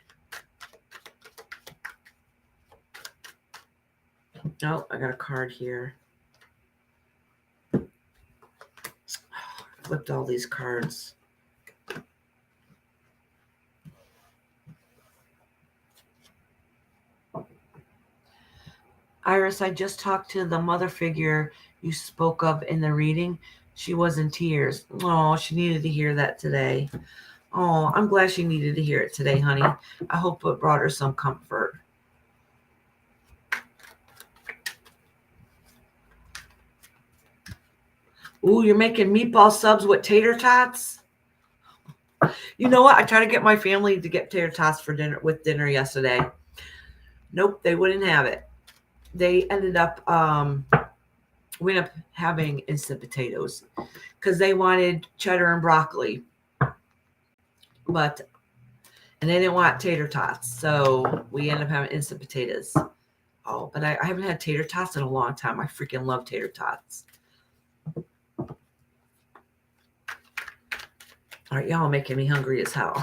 Oh, I got a card here. Flipped all these cards. Iris, I just talked to the mother figure you spoke of in the reading. She was in tears. Oh, she needed to hear that today. Oh, I'm glad she needed to hear it today, honey. I hope it brought her some comfort. Ooh, you're making meatball subs with tater tots? You know what? I tried to get my family to get tater tots for dinner yesterday. Nope, they wouldn't have it. They ended up we ended up having instant potatoes because they wanted cheddar and broccoli, and they didn't want tater tots, so we ended up having instant potatoes. Oh, but I haven't had tater tots in a long time. I freaking love tater tots. All right, y'all making me hungry as hell.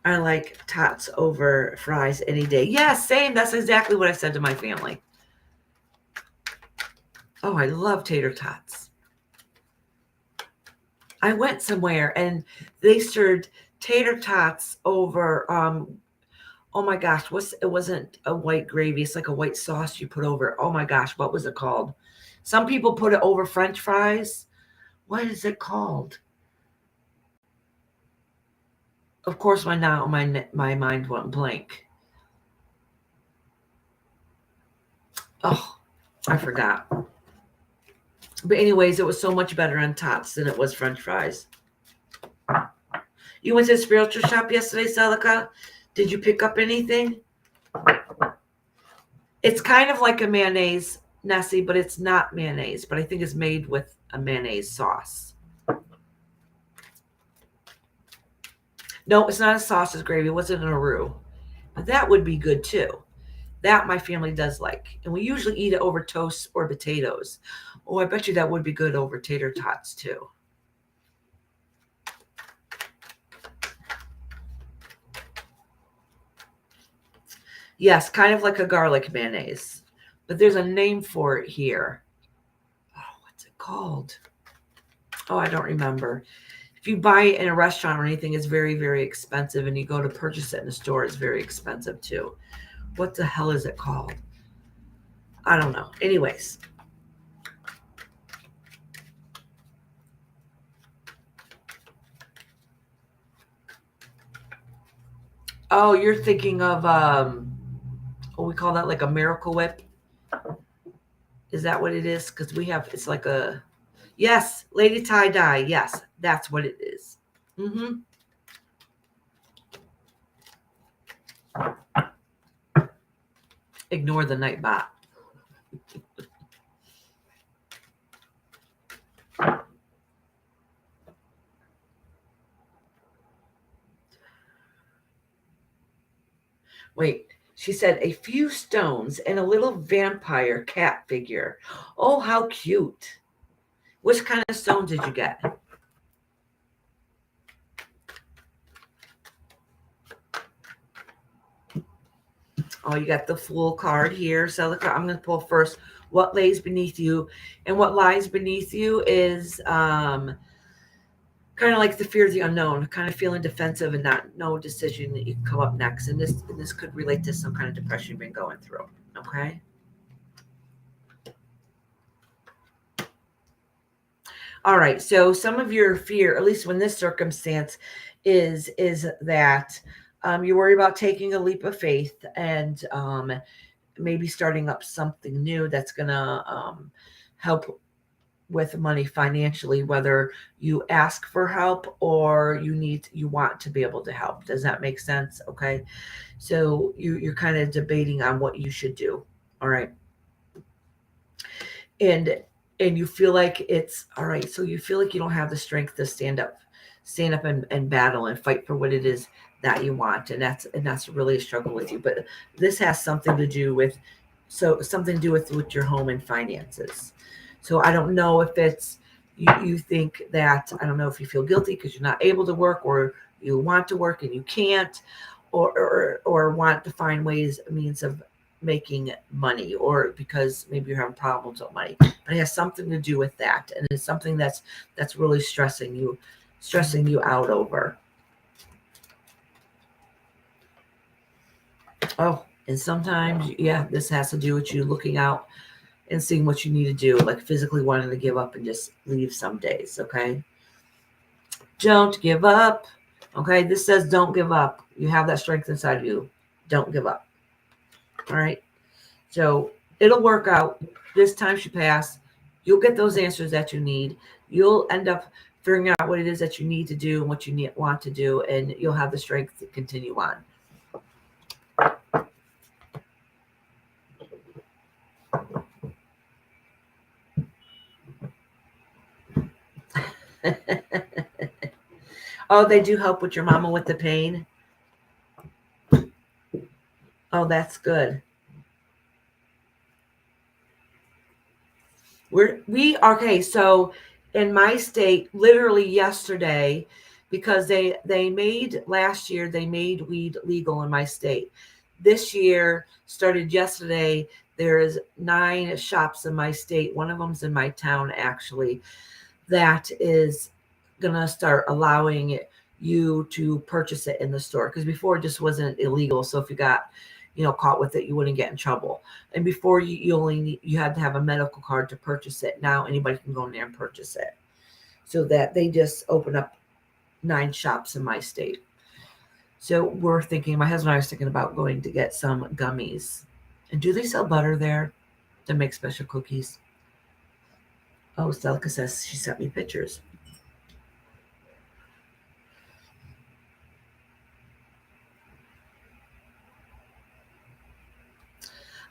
I like tots over fries any day. Yeah, same. That's exactly what I said to my family. Oh, I love tater tots. I went somewhere and they served tater tots over, oh my gosh, it wasn't a white gravy. It's like a white sauce you put over. Oh my gosh, what was it called? Some people put it over French fries. What is it called? Of course, my mind went blank. Oh, I forgot. But anyways, it was so much better on tots than it was French fries. You went to the spiritual shop yesterday, Celica? Did you pick up anything? It's kind of like a mayonnaise, Nessie, but it's not mayonnaise. But I think it's made with a mayonnaise sauce. No, it's not a sausage gravy. It wasn't an roux. But that would be good too. That my family does like. And we usually eat it over toast or potatoes. Oh, I bet you that would be good over tater tots too. Yes, kind of like a garlic mayonnaise. but there's a name for it here. Oh, what's it called? Oh, I don't remember. If you buy it in a restaurant or anything, it's very, very expensive. And you go to purchase it in a store, it's very expensive too. What the hell is it called? I don't know. Anyways. Oh, you're thinking of, what we call that, like a Miracle Whip. Is that what it is? Because we have, it's like a, yes, Lady Tie Dye. Yes, that's what it is. Mm-hmm. Ignore the Nightbot. Wait, she said a few stones and a little vampire cat figure. Oh, how cute. Which kind of stone did you get? Oh, you got the Fool card here. So I'm going to pull first what lays beneath you. And what lies beneath you is kind of like the fear of the unknown, kind of feeling defensive and not no decision that you can come up next. And this could relate to some kind of depression you've been going through. Okay. All right. So some of your fear, at least when this circumstance is that you worry about taking a leap of faith and maybe starting up something new that's going to help with money financially, whether you ask for help or you want to be able to help. Does that make sense? Okay. So you're kind of debating on what you should do. All right. And you feel like it's all right. So you feel like you don't have the strength to stand up and battle and fight for what it is that you want. And that's really a struggle with you. But this has something to do with with your home and finances. So I don't know if it's you think that, I don't know if you feel guilty because you're not able to work, or you want to work and you can't, or want to find means of making money, or because maybe you're having problems with money. But it has something to do with that, and it's something that's really stressing you out over. Oh, and sometimes, yeah, this has to do with you looking out and seeing what you need to do, like physically wanting to give up and just leave some days. Okay. Don't give up. Okay. This says don't give up. You have that strength inside of you. Don't give up. All right. So it'll work out. This time should pass. You'll get those answers that you need. You'll end up figuring out what it is that you need to do and what you want to do, and you'll have the strength to continue on. Oh, they do help with your mama with the pain. Oh, that's good. Okay. So in my state, literally yesterday, because they made last year, they made weed legal in my state. This year started yesterday. There's 9 shops in my state. One of them's in my town, actually, that is gonna start allowing you to purchase it in the store, because before it just wasn't illegal. So if you got caught with it, you wouldn't get in trouble. And before you had to have a medical card to purchase it. Now anybody can go in there and purchase it. So that they just opened up 9 shops in my state. So we're thinking, my husband and I was thinking about going to get some gummies. And do they sell butter there to make special cookies? Oh, Stelka says she sent me pictures.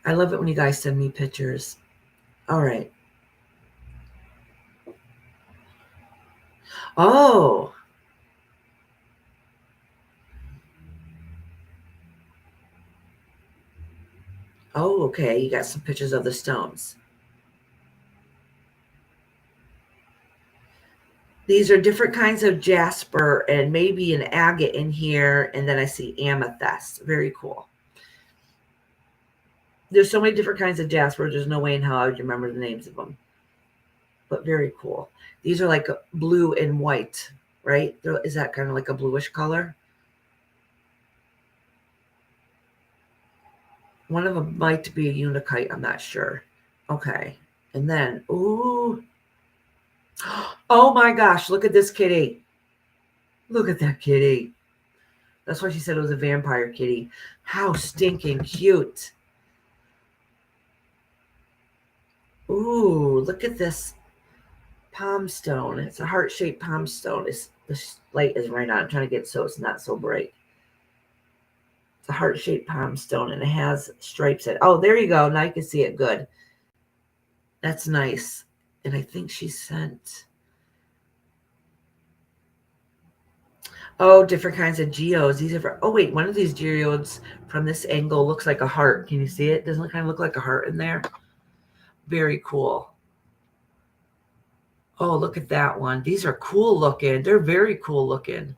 I love it when you guys send me pictures. All right. Oh. Oh, okay. You got some pictures of the stones. These are different kinds of jasper and maybe an agate in here. And then I see amethyst. Very cool. There's so many different kinds of jasper. There's no way in hell I would remember the names of them. But very cool. These are like blue and white, right? Is that kind of like a bluish color? One of them might be a unikite. I'm not sure. Okay. And then, ooh. Oh my gosh, look at this kitty. Look at that kitty. That's why she said it was a vampire kitty. How stinking cute. Ooh, look at this palm stone. It's a heart-shaped palm stone. The light is right on. I'm trying to get it so it's not so bright. It's a heart-shaped palm stone, and it has stripes in it. Oh, there you go. Now you can see it good. That's nice. And I think she sent... Oh, different kinds of geodes. These are for... Oh, wait. One of these geodes from this angle looks like a heart. Can you see it? Doesn't it kind of look like a heart in there? Very cool. Oh, look at that one. These are cool looking. They're very cool looking.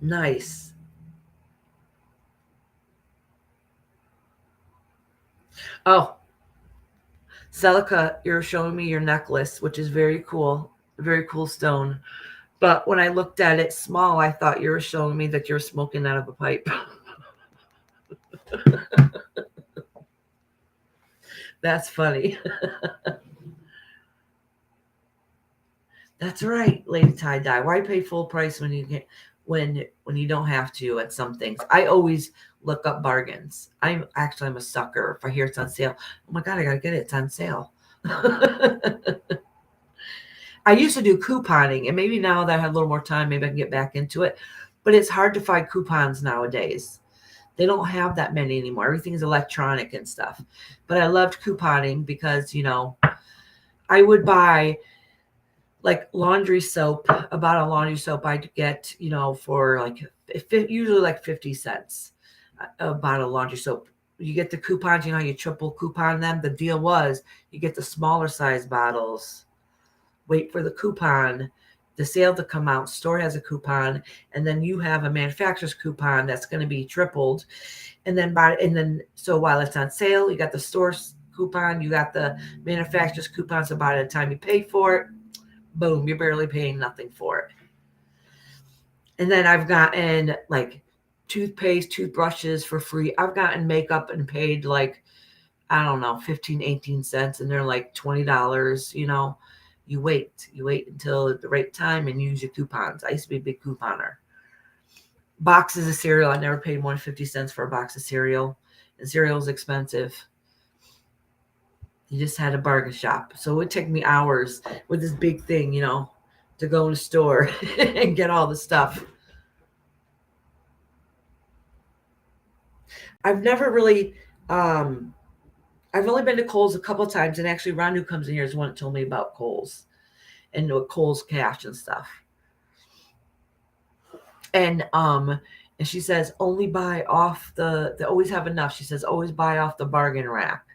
Nice. Oh, Celica, you're showing me your necklace, which is very cool. Very cool stone. But when I looked at it small, I thought you were showing me that you're smoking out of a pipe. That's funny. That's right, Lady Tie Dye. Why pay full price when you get when you don't have to at some things? I always look up bargains. I'm a sucker if I hear it's on sale. Oh my god, I gotta get it. It's on sale. I used to do couponing, and maybe now that I have a little more time, maybe I can get back into it. But it's hard to find coupons nowadays. They don't have that many anymore. Everything's electronic and stuff. But I loved couponing because, you know, I would buy like laundry soap, a bottle of laundry soap I'd get, you know, for like usually like 50 cents a bottle of laundry soap. You get the coupons, you know, you triple coupon them. The deal was you get the smaller size bottles, wait for the coupon, the sale to come out, store has a coupon, and then you have a manufacturer's coupon that's going to be tripled. And then so while it's on sale, you got the store's coupon, you got the manufacturer's coupon. So by the time you pay for it, boom, you're barely paying nothing for it. And then I've gotten like toothpaste, toothbrushes for free. I've gotten makeup and paid like, I don't know, 15, 18 cents. And they're like $20, you know. You wait until the right time and use your coupons. I used to be a big couponer. Boxes of cereal. I never paid more than 50 cents for a box of cereal. And cereal is expensive. You just had a bargain shop. So it would take me hours with this big thing, you know, to go in a store and get all the stuff. I've never really, I've only been to Kohl's a couple of times, and actually Ron, who comes in here, is the one that told me about Kohl's and Kohl's Cash and stuff. And she says only buy off they always have enough. She says always buy off the bargain rack.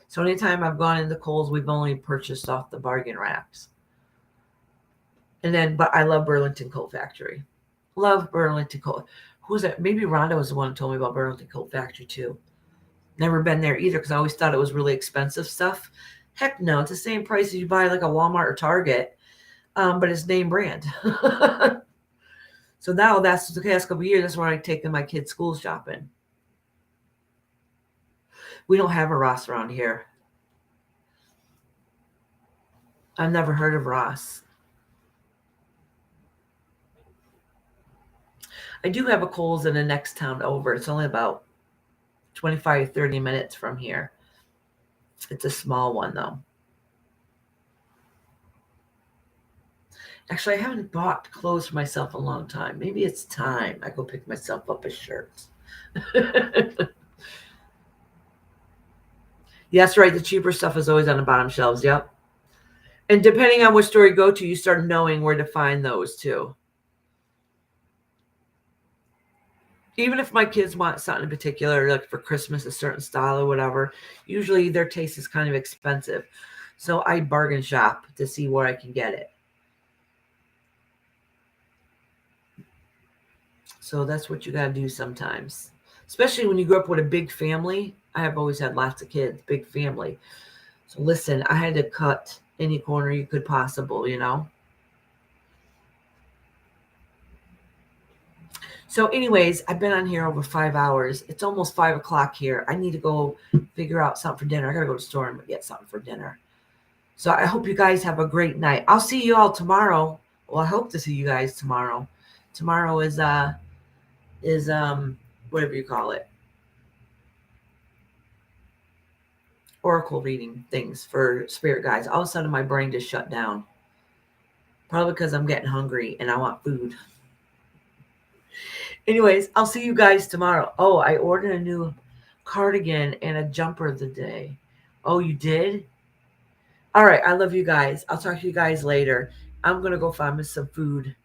So anytime I've gone into Kohl's, we've only purchased off the bargain racks. And then, but I love Burlington Coat Factory. Love Burlington Coat. Who was it? Maybe Rhonda was the one who told me about Burlington Coat Factory too. Never been there either because I always thought it was really expensive stuff. Heck no, it's the same price as you buy like a Walmart or Target, but it's name brand. So now that's the past couple of years. That's where I take my kids' school shopping. We don't have a Ross around here. I've never heard of Ross. I do have a Kohl's in the next town over. It's only about 25, 30 minutes from here. It's a small one, though. Actually, I haven't bought clothes for myself in a long time. Maybe it's time I go pick myself up a shirt. Yes, right. The cheaper stuff is always on the bottom shelves. Yep. And depending on which store you go to, you start knowing where to find those too. Even if my kids want something in particular, like for Christmas, a certain style or whatever, usually their taste is kind of expensive. So I bargain shop to see where I can get it. So that's what you got to do sometimes, especially when you grow up with a big family. I have always had lots of kids, big family. So listen, I had to cut any corner you could possible, you know. So, anyways, I've been on here over 5 hours. It's almost 5 o'clock here. I need to go figure out something for dinner. I gotta go to the store and get something for dinner. So I hope you guys have a great night. I'll see you all tomorrow. Well, I hope to see you guys tomorrow. Tomorrow is whatever you call it, oracle reading things for spirit guides. All of a sudden my brain just shut down. Probably because I'm getting hungry and I want food. Anyways, I'll see you guys tomorrow. Oh, I ordered a new cardigan and a jumper the day. Oh, you did? All right. I love you guys. I'll talk to you guys later. I'm going to go find me some food.